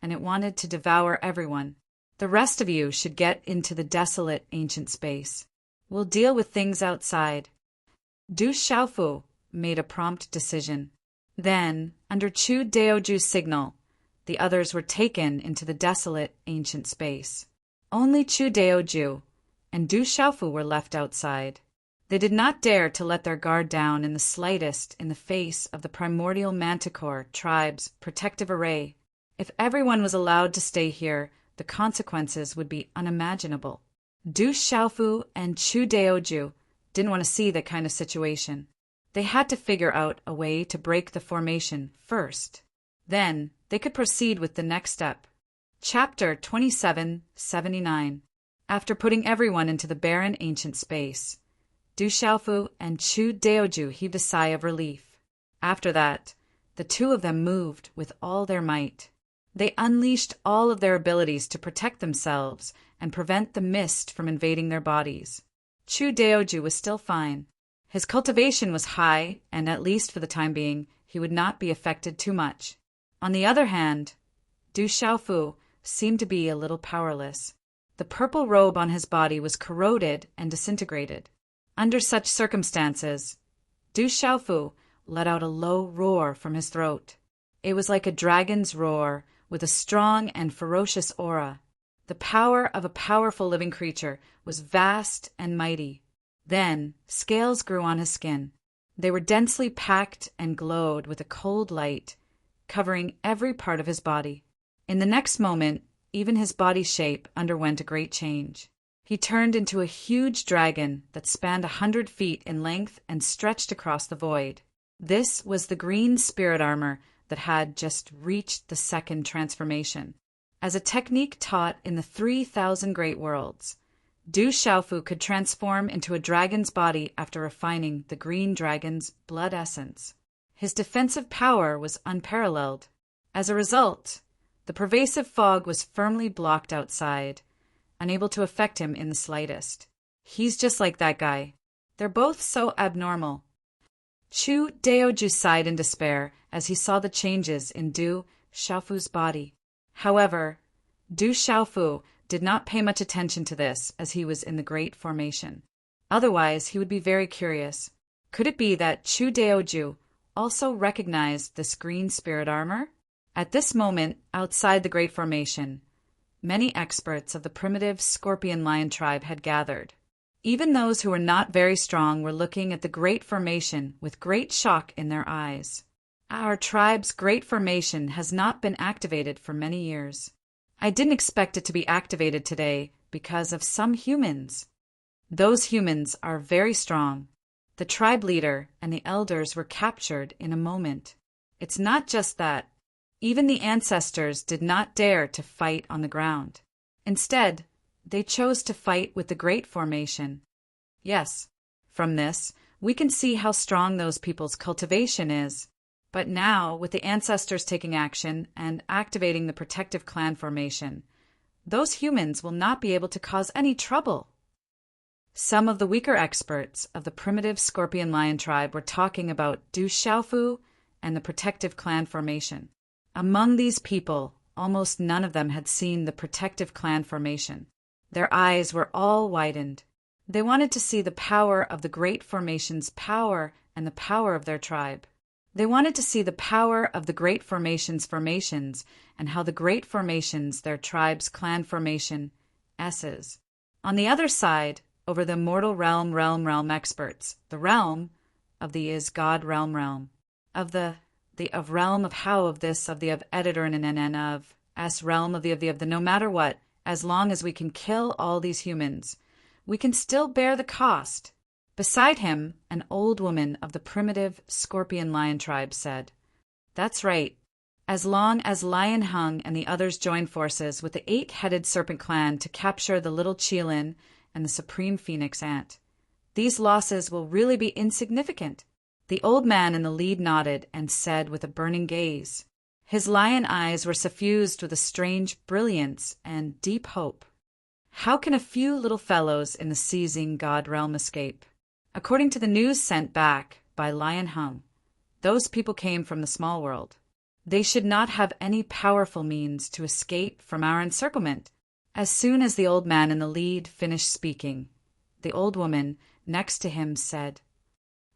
S1: and it wanted to devour everyone. The rest of you should get into the desolate ancient space. We'll deal with things outside. Du Xiaofu made a prompt decision. Then, under Chu Daoju's signal, the others were taken into the desolate ancient space. Only Chu Daoju and Du Xiaofu were left outside. They did not dare to let their guard down in the slightest in the face of the primordial manticore tribe's protective array. If everyone was allowed to stay here, the consequences would be unimaginable. Du Xiaofu and Chu Daoju didn't want to see that kind of situation. They had to figure out a way to break the formation first. Then they could proceed with the next step. Chapter 2779. After putting everyone into the barren ancient space, Du Xiaofu and Chu Daoju heaved a sigh of relief. After that, the two of them moved with all their might. They unleashed all of their abilities to protect themselves and prevent the mist from invading their bodies. Chu Daoju was still fine. His cultivation was high, and at least for the time being, he would not be affected too much. On the other hand, Du Xiaofu seemed to be a little powerless. The purple robe on his body was corroded and disintegrated. Under such circumstances, Du Xiaofu let out a low roar from his throat. It was like a dragon's roar, with a strong and ferocious aura. The power of a powerful living creature was vast and mighty. Then scales grew on his skin. They were densely packed and glowed with a cold light, covering every part of his body. In the next moment, even his body shape underwent a great change. He turned into a huge dragon that spanned 100 feet in length and stretched across the void. This was the green spirit armor that had just reached the second transformation. As a technique taught in the 3,000 Great Worlds, Du Xiaofu could transform into a dragon's body after refining the green dragon's blood essence. His defensive power was unparalleled. As a result, the pervasive fog was firmly blocked outside, unable to affect him in the slightest. He's just like that guy. They're both so abnormal. Chu Daoju sighed in despair as he saw the changes in Du Xiaofu's body. However, Du Xiaofu did not pay much attention to this as he was in the Great Formation. Otherwise, he would be very curious. Could it be that Chu Daoju also recognized this green spirit armor? At this moment, outside the Great Formation, many experts of the primitive scorpion lion tribe had gathered. Even those who were not very strong were looking at the Great Formation with great shock in their eyes. Our tribe's Great Formation has not been activated for many years. I didn't expect it to be activated today because of some humans. Those humans are very strong. The tribe leader and the elders were captured in a moment. It's not just that. Even the ancestors did not dare to fight on the ground. Instead, they chose to fight with the Great Formation. Yes, from this, we can see how strong those people's cultivation is. But now, with the ancestors taking action and activating the protective clan formation, those humans will not be able to cause any trouble. Some of the weaker experts of the primitive scorpion lion tribe were talking about Du Xiaofu and the protective clan formation. Among these people, almost none of them had seen the protective clan formation. Their eyes were all widened. They wanted to see the power of the Great Formation's power and the power of their tribe. They wanted to see the power of the Great Formation's formations and how the Great Formations their tribe's clan formation S's. On the other side, over the mortal realm experts, the realm of the is God realm, of the of realm of how of this of the of editor and of s realm of the no matter what, as long as we can kill all these humans, we can still bear the cost. Beside him, an old woman of the primitive scorpion lion tribe said, "That's right. As long as Lion Hung and the others join forces with the 8-headed serpent clan to capture the little Qilin and the supreme phoenix ant, these losses will really be insignificant." The old man in the lead nodded and said with a burning gaze. His lion eyes were suffused with a strange brilliance and deep hope. How can a few little fellows in the seizing God realm escape? According to the news sent back by Lion Hung, those people came from the small world. They should not have any powerful means to escape from our encirclement. As soon as the old man in the lead finished speaking, the old woman next to him said,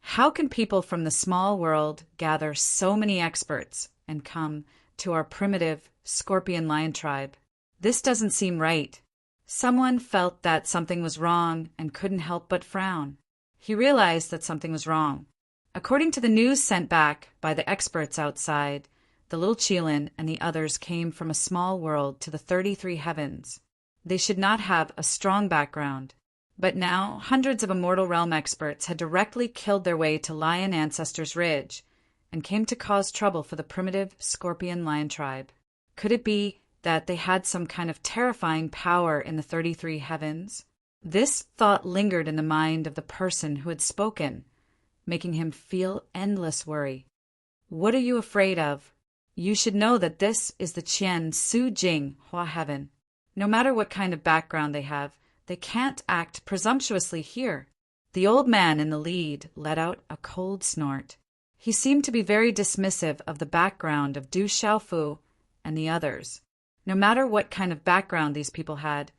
S1: "How can people from the small world gather so many experts and come to our primitive scorpion lion tribe? This doesn't seem right." Someone felt that something was wrong and couldn't help but frown. He realized that something was wrong. According to the news sent back by the experts outside, the little Qilin and the others came from a small world to the 33 heavens. They should not have a strong background. But now, hundreds of Immortal Realm experts had directly killed their way to Lion Ancestors Ridge and came to cause trouble for the primitive Scorpion Lion tribe. Could it be that they had some kind of terrifying power in the 33 heavens? This thought lingered in the mind of the person who had spoken, making him feel endless worry. What are you afraid of? You should know that this is the Qian Su Jing Hua Heaven. No matter what kind of background they have, they can't act presumptuously here. The old man in the lead let out a cold snort. He seemed to be very dismissive of the background of Du Xiaofu and the others. No matter what kind of background these people had,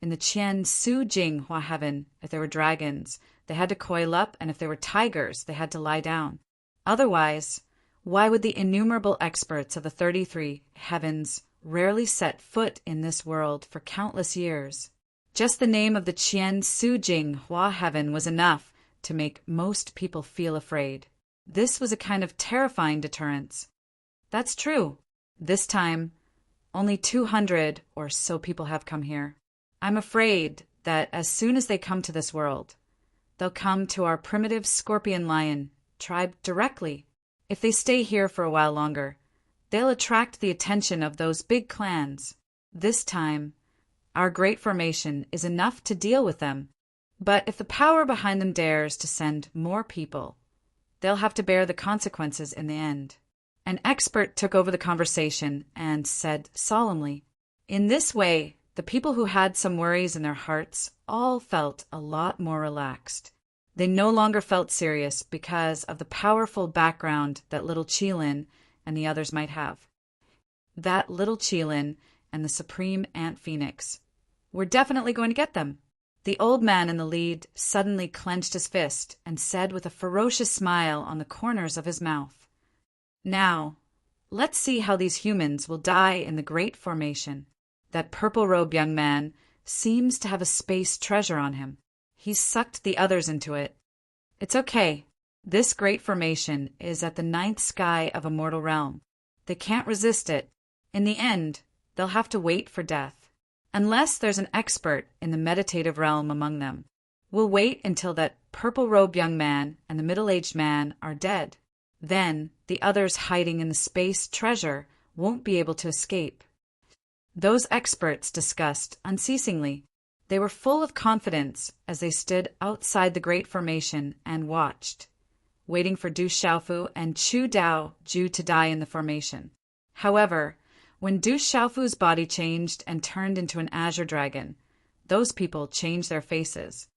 S1: in the Qian Su Jing Hua Heaven, if they were dragons, they had to coil up, and if they were tigers, they had to lie down. Otherwise, why would the innumerable experts of the 33 heavens rarely set foot in this world for countless years? Just the name of the Qian Su Jing Hua Heaven was enough to make most people feel afraid. This was a kind of terrifying deterrence. That's true. This time, only 200 or so people have come here. I'm afraid that as soon as they come to this world, they'll come to our primitive scorpion lion tribe directly. If they stay here for a while longer, they'll attract the attention of those big clans. This time, our great formation is enough to deal with them. But if the power behind them dares to send more people, they'll have to bear the consequences in the end. An expert took over the conversation and said solemnly, in this way, the people who had some worries in their hearts all felt a lot more relaxed. They no longer felt serious because of the powerful background that little Qilin and the others might have. That little Qilin and the supreme Ant Phoenix were definitely going to get them. The old man in the lead suddenly clenched his fist and said with a ferocious smile on the corners of his mouth, now, let's see how these humans will die in the great formation. That purple-robed young man seems to have a space treasure on him. He's sucked the others into it. It's okay. This great formation is at the 9th sky of a mortal realm. They can't resist it. In the end, they'll have to wait for death. Unless there's an expert in the meditative realm among them. We'll wait until that purple-robed young man and the middle-aged man are dead. Then, the others hiding in the space treasure won't be able to escape. Those experts discussed unceasingly. They were full of confidence as they stood outside the great formation and watched, waiting for Du Xiaofu and Chu Dao Ju to die in the formation. However, when Du Xiaofu's body changed and turned into an azure dragon, those people changed their faces.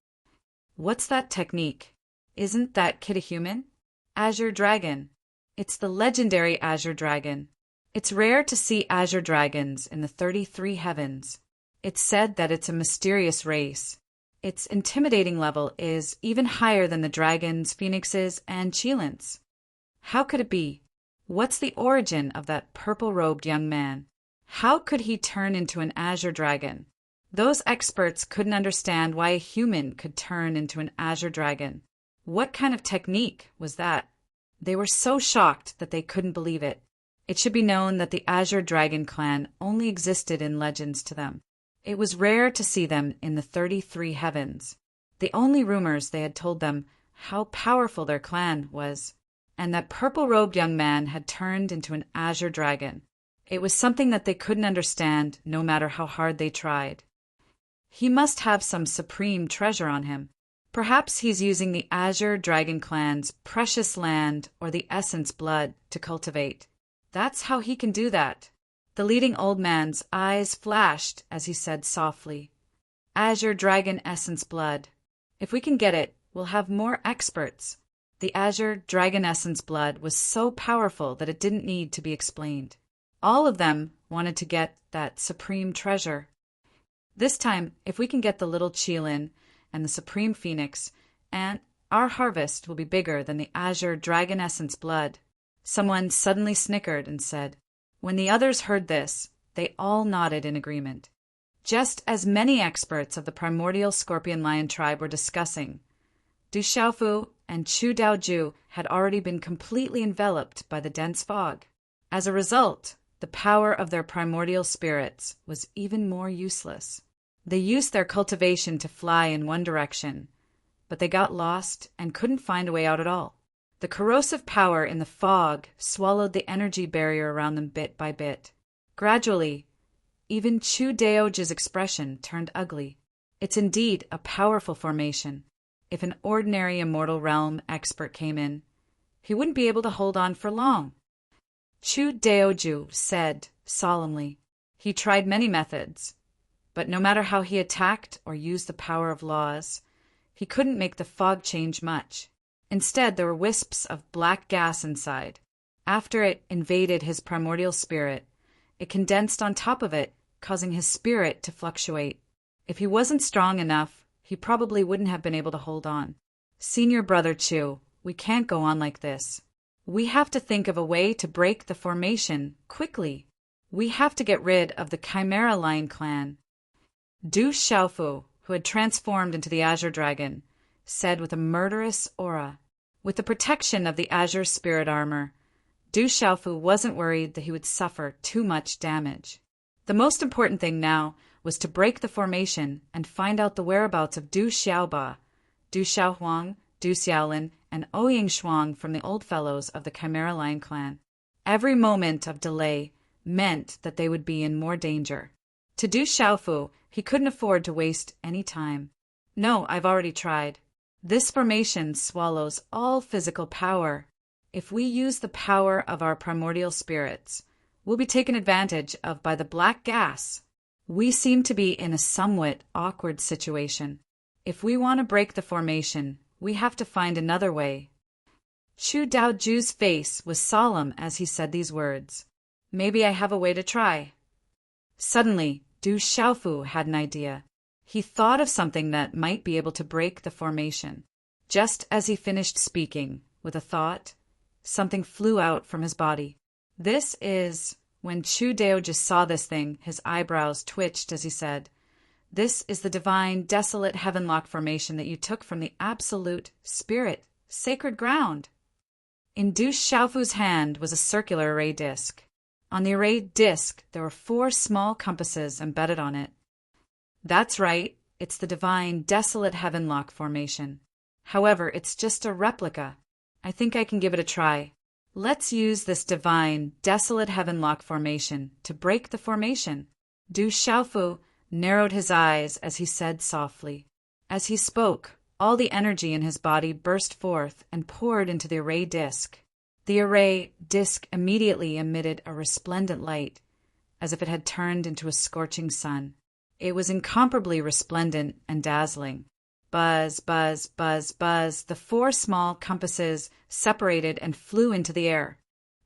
S1: What's that technique? Isn't that kid a human? Azure dragon. It's the legendary azure dragon. It's rare to see azure dragons in the 33 heavens. It's said that it's a mysterious race. Its intimidating level is even higher than the dragons, phoenixes, and Qilins. How could it be? What's the origin of that purple-robed young man? How could he turn into an azure dragon? Those experts couldn't understand why a human could turn into an azure dragon. What kind of technique was that? They were so shocked that they couldn't believe it. It should be known that the Azure Dragon clan only existed in legends to them. It was rare to see them in the 33 heavens. The only rumors they had told them how powerful their clan was, and that purple-robed young man had turned into an azure dragon. It was something that they couldn't understand no matter how hard they tried. He must have some supreme treasure on him. Perhaps he's using the Azure Dragon clan's precious land or the essence blood to cultivate. That's how he can do that. The leading old man's eyes flashed as he said softly, Azure Dragon essence blood. If we can get it, we'll have more experts. The Azure Dragon essence blood was so powerful that it didn't need to be explained. All of them wanted to get that supreme treasure. This time, if we can get the little Qilin and the supreme phoenix, and our harvest will be bigger than the Azure Dragon essence blood. Someone suddenly snickered and said, when the others heard this, they all nodded in agreement. Just as many experts of the primordial scorpion lion tribe were discussing, Du Xiaofu and Chu Daoju had already been completely enveloped by the dense fog. As a result, the power of their primordial spirits was even more useless. They used their cultivation to fly in one direction, but they got lost and couldn't find a way out at all. The corrosive power in the fog swallowed the energy barrier around them bit by bit. Gradually, even Chu Daoju's expression turned ugly. It's indeed a powerful formation. If an ordinary immortal realm expert came in, he wouldn't be able to hold on for long. Chu Daoju said solemnly. He tried many methods, but no matter how he attacked or used the power of laws, he couldn't make the fog change much. Instead, there were wisps of black gas inside. After it invaded his primordial spirit, it condensed on top of it, causing his spirit to fluctuate. If he wasn't strong enough, he probably wouldn't have been able to hold on. Senior Brother Chu, we can't go on like this. We have to think of a way to break the formation quickly. We have to get rid of the Chimera Lion clan. Du Xiaofu, who had transformed into the Azure Dragon, said with a murderous aura. With the protection of the Azure Spirit Armor, Du Xiaofu wasn't worried that he would suffer too much damage. The most important thing now was to break the formation and find out the whereabouts of Du Xiaoba, Du Xiaohuang, Du Xiaolin, and Ouying Shuang from the old fellows of the Chimera Lion clan. Every moment of delay meant that they would be in more danger. To Du Xiaofu, he couldn't afford to waste any time. No, I've already tried. This formation swallows all physical power. If we use the power of our primordial spirits, we'll be taken advantage of by the black gas. We seem to be in a somewhat awkward situation. If we want to break the formation, we have to find another way. Chu Daoju's face was solemn as he said these words. Maybe I have a way to try. Suddenly, Du Xiaofu had an idea. He thought of something that might be able to break the formation. Just as he finished speaking, with a thought, something flew out from his body. When Chu Daoju saw this thing, his eyebrows twitched as he said, "This is the divine, desolate heavenlock formation that you took from the absolute spirit, sacred ground." In Du Xiaofu's hand was a circular array disc. On the array disc, there were 4 small compasses embedded on it. That's right, it's the divine, desolate heavenlock formation. However, it's just a replica. I think I can give it a try. Let's use this divine, desolate heavenlock formation to break the formation. Du Xiaofu narrowed his eyes as he said softly. As he spoke, all the energy in his body burst forth and poured into the array disc. The array disc immediately emitted a resplendent light, as if it had turned into a scorching sun. It was incomparably resplendent and dazzling. Buzz, buzz, buzz, buzz, the 4 small compasses separated and flew into the air.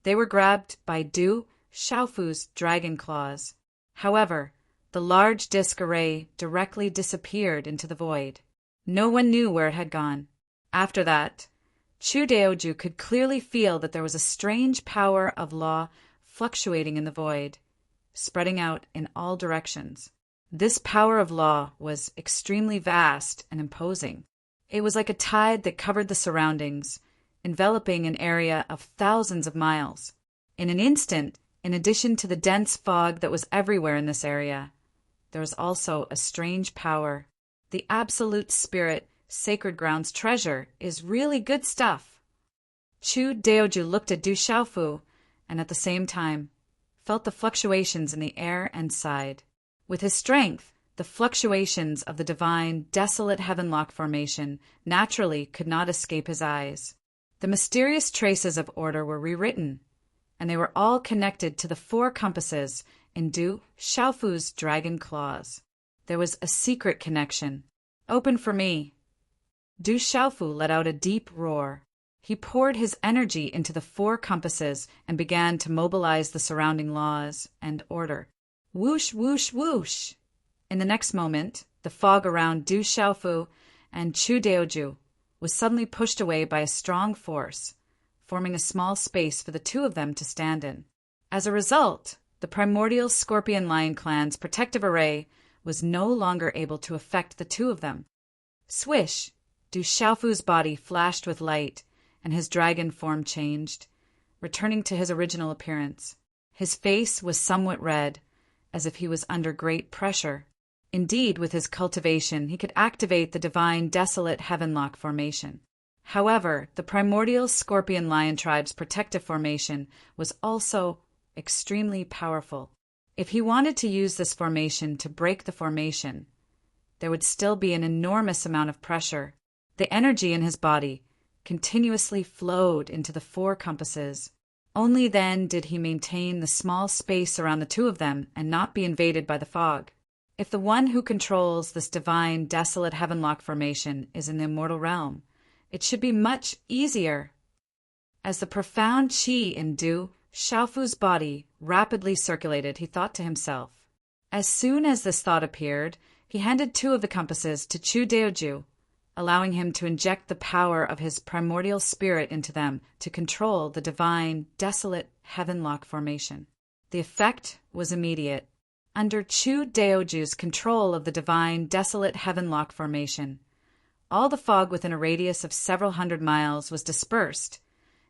S1: They were grabbed by Du Xiaofu's dragon claws. However, the large disc array directly disappeared into the void. No one knew where it had gone. After that, Chu Daoju could clearly feel that there was a strange power of law fluctuating in the void, spreading out in all directions. This power of law was extremely vast and imposing. It was like a tide that covered the surroundings, enveloping an area of thousands of miles. In an instant, in addition to the dense fog that was everywhere in this area, there was also a strange power. The absolute spirit, sacred ground's treasure is really good stuff. Chu Daoju looked at Du Xiaofu and at the same time felt the fluctuations in the air and sighed. With his strength, the fluctuations of the divine, desolate heavenlock formation naturally could not escape his eyes. The mysterious traces of order were rewritten, and they were all connected to the 4 compasses in Du Xiaofu's dragon claws. There was a secret connection. Open for me. Du Xiaofu let out a deep roar. He poured his energy into the 4 compasses and began to mobilize the surrounding laws and order. Whoosh, whoosh, whoosh! In the next moment, the fog around Du Xiaofu and Chu Daoju was suddenly pushed away by a strong force, forming a small space for the 2 of them to stand in. As a result, the primordial Scorpion Lion clan's protective array was no longer able to affect the 2 of them. Swish! Du Xiaofu's body flashed with light, and his dragon form changed, returning to his original appearance. His face was somewhat red, as if he was under great pressure. Indeed, with his cultivation, he could activate the divine, desolate heavenlock formation. However, the primordial Scorpion Lion tribe's protective formation was also extremely powerful. If he wanted to use this formation to break the formation, there would still be an enormous amount of pressure. The energy in his body continuously flowed into the 4 compasses. Only then did he maintain the small space around the 2 of them and not be invaded by the fog. If the one who controls this divine, desolate heavenlock formation is in the immortal realm, it should be much easier. As the profound qi in Du Xiaofu's body rapidly circulated, he thought to himself. As soon as this thought appeared, he handed 2 of the compasses to Chu Daoju, allowing him to inject the power of his primordial spirit into them to control the divine, desolate heavenlock formation. The effect was immediate. Under Chu Daoju's control of the divine, desolate heavenlock formation, all the fog within a radius of several hundred miles was dispersed,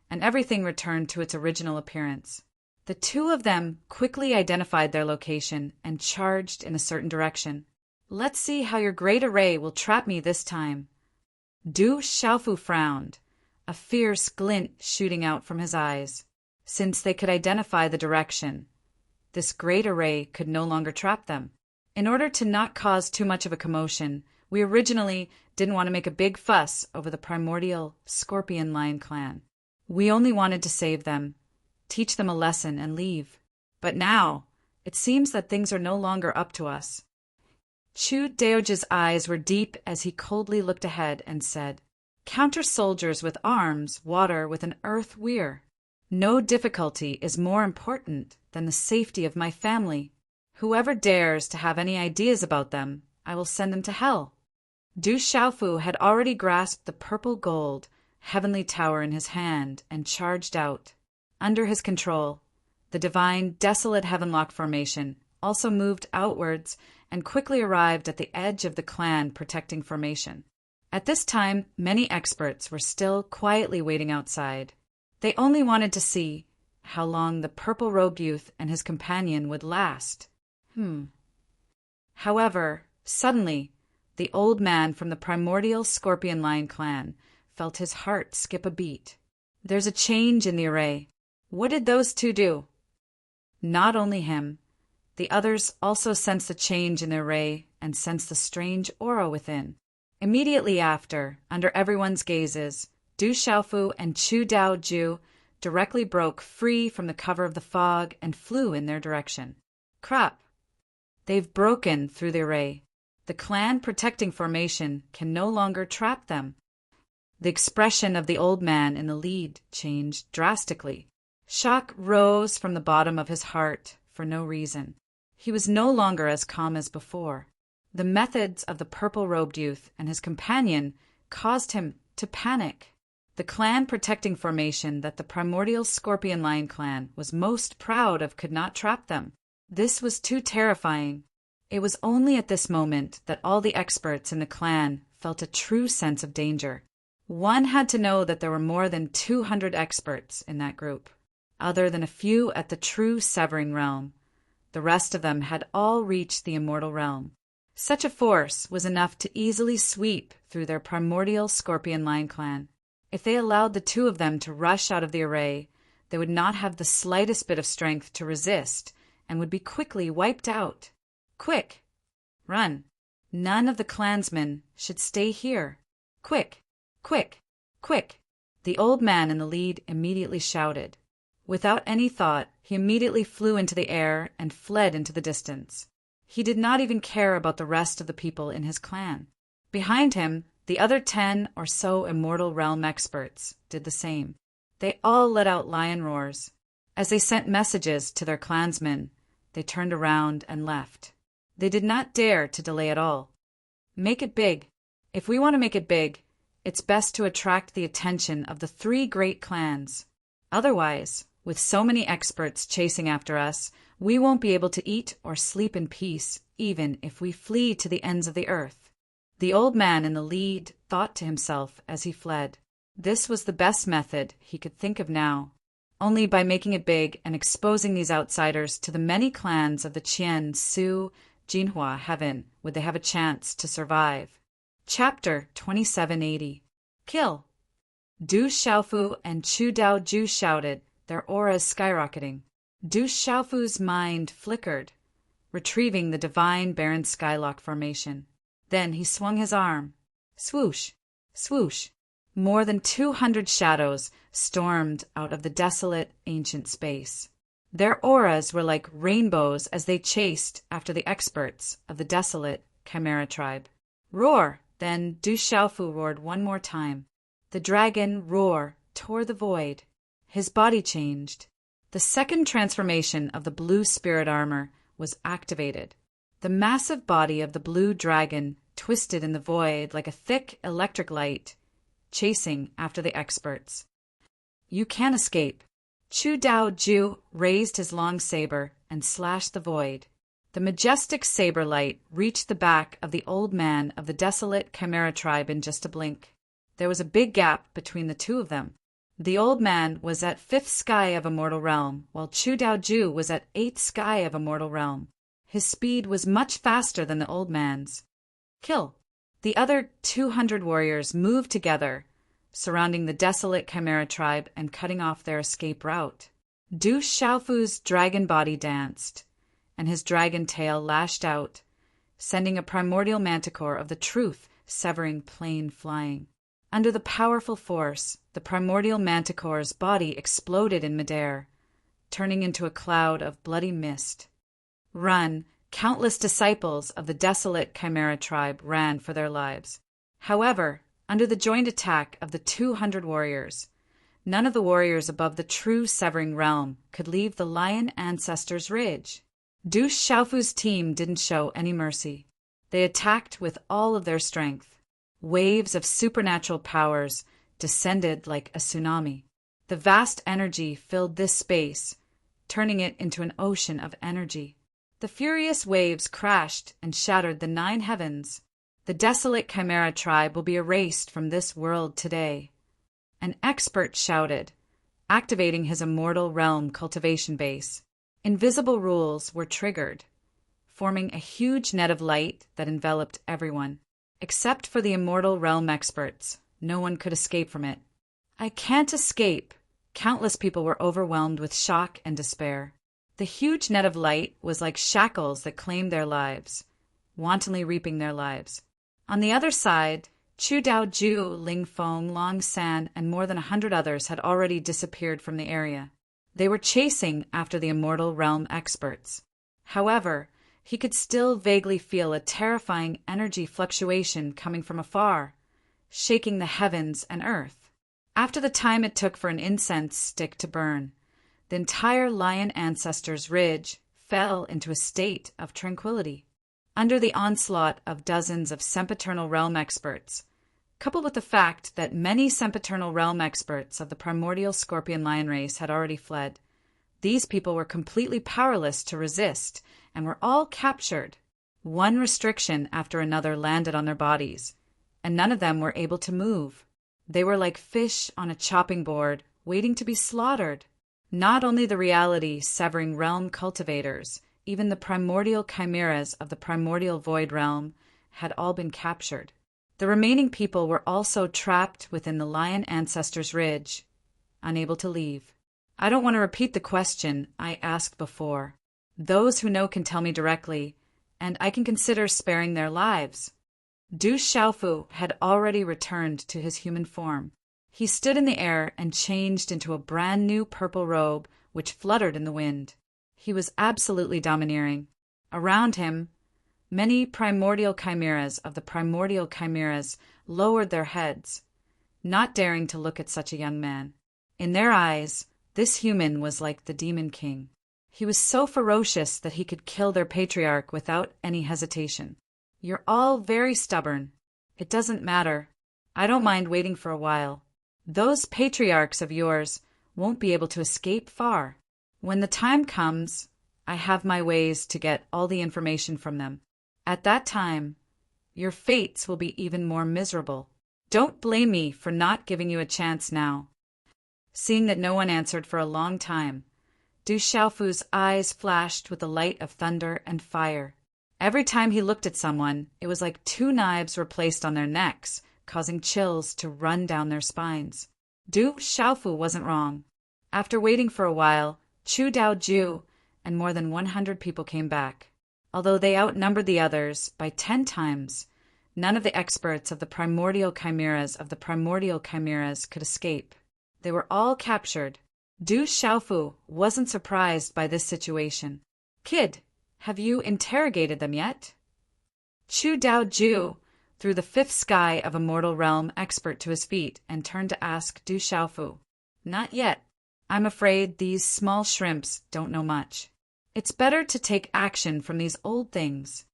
S1: and everything returned to its original appearance. The 2 of them quickly identified their location and charged in a certain direction. "Let's see how your great array will trap me this time." Du Xiaofu frowned, a fierce glint shooting out from his eyes. Since they could identify the direction, this great array could no longer trap them. In order to not cause too much of a commotion, we originally didn't want to make a big fuss over the primordial Scorpion Lion clan. We only wanted to save them, teach them a lesson, and leave. But now, it seems that things are no longer up to us. Chu Daoju's eyes were deep as he coldly looked ahead and said, "Counter soldiers with arms, water with an earth weir. No difficulty is more important than the safety of my family. Whoever dares to have any ideas about them, I will send them to hell." Du Xiaofu had already grasped the purple gold heavenly tower in his hand and charged out. Under his control, the divine, desolate heavenlock formation also moved outwards and quickly arrived at the edge of the clan protecting formation. At this time, many experts were still quietly waiting outside. They only wanted to see how long the purple-robed youth and his companion would last. However, suddenly, the old man from the primordial Scorpion Lion clan felt his heart skip a beat. "There's a change in the array. What did those 2 do?" Not only him. The others also sensed the change in the array and sensed the strange aura within. Immediately after, under everyone's gazes, Du Xiaofu and Chu Daoju directly broke free from the cover of the fog and flew in their direction. Crap! They've broken through the array. The clan protecting formation can no longer trap them. The expression of the old man in the lead changed drastically. Shock rose from the bottom of his heart for no reason. He was no longer as calm as before. The methods of the purple-robed youth and his companion caused him to panic. The clan protecting formation that the primordial Scorpion Lion clan was most proud of could not trap them. This was too terrifying. It was only at this moment that all the experts in the clan felt a true sense of danger. One had to know that there were more than 200 experts in that group, other than a few at the true Severing realm. The rest of them had all reached the immortal realm. Such a force was enough to easily sweep through their primordial Scorpion Lion clan. If they allowed the 2 of them to rush out of the array, they would not have the slightest bit of strength to resist and would be quickly wiped out. Quick! Run! None of the clansmen should stay here. Quick! Quick! Quick! The old man in the lead immediately shouted. Without any thought, he immediately flew into the air and fled into the distance. He did not even care about the rest of the people in his clan. Behind him, the other 10 or so immortal realm experts did the same. They all let out lion roars. As they sent messages to their clansmen, they turned around and left. They did not dare to delay at all. Make it big. If we want to make it big, it's best to attract the attention of the 3 great clans. Otherwise, with so many experts chasing after us, we won't be able to eat or sleep in peace, even if we flee to the ends of the earth. The old man in the lead thought to himself as he fled. This was the best method he could think of now. Only by making it big and exposing these outsiders to the many clans of the Qian, Su, Jinhua heaven would they have a chance to survive. Chapter 2780. Kill! Du Xiaofu and Chu Daoju shouted, their auras skyrocketing. Du Xiaofu's mind flickered, retrieving the divine barren skylock formation. Then he swung his arm. Swoosh! Swoosh! More than 200 shadows stormed out of the desolate, ancient space. Their auras were like rainbows as they chased after the experts of the desolate Chimera tribe. Roar! Then Du Xiaofu roared one more time. The dragon roar tore the void. His body changed. The second transformation of the blue spirit armor was activated. The massive body of the blue dragon twisted in the void like a thick electric light, chasing after the experts. You can't escape. Chu Dao Ju raised his long saber and slashed the void. The majestic saber light reached the back of the old man of the desolate Chimera tribe in just a blink. There was a big gap between the two of them. The old man was at 5th sky of a mortal realm, while Chu Dao Ju was at 8th sky of a mortal realm. His speed was much faster than the old man's. Kill! The other 200 warriors moved together, surrounding the desolate Chimera tribe and cutting off their escape route. Du Xiaofu's dragon body danced, and his dragon tail lashed out, sending a primordial manticore of the truth severing plane flying. Under the powerful force, the primordial manticore's body exploded in midair, turning into a cloud of bloody mist. Run! Countless disciples of the desolate Chimera tribe ran for their lives. However, under the joint attack of the 200 warriors, none of the warriors above the true severing realm could leave the Lion Ancestors' Ridge. Du Xiaofu's team didn't show any mercy. They attacked with all of their strength. Waves of supernatural powers descended like a tsunami. The vast energy filled this space, turning it into an ocean of energy. The furious waves crashed and shattered the 9 heavens. The desolate Chimera tribe will be erased from this world today. An expert shouted, activating his immortal realm cultivation base. Invisible rules were triggered, forming a huge net of light that enveloped everyone. Except for the immortal realm experts, no one could escape from it. I can't escape. Countless people were overwhelmed with shock and despair. The huge net of light was like shackles that claimed their lives, wantonly reaping their lives. On the other side, Chu Dao Ju, Ling Feng, Long San, and more than 100 others had already disappeared from the area. They were chasing after the immortal realm experts. However, he could still vaguely feel a terrifying energy fluctuation coming from afar, shaking the heavens and earth. After the time it took for an incense stick to burn, the entire Lion Ancestors' Ridge fell into a state of tranquility. Under the onslaught of dozens of sempiternal realm experts, coupled with the fact that many sempiternal realm experts of the primordial scorpion lion race had already fled, these people were completely powerless to resist and were all captured. One restriction after another landed on their bodies, and none of them were able to move. They were like fish on a chopping board, waiting to be slaughtered. Not only the reality-severing realm cultivators, even the primordial chimeras of the primordial void realm had all been captured. The remaining people were also trapped within the Lion Ancestors' Ridge, unable to leave. I don't want to repeat the question I asked before. Those who know can tell me directly, and I can consider sparing their lives. Du Xiaofu had already returned to his human form. He stood in the air and changed into a brand new purple robe which fluttered in the wind. He was absolutely domineering. Around him, many primordial chimeras of the primordial chimeras lowered their heads, not daring to look at such a young man. In their eyes, this human was like the Demon King. He was so ferocious that he could kill their patriarch without any hesitation. You're all very stubborn. It doesn't matter. I don't mind waiting for a while. Those patriarchs of yours won't be able to escape far. When the time comes, I have my ways to get all the information from them. At that time, your fates will be even more miserable. Don't blame me for not giving you a chance now. Seeing that no one answered for a long time, Du Xiaofu's eyes flashed with the light of thunder and fire. Every time he looked at someone, it was like 2 knives were placed on their necks, causing chills to run down their spines. Du Xiaofu wasn't wrong. After waiting for a while, Chu Dao Ju and more than 100 people came back. Although they outnumbered the others by 10 times, None of the experts of the primordial chimeras could escape. They were all captured. Du Xiaofu wasn't surprised by this situation. "Kid, have you interrogated them yet?" Chu Daoju threw the fifth sky of Immortal Realm expert to his feet and turned to ask Du Xiaofu. "Not yet. I'm afraid these small shrimps don't know much. It's better to take action from these old things."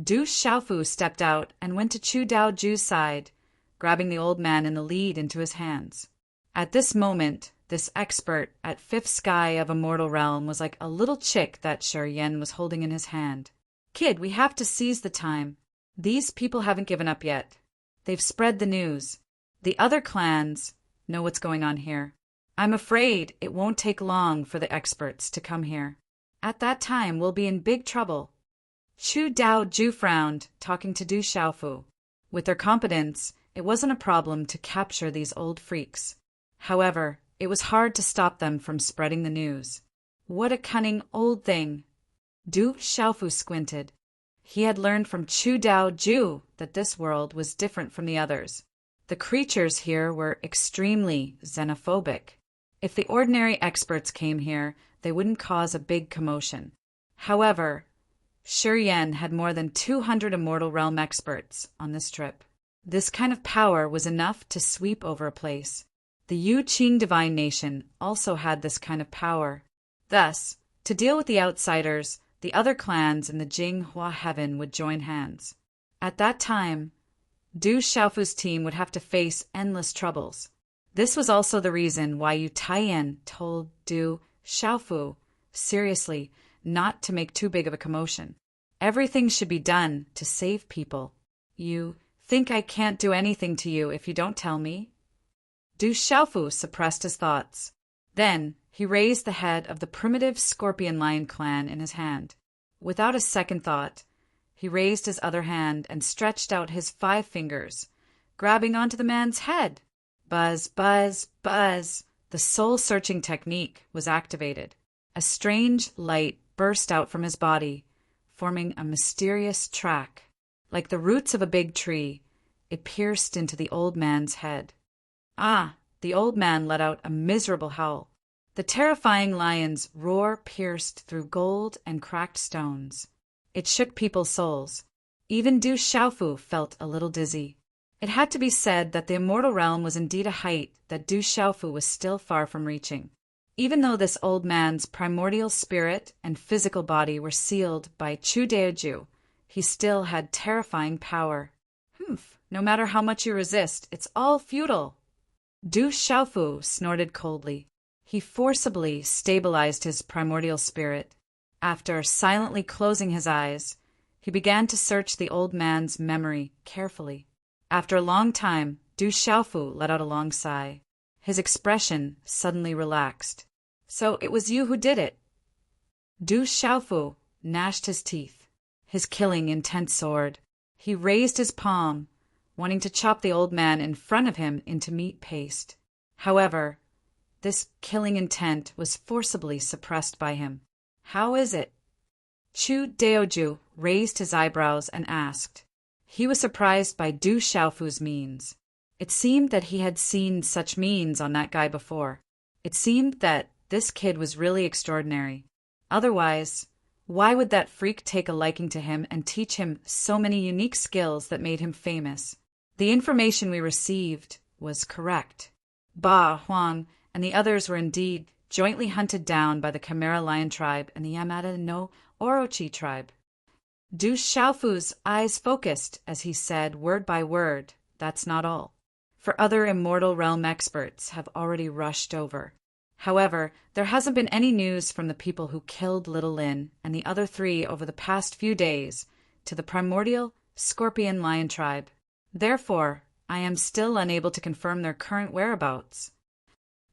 S1: Du Xiaofu stepped out and went to Chu Daoju's side, grabbing the old man in the lead into his hands. At this moment, this expert at fifth sky of Immortal Realm was like a little chick that Yen was holding in his hand. "Kid, we have to seize the time. These people haven't given up yet. They've spread the news. The other clans know what's going on here. I'm afraid it won't take long for the experts to come here. At that time, we'll be in big trouble." Chu Daoju frowned, talking to Du Xiaofu. With their competence, it wasn't a problem to capture these old freaks. However, it was hard to stop them from spreading the news. What a cunning old thing! Du Xiaofu squinted. He had learned from Chu Daoju that this world was different from the others. The creatures here were extremely xenophobic. If the ordinary experts came here, they wouldn't cause a big commotion. However, Yen had more than 200 Immortal Realm experts on this trip. This kind of power was enough to sweep over a place. The Yu Qing Divine Nation also had this kind of power. Thus, to deal with the outsiders, the other clans in the Jinghua Heaven would join hands. At that time, Du Xiaofu's team would have to face endless troubles. This was also the reason why Yu Taiyan told Du Xiaofu, seriously, not to make too big of a commotion. Everything should be done to save people. "You think I can't do anything to you if you don't tell me?" Du Xiaofu suppressed his thoughts. Then he raised the head of the primitive Scorpion Lion clan in his hand. Without a second thought, he raised his other hand and stretched out his 5 fingers, grabbing onto the man's head. Buzz, buzz, buzz. The soul-searching technique was activated. A strange light burst out from his body, forming a mysterious track. Like the roots of a big tree, it pierced into the old man's head. "Ah!" The old man let out a miserable howl. The terrifying lion's roar pierced through gold and cracked stones. It shook people's souls. Even Du Xiaofu felt a little dizzy. It had to be said that the Immortal Realm was indeed a height that Du Xiaofu was still far from reaching. Even though this old man's primordial spirit and physical body were sealed by Chu Daoju, he still had terrifying power. No matter how much you resist, it's all futile." Du Xiaofu snorted coldly. He forcibly stabilized his primordial spirit. After silently closing his eyes, he began to search the old man's memory carefully. After a long time, Du Xiaofu let out a long sigh. His expression suddenly relaxed. "So it was you who did it?" Du Xiaofu gnashed his teeth. His killing intent soared. He raised his palm, wanting to chop the old man in front of him into meat paste. However, this killing intent was forcibly suppressed by him. "How is it?" Chu Daoju raised his eyebrows and asked. He was surprised by Du Xiaofu's means. It seemed that he had seen such means on that guy before. It seemed that this kid was really extraordinary. Otherwise, why would that freak take a liking to him and teach him so many unique skills that made him famous? The information we received was correct. Ba Huang and the others were indeed jointly hunted down by the Chimera Lion tribe and the Yamada no Orochi tribe. Du Xiaofu's eyes focused as he said word by word, "That's not all." For other Immortal Realm experts have already rushed over. However, there hasn't been any news from the people who killed Little Lin and the other 3 over the past few days to the primordial Scorpion Lion tribe. Therefore, I am still unable to confirm their current whereabouts.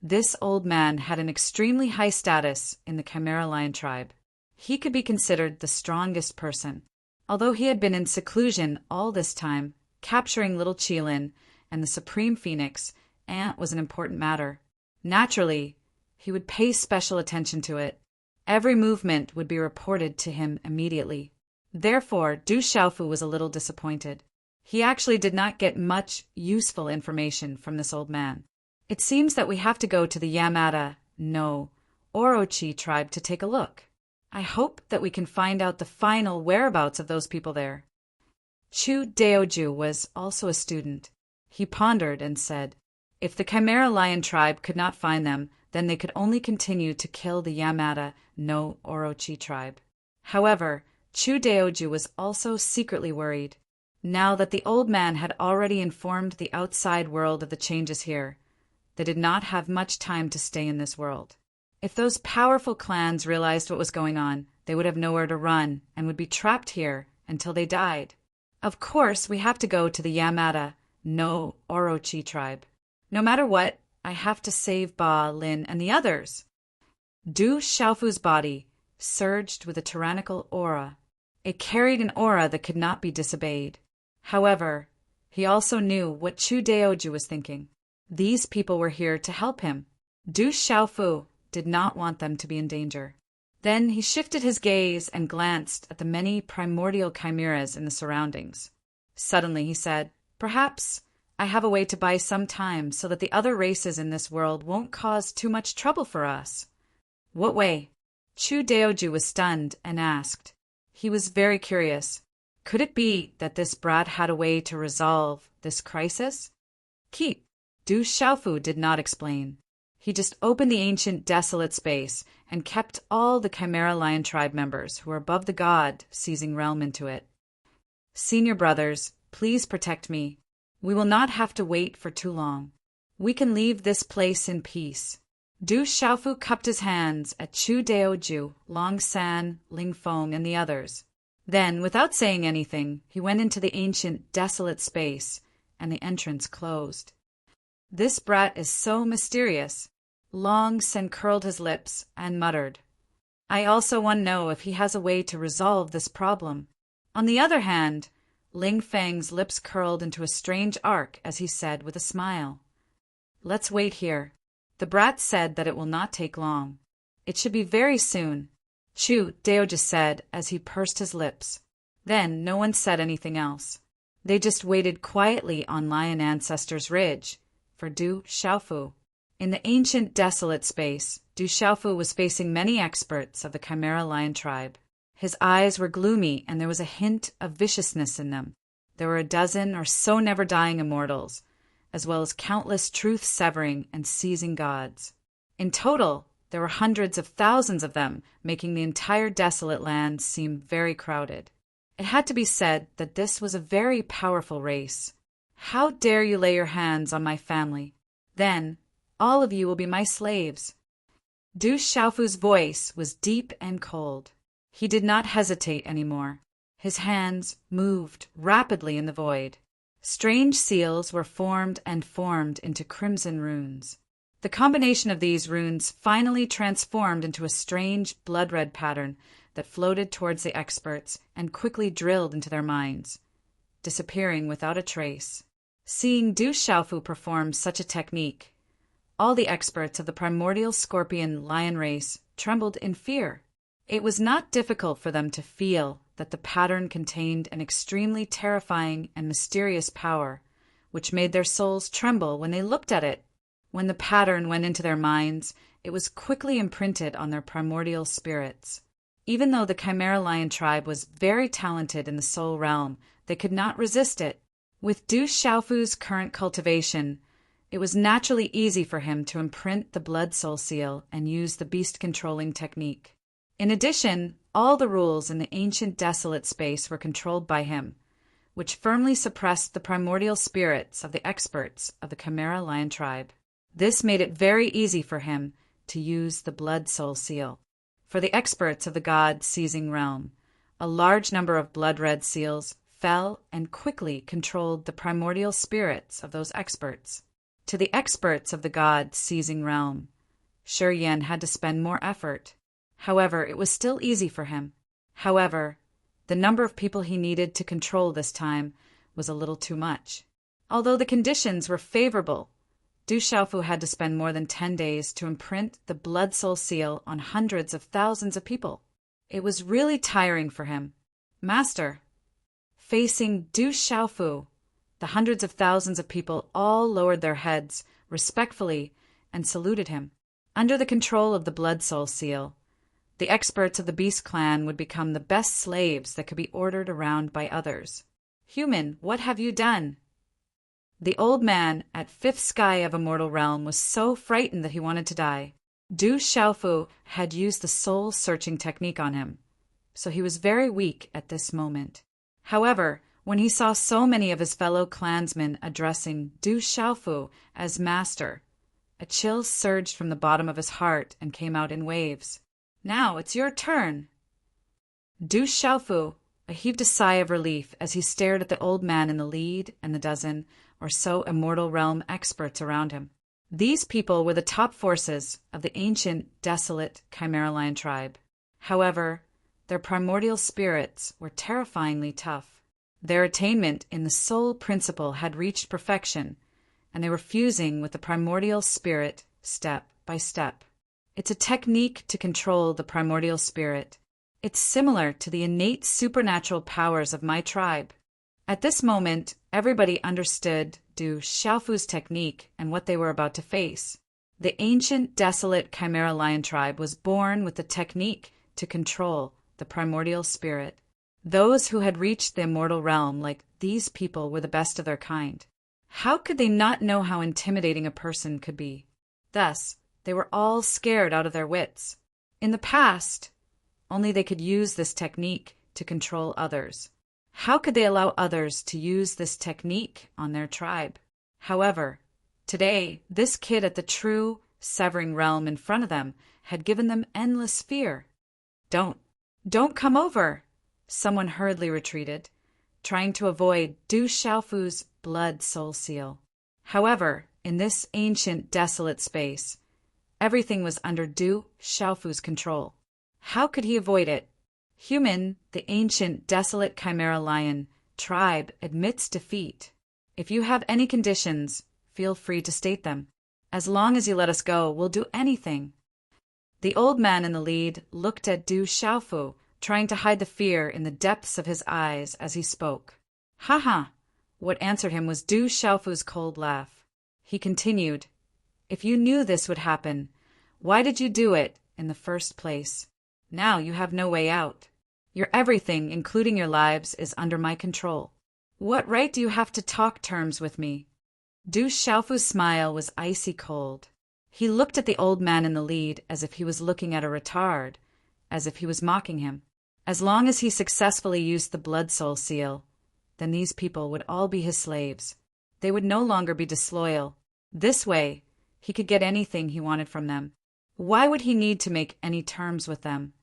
S1: This old man had an extremely high status in the Chimera Lion tribe. He could be considered the strongest person. Although he had been in seclusion all this time, capturing little Qilin and the Supreme Phoenix Ant was an important matter. Naturally, he would pay special attention to it. Every movement would be reported to him immediately. Therefore, Du Xiaofu was a little disappointed. He actually did not get much useful information from this old man. It seems that we have to go to the Yamada no Orochi tribe to take a look. I hope that we can find out the final whereabouts of those people there. Chu Daoju was also a student. He pondered and said, if the Chimera Lion tribe could not find them, then they could only continue to kill the Yamada no Orochi tribe. However, Chu Daoju was also secretly worried. Now that the old man had already informed the outside world of the changes here, they did not have much time to stay in this world. If those powerful clans realized what was going on, they would have nowhere to run and would be trapped here until they died. Of course, we have to go to the Yamada no Orochi tribe. No matter what, I have to save Ba, Lin, and the others. Du Xiaofu's body surged with a tyrannical aura. It carried an aura that could not be disobeyed. However, he also knew what Chu Daoju was thinking. These people were here to help him. Du Xiaofu did not want them to be in danger. Then he shifted his gaze and glanced at the many primordial chimeras in the surroundings. Suddenly he said, perhaps I have a way to buy some time so that the other races in this world won't cause too much trouble for us. What way? Chu Daoju was stunned and asked. He was very curious. Could it be that this brat had a way to resolve this crisis? Keep. Du Xiaofu did not explain. He just opened the ancient desolate space and kept all the Chimera Lion tribe members who were above the god seizing realm into it. Senior brothers, please protect me. We will not have to wait for too long. We can leave this place in peace. Du Xiaofu cupped his hands at Chu Daoju, Long San, Ling Feng, and the others. Then, without saying anything, he went into the ancient desolate space, and the entrance closed. This brat is so mysterious. Long Sen curled his lips and muttered, I also want to know if he has a way to resolve this problem. On the other hand, Ling Feng's lips curled into a strange arc as he said with a smile, Let's wait here. The brat said that it will not take long. It should be very soon. Chu Daoju said as he pursed his lips. Then no one said anything else. They just waited quietly on Lion Ancestors Ridge for Du Xiaofu. In the ancient desolate space, Du Xiaofu was facing many experts of the Chimera Lion tribe. His eyes were gloomy and there was a hint of viciousness in them. There were a dozen or so never-dying immortals, as well as countless truth-severing and seizing gods. In total, there were hundreds of thousands of them, making the entire desolate land seem very crowded. It had to be said that this was a very powerful race. How dare you lay your hands on my family? Then, all of you will be my slaves. Du Xiaofu's voice was deep and cold. He did not hesitate anymore. His hands moved rapidly in the void. Strange seals were formed into crimson runes. The combination of these runes finally transformed into a strange blood-red pattern that floated towards the experts and quickly drilled into their minds, disappearing without a trace. Seeing Du Xiaofu perform such a technique, all the experts of the primordial scorpion lion race trembled in fear. It was not difficult for them to feel that the pattern contained an extremely terrifying and mysterious power, which made their souls tremble when they looked at it. When the pattern went into their minds, it was quickly imprinted on their primordial spirits. Even though the Chimera Lion tribe was very talented in the soul realm, they could not resist it. With Du Xiaofu's current cultivation, it was naturally easy for him to imprint the blood soul seal and use the beast-controlling technique. In addition, all the rules in the ancient desolate space were controlled by him, which firmly suppressed the primordial spirits of the experts of the Chimera Lion tribe. This made it very easy for him to use the blood soul seal. For the experts of the god-seizing realm, a large number of blood-red seals fell and quickly controlled the primordial spirits of those experts. To the experts of the god-seizing realm, Shi Yan had to spend more effort. However, it was still easy for him. However, the number of people he needed to control this time was a little too much. Although the conditions were favorable, Du Xiaofu had to spend more than 10 days to imprint the blood soul seal on hundreds of thousands of people. It was really tiring for him. Master. Facing Du Xiaofu the hundreds of thousands of people all lowered their heads respectfully and saluted him. Under the control of the Blood Soul Seal, the experts of the Beast Clan would become the best slaves that could be ordered around by others. Human, what have you done? The old man at fifth sky of Immortal Realm was so frightened that he wanted to die. Du Xiaofu had used the soul-searching technique on him, so he was very weak at this moment. However, when he saw so many of his fellow clansmen addressing Du Xiaofu as master, a chill surged from the bottom of his heart and came out in waves. Now it's your turn. Du Xiaofu heaved a sigh of relief as he stared at the old man in the lead and the dozen or so Immortal Realm experts around him. These people were the top forces of the ancient, desolate Chimera Lion tribe. However, their primordial spirits were terrifyingly tough. Their attainment in the soul principle had reached perfection, and they were fusing with the primordial spirit step by step. It's a technique to control the primordial spirit. It's similar to the innate supernatural powers of my tribe. At this moment, everybody understood Du Xiaofu's technique and what they were about to face. The ancient, desolate Chimera Lion tribe was born with the technique to control the primordial spirit. Those who had reached the immortal realm like these people were the best of their kind. How could they not know how intimidating a person could be? Thus, they were all scared out of their wits. In the past, only they could use this technique to control others. How could they allow others to use this technique on their tribe? However, today, this kid at the true severing realm in front of them had given them endless fear. Don't come over! Someone hurriedly retreated, trying to avoid Du Xiaofu's blood soul seal. However, in this ancient, desolate space, everything was under Du Xiaofu's control. How could he avoid it? Human, the ancient, desolate Chimera Lion tribe admits defeat. If you have any conditions, feel free to state them. As long as you let us go, we'll do anything. The old man in the lead looked at Du Xiaofu, trying to hide the fear in the depths of his eyes as he spoke. Ha ha! What answered him was Du Xiaofu's cold laugh. He continued, If you knew this would happen, why did you do it in the first place? Now you have no way out. Your everything, including your lives, is under my control. What right do you have to talk terms with me? Du Xiaofu's smile was icy cold. He looked at the old man in the lead as if he was looking at a retard, as if he was mocking him. As long as he successfully used the blood soul seal, then these people would all be his slaves. They would no longer be disloyal. This way, he could get anything he wanted from them. Why would he need to make any terms with them?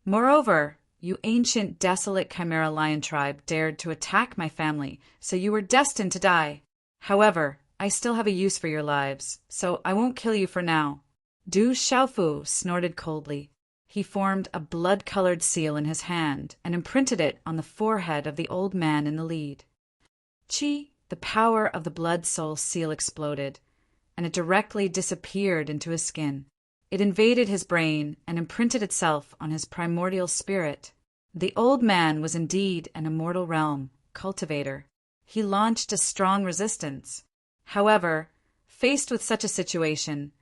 S1: Moreover, you ancient, desolate Chimera Lion tribe dared to attack my family, so you were destined to die. However, I still have a use for your lives, so I won't kill you for now. Du Xiaofu snorted coldly. He formed a blood-colored seal in his hand and imprinted it on the forehead of the old man in the lead. Chi, the power of the blood soul seal exploded, and it directly disappeared into his skin. It invaded his brain and imprinted itself on his primordial spirit. The old man was indeed an immortal realm cultivator. He launched a strong resistance. However, faced with such a situation,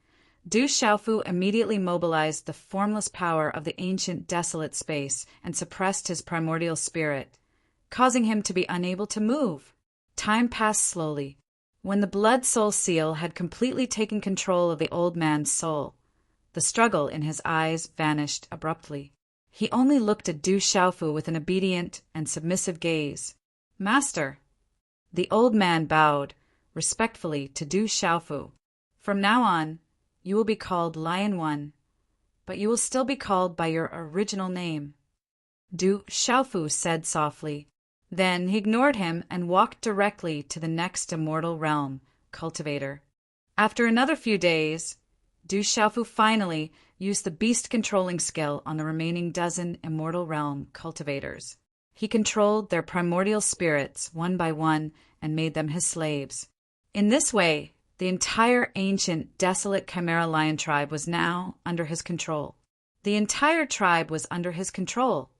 S1: Du Xiaofu immediately mobilized the formless power of the ancient desolate space and suppressed his primordial spirit, causing him to be unable to move. Time passed slowly. When the blood soul seal had completely taken control of the old man's soul, the struggle in his eyes vanished abruptly. He only looked at Du Xiaofu with an obedient and submissive gaze. Master! The old man bowed respectfully to Du Xiaofu. From now on, you will be called Lion One, but you will still be called by your original name. Du Xiaofu said softly. Then he ignored him and walked directly to the next immortal realm, cultivator. After another few days, Du Xiaofu finally used the beast-controlling skill on the remaining dozen immortal realm cultivators. He controlled their primordial spirits one by one and made them his slaves. In this way, the entire ancient, desolate Chimera Lion tribe was now under his control. The entire tribe was under his control.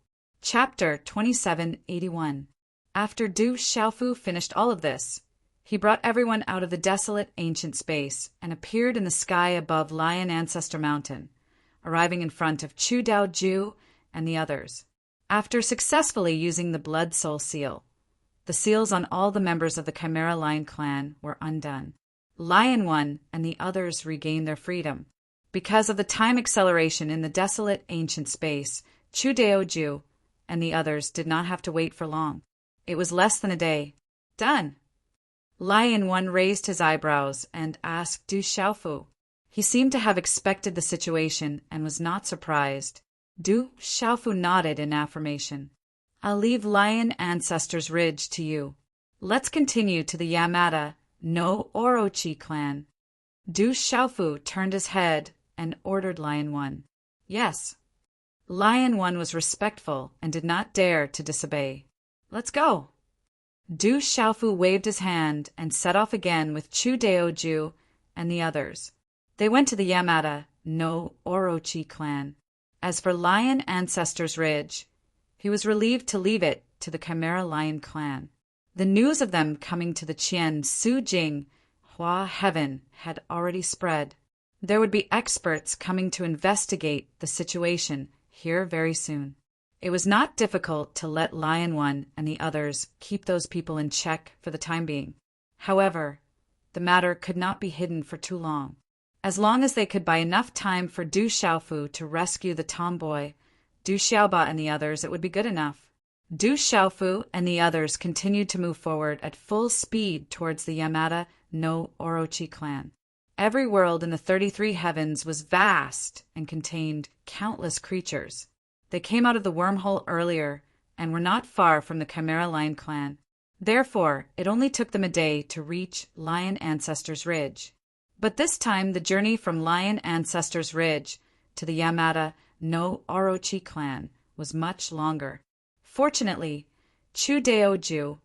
S1: Chapter 2781. After Du Xiaofu finished all of this, he brought everyone out of the desolate ancient space and appeared in the sky above Lion Ancestor Mountain, arriving in front of Chu Dao Ju and the others. After successfully using the Blood Soul Seal, the seals on all the members of the Chimera Lion clan were undone. Lion One and the others regained their freedom. Because of the time acceleration in the desolate ancient space, Chu Dao Ju and the others did not have to wait for long. It was less than a day. Done! Lion One raised his eyebrows and asked Du Xiaofu. He seemed to have expected the situation and was not surprised. Du Xiaofu nodded in affirmation. I'll leave Lion Ancestor's Ridge to you. Let's continue to the Yamada no Orochi clan. Du Xiaofu turned his head and ordered Lion One. Yes. Lion One was respectful and did not dare to disobey. Let's go. Du Xiaofu waved his hand and set off again with Chu Daoju and the others. They went to the Yamada no Orochi clan. As for Lion Ancestor's Ridge, he was relieved to leave it to the Chimera Lion clan. The news of them coming to the Qian Su Jing Hua Heaven had already spread. There would be experts coming to investigate the situation here very soon. It was not difficult to let Lion One and the others keep those people in check for the time being. However, the matter could not be hidden for too long. As long as they could buy enough time for Du Xiaofu to rescue the tomboy, Du Xiaoba and the others, it would be good enough. Du Xiaofu and the others continued to move forward at full speed towards the Yamada no Orochi clan. Every world in the 33 heavens was vast and contained countless creatures. They came out of the wormhole earlier and were not far from the Chimera Lion clan. Therefore, it only took them a day to reach Lion Ancestor's Ridge. But this time the journey from Lion Ancestor's Ridge to the Yamada no Orochi clan was much longer. Fortunately, Chu Daoju,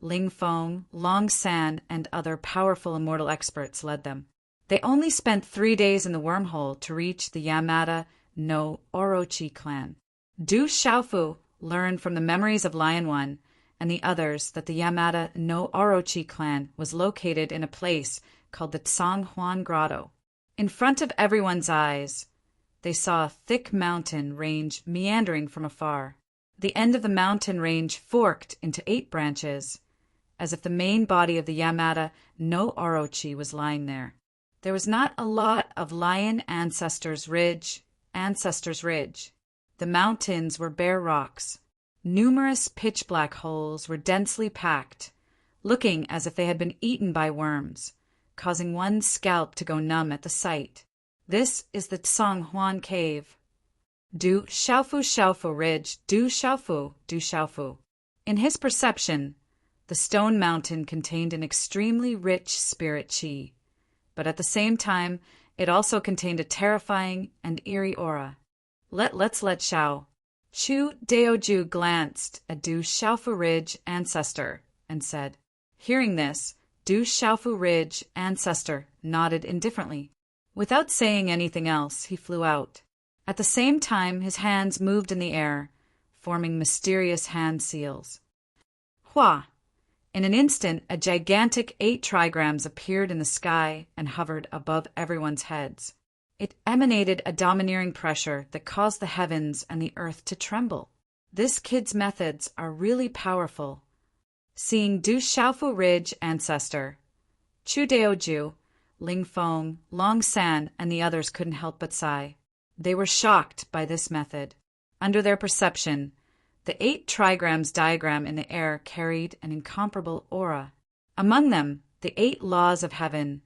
S1: Ling Feng, Long San, and other powerful immortal experts led them. They only spent 3 days in the wormhole to reach the Yamada no Orochi clan. Du Xiaofu learned from the memories of Lion One and the others that the Yamada no Orochi clan was located in a place called the Tsanghuan Grotto. In front of everyone's eyes, they saw a thick mountain range meandering from afar. The end of the mountain range forked into 8 branches, as if the main body of the Yamada no Orochi was lying there. There was not a lot of Lion Ancestor's Ridge. The mountains were bare rocks. Numerous pitch-black holes were densely packed, looking as if they had been eaten by worms, causing one's scalp to go numb at the sight. This is the Tsanghuan Cave. Du Xiaofu Ridge, Du Xiaofu. In his perception, the stone mountain contained an extremely rich spirit qi, but at the same time, it also contained a terrifying and eerie aura. Let's let Xiao. Chu Daoju glanced at Du Xiaofu Ridge Ancestor and said. Hearing this, Du Xiaofu Ridge Ancestor nodded indifferently. Without saying anything else, he flew out. At the same time, his hands moved in the air, forming mysterious hand seals. Hua! In an instant, a gigantic 8 trigrams appeared in the sky and hovered above everyone's heads. It emanated a domineering pressure that caused the heavens and the earth to tremble. This kid's methods are really powerful. Seeing Du Xiaofu Ridge Ancestor, Chu Daoju, Ling Feng, Long San, and the others couldn't help but sigh. They were shocked by this method. Under their perception, the 8 trigrams diagram in the air carried an incomparable aura. Among them, the 8 laws of heaven,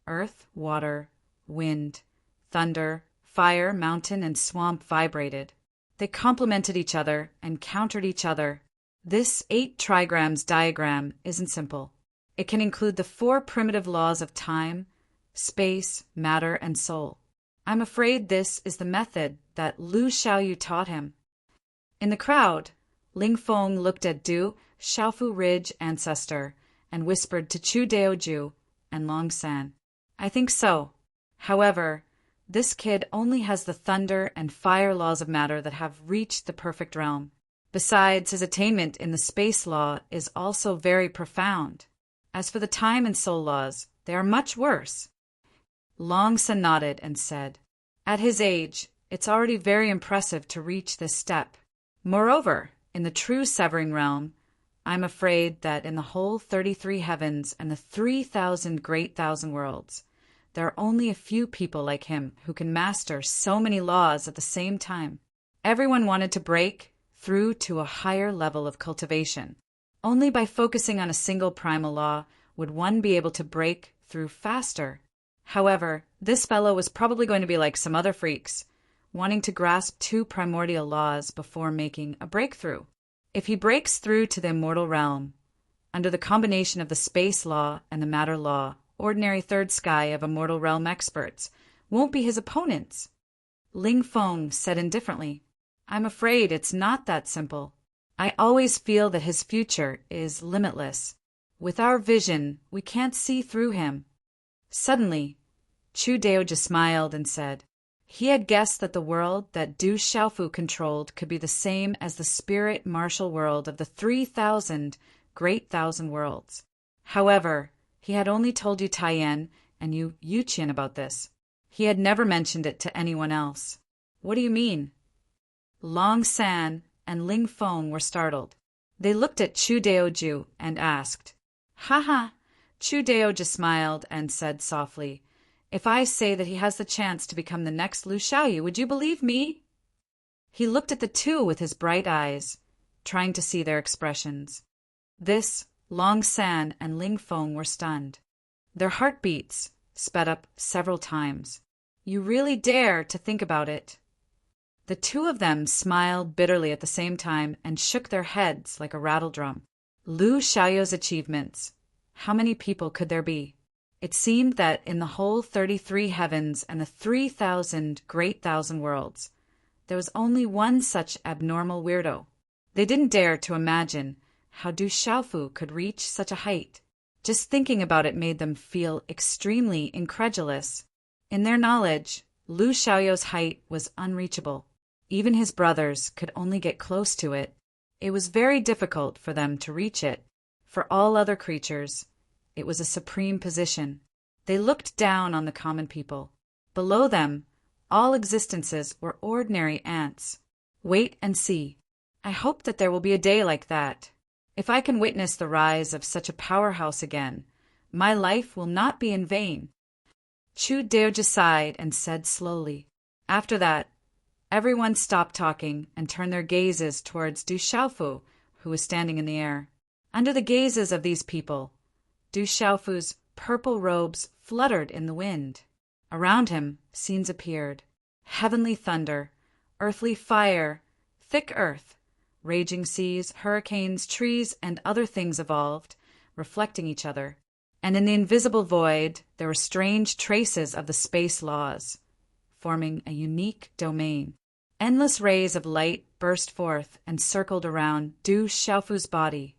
S1: earth, water, wind, thunder, fire, mountain, and swamp vibrated. They complemented each other and countered each other. This 8 trigrams diagram isn't simple. It can include the 4 primitive laws of time, space, matter, and soul. I'm afraid this is the method that Lu Xiaoyu taught him. In the crowd, Ling Feng looked at Du Xiaofu Ridge Ancestor and whispered to Chu Daoju and Long San. I think so. However, this kid only has the thunder and fire laws of matter that have reached the perfect realm. Besides, his attainment in the space law is also very profound. As for the time and soul laws, they are much worse. Long Sun nodded and said, at his age, it's already very impressive to reach this step. Moreover, in the true severing realm, I'm afraid that in the whole 33 heavens and the 3,000 great thousand worlds, there are only a few people like him who can master so many laws at the same time. Everyone wanted to break through to a higher level of cultivation. Only by focusing on a single primal law would one be able to break through faster. However, this fellow was probably going to be like some other freaks, wanting to grasp 2 primordial laws before making a breakthrough. If he breaks through to the immortal realm, under the combination of the space law and the matter law, ordinary third sky of immortal realm experts won't be his opponents. Ling Feng said indifferently, I'm afraid it's not that simple. I always feel that his future is limitless. With our vision, we can't see through him. Suddenly, Chu Daoji smiled and said, he had guessed that the world that Du Xiaofu controlled could be the same as the spirit martial world of the 3,000 great thousand worlds. However, he had only told Yu Taiyan and Yu Yuqian about this. He had never mentioned it to anyone else. What do you mean? Long San and Ling Feng were startled. They looked at Chu Daoju and asked, ha. Chu Daoju smiled and said softly, if I say that he has the chance to become the next Lu Xiaoyu, would you believe me? He looked at the two with his bright eyes, trying to see their expressions. This, Long San and Ling Feng were stunned. Their heartbeats sped up several times. You really dare to think about it? The two of them smiled bitterly at the same time and shook their heads like a rattledrum. Lu Xiaoyu's achievements. How many people could there be? It seemed that in the whole 33 heavens and the 3,000 great thousand worlds, there was only one such abnormal weirdo. They didn't dare to imagine how Du Xiaofu could reach such a height. Just thinking about it made them feel extremely incredulous. In their knowledge, Lu Xiaoyu's height was unreachable. Even his brothers could only get close to it. It was very difficult for them to reach it. For all other creatures, it was a supreme position. They looked down on the common people. Below them, all existences were ordinary ants. Wait and see. I hope that there will be a day like that. If I can witness the rise of such a powerhouse again, my life will not be in vain. Chu Daoji sighed and said slowly. After that, everyone stopped talking and turned their gazes towards Du Xiaofu, who was standing in the air. Under the gazes of these people, Du Xiaofu's purple robes fluttered in the wind. Around him, scenes appeared. Heavenly thunder, earthly fire, thick earth, raging seas, hurricanes, trees, and other things evolved, reflecting each other. And in the invisible void, there were strange traces of the space laws, forming a unique domain. Endless rays of light burst forth and circled around Du Xiaofu's body,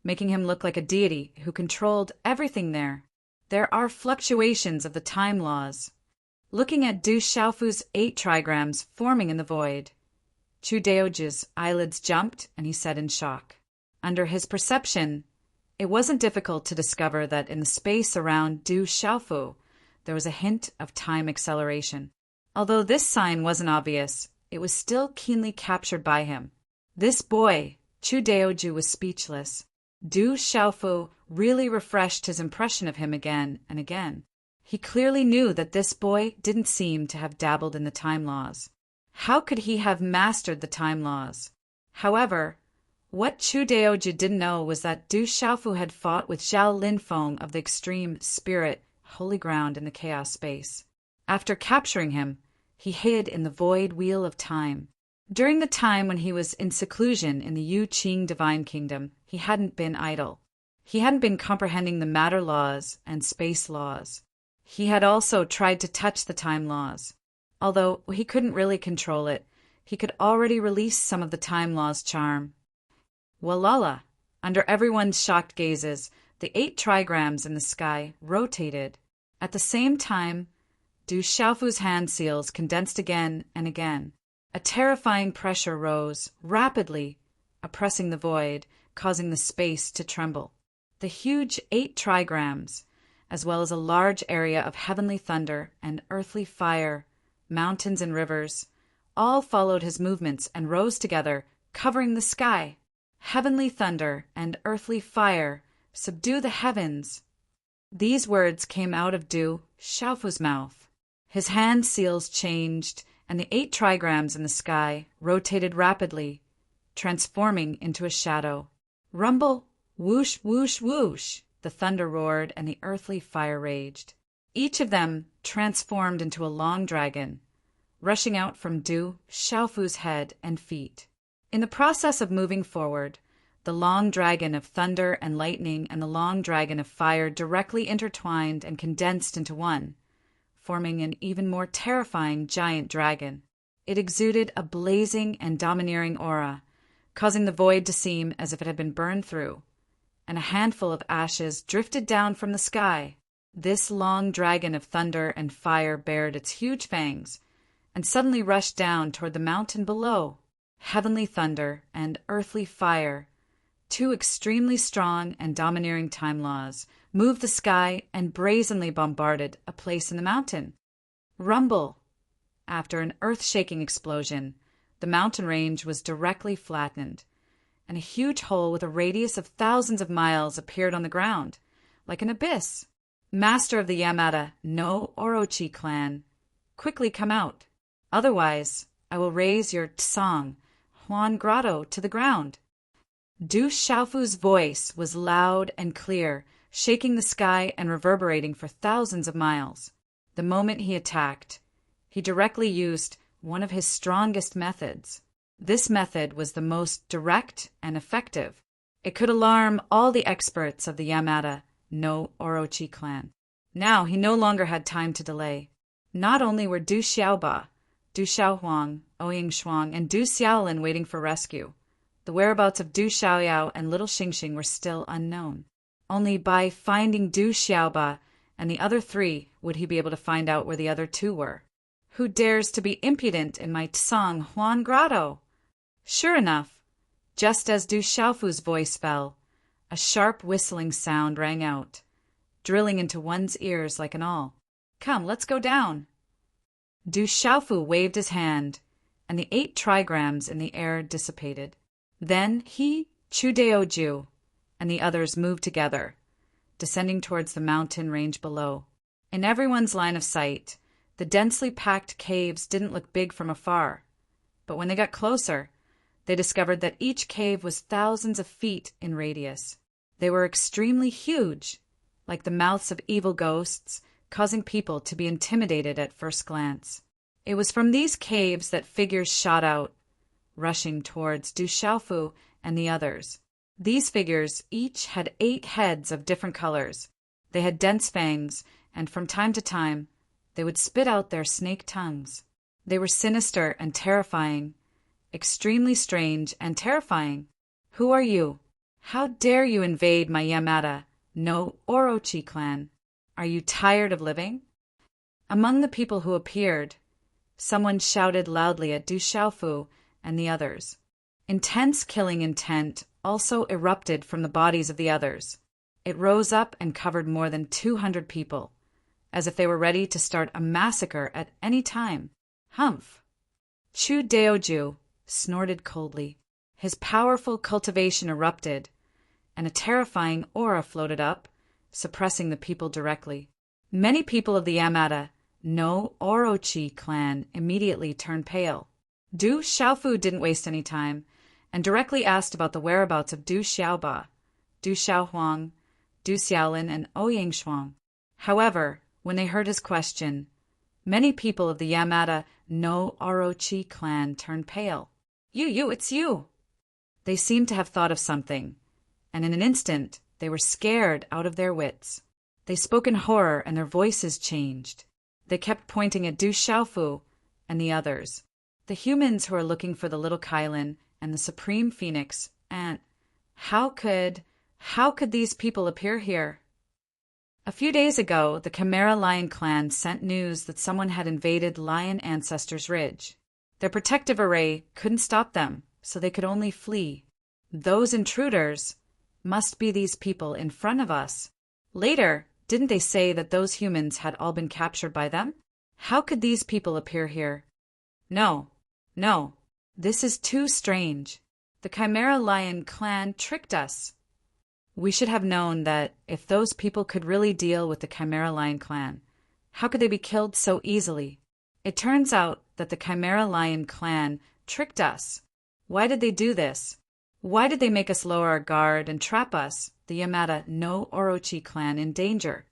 S1: making him look like a deity who controlled everything there. There are fluctuations of the time laws. Looking at Du Xiaofu's 8 trigrams forming in the void, Chu Daoji's eyelids jumped and he said in shock. Under his perception, it wasn't difficult to discover that in the space around Du Xiaofu, there was a hint of time acceleration. Although this sign wasn't obvious, it was still keenly captured by him. This boy, Chu Daoji, was speechless. Du Xiaofu really refreshed his impression of him again and again. He clearly knew that this boy didn't seem to have dabbled in the time laws. How could he have mastered the time laws? However, what Chu Daoji didn't know was that Du Xiaofu had fought with Zhao Linfeng of the extreme spirit holy ground in the chaos space. After capturing him, he hid in the void wheel of time. During the time when he was in seclusion in the Yu Qing divine kingdom, he hadn't been idle. He hadn't been comprehending the matter laws and space laws. He had also tried to touch the time laws. Although he couldn't really control it, he could already release some of the time law's charm. Walala! Under everyone's shocked gazes, the 8 trigrams in the sky rotated. At the same time, Du Xiaofu's hand seals condensed again and again. A terrifying pressure rose, rapidly, oppressing the void, causing the space to tremble. The huge 8 trigrams, as well as a large area of heavenly thunder and earthly fire, mountains and rivers, all followed his movements and rose together, covering the sky. Heavenly thunder and earthly fire, subdue the heavens. These words came out of Du Xiaofu's mouth. His hand seals changed, and the 8 trigrams in the sky rotated rapidly, transforming into a shadow. Rumble, whoosh, whoosh, whoosh, the thunder roared and the earthly fire raged. Each of them transformed into a long dragon, rushing out from Du Xiaofu's head and feet. In the process of moving forward, the long dragon of thunder and lightning and the long dragon of fire directly intertwined and condensed into one, forming an even more terrifying giant dragon. It exuded a blazing and domineering aura, causing the void to seem as if it had been burned through, and a handful of ashes drifted down from the sky. This long dragon of thunder and fire bared its huge fangs and suddenly rushed down toward the mountain below. Heavenly thunder and earthly fire, 2 extremely strong and domineering time laws, moved the sky and brazenly bombarded a place in the mountain. Rumble! After an earth-shaking explosion, the mountain range was directly flattened, and a huge hole with a radius of thousands of miles appeared on the ground, like an abyss. Master of the Yamada no Orochi clan, quickly come out. Otherwise, I will raze your Tsang Huan Grotto to the ground. Du Xiaofu's voice was loud and clear, shaking the sky and reverberating for thousands of miles. The moment he attacked, he directly used one of his strongest methods. This method was the most direct and effective. It could alarm all the experts of the Yamada no Orochi clan. Now he no longer had time to delay. Not only were Du Xiaoba, Du Xiaohuang, Ouying Shuang, and Du Xiaolin waiting for rescue, the whereabouts of Du Xiaoyao and little Xingxing were still unknown. Only by finding Du Xiaoba and the other 3 would he be able to find out where the other 2 were. Who dares to be impudent in my Tsang Huan Grotto? Sure enough, just as Du Xiaofu's voice fell, a sharp whistling sound rang out, drilling into one's ears like an awl. Come, let's go down. Du Xiaofu waved his hand, and the 8 trigrams in the air dissipated. Then he, Chu Deoju, and the others moved together, descending towards the mountain range below. In everyone's line of sight, the densely packed caves didn't look big from afar, but when they got closer, they discovered that each cave was thousands of feet in radius. They were extremely huge, like the mouths of evil ghosts, causing people to be intimidated at first glance. It was from these caves that figures shot out, rushing towards Du Xiaofu and the others. These figures each had 8 heads of different colors. They had dense fangs, and from time to time, they would spit out their snake tongues. They were sinister and terrifying, extremely strange and terrifying. Who are you? How dare you invade my Yamada no Orochi clan? Are you tired of living? Among the people who appeared, someone shouted loudly at Du Xiaofu and the others. Intense killing intent also erupted from the bodies of the others. It rose up and covered more than 200 people, as if they were ready to start a massacre at any time. Humph! Chu Deoju snorted coldly. His powerful cultivation erupted, and a terrifying aura floated up, suppressing the people directly. Many people of the Yamada no Orochi clan immediately turned pale. Du Xiaofu didn't waste any time, and directly asked about the whereabouts of Du Xiaoba, Du Xiaohuang, Du Xiaolin, and Ouying Shuang. However, when they heard his question, many people of the Yamada no Orochi clan turned pale. It's you! They seemed to have thought of something, and in an instant they were scared out of their wits. They spoke in horror and their voices changed. They kept pointing at Du Xiaofu and the others, the humans who are looking for the little Kylin and the Supreme Phoenix, and how could these people appear here? A few days ago, the Chimera Lion clan sent news that someone had invaded Lion Ancestors Ridge. Their protective array couldn't stop them, so they could only flee. Those intruders must be these people in front of us. Later, didn't they say that those humans had all been captured by them? How could these people appear here? No, no, this is too strange. The Chimera Lion clan tricked us. We should have known that if those people could really deal with the Chimera Lion clan, how could they be killed so easily? It turns out that the Chimera Lion clan tricked us. Why did they do this? Why did they make us lower our guard and trap us, the Yamada no Orochi clan, in danger?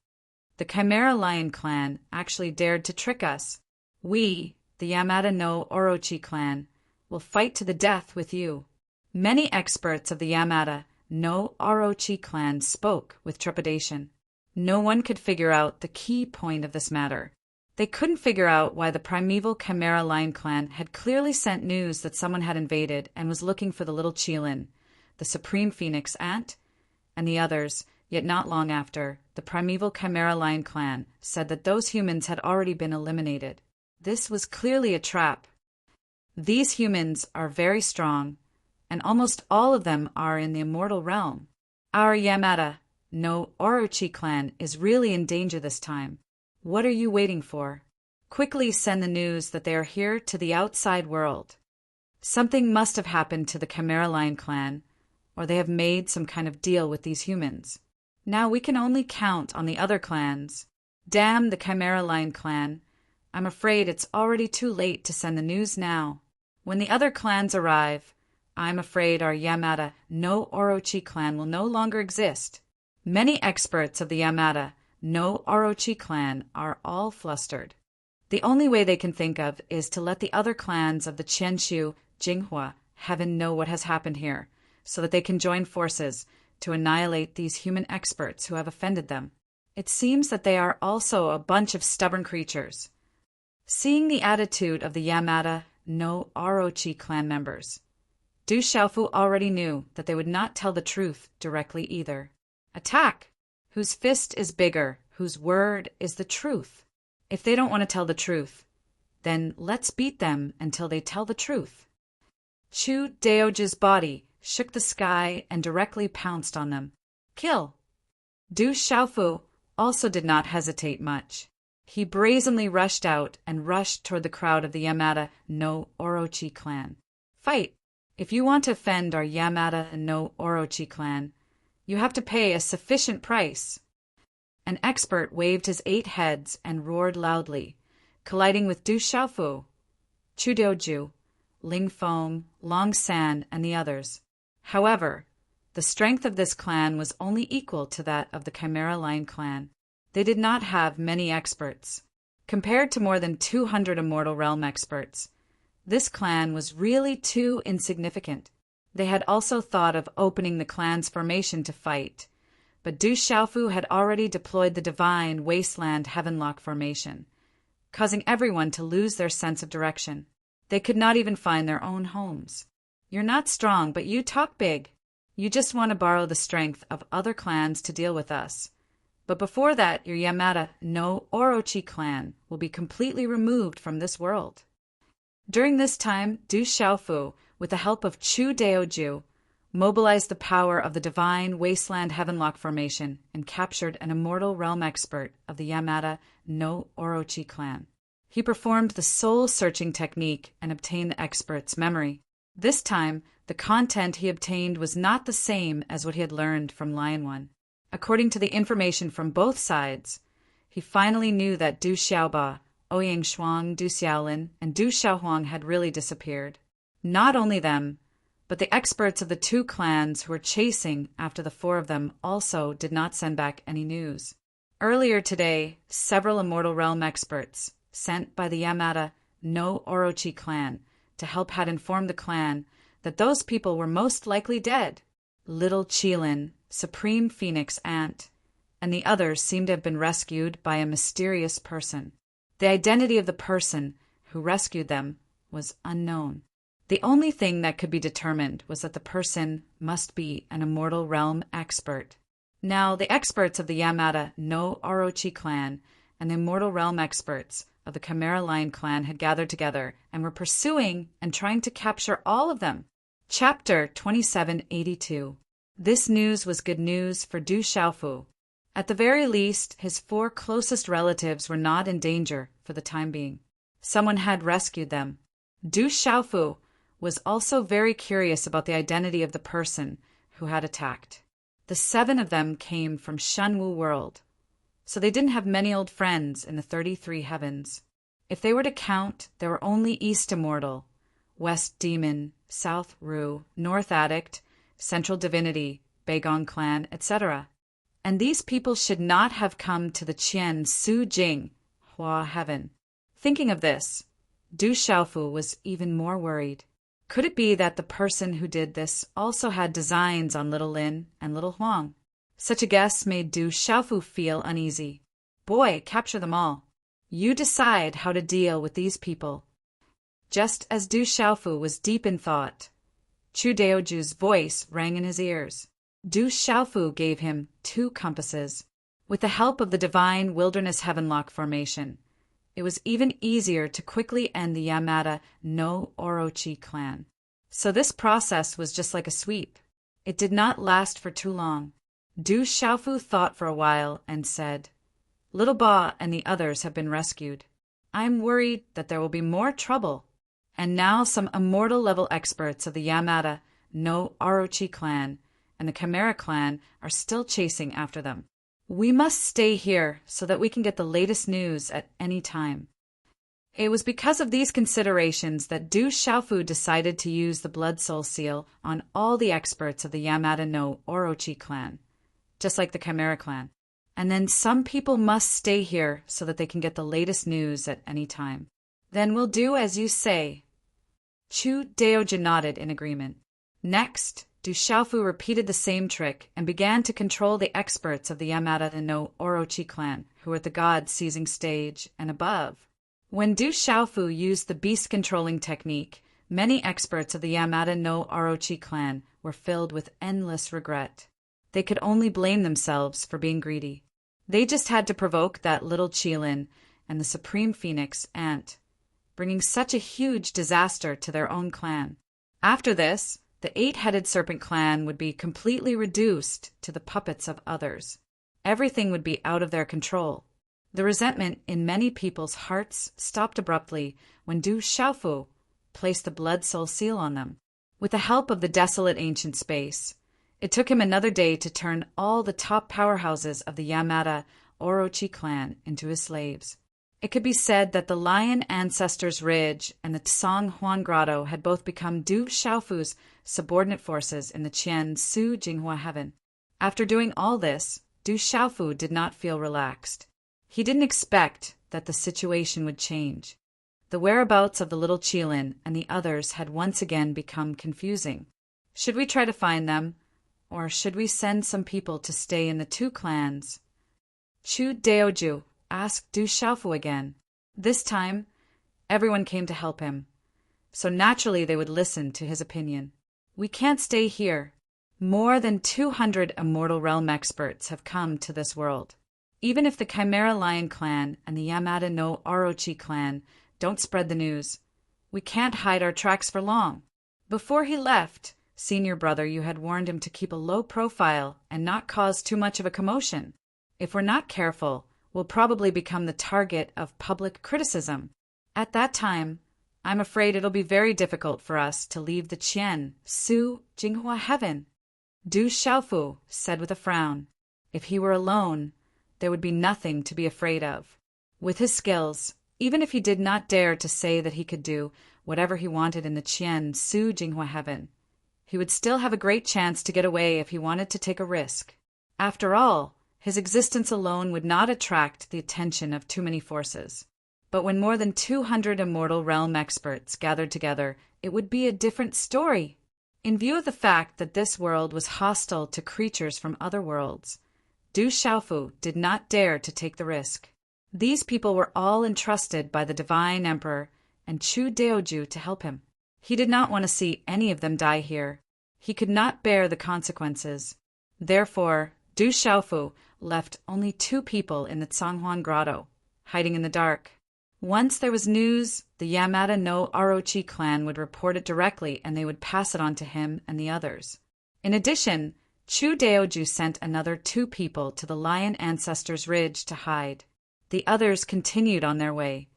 S1: The Chimera Lion clan actually dared to trick us. We, the Yamada no Orochi clan, will fight to the death with you. Many experts of the Yamada no Orochi clan spoke with trepidation. No one could figure out the key point of this matter. They couldn't figure out why the primeval Chimera Lion clan had clearly sent news that someone had invaded and was looking for the little Qilin, the supreme phoenix ant, and the others, yet not long after, the primeval Chimera Lion clan said that those humans had already been eliminated. This was clearly a trap. These humans are very strong, and almost all of them are in the immortal realm. Our Yamada no Orochi clan is really in danger this time. What are you waiting for? Quickly send the news that they are here to the outside world. Something must have happened to the Chimera Lion clan, or they have made some kind of deal with these humans. Now we can only count on the other clans. Damn the Chimera Lion clan. I'm afraid it's already too late to send the news now. When the other clans arrive, I'm afraid our Yamada no Orochi clan will no longer exist. Many experts of the Yamada no Orochi clan are all flustered. The only way they can think of is to let the other clans of the Qianshu Jinghua heaven know what has happened here, so that they can join forces to annihilate these human experts who have offended them. It seems that they are also a bunch of stubborn creatures. Seeing the attitude of the Yamada no Orochi clan members, Du Xiaofu already knew that they would not tell the truth directly either. Attack! Whose fist is bigger, whose word is the truth. If they don't want to tell the truth, then let's beat them until they tell the truth. Chu Daoji's body shook the sky and directly pounced on them. Kill! Du Xiaofu also did not hesitate much. He brazenly rushed out and rushed toward the crowd of the Yamada no Orochi clan. Fight! If you want to offend our Yamada no Orochi clan, you have to pay a sufficient price. An expert waved his 8 heads and roared loudly, colliding with Du Xiaofu, Chu Doju, Ling Feng, Long San, and the others. However, the strength of this clan was only equal to that of the Chimera Lion clan. They did not have many experts. Compared to more than 200 Immortal Realm experts, this clan was really too insignificant. They had also thought of opening the clan's formation to fight, but Du Xiaofu had already deployed the divine Wasteland Heavenlock formation, causing everyone to lose their sense of direction. They could not even find their own homes. You're not strong, but you talk big. You just want to borrow the strength of other clans to deal with us. But before that, your Yamada no Orochi clan will be completely removed from this world. During this time, Du Xiaofu, with the help of Chu Daoju, mobilized the power of the divine Wasteland Heavenlock formation and captured an Immortal Realm expert of the Yamada no Orochi clan. He performed the soul-searching technique and obtained the expert's memory. This time, the content he obtained was not the same as what he had learned from Lion One. According to the information from both sides, he finally knew that Du Xiaoba, Ouyang Shuang, Du Xiaolin, and Du Xiaohuang had really disappeared. Not only them, but the experts of the 2 clans who were chasing after the 4 of them also did not send back any news. Earlier today, several Immortal Realm experts, sent by the Yamada no Orochi clan to help, had informed the clan that those people were most likely dead. Little Qilin, Supreme Phoenix Ant, and the others seemed to have been rescued by a mysterious person. The identity of the person who rescued them was unknown. The only thing that could be determined was that the person must be an Immortal Realm expert. Now, the experts of the Yamada no Orochi clan and the Immortal Realm experts of the Chimera Lion clan had gathered together and were pursuing and trying to capture all of them. Chapter 2782. This news was good news for Du Xiaofu. At the very least, his 4 closest relatives were not in danger for the time being. Someone had rescued them. Du Xiaofu was also very curious about the identity of the person who had attacked. The 7 of them came from Shenwu world, so they didn't have many old friends in the 33 heavens. If they were to count, there were only East Immortal, West Demon, South Ru, North Addict, Central Divinity, Beigong Clan, etc. And these people should not have come to the Qian Su Jing Hua Heaven. Thinking of this, Du Xiaofu was even more worried. Could it be that the person who did this also had designs on Little Lin and Little Huang? Such a guess made Du Xiaofu feel uneasy. Boy, capture them all. You decide how to deal with these people. Just as Du Xiaofu was deep in thought, Chu Daoju's voice rang in his ears. Du Xiaofu gave him 2 compasses. With the help of the divine wilderness heavenlock formation, it was even easier to quickly end the Yamada no Orochi clan. So this process was just like a sweep. It did not last for too long. Du Xiaofu thought for a while and said, Little Ba and the others have been rescued. I'm worried that there will be more trouble. And now some immortal level experts of the Yamada no Orochi clan and the Chimera clan are still chasing after them. We must stay here so that we can get the latest news at any time. It was because of these considerations that Du Xiaofu decided to use the Blood Soul Seal on all the experts of the Yamada no Orochi clan, just like the Chimera clan. And then some people must stay here so that they can get the latest news at any time. Then we'll do as you say. Chu Daoju nodded in agreement. Next, Du Xiaofu repeated the same trick and began to control the experts of the Yamada no Orochi clan, who were at the god seizing stage and above. When Du Xiaofu used the beast controlling technique, many experts of the Yamada no Orochi clan were filled with endless regret. They could only blame themselves for being greedy. They just had to provoke that little Qilin and the Supreme Phoenix Ant, bringing such a huge disaster to their own clan. After this, the 8-headed serpent clan would be completely reduced to the puppets of others. Everything would be out of their control. The resentment in many people's hearts stopped abruptly when Du Xiaofu placed the Blood Soul Seal on them. With the help of the desolate ancient space, it took him another day to turn all the top powerhouses of the Yamada Orochi clan into his slaves. It could be said that the Lion Ancestors Ridge and the Tsang Huan Grotto had both become Du Xiaofu's subordinate forces in the Qian Su Jinghua Heaven. After doing all this, Du Xiaofu did not feel relaxed. He didn't expect that the situation would change. The whereabouts of the little Qilin and the others had once again become confusing. Should we try to find them, or should we send some people to stay in the 2 clans? Chu Daoju asked Du Xiaofu again. This time, everyone came to help him, so naturally they would listen to his opinion. We can't stay here. More than 200 Immortal Realm experts have come to this world. Even if the Chimera Lion clan and the Yamada no Orochi clan don't spread the news, we can't hide our tracks for long. Before he left, Senior Brother, you had warned him to keep a low profile and not cause too much of a commotion. If we're not careful, we'll probably become the target of public criticism. At that time, I'm afraid it'll be very difficult for us to leave the Qian Su Jinghua Heaven. Du Xiaofu said with a frown. If he were alone, there would be nothing to be afraid of. With his skills, even if he did not dare to say that he could do whatever he wanted in the Qian Su Jinghua Heaven, he would still have a great chance to get away if he wanted to take a risk. After all, his existence alone would not attract the attention of too many forces. But when more than 200 Immortal Realm experts gathered together, it would be a different story. In view of the fact that this world was hostile to creatures from other worlds, Du Xiaofu did not dare to take the risk. These people were all entrusted by the Divine Emperor and Chu Daoju to help him. He did not want to see any of them die here. He could not bear the consequences. Therefore, Du Xiaofu left only 2 people in the Tsanghuan Grotto, hiding in the dark. Once there was news, the Yamada no Orochi clan would report it directly and they would pass it on to him and the others. In addition, Chu Daoju sent another 2 people to the Lion Ancestors Ridge to hide. The others continued on their way,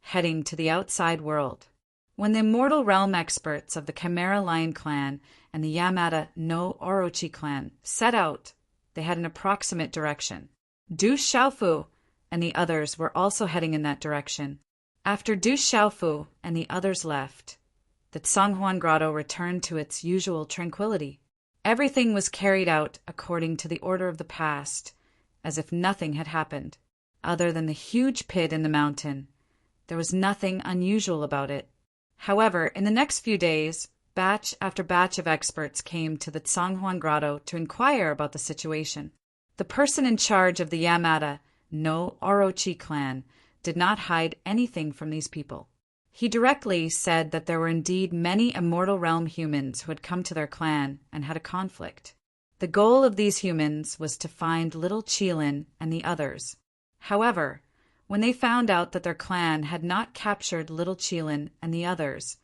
S1: heading to the outside world. When the Immortal Realm experts of the Chimera Lion clan and the Yamada no Orochi clan set out, they had an approximate direction. Du Xiaofu and the others were also heading in that direction. After Du Xiaofu and the others left, the Zhonghuan Grotto returned to its usual tranquility. Everything was carried out according to the order of the past, as if nothing had happened. Other than the huge pit in the mountain, there was nothing unusual about it. However, in the next few days, batch after batch of experts came to the Zhonghuan Grotto to inquire about the situation. The person in charge of the Yamada no Orochi clan did not hide anything from these people. He directly said that there were indeed many Immortal Realm humans who had come to their clan and had a conflict. The goal of these humans was to find little Qilin and the others. However, when they found out that their clan had not captured little Qilin and the others,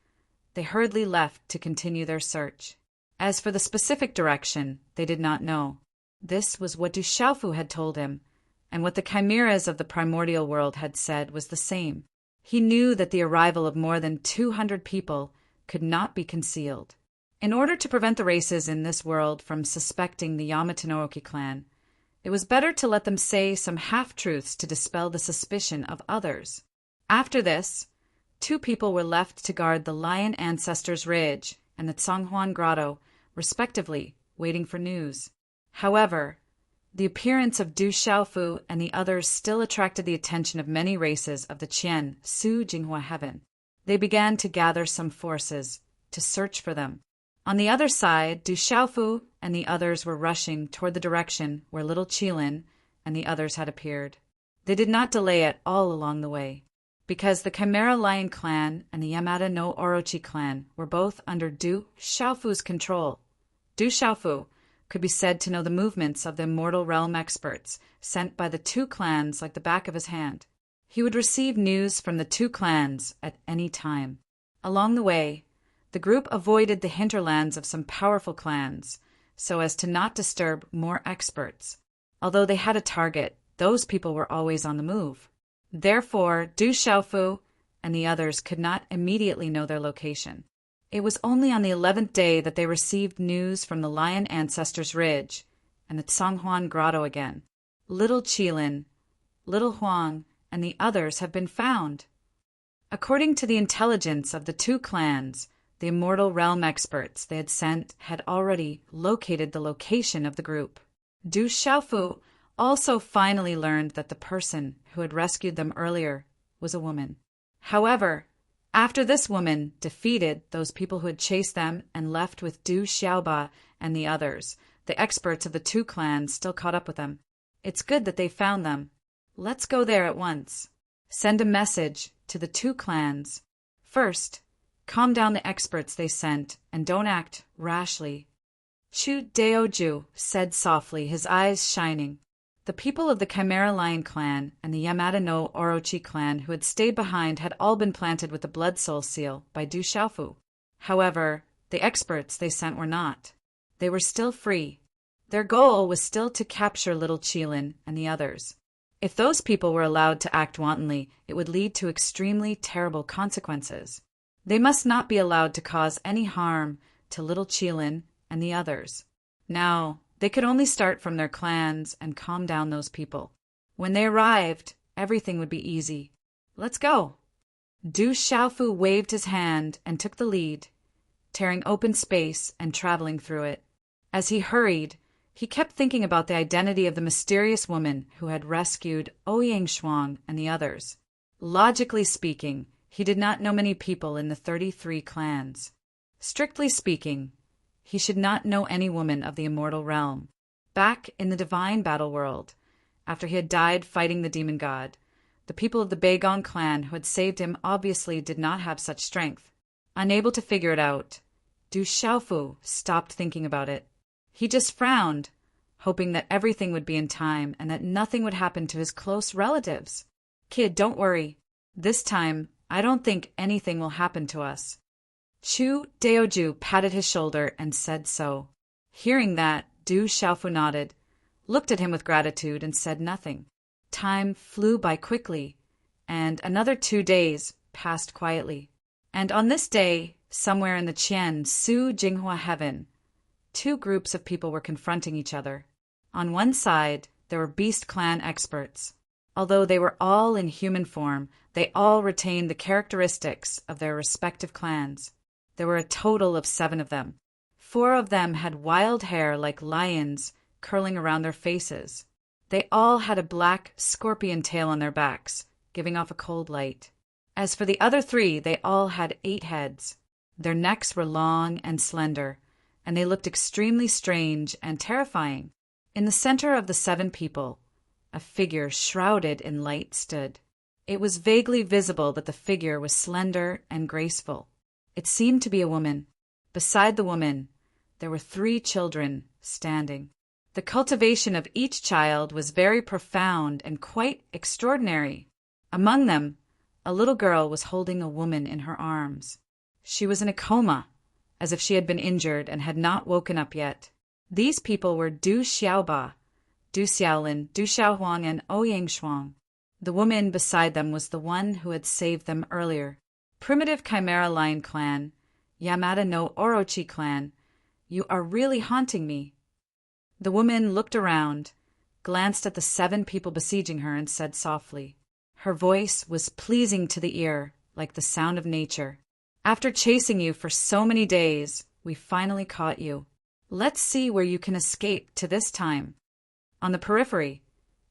S1: they hurriedly left to continue their search. As for the specific direction, they did not know. This was what Du Xiaofu had told him, and what the chimeras of the primordial world had said was the same. He knew that the arrival of more than 200 people could not be concealed. In order to prevent the races in this world from suspecting the Yamato no Oki clan, it was better to let them say some half-truths to dispel the suspicion of others. After this, 2 people were left to guard the Lion Ancestors Ridge and the Zhonghuan Grotto, respectively, waiting for news. However, the appearance of Du Xiaofu and the others still attracted the attention of many races of the Qian, Su Jinghua Heaven. They began to gather some forces to search for them. On the other side, Du Xiaofu and the others were rushing toward the direction where little Qilin and the others had appeared. They did not delay at all along the way, because the Chimera Lion clan and the Yamada no Orochi clan were both under Du Xiaofu's control. Du Xiaofu could be said to know the movements of the Immortal Realm experts sent by the 2 clans like the back of his hand. He would receive news from the 2 clans at any time. Along the way, the group avoided the hinterlands of some powerful clans so as to not disturb more experts. Although they had a target, those people were always on the move. Therefore, Du Xiaofu and the others could not immediately know their location. It was only on the 11th day that they received news from the Lion Ancestors Ridge and the Zhonghuan Grotto again. Little Qilin, Little Huang, and the others have been found. According to the intelligence of the 2 clans, the Immortal Realm experts they had sent had already located the location of the group. Du Xiaofu also finally learned that the person who had rescued them earlier was a woman. However, after this woman defeated those people who had chased them and left with Du Xiaoba and the others, the experts of the 2 clans still caught up with them. It's good that they found them. Let's go there at once. Send a message to the 2 clans. First, calm down the experts they sent and don't act rashly. Chu Daoju said softly, his eyes shining. The people of the Chimera Lion clan and the Yamada no Orochi clan who had stayed behind had all been planted with the Blood Soul seal by Du Xiaofu. However, the experts they sent were not. They were still free. Their goal was still to capture little Qilin and the others. If those people were allowed to act wantonly, it would lead to extremely terrible consequences. They must not be allowed to cause any harm to little Qilin and the others. Now, they could only start from their clans and calm down those people. When they arrived, everything would be easy. Let's go. Du Xiaofu waved his hand and took the lead, tearing open space and traveling through it. As he hurried, he kept thinking about the identity of the mysterious woman who had rescued Ouyang Shuang and the others. Logically speaking, he did not know many people in the 33 clans. Strictly speaking, he should not know any woman of the Immortal Realm. Back in the Divine Battle World, after he had died fighting the demon god, the people of the Beigong clan who had saved him obviously did not have such strength. Unable to figure it out, Du Xiaofu stopped thinking about it. He just frowned, hoping that everything would be in time and that nothing would happen to his close relatives. Kid, don't worry. This time, I don't think anything will happen to us. Chu Deoju patted his shoulder and said so. Hearing that, Du Xiaofu nodded, looked at him with gratitude, and said nothing. Time flew by quickly, and another 2 days passed quietly. And on this day, somewhere in the Qian Su Jinghua heaven, 2 groups of people were confronting each other. On one side, there were Beast Clan experts. Although they were all in human form, they all retained the characteristics of their respective clans. There were a total of 7 of them. 4 of them had wild hair like lions curling around their faces. They all had a black scorpion tail on their backs, giving off a cold light. As for the other 3, they all had 8 heads. Their necks were long and slender, and they looked extremely strange and terrifying. In the center of the 7 people, a figure shrouded in light stood. It was vaguely visible that the figure was slender and graceful. It seemed to be a woman. Beside the woman, there were 3 children standing. The cultivation of each child was very profound and quite extraordinary. Among them, a little girl was holding a woman in her arms. She was in a coma, as if she had been injured and had not woken up yet. These people were Du Xiaoba, Du Xiaolin, Du Xiaohuang, and Ouyang Shuang. The woman beside them was the one who had saved them earlier. Primitive Chimera Lion Clan, Yamada no Orochi Clan, you are really haunting me. The woman looked around, glanced at the 7 people besieging her, and said softly. Her voice was pleasing to the ear, like the sound of nature. After chasing you for so many days, we finally caught you. Let's see where you can escape to this time. On the periphery,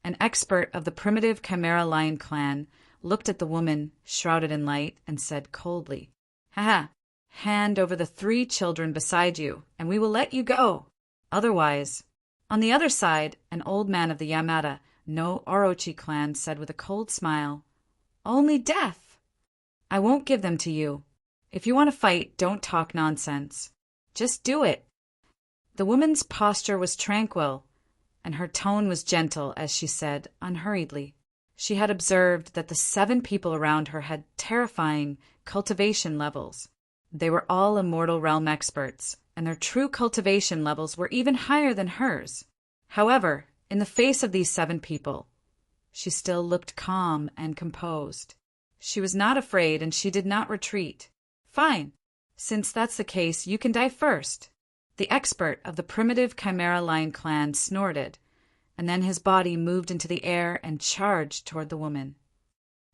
S1: an expert of the primitive Chimera Lion Clan looked at the woman shrouded in light and said coldly, Haha, hand over the 3 children beside you, and we will let you go. Otherwise, on the other side, an old man of the Yamada no Orochi clan said with a cold smile, Only death. I won't give them to you. If you want to fight, don't talk nonsense. Just do it. The woman's posture was tranquil, and her tone was gentle as she said unhurriedly. She had observed that the 7 people around her had terrifying cultivation levels. They were all immortal realm experts, and their true cultivation levels were even higher than hers. However, in the face of these 7 people, she still looked calm and composed. She was not afraid, and she did not retreat. Fine. Since that's the case, you can die first. The expert of the primitive Chimera Lion Clan snorted, and then his body moved into the air and charged toward the woman.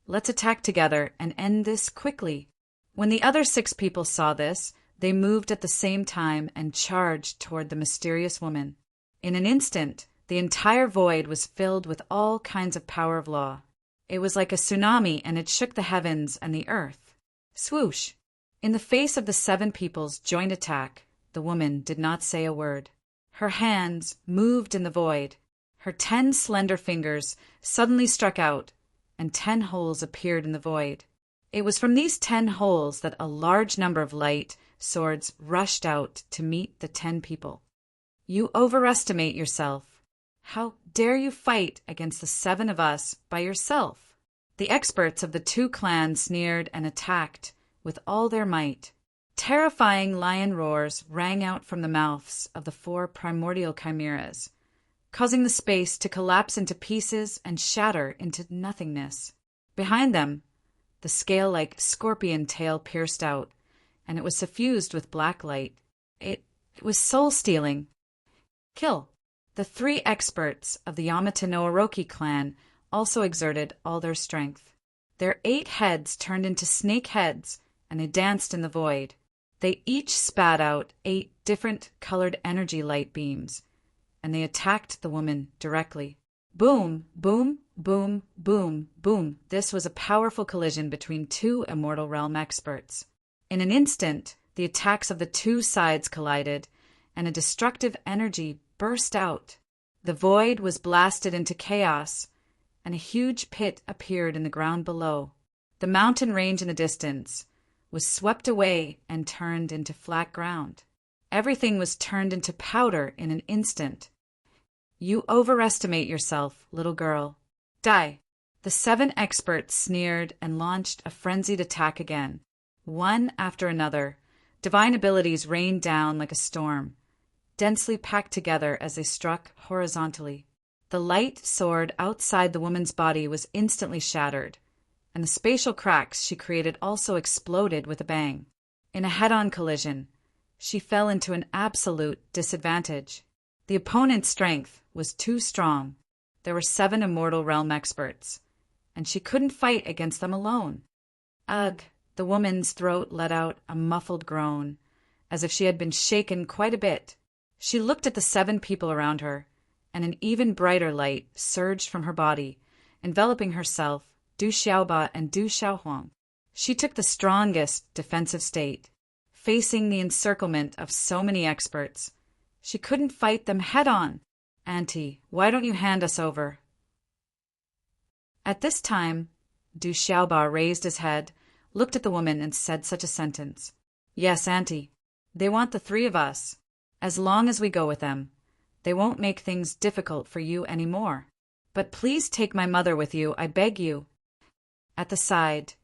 S1: Let's attack together and end this quickly. When the other 6 people saw this, they moved at the same time and charged toward the mysterious woman. In an instant, the entire void was filled with all kinds of power of law. It was like a tsunami, and it shook the heavens and the earth. Swoosh! In the face of the 7 people's joint attack, the woman did not say a word. Her hands moved in the void. Her 10 slender fingers suddenly struck out, and 10 holes appeared in the void. It was from these 10 holes that a large number of light swords rushed out to meet the 10 people. You overestimate yourself. How dare you fight against the 7 of us by yourself? The experts of the 2 clans sneered and attacked with all their might. Terrifying lion roars rang out from the mouths of the 4 primordial chimeras, causing the space to collapse into pieces and shatter into nothingness. Behind them, the scale-like scorpion tail pierced out, and it was suffused with black light. It was soul-stealing. Kill. The 3 experts of the Yamata no Orochi clan also exerted all their strength. Their 8 heads turned into snake heads, and they danced in the void. They each spat out 8 different colored energy light beams, and they attacked the woman directly. Boom, boom, boom, boom, boom. This was a powerful collision between 2 immortal realm experts. In an instant, the attacks of the 2 sides collided, and a destructive energy burst out. The void was blasted into chaos, and a huge pit appeared in the ground below. The mountain range in the distance was swept away and turned into flat ground. Everything was turned into powder in an instant. You overestimate yourself, little girl. Die. The 7 experts sneered and launched a frenzied attack again. One after another, divine abilities rained down like a storm, densely packed together as they struck horizontally. The light sword outside the woman's body was instantly shattered, and the spatial cracks she created also exploded with a bang. In a head-on collision, she fell into an absolute disadvantage. The opponent's strength was too strong. There were 7 immortal realm experts, and she couldn't fight against them alone. Ugh! The woman's throat let out a muffled groan, as if she had been shaken quite a bit. She looked at the 7 people around her, and an even brighter light surged from her body, enveloping herself, Du Xiaoba and Du Xiaohuang. She took the strongest defensive state, facing the encirclement of so many experts. She couldn't fight them head-on. Auntie, why don't you hand us over? At this time, Du Xiaoba raised his head, looked at the woman, and said such a sentence. Yes, Auntie. They want the 3 of us. As long as we go with them, they won't make things difficult for you anymore. But please take my mother with you, I beg you. At the side,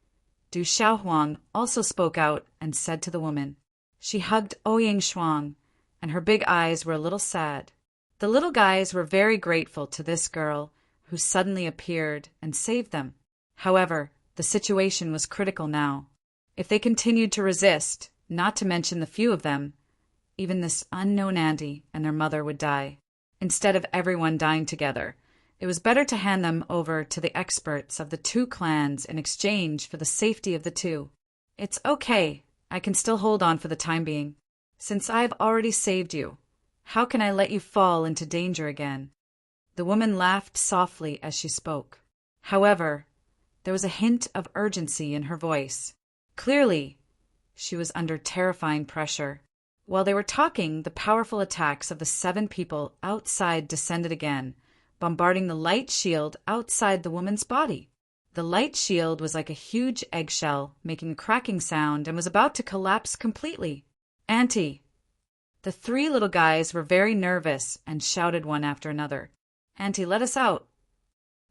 S1: Du Xiaohuang also spoke out and said to the woman. She hugged Ouyang Shuang, and her big eyes were a little sad. The little guys were very grateful to this girl who suddenly appeared and saved them. However, the situation was critical now. If they continued to resist, not to mention the few of them, even this unknown auntie and their mother would die. Instead of everyone dying together, it was better to hand them over to the experts of the 2 clans in exchange for the safety of the 2. It's okay, I can still hold on for the time being. Since I've already saved you, how can I let you fall into danger again? The woman laughed softly as she spoke. However, there was a hint of urgency in her voice. Clearly, she was under terrifying pressure. While they were talking, the powerful attacks of the 7 people outside descended again, bombarding the light shield outside the woman's body. The light shield was like a huge eggshell, making a cracking sound, and was about to collapse completely. Auntie! The 3 little guys were very nervous and shouted one after another. Auntie, let us out!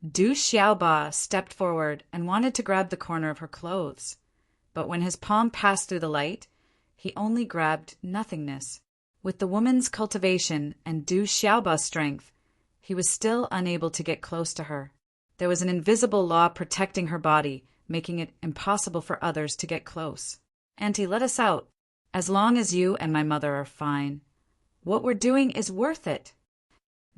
S1: Du Xiaoba stepped forward and wanted to grab the corner of her clothes, but when his palm passed through the light, he only grabbed nothingness. With the woman's cultivation and Du Xiaoba's strength, he was still unable to get close to her. There was an invisible law protecting her body, making it impossible for others to get close. Auntie, let us out. As long as you and my mother are fine. What we're doing is worth it.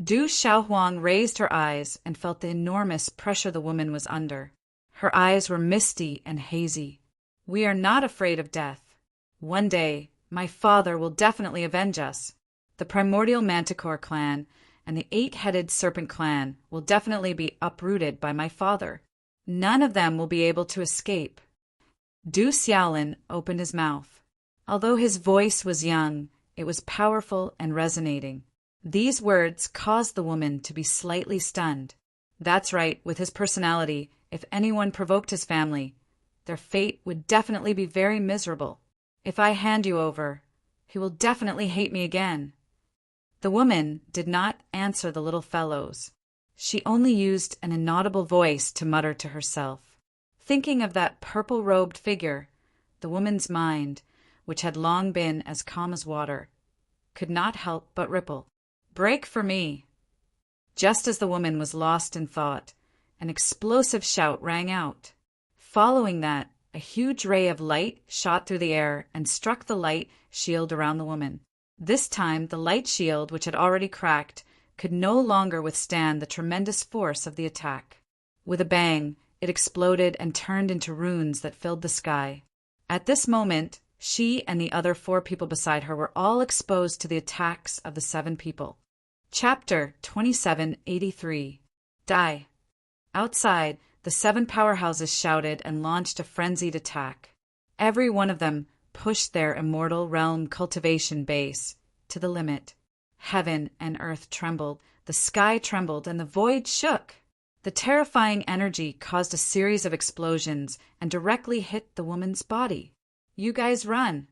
S1: Du Xiaohuang raised her eyes and felt the enormous pressure the woman was under. Her eyes were misty and hazy. We are not afraid of death. One day, my father will definitely avenge us. The primordial Manticore clan and the 8-headed serpent clan will definitely be uprooted by my father. None of them will be able to escape. Du Xiaolin opened his mouth. Although his voice was young, it was powerful and resonating. These words caused the woman to be slightly stunned. That's right, with his personality, if anyone provoked his family, their fate would definitely be very miserable. If I hand you over, he will definitely hate me again. The woman did not answer the little fellows. She only used an inaudible voice to mutter to herself. Thinking of that purple-robed figure, the woman's mind, which had long been as calm as water, could not help but ripple. Break for me! Just as the woman was lost in thought, an explosive shout rang out. Following that, a huge ray of light shot through the air and struck the light shield around the woman. This time, the light shield, which had already cracked, could no longer withstand the tremendous force of the attack. With a bang, it exploded and turned into runes that filled the sky. At this moment, she and the other 4 people beside her were all exposed to the attacks of the 7 people. Chapter 2783. Die. Outside, the 7 powerhouses shouted and launched a frenzied attack. Every one of them pushed their immortal realm cultivation base to the limit. Heaven and earth trembled, the sky trembled, and the void shook. The terrifying energy caused a series of explosions and directly hit the woman's body. You guys run.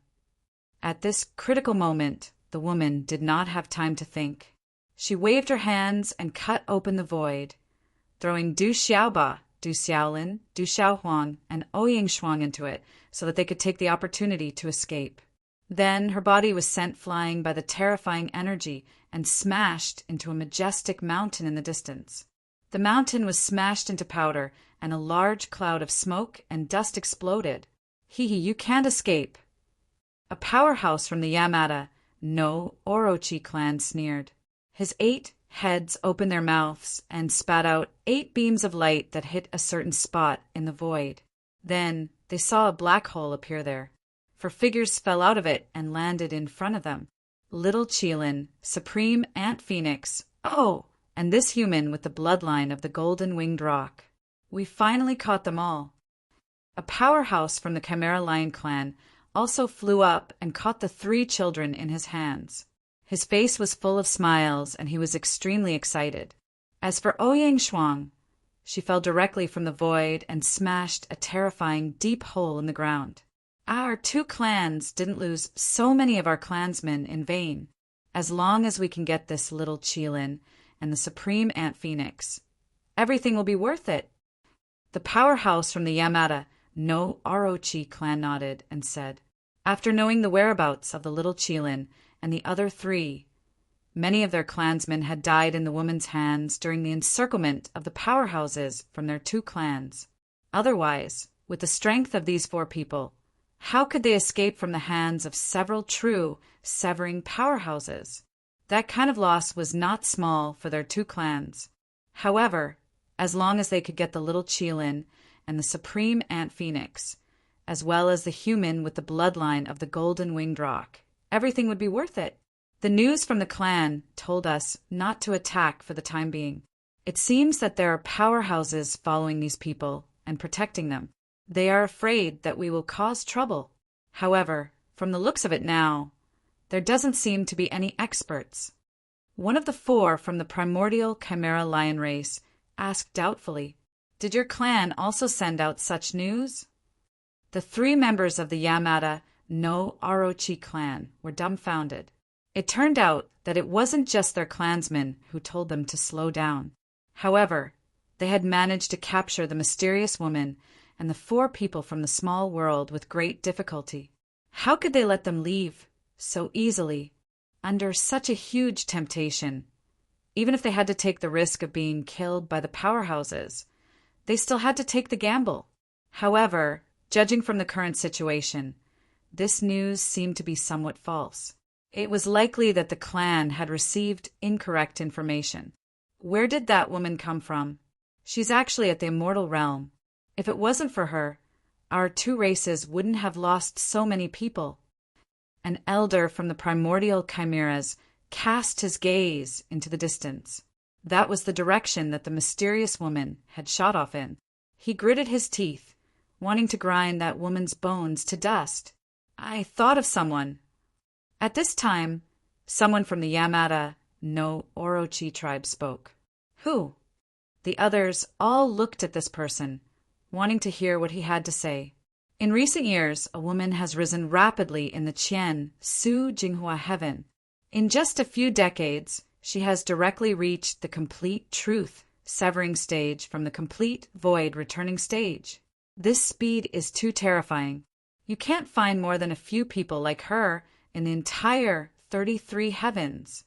S1: At this critical moment, the woman did not have time to think. She waved her hands and cut open the void, throwing Du Xiaoba Du Xiaolin, Du Xiaohuang, and Ouying Shuang into it so that they could take the opportunity to escape. Then her body was sent flying by the terrifying energy and smashed into a majestic mountain in the distance. The mountain was smashed into powder, and a large cloud of smoke and dust exploded. Hee, you can't escape. A powerhouse from the Yamada no Orochi clan sneered. His 8 heads opened their mouths and spat out 8 beams of light that hit a certain spot in the void. Then they saw a black hole appear there, for figures fell out of it and landed in front of them. Little Qilin, Supreme Ant Phoenix, and this human with the bloodline of the golden winged roc. We finally caught them all. A powerhouse from the Chimera Lion clan also flew up and caught the 3 children in his hands. His face was full of smiles, and he was extremely excited. As for Ouyang Shuang, she fell directly from the void and smashed a terrifying deep hole in the ground. Our 2 clans didn't lose so many of our clansmen in vain. As long as we can get this little Qilin and the Supreme Ant Phoenix, everything will be worth it. The powerhouse from the Yamada no Orochi clan nodded and said, after knowing the whereabouts of the little Qilin and the other 3, many of their clansmen had died in the woman's hands during the encirclement of the powerhouses from their 2 clans. Otherwise, with the strength of these 4 people, how could they escape from the hands of several true severing powerhouses? That kind of loss was not small for their 2 clans. However, as long as they could get the little Qilin and the Supreme Ant Phoenix, as well as the human with the bloodline of the golden winged roc, everything would be worth it. The news from the clan told us not to attack for the time being. It seems that there are powerhouses following these people and protecting them. They are afraid that we will cause trouble. However, from the looks of it now, there doesn't seem to be any experts. One of the 4 from the primordial Chimera Lion race asked doubtfully, did your clan also send out such news? The 3 members of the Yamada no Orochi clan were dumbfounded. It turned out that it wasn't just their clansmen who told them to slow down. However, they had managed to capture the mysterious woman and the 4 people from the small world with great difficulty. How could they let them leave so easily, under such a huge temptation? Even if they had to take the risk of being killed by the powerhouses, they still had to take the gamble. However, judging from the current situation, this news seemed to be somewhat false. It was likely that the clan had received incorrect information. Where did that woman come from? She's actually at the immortal realm. If it wasn't for her, our 2 races wouldn't have lost so many people. An elder from the primordial chimeras cast his gaze into the distance. That was the direction that the mysterious woman had shot off in. He gritted his teeth, wanting to grind that woman's bones to dust. I thought of someone. At this time, someone from the Yamada no Orochi tribe spoke. Who? The others all looked at this person, wanting to hear what he had to say. In recent years, a woman has risen rapidly in the Qian Su Jinghua heaven. In just a few decades, she has directly reached the complete truth severing stage from the complete void returning stage. This speed is too terrifying. You can't find more than a few people like her in the entire 33 heavens.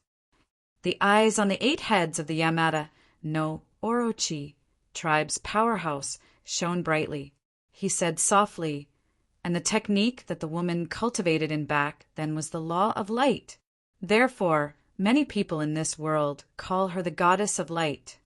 S1: The eyes on the 8 heads of the Yamada no Orochi tribe's powerhouse shone brightly. He said softly, and the technique that the woman cultivated in back then was the law of light. Therefore, many people in this world call her the goddess of light.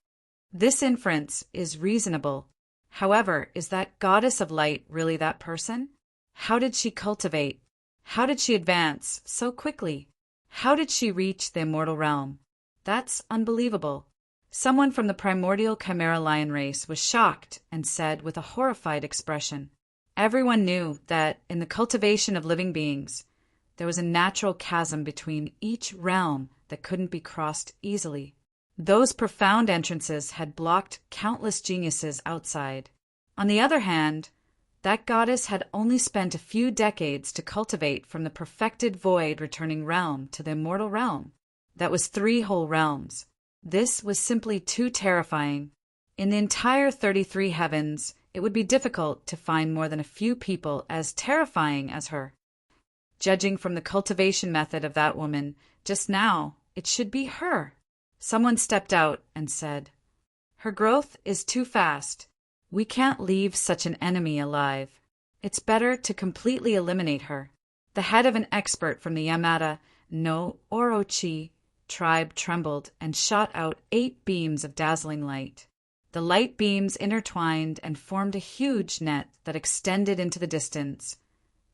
S1: This inference is reasonable. However, is that goddess of light really that person? How did she cultivate? How did she advance so quickly? How did she reach the immortal realm? That's unbelievable. Someone from the primordial Chimera Lion race was shocked and said with a horrified expression, everyone knew that in the cultivation of living beings, there was a natural chasm between each realm that couldn't be crossed easily. Those profound entrances had blocked countless geniuses outside. On the other hand, that goddess had only spent a few decades to cultivate from the perfected void returning realm to the immortal realm. That was 3 whole realms. This was simply too terrifying. In the entire 33 heavens, it would be difficult to find more than a few people as terrifying as her. Judging from the cultivation method of that woman, just now, it should be her. Someone stepped out and said, "Her growth is too fast. We can't leave such an enemy alive. It's better to completely eliminate her." The head of an expert from the Yamada no Orochi tribe trembled and shot out 8 beams of dazzling light. The light beams intertwined and formed a huge net that extended into the distance,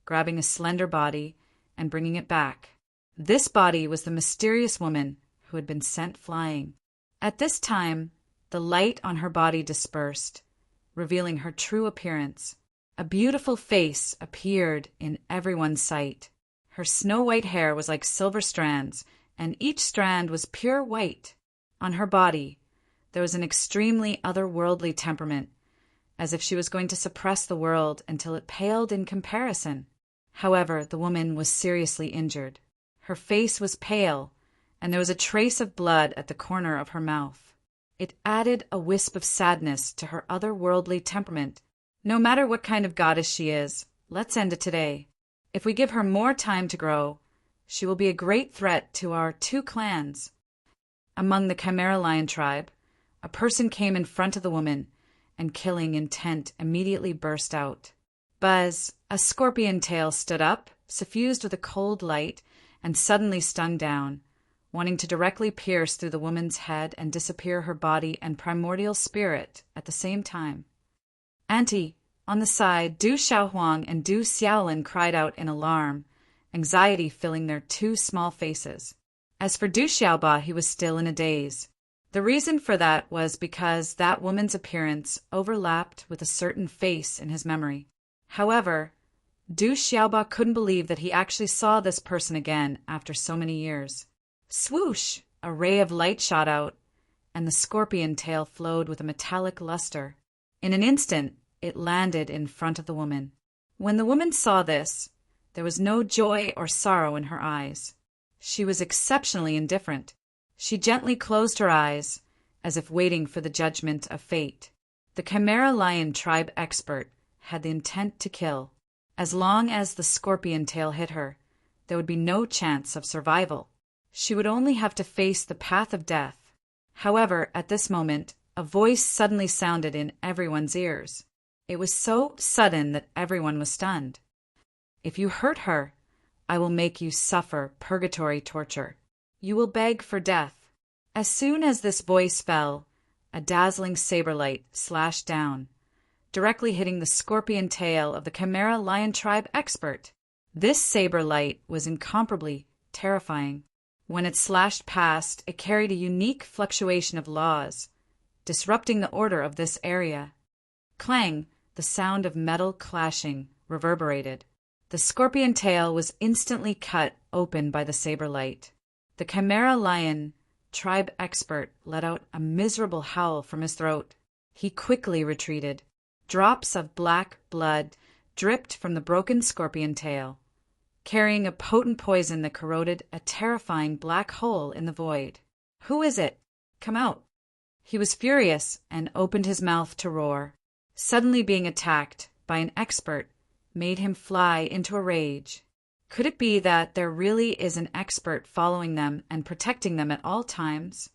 S1: grabbing a slender body and bringing it back. This body was the mysterious woman who had been sent flying. At this time, the light on her body dispersed, revealing her true appearance. A beautiful face appeared in everyone's sight. Her snow-white hair was like silver strands, and each strand was pure white. On her body, there was an extremely otherworldly temperament, as if she was going to suppress the world until it paled in comparison. However, the woman was seriously injured. Her face was pale, and there was a trace of blood at the corner of her mouth. It added a wisp of sadness to her otherworldly temperament. No matter what kind of goddess she is, let's end it today. If we give her more time to grow, she will be a great threat to our 2 clans. Among the Chimera Lion tribe, a person came in front of the woman, and killing intent immediately burst out. Buzz, a scorpion tail, stood up, suffused with a cold light, and suddenly stung down, wanting to directly pierce through the woman's head and disappear her body and primordial spirit at the same time. "Auntie!" On the side, Du Xiaohuang and Du Xiaolin cried out in alarm, anxiety filling their 2 small faces. As for Du Xiaoba, he was still in a daze. The reason for that was because that woman's appearance overlapped with a certain face in his memory. However, Du Xiaoba couldn't believe that he actually saw this person again after so many years. Swoosh! A ray of light shot out, and the scorpion tail flowed with a metallic luster. In an instant, it landed in front of the woman. When the woman saw this, there was no joy or sorrow in her eyes. She was exceptionally indifferent. She gently closed her eyes, as if waiting for the judgment of fate. The Chimera Lion tribe expert had the intent to kill. As long as the scorpion tail hit her, there would be no chance of survival. She would only have to face the path of death. However, at this moment, a voice suddenly sounded in everyone's ears. It was so sudden that everyone was stunned. "If you hurt her, I will make you suffer purgatory torture. You will beg for death." As soon as this voice fell, a dazzling saber light slashed down, directly hitting the scorpion tail of the Chimera Lion tribe expert. This saber light was incomparably terrifying. When it slashed past, it carried a unique fluctuation of laws, disrupting the order of this area. Clang! The sound of metal clashing reverberated. The scorpion tail was instantly cut open by the saber light. The Chimera Lion tribe expert let out a miserable howl from his throat. He quickly retreated. Drops of black blood dripped from the broken scorpion tail, carrying a potent poison that corroded a terrifying black hole in the void. "Who is it? Come out!" He was furious and opened his mouth to roar. Suddenly being attacked by an expert made him fly into a rage. Could it be that there really is an expert following them and protecting them at all times?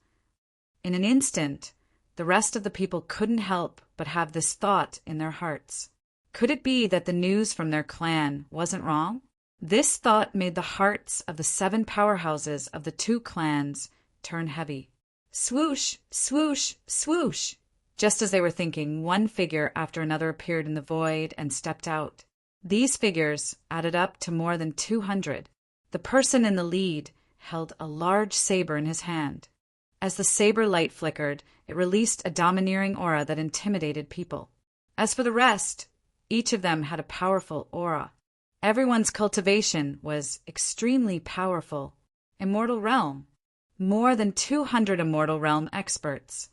S1: In an instant, the rest of the people couldn't help but have this thought in their hearts. Could it be that the news from their clan wasn't wrong? This thought made the hearts of the 7 powerhouses of the 2 clans turn heavy. Swoosh! Swoosh! Swoosh! Just as they were thinking, one figure after another appeared in the void and stepped out. These figures added up to more than 200. The person in the lead held a large saber in his hand. As the saber light flickered, it released a domineering aura that intimidated people. As for the rest, each of them had a powerful aura. Everyone's cultivation was extremely powerful. Immortal Realm. More than 200 Immortal Realm experts.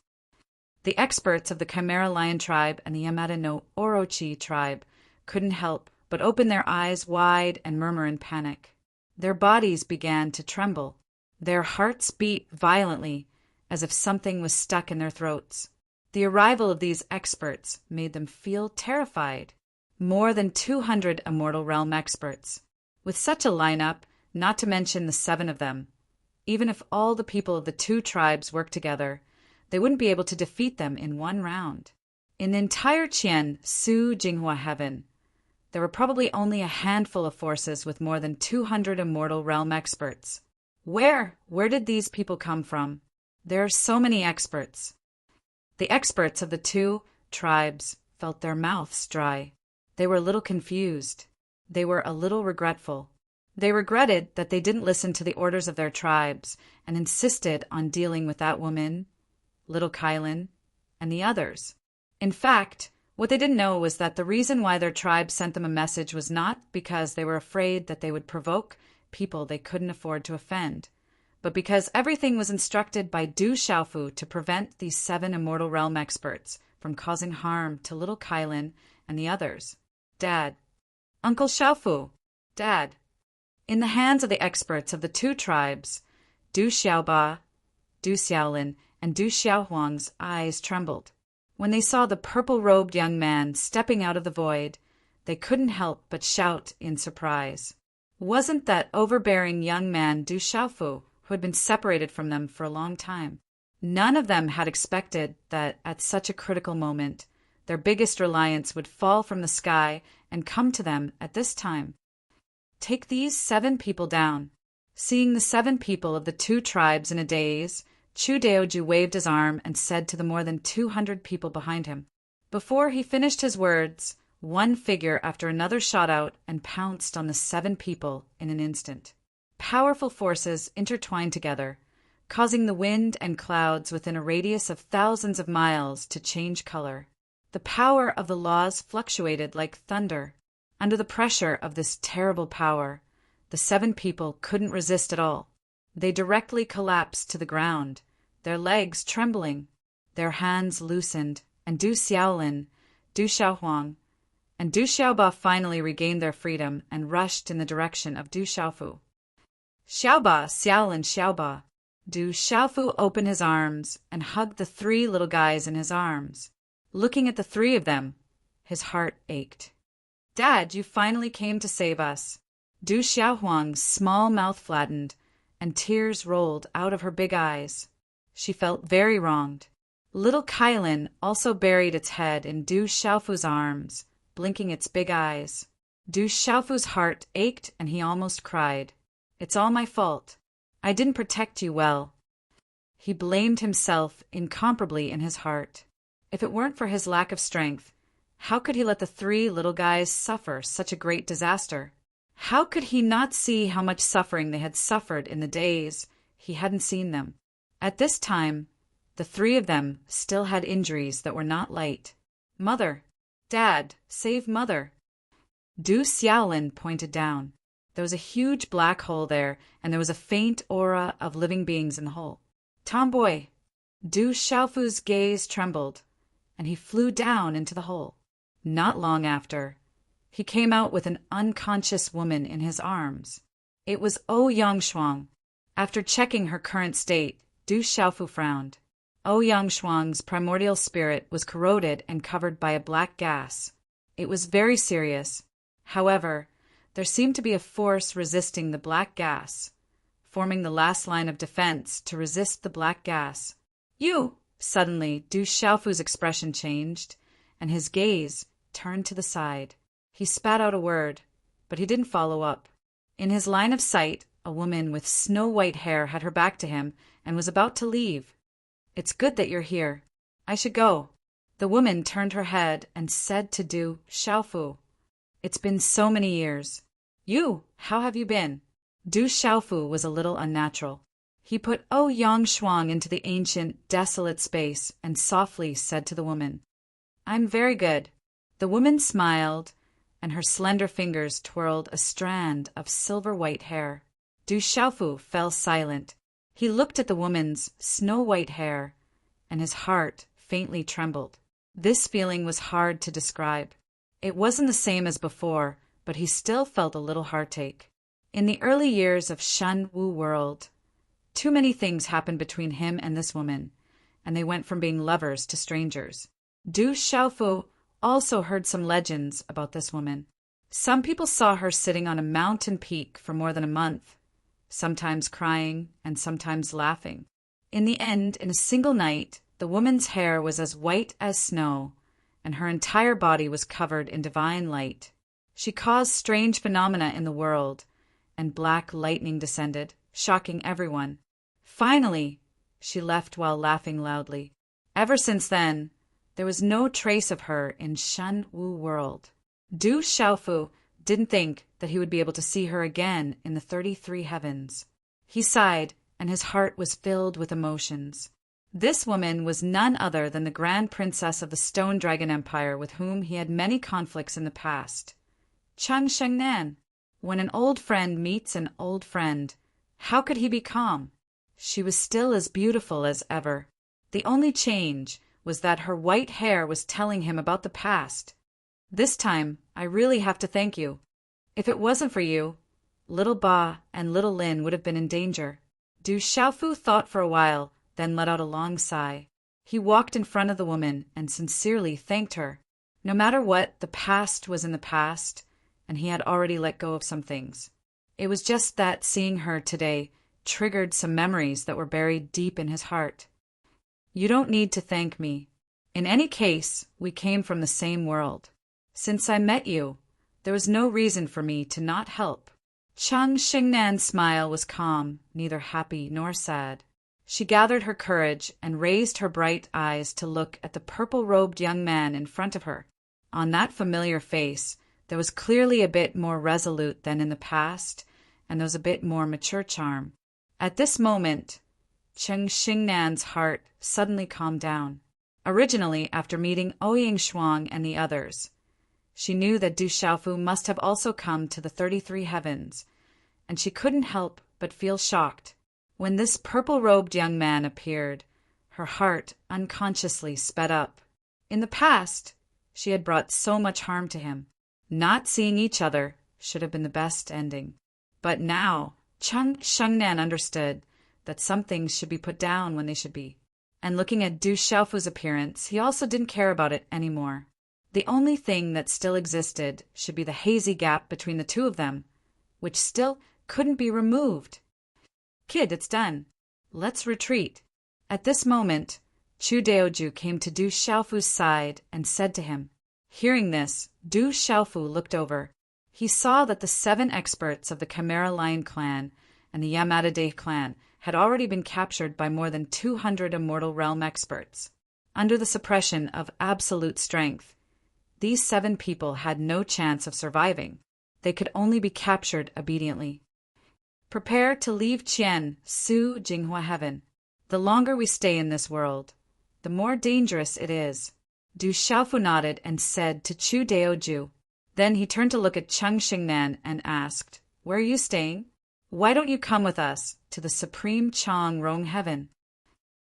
S1: The experts of the Chimera Lion tribe and the Yamada no Orochi tribe couldn't help but open their eyes wide and murmur in panic. Their bodies began to tremble. Their hearts beat violently, as if something was stuck in their throats. The arrival of these experts made them feel terrified. More than 200 Immortal Realm experts. With such a lineup, not to mention the 7 of them, even if all the people of the 2 tribes worked together, they wouldn't be able to defeat them in one round. In the entire Qian, Su Jinghua heaven, there were probably only a handful of forces with more than 200 Immortal Realm experts. Where did these people come from? There are so many experts. The experts of the 2 tribes felt their mouths dry. They were a little confused. They were a little regretful. They regretted that they didn't listen to the orders of their tribes and insisted on dealing with that woman, little Kylan, and the others. In fact, what they didn't know was that the reason why their tribe sent them a message was not because they were afraid that they would provoke people they couldn't afford to offend, but because everything was instructed by Du Xiaofu to prevent these 7 Immortal Realm experts from causing harm to little Kylan and the others. Dad. Uncle Xiaofu. Dad. In the hands of the experts of the 2 tribes, Du Xiaoba, Du Xiaolin, and Du Xiaohuang's eyes trembled. When they saw the purple-robed young man stepping out of the void, they couldn't help but shout in surprise. Wasn't that overbearing young man Du Xiaofu, who had been separated from them for a long time? None of them had expected that at such a critical moment, their biggest reliance would fall from the sky and come to them at this time. Take these 7 people down. Seeing the 7 people of the 2 tribes in a daze, Chu Daoju waved his arm and said to the more than 200 people behind him. Before he finished his words, one figure after another shot out and pounced on the 7 people in an instant. Powerful forces intertwined together, causing the wind and clouds within a radius of thousands of miles to change color. The power of the laws fluctuated like thunder. Under the pressure of this terrible power, the 7 people couldn't resist at all. They directly collapsed to the ground, their legs trembling, their hands loosened, and Du Xiaolin, Du Xiaohuang, and Du Xiaoba finally regained their freedom and rushed in the direction of Du Xiaofu. Xiaoba, Xiaolin, Xiaoba. Du Xiaofu opened his arms and hugged the 3 little guys in his arms. Looking at the 3 of them, his heart ached. Dad, you finally came to save us. Du Xiaohuang's small mouth flattened, and tears rolled out of her big eyes. She felt very wronged. Little Kylan also buried its head in Du Xiaofu's arms, blinking its big eyes. Du Xiaofu's heart ached and he almost cried. It's all my fault. I didn't protect you well. He blamed himself incomparably in his heart. If it weren't for his lack of strength, how could he let the 3 little guys suffer such a great disaster? How could he not see how much suffering they had suffered in the days he hadn't seen them? At this time, the 3 of them still had injuries that were not light. Mother, Dad, save Mother. Du Xiaolin pointed down. There was a huge black hole there, and there was a faint aura of living beings in the hole. Tomboy! Du Xiaofu's gaze trembled, and he flew down into the hole. Not long after, he came out with an unconscious woman in his arms. It was Ouyang. After checking her current state, Du Xiaofu frowned. Ouyang's primordial spirit was corroded and covered by a black gas. It was very serious. However, there seemed to be a force resisting the black gas, forming the last line of defense to resist the black gas. You! Suddenly, Du Xiaofu's expression changed, and his gaze turned to the side. He spat out a word, but he didn't follow up. In his line of sight, a woman with snow-white hair had her back to him and was about to leave. It's good that you're here. I should go. The woman turned her head and said to Du Xiaofu, It's been so many years. You, how have you been? Du Xiaofu was a little unnatural. He put Ouyang into the ancient, desolate space and softly said to the woman, I'm very good. The woman smiled, and her slender fingers twirled a strand of silver-white hair. Du Xiaofu fell silent. He looked at the woman's snow-white hair, and his heart faintly trembled. This feeling was hard to describe. It wasn't the same as before, but he still felt a little heartache. In the early years of Shan Wu world, too many things happened between him and this woman, and they went from being lovers to strangers. Du Xiaofu also heard some legends about this woman. Some people saw her sitting on a mountain peak for more than a month, sometimes crying and sometimes laughing. In the end, in a single night, the woman's hair was as white as snow, and her entire body was covered in divine light. She caused strange phenomena in the world, and black lightning descended, shocking everyone. Finally, she left while laughing loudly. Ever since then, there was no trace of her in Shenwu world. Du Xiaofu didn't think that he would be able to see her again in the 33 heavens. He sighed, and his heart was filled with emotions. This woman was none other than the Grand Princess of the Stone Dragon Empire, with whom he had many conflicts in the past. Chang Shengnan. When an old friend meets an old friend, how could he be calm? She was still as beautiful as ever. The only change was that her white hair was telling him about the past. This time, I really have to thank you. If it wasn't for you, little Ba and little Lin would have been in danger. Du Xiaofu thought for a while, then let out a long sigh. He walked in front of the woman and sincerely thanked her. No matter what, the past was in the past, and he had already let go of some things. It was just that seeing her today triggered some memories that were buried deep in his heart. You don't need to thank me. In any case, we came from the same world. Since I met you, there was no reason for me to not help. Chang Shengnan's smile was calm, neither happy nor sad. She gathered her courage and raised her bright eyes to look at the purple-robed young man in front of her. On that familiar face, there was clearly a bit more resolute than in the past, and there was a bit more mature charm. At this moment, Cheng Xingnan's heart suddenly calmed down. Originally, after meeting Ouying Shuang and the others, she knew that Du Xiaofu must have also come to the 33 heavens, and she couldn't help but feel shocked. When this purple-robed young man appeared, her heart unconsciously sped up. In the past, she had brought so much harm to him. Not seeing each other should have been the best ending. But now, Cheng Shengnan understood that some things should be put down when they should be. And looking at Du Xiaofu's appearance, he also didn't care about it anymore. The only thing that still existed should be the hazy gap between the two of them, which still couldn't be removed. Kid, it's done. Let's retreat. At this moment, Chu Daoju came to Du Xiaofu's side and said to him. Hearing this, Du Xiaofu looked over. He saw that the 7 experts of the Chimera Lion clan and the Yamatade clan had already been captured by more than 200 Immortal Realm experts. Under the suppression of absolute strength, these 7 people had no chance of surviving. They could only be captured obediently. Prepare to leave Qian, Su, Jinghua Heaven. The longer we stay in this world, the more dangerous it is. Du Xiaofu nodded and said to Chu Daoju. Then he turned to look at Cheng Xingnan and asked, Where are you staying? Why don't you come with us to the Supreme Chang Rong Heaven?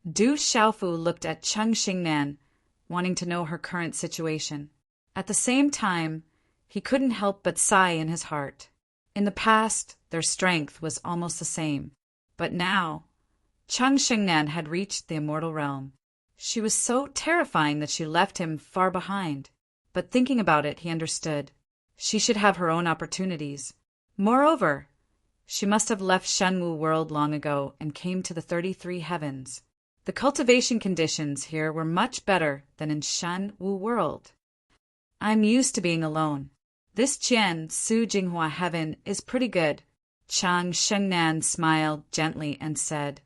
S1: Du Xiaofu looked at Cheng Xingnan, wanting to know her current situation. At the same time, he couldn't help but sigh in his heart. In the past, their strength was almost the same. But now, Cheng Xingnan had reached the immortal realm. She was so terrifying that she left him far behind. But thinking about it, he understood. She should have her own opportunities. Moreover, she must have left Shenwu world long ago and came to the 33 heavens. The cultivation conditions here were much better than in Shenwu world. I'm used to being alone. This Qian, Su Jinghua heaven is pretty good. Chang Shengnan smiled gently and said,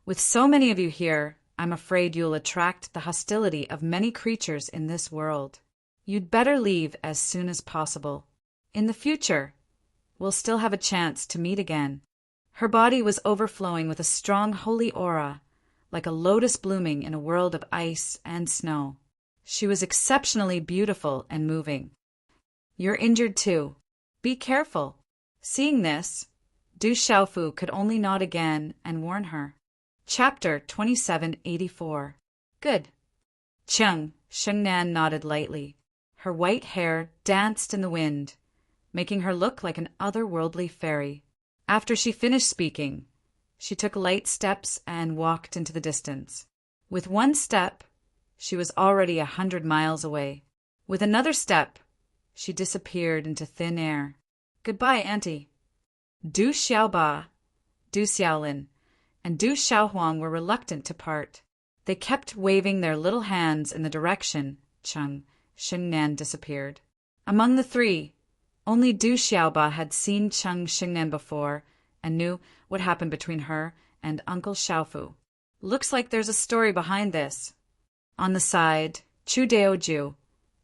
S1: With so many of you here, I'm afraid you'll attract the hostility of many creatures in this world. You'd better leave as soon as possible. In the future, we'll still have a chance to meet again. Her body was overflowing with a strong holy aura, like a lotus blooming in a world of ice and snow. She was exceptionally beautiful and moving. You're injured too. Be careful. Seeing this, Du Xiaofu could only nod again and warn her. Chapter 2784. Good. Cheng Shengnan nodded lightly. Her white hair danced in the wind, making her look like an otherworldly fairy. After she finished speaking, she took light steps and walked into the distance. With one step, she was already 100 miles away. With another step, she disappeared into thin air. Goodbye, Auntie. Du Xiaoba, Du Xiaolin, and Du Xiaohuang were reluctant to part. They kept waving their little hands in the direction Cheng Xingnan disappeared. Among the three, only Du Xiaoba had seen Cheng Xingnan before and knew what happened between her and Uncle Xiaofu. Looks like there's a story behind this. On the side, Chu Daoju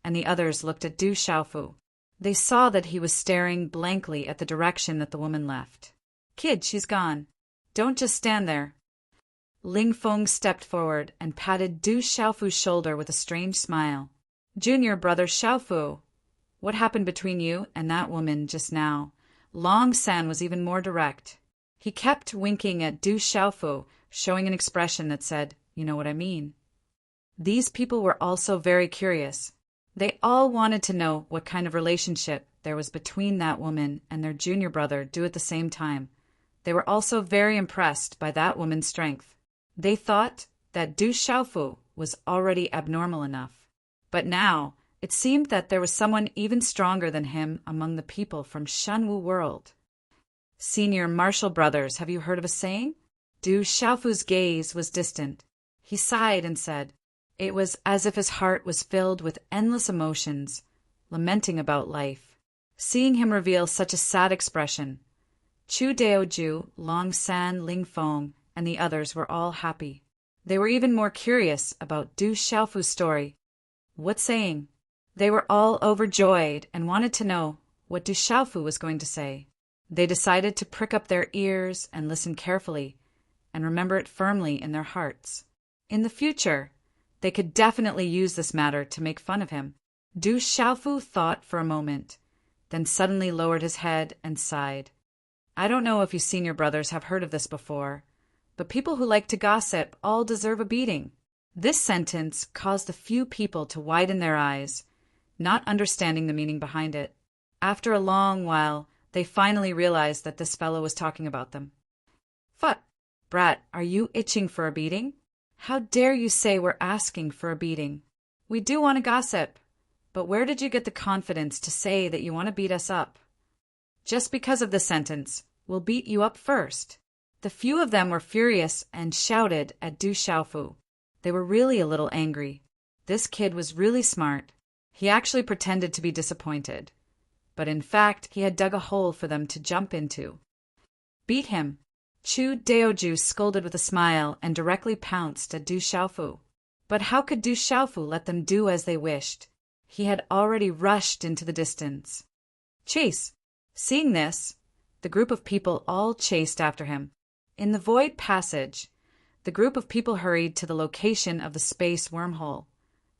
S1: and the others looked at Du Xiaofu. They saw that he was staring blankly at the direction that the woman left. Kid, she's gone. Don't just stand there. Ling Feng stepped forward and patted Du Xiaofu's shoulder with a strange smile. Junior brother Xiaofu, what happened between you and that woman just now? Long San was even more direct. He kept winking at Du Xiaofu, showing an expression that said, "You know what I mean." These people were also very curious. They all wanted to know what kind of relationship there was between that woman and their junior brother due at the same time. They were also very impressed by that woman's strength. They thought that Du Xiaofu was already abnormal enough. But now, it seemed that there was someone even stronger than him among the people from Shenwu world. Senior Marshall Brothers, have you heard of a saying? Du Xiaofu's gaze was distant. He sighed and said, it was as if his heart was filled with endless emotions, lamenting about life. Seeing him reveal such a sad expression, Chu Daoju, Long San, Ling Feng, and the others were all happy. They were even more curious about Du Xiaofu's story. What saying? They were all overjoyed and wanted to know what Du Xiaofu was going to say. They decided to prick up their ears and listen carefully, and remember it firmly in their hearts. In the future, they could definitely use this matter to make fun of him. Du Xiaofu thought for a moment, then suddenly lowered his head and sighed. I don't know if you senior brothers have heard of this before, but people who like to gossip all deserve a beating. This sentence caused a few people to widen their eyes, not understanding the meaning behind it. After a long while, they finally realized that this fellow was talking about them. Phut, brat, are you itching for a beating? How dare you say we're asking for a beating? We do want to gossip, but where did you get the confidence to say that you want to beat us up? Just because of this sentence, we'll beat you up first. The few of them were furious and shouted at Du Xiaofu. They were really a little angry. This kid was really smart. He actually pretended to be disappointed, but in fact he had dug a hole for them to jump into. Beat him. Chu Daoju scolded with a smile and directly pounced at Du Xiaofu. But how could Du Xiaofu let them do as they wished? He had already rushed into the distance. Chase! Seeing this, the group of people all chased after him. In the void passage, the group of people hurried to the location of the space wormhole,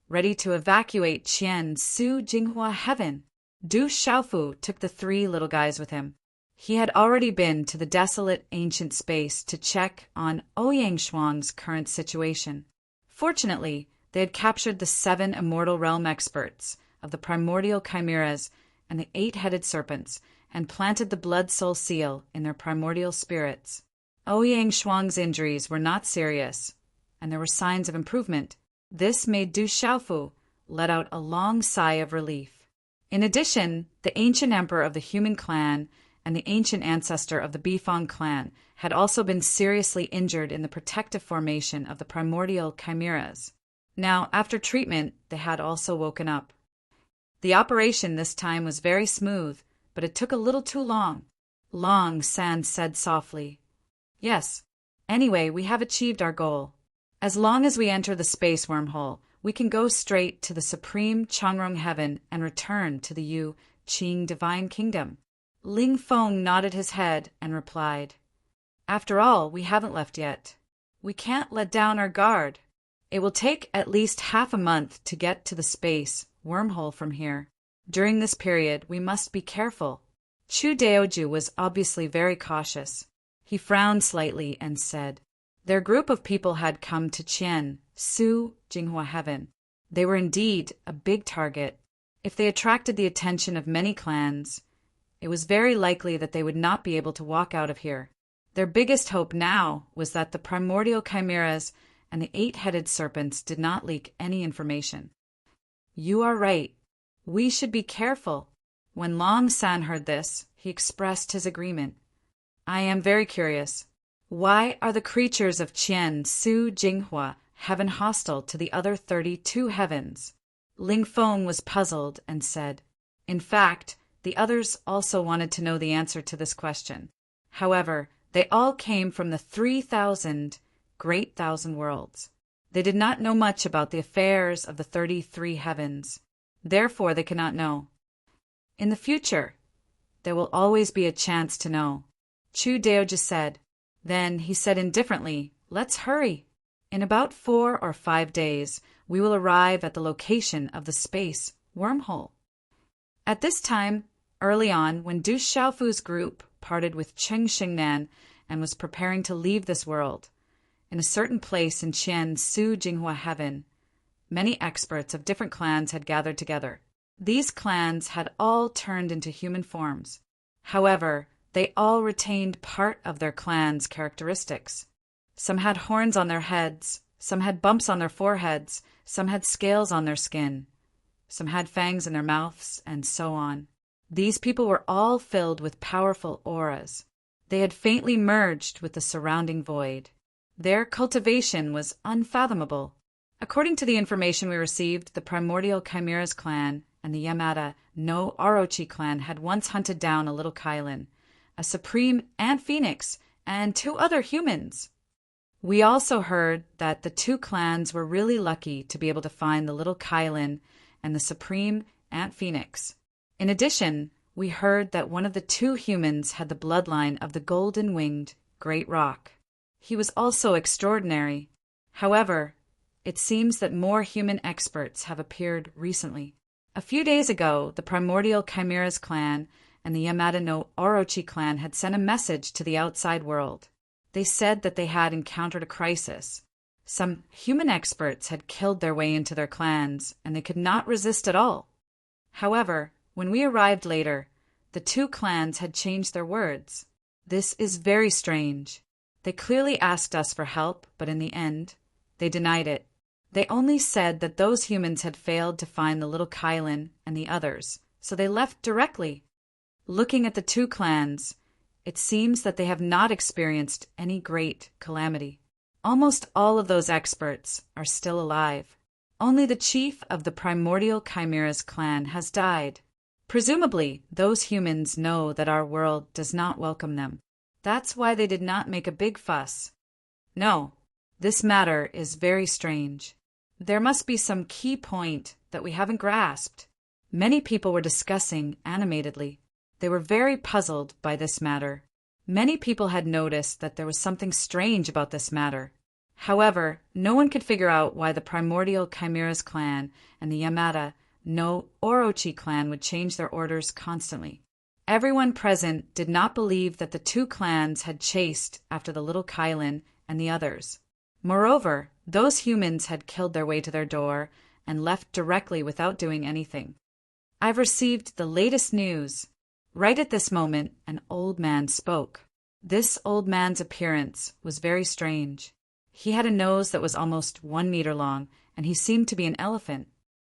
S1: ready to evacuate Qian Su Jinghua Heaven. Du Xiaofu took the three little guys with him. He had already been to the desolate ancient space to check on Ouyang Shuang's current situation. Fortunately, they had captured the 7 immortal realm experts of the primordial chimeras and the 8-headed serpents and planted the blood soul seal in their primordial spirits. Ouyang Shuang's injuries were not serious, and there were signs of improvement. This made Du Xiaofu let out a long sigh of relief. In addition, the ancient emperor of the human clan and the ancient ancestor of the Bifang clan had also been seriously injured in the protective formation of the primordial chimeras. Now, after treatment, they had also woken up. The operation this time was very smooth, but it took a little too long. Long San said softly, Yes, anyway, we have achieved our goal. As long as we enter the space wormhole, we can go straight to the supreme Changrong heaven and return to the Yu Qing divine kingdom. Ling Feng nodded his head and replied, After all, we haven't left yet. We can't let down our guard. It will take at least half a month to get to the space wormhole from here. During this period, we must be careful. Chu Daoju was obviously very cautious. He frowned slightly and said, Their group of people had come to Qian, Su, Jinghua Heaven. They were indeed a big target. If they attracted the attention of many clans, it was very likely that they would not be able to walk out of here. Their biggest hope now was that the primordial chimeras and the 8-headed serpents did not leak any information. You are right. We should be careful. When Long San heard this, he expressed his agreement. I am very curious. Why are the creatures of Qian Su Jinghua heaven hostile to the other 32 heavens? Ling Feng was puzzled and said, in fact, the others also wanted to know the answer to this question. However, they all came from the 3,000 great thousand worlds. They did not know much about the affairs of the 33 heavens. Therefore, they cannot know. In the future, there will always be a chance to know. Chu Daoji said. Then he said indifferently, let's hurry. In about 4 or 5 days, we will arrive at the location of the space wormhole. At this time, early on, when Du Xiaofu's group parted with Cheng Xingnan and was preparing to leave this world, in a certain place in Qian Su Jinghua Heaven, many experts of different clans had gathered together. These clans had all turned into human forms. However, they all retained part of their clan's characteristics. Some had horns on their heads, some had bumps on their foreheads, some had scales on their skin, some had fangs in their mouths, and so on. These people were all filled with powerful auras. They had faintly merged with the surrounding void. Their cultivation was unfathomable. According to the information we received, the primordial Chimera's clan and the Yamada no Orochi clan had once hunted down a little Kylin, a supreme ant phoenix, and 2 other humans. We also heard that the 2 clans were really lucky to be able to find the little Kylin and the supreme ant phoenix. In addition, we heard that one of the 2 humans had the bloodline of the golden-winged Great Rock. He was also extraordinary. However, it seems that more human experts have appeared recently. A few days ago, the primordial Chimera's clan and the Yamada no Orochi clan had sent a message to the outside world. They said that they had encountered a crisis. Some human experts had killed their way into their clans, and they could not resist at all. However, when we arrived later, the 2 clans had changed their words. This is very strange. They clearly asked us for help, but in the end, they denied it. They only said that those humans had failed to find the little Kylin and the others, so they left directly. Looking at the 2 clans, it seems that they have not experienced any great calamity. Almost all of those experts are still alive. Only the chief of the primordial Chimera's clan has died. Presumably, those humans know that our world does not welcome them. That's why they did not make a big fuss. No, this matter is very strange. There must be some key point that we haven't grasped. Many people were discussing animatedly. They were very puzzled by this matter. Many people had noticed that there was something strange about this matter. However, no one could figure out why the primordial Chimera's clan and the Yamada no Orochi clan would change their orders constantly. Everyone present did not believe that the 2 clans had chased after the little Kylin and the others. Moreover, those humans had killed their way to their door and left directly without doing anything. I've received the latest news. Right at this moment, an old man spoke. This old man's appearance was very strange. He had a nose that was almost 1 meter long, and he seemed to be an elephant.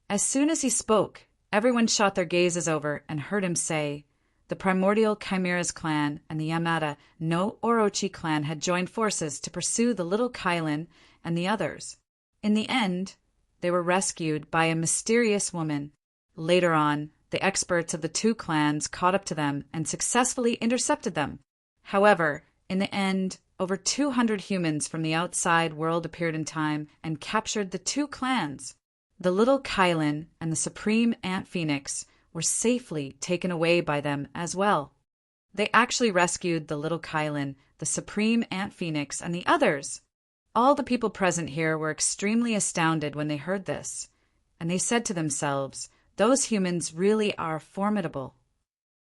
S1: As soon as he spoke, everyone shot their gazes over and heard him say, the primordial Chimera's clan and the Yamada no Orochi clan had joined forces to pursue the little Kylin and the others. In the end, they were rescued by a mysterious woman. Later on, the experts of the 2 clans caught up to them and successfully intercepted them. However, in the end, over 200 humans from the outside world appeared in time and captured the 2 clans. The little Kylin and the supreme ant phoenix were safely taken away by them as well. They actually rescued the little Kylin, the supreme ant phoenix, and the others. All the people present here were extremely astounded when they heard this, and they said to themselves, those humans really are formidable.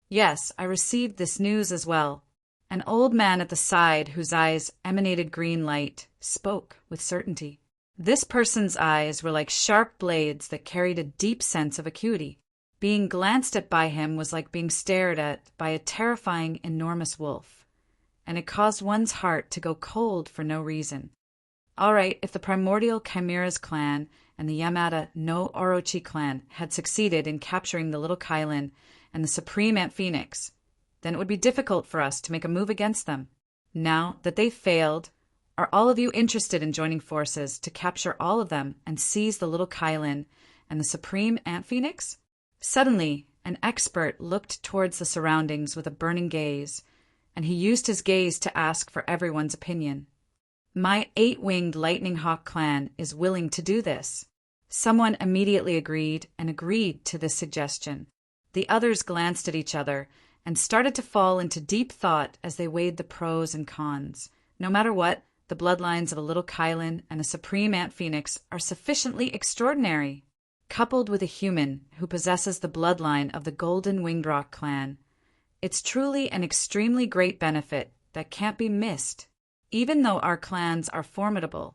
S1: Yes, I received this news as well. An old man at the side, whose eyes emanated green light, spoke with certainty. This person's eyes were like sharp blades that carried a deep sense of acuity. Being glanced at by him was like being stared at by a terrifying, enormous wolf, and it caused one's heart to go cold for no reason. All right, if the primordial Chimera's clan and the Yamada no Orochi clan had succeeded in capturing the little Kylin and the supreme Ant Phoenix, then it would be difficult for us to make a move against them. Now that they've failed, are all of you interested in joining forces to capture all of them and seize the little Kylin and the supreme Ant Phoenix? Suddenly, an expert looked towards the surroundings with a burning gaze, and he used his gaze to ask for everyone's opinion. My 8-winged Lightning Hawk clan is willing to do this. Someone immediately agreed to this suggestion. The others glanced at each other and started to fall into deep thought as they weighed the pros and cons. No matter what, the bloodlines of a little Kylin and a supreme Ant Phoenix are sufficiently extraordinary. Coupled with a human who possesses the bloodline of the Golden Winged Rock clan, it's truly an extremely great benefit that can't be missed. Even though our clans are formidable,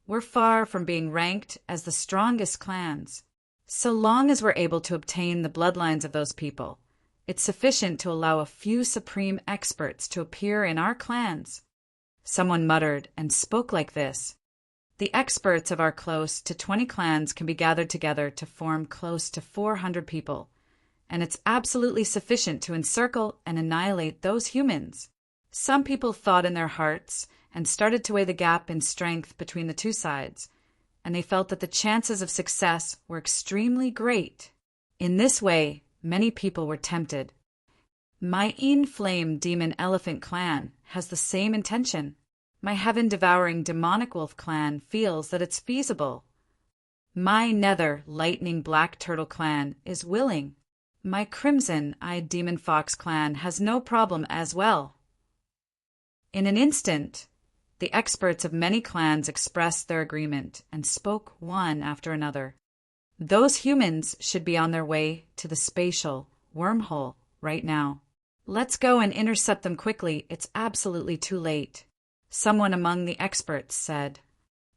S1: we're far from being ranked as the strongest clans. So long as we're able to obtain the bloodlines of those people, it's sufficient to allow a few supreme experts to appear in our clans. Someone muttered and spoke like this. The experts of our close to 20 clans can be gathered together to form close to 400 people, and it's absolutely sufficient to encircle and annihilate those humans. Some people thought in their hearts and started to weigh the gap in strength between the two sides, and they felt that the chances of success were extremely great. In this way, many people were tempted. My in-flame demon elephant clan has the same intention. My heaven-devouring demonic wolf clan feels that it's feasible. My nether lightning black turtle clan is willing. My crimson-eyed demon fox clan has no problem as well. In an instant, the experts of many clans expressed their agreement and spoke one after another. Those humans should be on their way to the spatial wormhole right now. Let's go and intercept them quickly. It's absolutely too late. Someone among the experts said,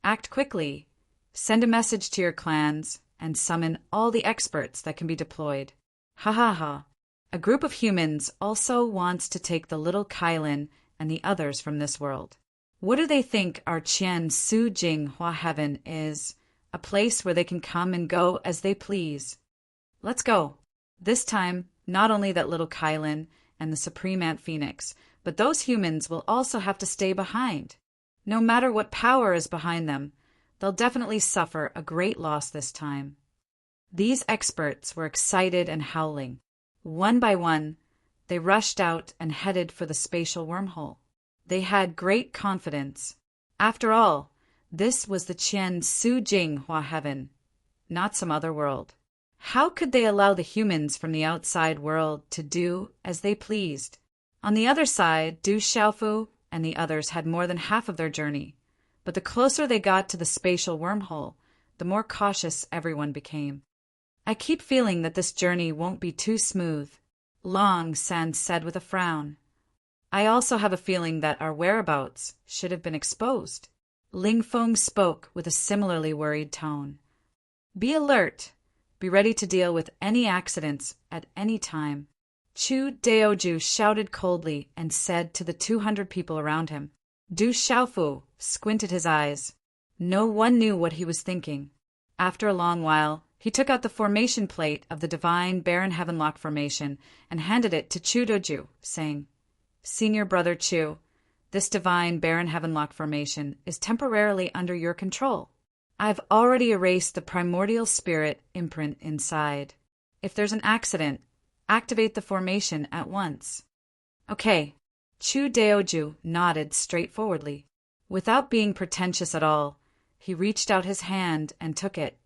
S1: "Act quickly. Send a message to your clans and summon all the experts that can be deployed." Ha ha ha. A group of humans also wants to take the little Kylin and the others from this world. What do they think our Qian Su Jing Hua Heaven is? A place where they can come and go as they please. Let's go. This time, not only that little Kylin and the supreme Ant Phoenix, but those humans will also have to stay behind. No matter what power is behind them, they'll definitely suffer a great loss this time. These experts were excited and howling. One by one, they rushed out and headed for the spatial wormhole. They had great confidence. After all, this was the Qian Su Jing Hua Heaven, not some other world. How could they allow the humans from the outside world to do as they pleased? On the other side, Du Xiaofu and the others had more than half of their journey, but the closer they got to the spatial wormhole, the more cautious everyone became. I keep feeling that this journey won't be too smooth, Long San said with a frown. I also have a feeling that our whereabouts should have been exposed. Ling Feng spoke with a similarly worried tone. Be alert. Be ready to deal with any accidents at any time. Chu Daoju shouted coldly and said to the 200 people around him. Du Xiaofu squinted his eyes. No one knew what he was thinking. After a long while, he took out the formation plate of the divine Baron Heavenlock formation and handed it to Chu Doju, saying, Senior Brother Chu, this divine Baron Heavenlock formation is temporarily under your control. I've already erased the primordial spirit imprint inside. If there's an accident, activate the formation at once. Okay. Chu Daoju nodded straightforwardly. Without being pretentious at all, he reached out his hand and took it.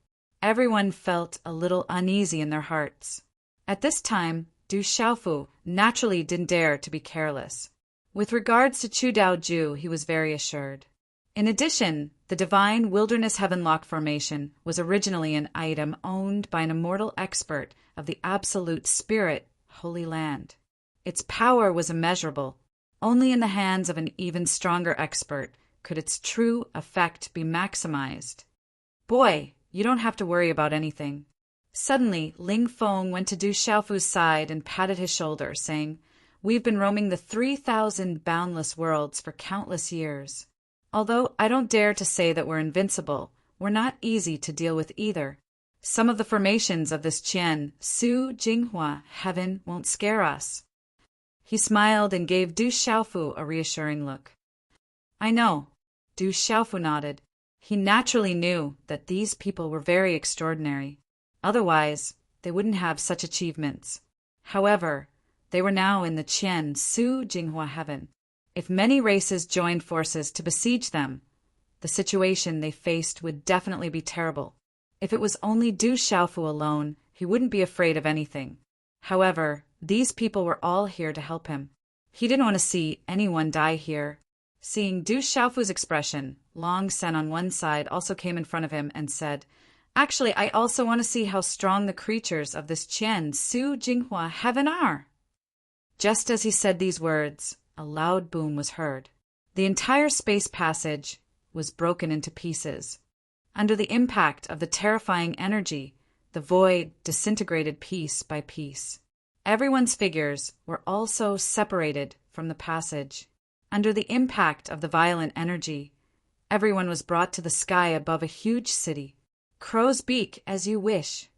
S1: Everyone felt a little uneasy in their hearts. At this time, Du Xiaofu naturally didn't dare to be careless. With regards to Chu Daoju, he was very assured. In addition, the divine Wilderness Heavenlock formation was originally an item owned by an immortal expert of the absolute spirit, Holy Land. Its power was immeasurable. Only in the hands of an even stronger expert could its true effect be maximized. Boy, you don't have to worry about anything. Suddenly, Ling Feng went to Du Xiaofu's side and patted his shoulder, saying, We've been roaming the 3,000 boundless worlds for countless years. Although I don't dare to say that we're invincible, we're not easy to deal with either. Some of the formations of this Qian, Su Jinghua, heaven won't scare us. He smiled and gave Du Xiaofu a reassuring look. I know. Du Xiaofu nodded. He naturally knew that these people were very extraordinary. Otherwise, they wouldn't have such achievements. However, they were now in the Qian Su Jinghua heaven. If many races joined forces to besiege them, the situation they faced would definitely be terrible. If it was only Du Xiaofu alone, he wouldn't be afraid of anything. However, these people were all here to help him. He didn't want to see anyone die here. Seeing Du Xiaofu's expression, Long Sen on one side also came in front of him and said, Actually, I also want to see how strong the creatures of this Qian Su Jinghua heaven are. Just as he said these words, a loud boom was heard. The entire space passage was broken into pieces. Under the impact of the terrifying energy, the void disintegrated piece by piece. Everyone's figures were also separated from the passage. Under the impact of the violent energy, everyone was brought to the sky above a huge city. Crow's beak as you wish.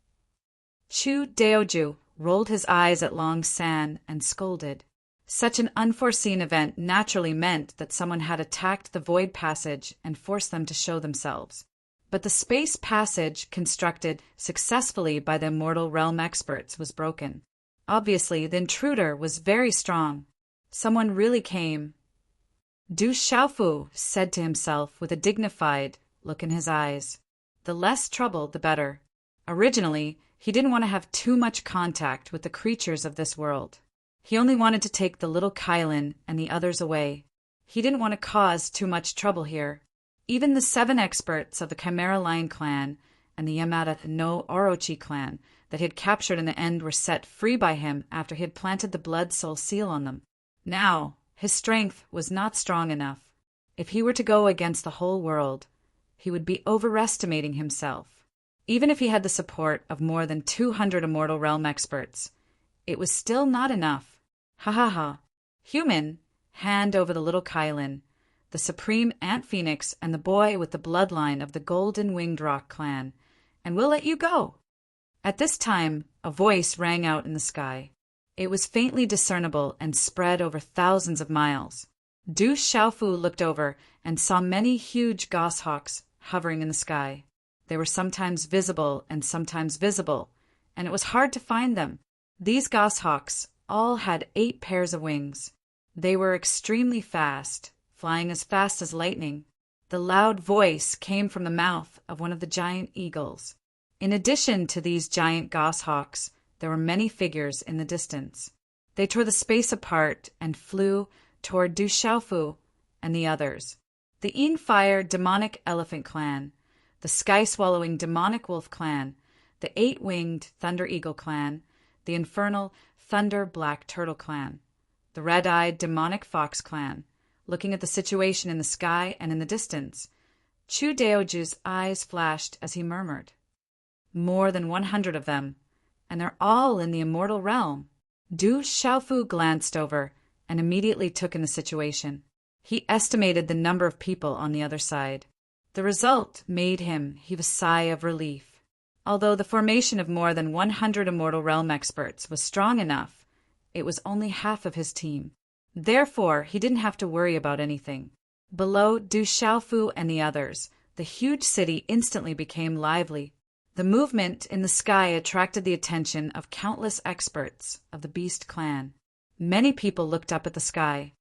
S1: Chu Daoju rolled his eyes at Long San and scolded. Such an unforeseen event naturally meant that someone had attacked the void passage and forced them to show themselves. But the space passage constructed successfully by the immortal realm experts was broken. Obviously, the intruder was very strong. Someone really came. Du Xiaofu said to himself with a dignified look in his eyes. The less trouble, the better. Originally, he didn't want to have too much contact with the creatures of this world. He only wanted to take the little Kylin and the others away. He didn't want to cause too much trouble here. Even the 7 experts of the Chimera Lion clan and the Yamada no Orochi clan that he had captured in the end were set free by him after he had planted the blood soul seal on them. Now, his strength was not strong enough. If he were to go against the whole world, he would be overestimating himself. Even if he had the support of more than 200 immortal realm experts, it was still not enough. Ha ha ha. Human, hand over the little Kylin, the supreme Ant Phoenix and the boy with the bloodline of the Golden Winged Rock clan, and we'll let you go. At this time, a voice rang out in the sky. It was faintly discernible and spread over thousands of miles. Du Xiaofu looked over and saw many huge goshawks hovering in the sky. They were sometimes visible, and it was hard to find them. These goshawks all had 8 pairs of wings. They were extremely fast, flying as fast as lightning. The loud voice came from the mouth of one of the giant eagles. In addition to these giant goshawks, there were many figures in the distance. They tore the space apart and flew toward Du Xiaofu and the others. The Fire demonic elephant clan, the sky-swallowing demonic wolf clan, the 8-winged thunder eagle clan, the infernal thunder black turtle clan, the red-eyed demonic fox clan. Looking at the situation in the sky and in the distance, Chu Daoju's eyes flashed as he murmured, More than 100 of them, and they're all in the immortal realm. Du Xiaofu glanced over and immediately took in the situation. He estimated the number of people on the other side. The result made him heave a sigh of relief. Although the formation of more than 100 immortal realm experts was strong enough, it was only half of his team. Therefore, he didn't have to worry about anything. Below Du Xiaofu and the others, the huge city instantly became lively. The movement in the sky attracted the attention of countless experts of the Beast clan. Many people looked up at the sky.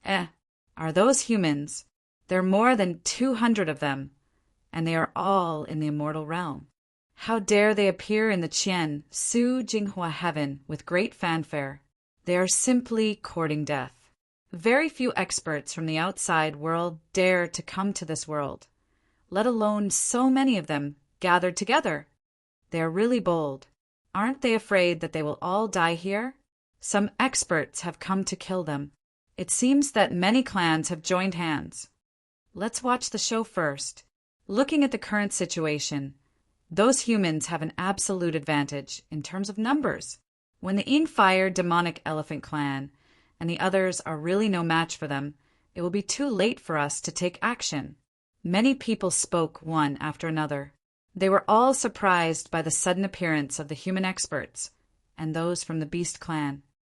S1: Are those humans? There are more than 200 of them, and they are all in the immortal realm. How dare they appear in the Qian Su Jinghua heaven with great fanfare? They are simply courting death. Very few experts from the outside world dare to come to this world, let alone so many of them gathered together. They are really bold. Aren't they afraid that they will all die here? Some experts have come to kill them. It seems that many clans have joined hands. Let's watch the show first. Looking at the current situation, those humans have an absolute advantage in terms of numbers. When the Fire demonic elephant clan and the others are really no match for them, it will be too late for us to take action." Many people spoke one after another. They were all surprised by the sudden appearance of the human experts and those from the beast clan.